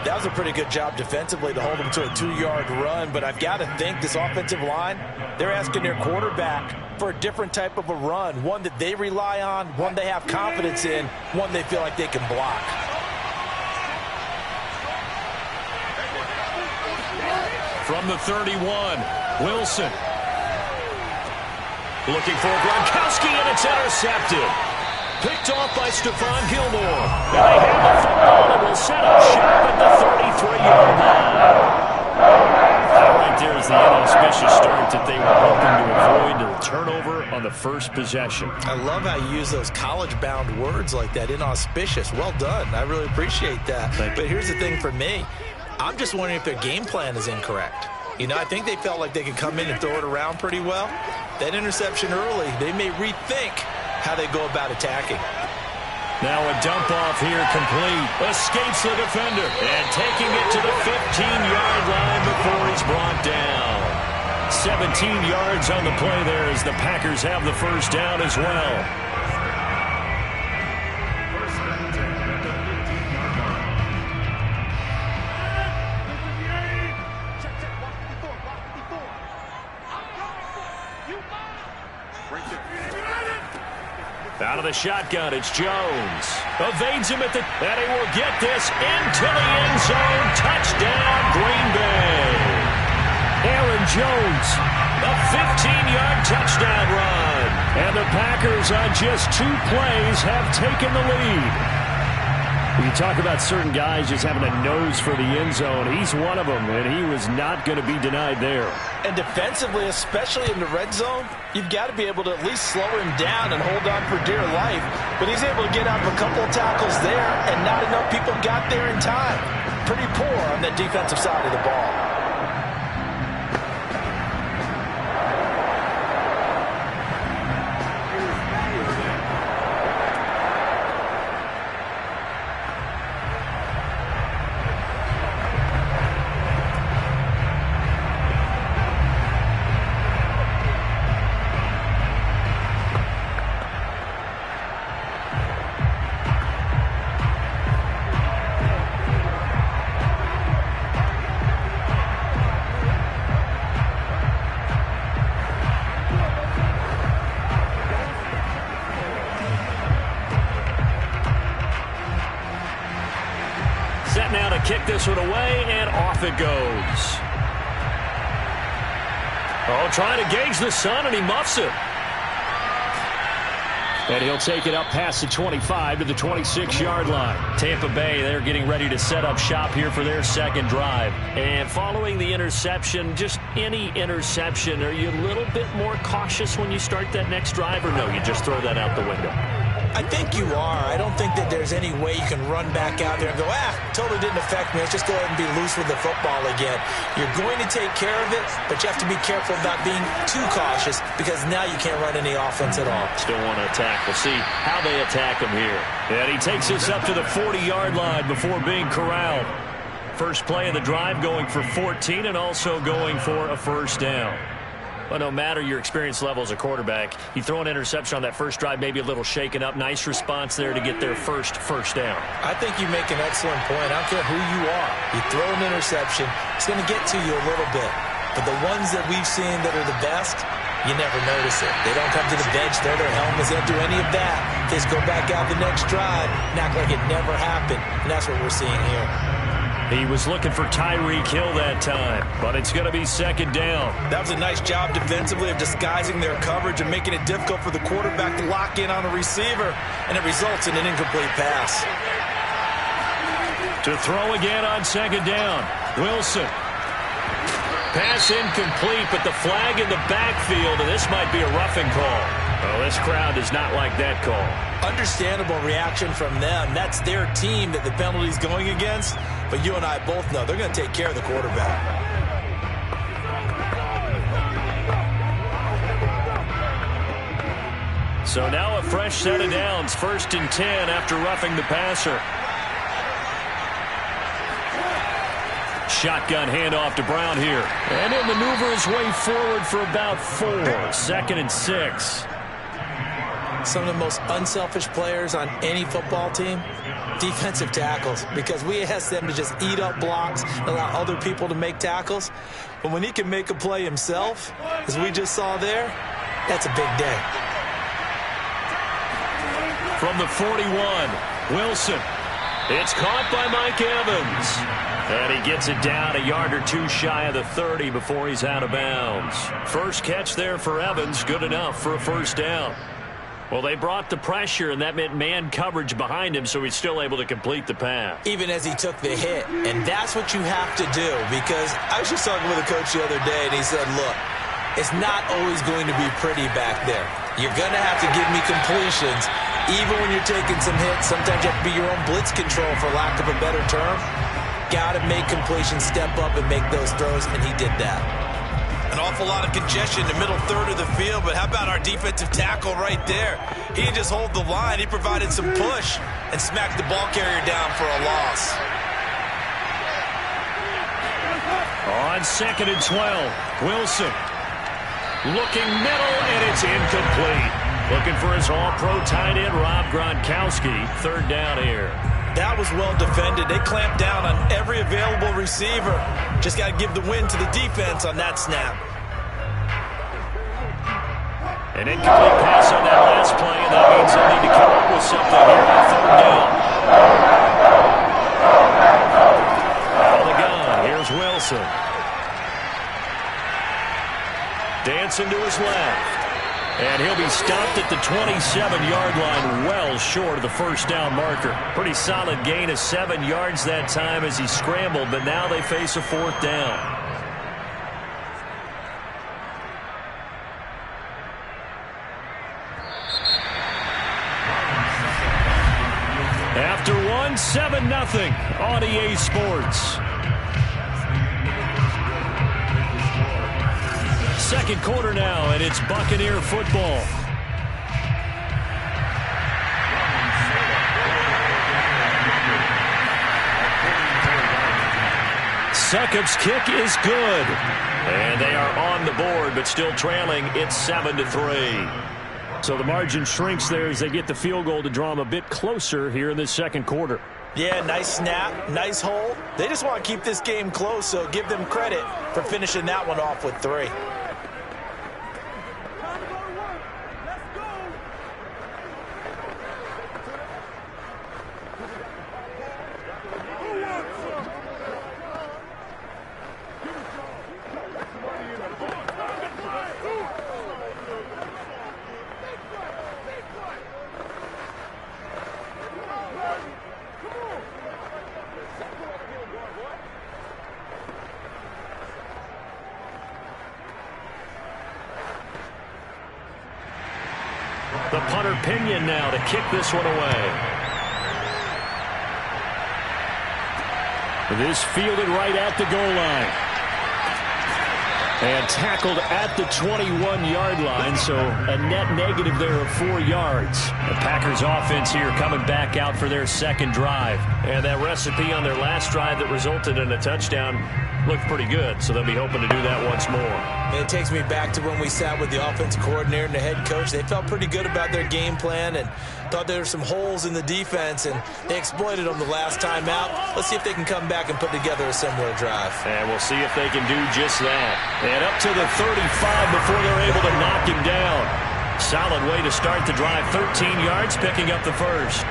That was a pretty good job defensively to hold him to a 2-yard run, but I've got to think this offensive line, they're asking their quarterback for a different type of a run, one that they rely on, one they have confidence in, one they feel like they can block. From the 31, Wilson. Looking for Gronkowski, and it's intercepted. Picked off by Stephon Gilmore. And they have the football and will set up shop at the 33-yard line. That right there is the inauspicious start that they were hoping to avoid. A turnover on the first possession. I love how you use those college-bound words like that, inauspicious. Well done. I really appreciate that. But here's the thing for me. I'm just wondering if their game plan is incorrect. You know, I think they felt like they could come in and throw it around pretty well. That interception early, they may rethink how they go about attacking. Now a dump off here complete. Escapes the defender. And taking it to the 15-yard line before he's brought down. 17 yards on the play there as the Packers have the first down as well. Out of the shotgun, it's Jones. Evades him at the... And he will get this into the end zone. Touchdown, Green Bay. Aaron Jones. A 15-yard touchdown run. And the Packers on just 2 plays have taken the lead. You talk about certain guys just having a nose for the end zone. He's one of them, and he was not going to be denied there. And defensively, especially in the red zone, you've got to be able to at least slow him down and hold on for dear life. But he's able to get out of a couple of tackles there, and not enough people got there in time. Pretty poor on that defensive side of the ball. Now to kick this one away, and off it goes. Oh, trying to gauge the sun, and he muffs it. And he'll take it up past the 25 to the 26-yard line. Tampa Bay, they're getting ready to set up shop here for their second drive. And following the interception, just any interception, are you a little bit more cautious when you start that next drive, or no, you just throw that out the window? I think you are. I don't think that there's any way you can run back out there and go, totally didn't affect me. Let's just go ahead and be loose with the football again. You're going to take care of it, but you have to be careful about being too cautious because now you can't run any offense at all. Still want to attack. We'll see how they attack him here. And he takes us up to the 40-yard line before being corralled. First play of the drive going for 14 and also going for a first down. Well, no matter your experience level as a quarterback, you throw an interception on that first drive, maybe a little shaken up. Nice response there to get their first down. I think you make an excellent point. I don't care who you are. You throw an interception, it's going to get to you a little bit. But the ones that we've seen that are the best, you never notice it. They don't come to the bench, throw their helmets, they don't do any of that. They just go back out the next drive and act like it never happened. And that's what we're seeing here. He was looking for Tyreek Hill that time, but it's going to be second down. That was a nice job defensively of disguising their coverage and making it difficult for the quarterback to lock in on a receiver, and it results in an incomplete pass. To throw again on second down, Wilson. Pass incomplete, but the flag in the backfield, and this might be a roughing call. Oh, this crowd does not like that call. Understandable reaction from them. That's their team that the penalty's going against. But you and I both know they're going to take care of the quarterback. So now a fresh set of downs. 1st and 10 after roughing the passer. Shotgun handoff to Brown here. And he'll maneuver his way forward for about 4. 2nd and 6. Some of the most unselfish players on any football team, defensive tackles, because we ask them to just eat up blocks and allow other people to make tackles. But when he can make a play himself, as we just saw there, that's a big day. From the 41, Wilson. It's caught by Mike Evans. And he gets it down a yard or two shy of the 30 before he's out of bounds. First catch there for Evans, good enough for a first down. Well, they brought the pressure, and that meant man coverage behind him, so he's still able to complete the pass. Even as he took the hit, and that's what you have to do, because I was just talking with a coach the other day, and he said, look, it's not always going to be pretty back there. You're going to have to give me completions, even when you're taking some hits. Sometimes you have to be your own blitz control, for lack of a better term. Got to make completions, step up, and make those throws, and he did that. An awful lot of congestion in the middle third of the field, but how about our defensive tackle right there? He didn't just hold the line. He provided some push and smacked the ball carrier down for a loss. On 2nd and 12, Wilson. Looking middle, and it's incomplete. Looking for his all-pro tight end, Rob Gronkowski. 3rd down here. That was well defended. They clamped down on every available receiver. Just got to give the win to the defense on that snap. An incomplete pass on that last play, and that means they'll need to come up with something here on 3rd down. Out of the gun, here's Wilson. Dancing to his left. And he'll be stopped at the 27-yard line, well short of the first down marker. Pretty solid gain of 7 yards that time as he scrambled, but now they face a 4th down. After one, 7-0 on EA Sports. Second quarter now, and it's Buccaneer football. Succop's kick is good. And they are on the board, but still trailing. It's 7-3. So the margin shrinks there as they get the field goal to draw them a bit closer here in the second quarter. Yeah, nice snap, nice hold. They just want to keep this game close, so give them credit for finishing that one off with 3. The punter Pinion now to kick this one away. This fielded right at the goal line. And tackled at the 21-yard line, so a net negative there of 4 yards. The Packers offense here coming back out for their second drive. And that recipe on their last drive that resulted in a touchdown looked pretty good, so they'll be hoping to do that once more. It takes me back to when we sat with the offensive coordinator and the head coach. They felt pretty good about their game plan and thought there were some holes in the defense, and they exploited them the last time out. Let's see if they can come back and put together a similar drive. And we'll see if they can do just that. And up to the 35 before they're able to knock him down. Solid way to start the drive. 13 yards, picking up the first.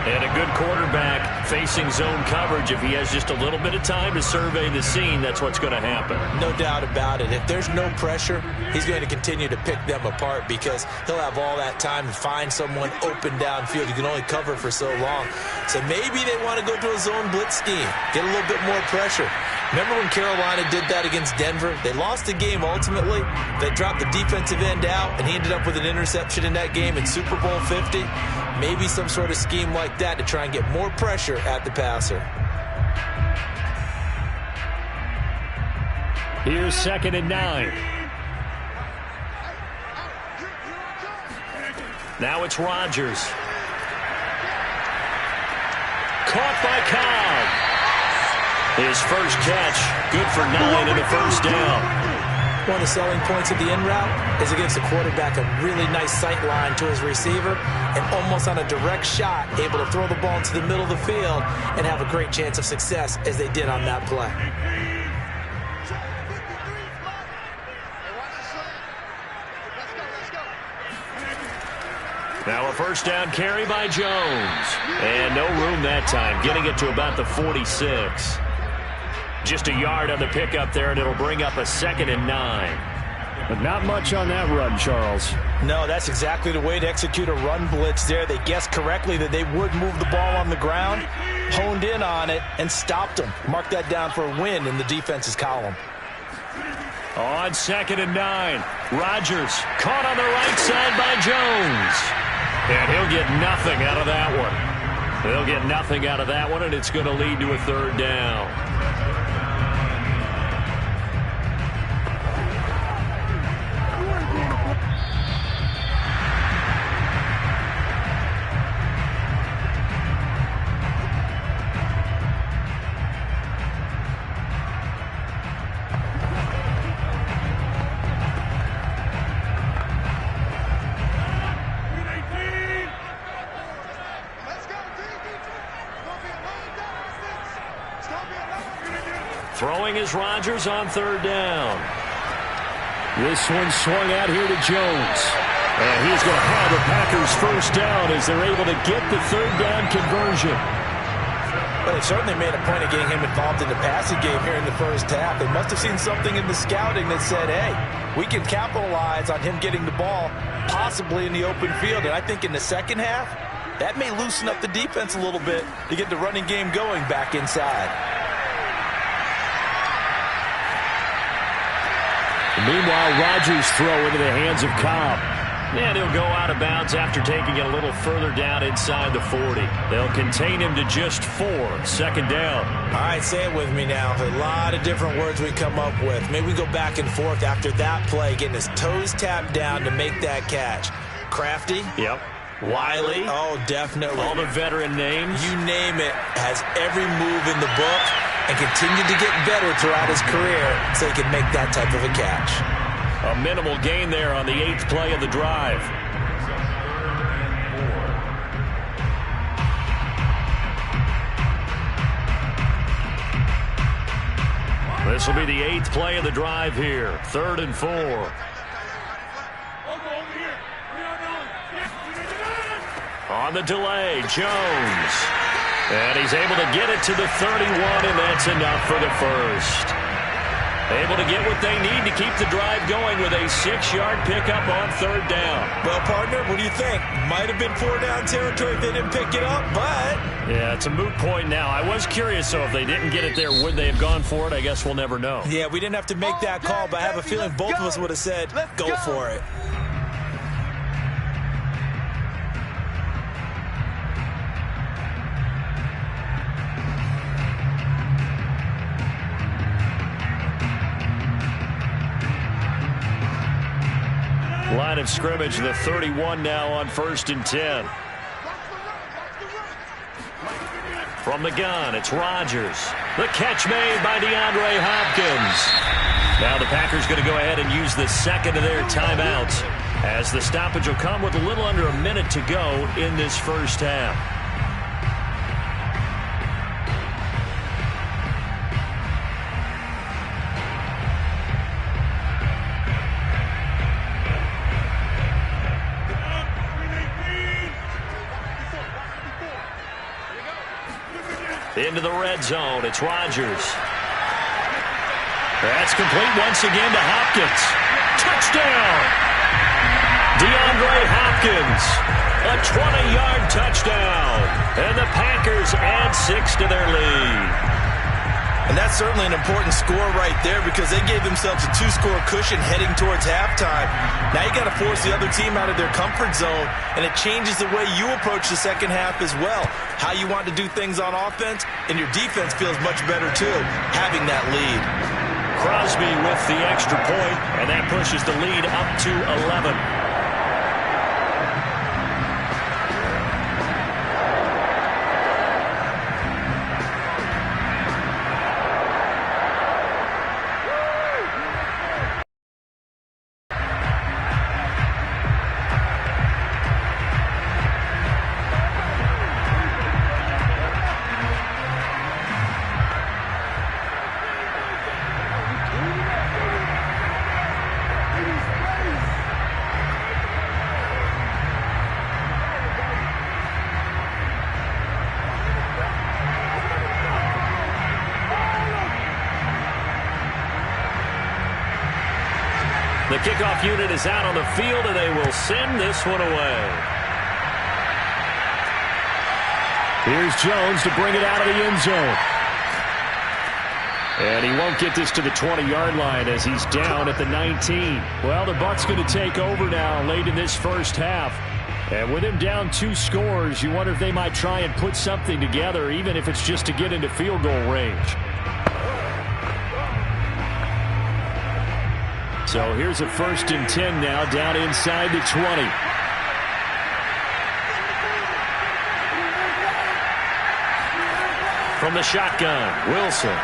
And a good quarterback facing zone coverage. If he has just a little bit of time to survey the scene, that's what's going to happen. No doubt about it. If there's no pressure, he's going to continue to pick them apart because he'll have all that time to find someone open downfield. You can only cover for so long. So maybe they want to go to a zone blitz scheme, get a little bit more pressure. Remember when Carolina did that against Denver? They lost the game ultimately. They dropped the defensive end out, and he ended up with an interception in that game in Super Bowl 50. Maybe some sort of scheme like that to try and get more pressure at the passer. Here's 2nd and 9. Now it's Rodgers. Caught by Cobb. His first catch, good for 9 and a first down. One of the selling points of the in route is it gives the quarterback a really nice sight line to his receiver and almost on a direct shot able to throw the ball into the middle of the field and have a great chance of success as they did on that play. Now a first down carry by Jones. And no room that time, getting it to about the 46. Just a yard on the pickup there, and it'll bring up a 2nd and 9. But not much on that run, Charles. No, that's exactly the way to execute a run blitz there. They guessed correctly that they would move the ball on the ground, honed in on it, and stopped them. Mark that down for a win in the defense's column. On 2nd and 9, Rodgers caught on the right side by Jones. And he'll get nothing out of that one. They'll get nothing out of that one, and it's going to lead to a 3rd down. Throwing is Rodgers on 3rd down. This one swung out here to Jones. And he's going to have the Packers first down as they're able to get the 3rd down conversion. Well, they certainly made a point of getting him involved in the passing game here in the first half. They must have seen something in the scouting that said, hey, we can capitalize on him getting the ball possibly in the open field. And I think in the second half, that may loosen up the defense a little bit to get the running game going back inside. Meanwhile, Rodgers' throw into the hands of Cobb. And he'll go out of bounds after taking it a little further down inside the 40. They'll contain him to just 4. 2nd down. All right, say it with me now. A lot of different words we come up with. Maybe we go back and forth after that play, getting his toes tapped down to make that catch. Crafty. Yep. Wiley. Oh, definitely. All the veteran names. You name it. Has every move in the book and continued to get better throughout his career so he can make that type of a catch. A minimal gain there on the 8th play of the drive. This will be the 8th play of the drive here. 3rd and 4. On the delay, Jones. And he's able to get it to the 31, and that's enough for the first. Able to get what they need to keep the drive going with a 6-yard pickup on 3rd down. Well, partner, what do you think? Might have been 4-down territory if they didn't pick it up, but... Yeah, it's a moot point now. I was curious, so if they didn't get it there, would they have gone for it? I guess we'll never know. Yeah, we didn't have to make that call, but I have a feeling both of us would have said, go for it. Line of scrimmage, the 31 now on 1st and 10. From the gun, it's Rodgers. The catch made by DeAndre Hopkins. Now the Packers going to go ahead and use the second of their timeouts, as the stoppage will come with a little under a minute to go in this first half. Into the red zone, it's Rodgers. That's complete once again to Hopkins. Touchdown! DeAndre Hopkins, a 20-yard touchdown. And the Packers add 6 to their lead. And that's certainly an important score right there, because they gave themselves a 2-score cushion heading towards halftime. Now you got to force the other team out of their comfort zone, and it changes the way you approach the second half as well. How you want to do things on offense, and your defense feels much better too, having that lead. Crosby with the extra point, and that pushes the lead up to 11. The kickoff unit is out on the field, and they will send this one away. Here's Jones to bring it out of the end zone. And he won't get this to the 20-yard line as he's down at the 19. Well, the Bucs going to take over now late in this first half. And with him down 2 scores, you wonder if they might try and put something together, even if it's just to get into field goal range. So here's a 1st and 10 now, down inside the 20. From the shotgun, Wilson.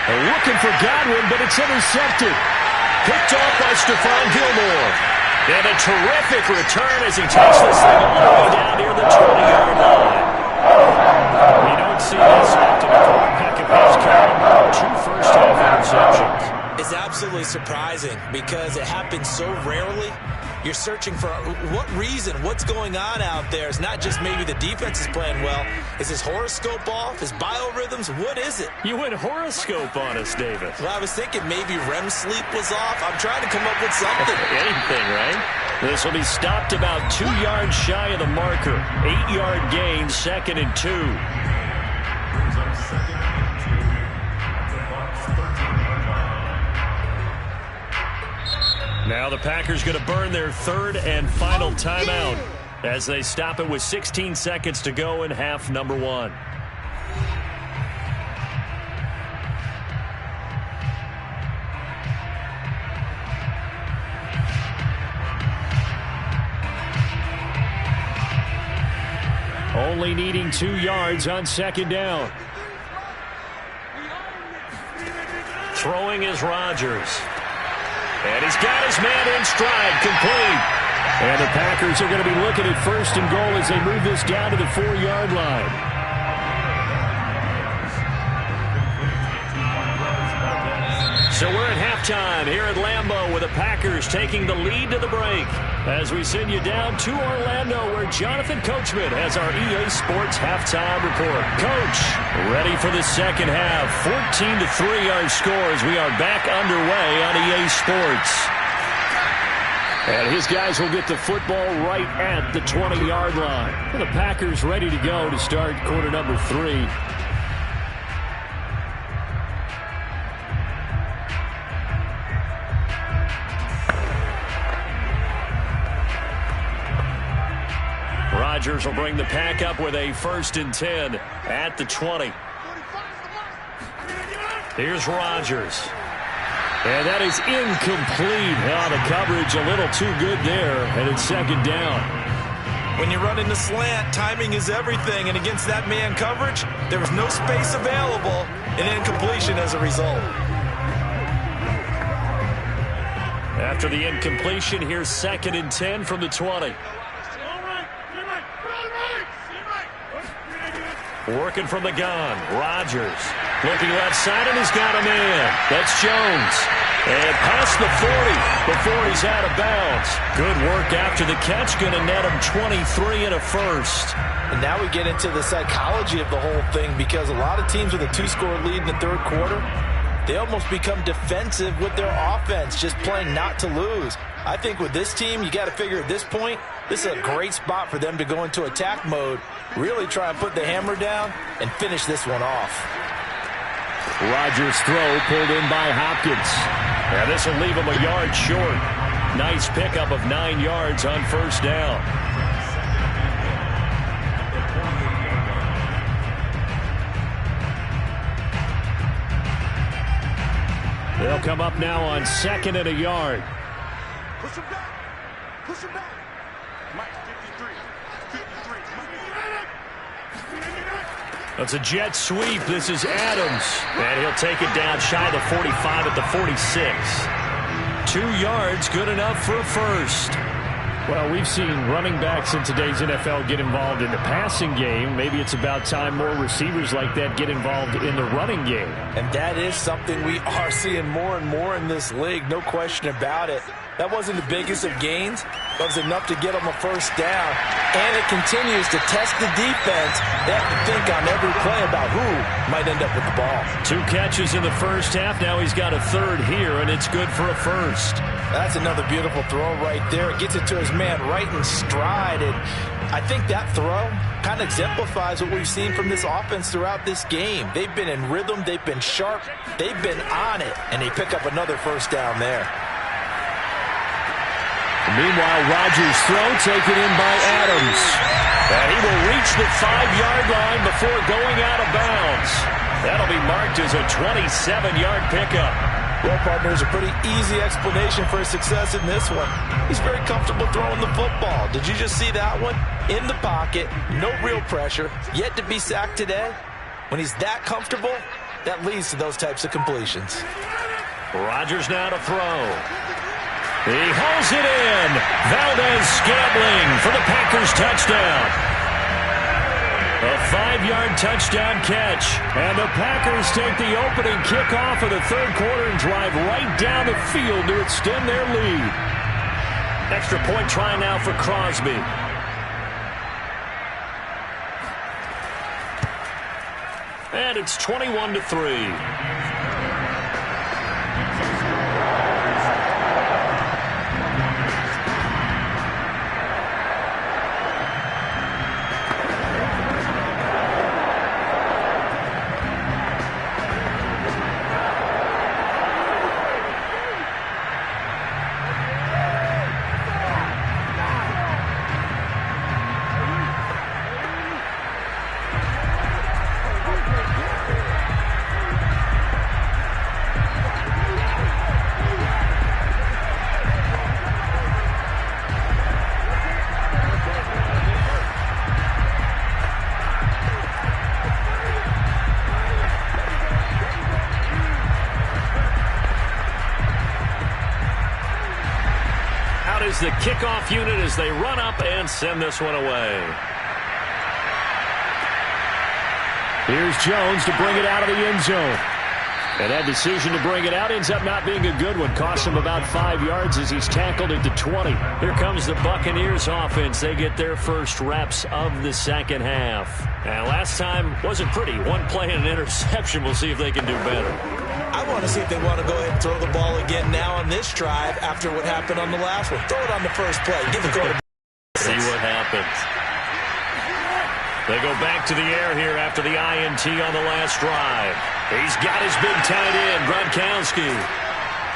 They're looking for Godwin, but it's intercepted. Picked off by Stephon Gilmore. And a terrific return as he takes this thing all the way down near the 20-yard line. We don't see this often. A quarterback of his caliber, 2 first-half interceptions. It's absolutely surprising because it happens so rarely. You're searching for what reason, what's going on out there. It's not just maybe the defense is playing well. Is his horoscope off? His biorhythms? What is it? You went horoscope on us, David. Well, I was thinking maybe REM sleep was off. I'm trying to come up with something. Anything, right? This will be stopped about 2 yards shy of the marker. 8-yard gain, 2nd and 2. Brings up 2nd and 2 at the Bucs 13-yard line. Now the Packers going to burn their 3rd and final timeout as they stop it with 16 seconds to go in half number 1. Only needing 2 yards on 2nd down. Throwing is Rodgers. And he's got his man in stride, complete. And the Packers are going to be looking at 1st and goal as they move this down to the 4-yard line. So we're at halftime here at Lambeau with the Packers taking the lead to the break. As we send you down to Orlando where Jonathan Coachman has our EA Sports halftime report. Coach, ready for the second half. 14-3 our score as we are back underway on EA Sports. And his guys will get the football right at the 20-yard line. And the Packers ready to go to start quarter number 3. Rodgers will bring the pack up with a 1st and 10 at the 20. Here's Rodgers. And that is incomplete. The coverage a little too good there, and it's 2nd down. When you run in the slant, timing is everything, and against that man coverage, there was no space available, and incompletion as a result. After the incompletion, here's 2nd and 10 from the 20. Working from the gun, Rodgers. Looking left side, and he's got a man. That's Jones. And past the 40 before he's out of bounds. Good work after the catch. Going to net him 23 and a first. And now we get into the psychology of the whole thing, because a lot of teams with a 2-score lead in the third quarter, they almost become defensive with their offense, just playing not to lose. I think with this team, you got to figure at this point, this is a great spot for them to go into attack mode, really try and put the hammer down and finish this one off. Rodgers' throw pulled in by Hopkins. And this will leave him a yard short. Nice pickup of 9 yards on first down. They'll come up now on 2nd and a yard. Push him back. Push him back. Mike, 53. That's a jet sweep. This is Adams. And he'll take it down shy of the 45 at the 46. 2 yards, good enough for a first. Well, we've seen running backs in today's NFL get involved in the passing game. Maybe it's about time more receivers like that get involved in the running game. And that is something we are seeing more and more in this league, no question about it. That wasn't the biggest of gains, but it was enough to get them a first down. And it continues to test the defense. They have to think on every play about who might end up with the ball. 2 catches in the first half. Now he's got a third here, and it's good for a first. That's another beautiful throw right there. It gets it to his man right in stride. And I think that throw kind of exemplifies what we've seen from this offense throughout this game. They've been in rhythm. They've been sharp. They've been on it. And they pick up another first down there. Meanwhile, Rodgers' throw taken in by Adams. And he will reach the 5-yard line before going out of bounds. That'll be marked as a 27-yard pickup. Well, partner, there's a pretty easy explanation for his success in this one. He's very comfortable throwing the football. Did you just see that one? In the pocket, no real pressure, yet to be sacked today. When he's that comfortable, that leads to those types of completions. Rodgers now to throw. He hauls it in. Valdez-Scantling for the Packers touchdown. A 5-yard touchdown catch. And the Packers take the opening kickoff of the third quarter and drive right down the field to extend their lead. Extra point try now for Crosby. And it's 21-3. The kickoff unit as they run up and send this one away. Here's Jones to bring it out of the end zone. And that decision to bring it out ends up not being a good one. Costs him about 5 yards as he's tackled at the 20. Here comes the Buccaneers offense. They get their first reps of the second half. And last time wasn't pretty. 1 play and an interception. We'll see if they can do better. I want to see if they want to go ahead and throw the ball again now on this drive after what happened on the last one. Throw it on the first play. Give the quarterback. See what happens. They go back to the air here after the INT on the last drive. He's got his big tight end, Gronkowski.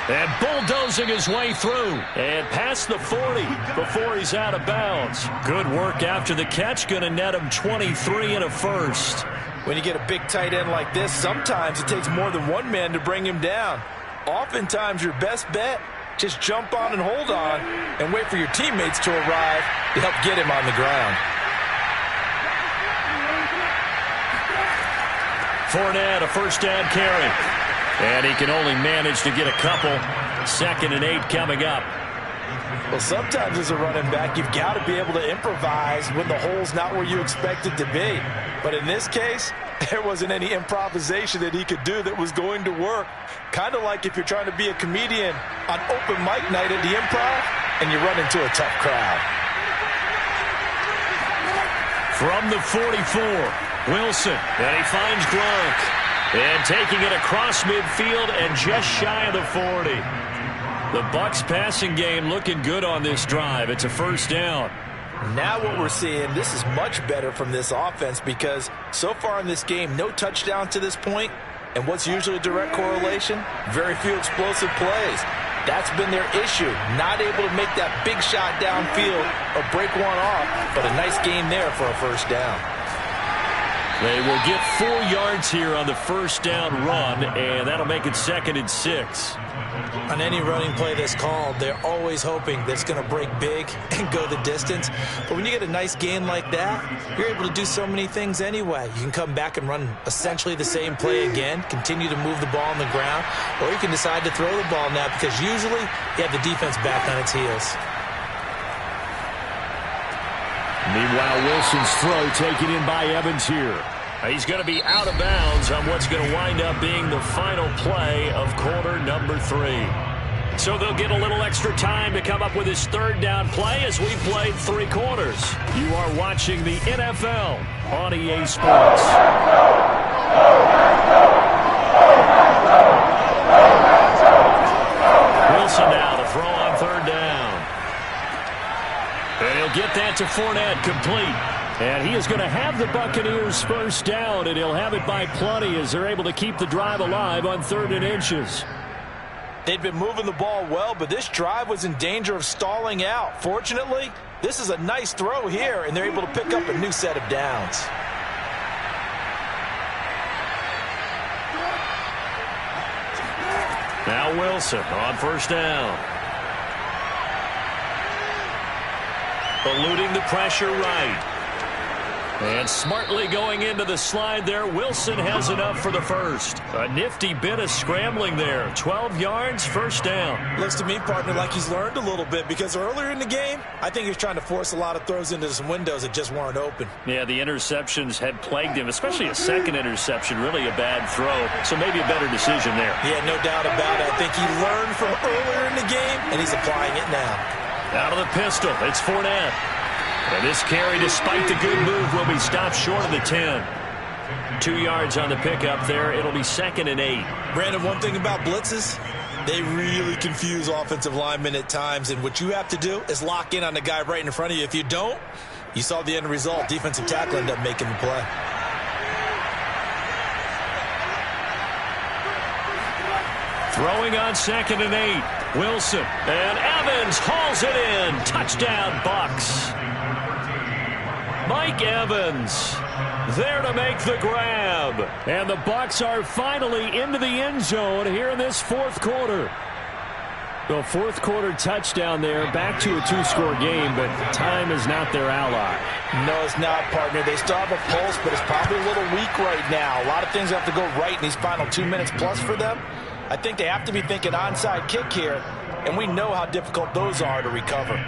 And bulldozing his way through. And past the 40 before he's out of bounds. Good work after the catch. Going to net him 23 and a first. When you get a big tight end like this, sometimes it takes more than one man to bring him down. Oftentimes, your best bet, just jump on and hold on and wait for your teammates to arrive to help get him on the ground. Fournette, a first down carry. And he can only manage to get a couple. 2nd and 8 coming up. Well, sometimes as a running back, you've got to be able to improvise when the hole's not where you expect it to be. But in this case, there wasn't any improvisation that he could do that was going to work. Kind of like if you're trying to be a comedian on open mic night at the Improv and you run into a tough crowd. From the 44, Wilson, and he finds Gronk. And taking it across midfield and just shy of the 40. The Bucs passing game looking good on this drive. It's a first down. Now what we're seeing, this is much better from this offense because so far in this game, no touchdown to this point. And what's usually a direct correlation? Very few explosive plays. That's been their issue. Not able to make that big shot downfield or break one off, but a nice gain there for a first down. They will get 4 yards here on the first down run, and that'll make it 2nd and 6. On any running play that's called, they're always hoping that it's going to break big and go the distance. But when you get a nice gain like that, you're able to do so many things anyway. You can come back and run essentially the same play again, continue to move the ball on the ground, or you can decide to throw the ball now because usually you have the defense back on its heels. Meanwhile, Wilson's throw taken in by Evans here. He's going to be out of bounds on what's going to wind up being the final play of quarter number 3. So they'll get a little extra time to come up with his 3rd down play as we played 3 quarters. You are watching the NFL on EA Sports. Wilson now to throw on 3rd down. And he'll get that to Fournette, complete. And he is going to have the Buccaneers first down, and he'll have it by plenty as they're able to keep the drive alive on 3rd and inches. They'd been moving the ball well, but this drive was in danger of stalling out. Fortunately, this is a nice throw here, and they're able to pick up a new set of downs. Now Wilson on first down. Eluding the pressure right. And smartly going into the slide there, Wilson has enough for the first. A nifty bit of scrambling there. 12 yards, first down. Looks to me, partner, like he's learned a little bit because earlier in the game, I think he was trying to force a lot of throws into some windows that just weren't open. Yeah, the interceptions had plagued him, especially a second interception, really a bad throw. So maybe a better decision there. Yeah, no doubt about it. I think he learned from earlier in the game, and he's applying it now. Out of the pistol, it's Fournette. And this carry, despite the good move, will be stopped short of the 10. 2 yards on the pickup there. It'll be 2nd and 8. Brandon, one thing about blitzes, they really confuse offensive linemen at times. And what you have to do is lock in on the guy right in front of you. If you don't, you saw the end result. Defensive tackle ended up making the play. Throwing on 2nd and 8. Wilson. And Evans hauls it in. Touchdown, Bucs. Mike Evans there to make the grab. And the Bucs are finally into the end zone here in this 4th quarter. The 4th quarter touchdown there, back to a 2-score game, but time is not their ally. No, it's not, partner. They still have a pulse, but it's probably a little weak right now. A lot of things have to go right in these final 2 minutes plus for them. I think they have to be thinking onside kick here, and we know how difficult those are to recover.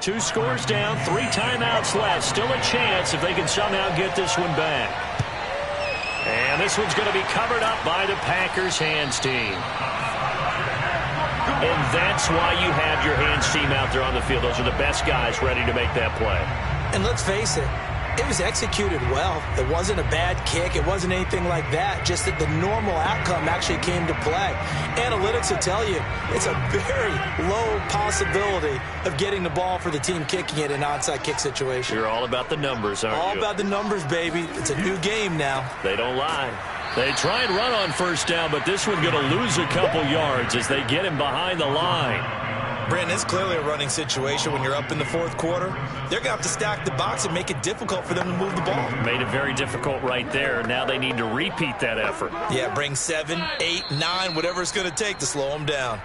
Two scores down, 3 timeouts left. Still a chance if they can somehow get this one back. And this one's going to be covered up by the Packers hands team. And that's why you have your hands team out there on the field. Those are the best guys ready to make that play. And let's face it, It was executed well. It wasn't a bad kick. It wasn't anything like that. Just that the normal outcome actually came to play. Analytics will tell you it's a very low possibility of getting the ball for the team kicking it in an onside kick situation. You're all about the numbers, aren't you? All about the numbers, baby. It's a new game now. They don't lie. They try and run on first down, but this one's going to lose a couple yards as they get him behind the line. Brandon, it's clearly a running situation when you're up in the fourth quarter. They're going to have to stack the box and make it difficult for them to move the ball. Made it very difficult right there. Now they need to repeat that effort. Yeah, bring 7, 8, 9, whatever it's going to take to slow them down.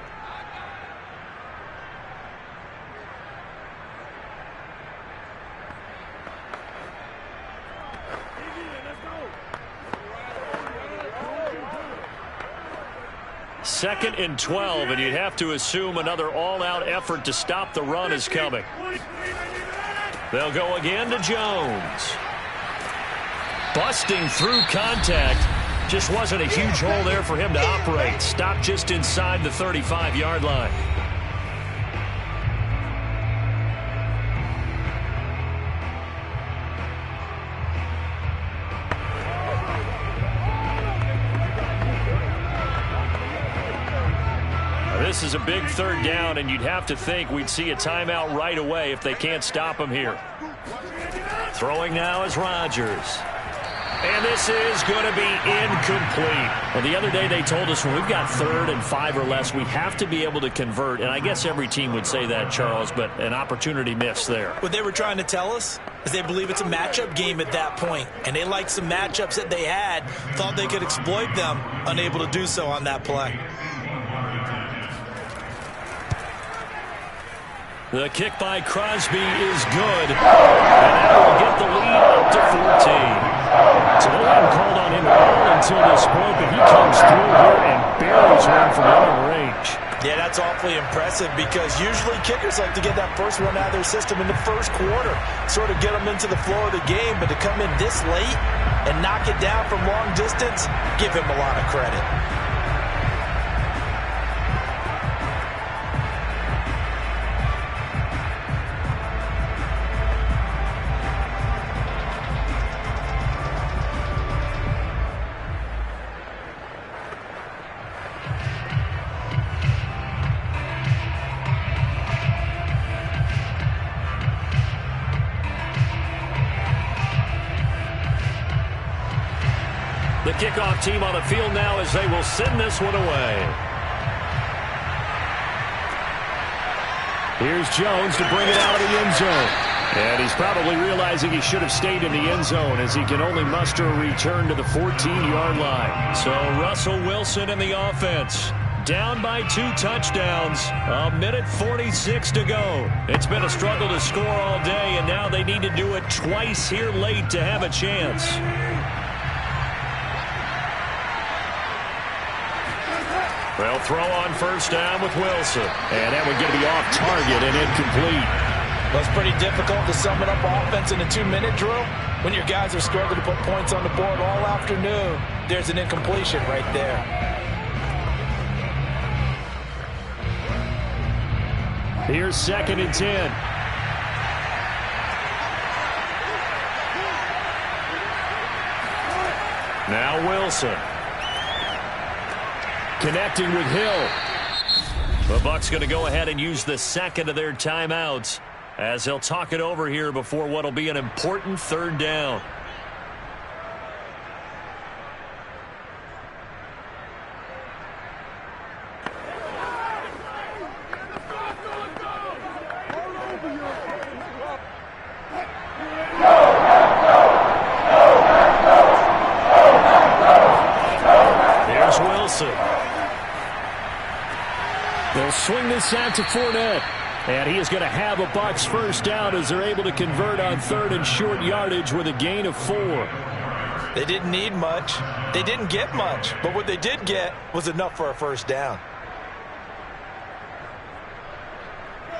Second and 12, and you'd have to assume another all-out effort to stop the run is coming. They'll go again to Jones. Busting through contact. Just wasn't a huge hole there for him to operate. Stopped just inside the 35-yard line. This is a big third down, and you'd have to think we'd see a timeout right away if they can't stop him here. Throwing now is Rodgers. And this is going to be incomplete. Well, the other day they told us when we've got 3rd and 5 or less, we have to be able to convert. And I guess every team would say that, Charles, but an opportunity missed there. What they were trying to tell us is they believe it's a matchup game at that point. And they liked some matchups that they had, thought they could exploit them, unable to do so on that play. The kick by Crosby is good, and that will get the lead up to 14. So they haven't called on him all until this point, but he comes through here and buries one from long range. Yeah, that's awfully impressive because usually kickers like to get that first one out of their system in the first quarter, sort of get them into the flow of the game, but to come in this late and knock it down from long distance, give him a lot of credit. The kickoff team on the field now as they will send this one away. Here's Jones to bring it out of the end zone. And he's probably realizing he should have stayed in the end zone as he can only muster a return to the 14-yard line. So Russell Wilson in the offense. Down by 2 touchdowns. 1:46 to go. It's been a struggle to score all day, and now they need to do it twice here late to have a chance. They'll throw on first down with Wilson. And that would get to be off target and incomplete. Well, it's pretty difficult to sum it up offense in a 2-minute drill when your guys are struggling to put points on the board all afternoon. There's an incompletion right there. Here's 2nd and 10. Now Wilson. Connecting with Hill. The Bucs going to go ahead and use the second of their timeouts as they'll talk it over here before what will be an important 3rd down. There's Wilson. They'll swing this out to Fournette. And he is going to have a Bucs first down as they're able to convert on 3rd and short yardage with a gain of 4. They didn't need much. They didn't get much. But what they did get was enough for a first down.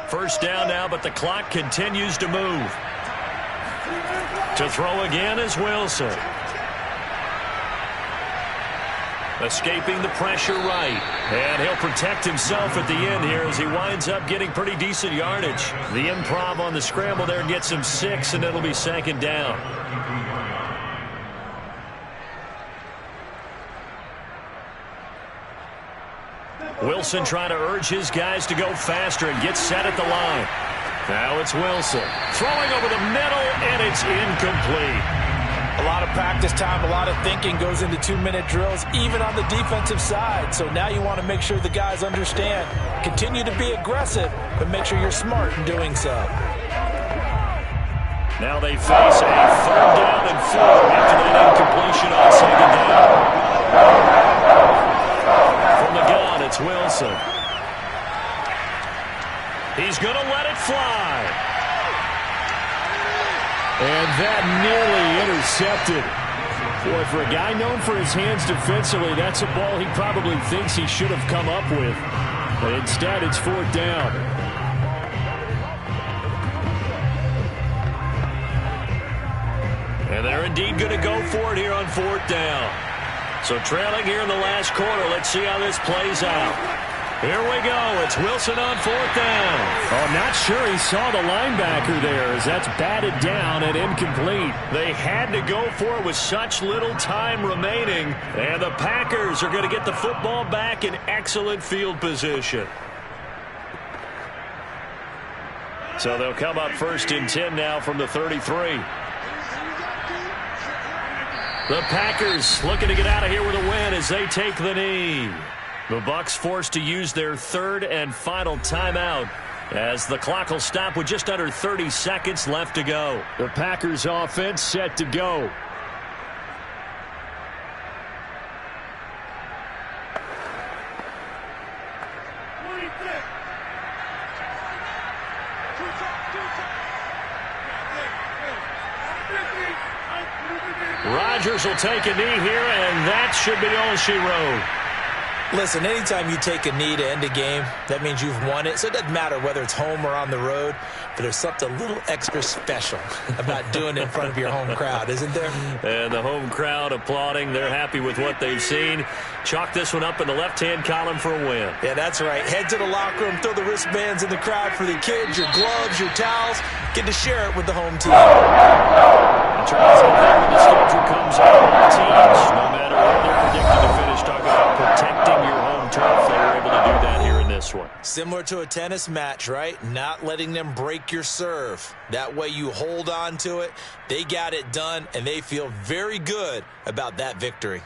First down now, but the clock continues to move. To throw again is Wilson. Escaping the pressure right. And he'll protect himself at the end here as he winds up getting pretty decent yardage. The improv on the scramble there gets him 6, and it'll be 2nd down. Wilson trying to urge his guys to go faster and get set at the line. Now it's Wilson. Throwing over the middle, and it's incomplete. A lot of practice time, a lot of thinking goes into 2-minute drills, even on the defensive side. So now you want to make sure the guys understand. Continue to be aggressive, but make sure you're smart in doing so. Now they face a 3rd down and 4 after that incompletion on 2nd down. From the gun, it's Wilson. He's going to let it fly. And that nearly intercepted. Boy, for a guy known for his hands defensively, that's a ball he probably thinks he should have come up with. But instead, it's 4th down. And they're indeed going to go for it here on 4th down. So trailing here in the last quarter, let's see how this plays out. Here we go. It's Wilson on 4th down. Oh, not sure he saw the linebacker there as that's batted down and incomplete. They had to go for it with such little time remaining. And the Packers are going to get the football back in excellent field position. So they'll come up 1st and 10 now from the 33. The Packers looking to get out of here with a win as they take the knee. The Bucs forced to use their 3rd and final timeout as the clock will stop with just under 30 seconds left to go. The Packers offense set to go. Rodgers will take a knee here, and that should be all she wrote. Listen, anytime you take a knee to end a game, that means you've won it. So it doesn't matter whether it's home or on the road, but there's something a little extra special about doing it in front of your home crowd, isn't there? And the home crowd applauding. They're happy with what they've seen. Chalk this one up in the left-hand column for a win. Yeah, that's right. Head to the locker room, throw the wristbands in the crowd for the kids, your gloves, your towels. Get to share it with the home team. In terms of when the schedule comes out, teams, no matter where they're predicted to finish, talk about protecting your home turf. They were able to do that here in this one. Similar to a tennis match, right? Not letting them break your serve. That way you hold on to it. They got it done, and they feel very good about that victory.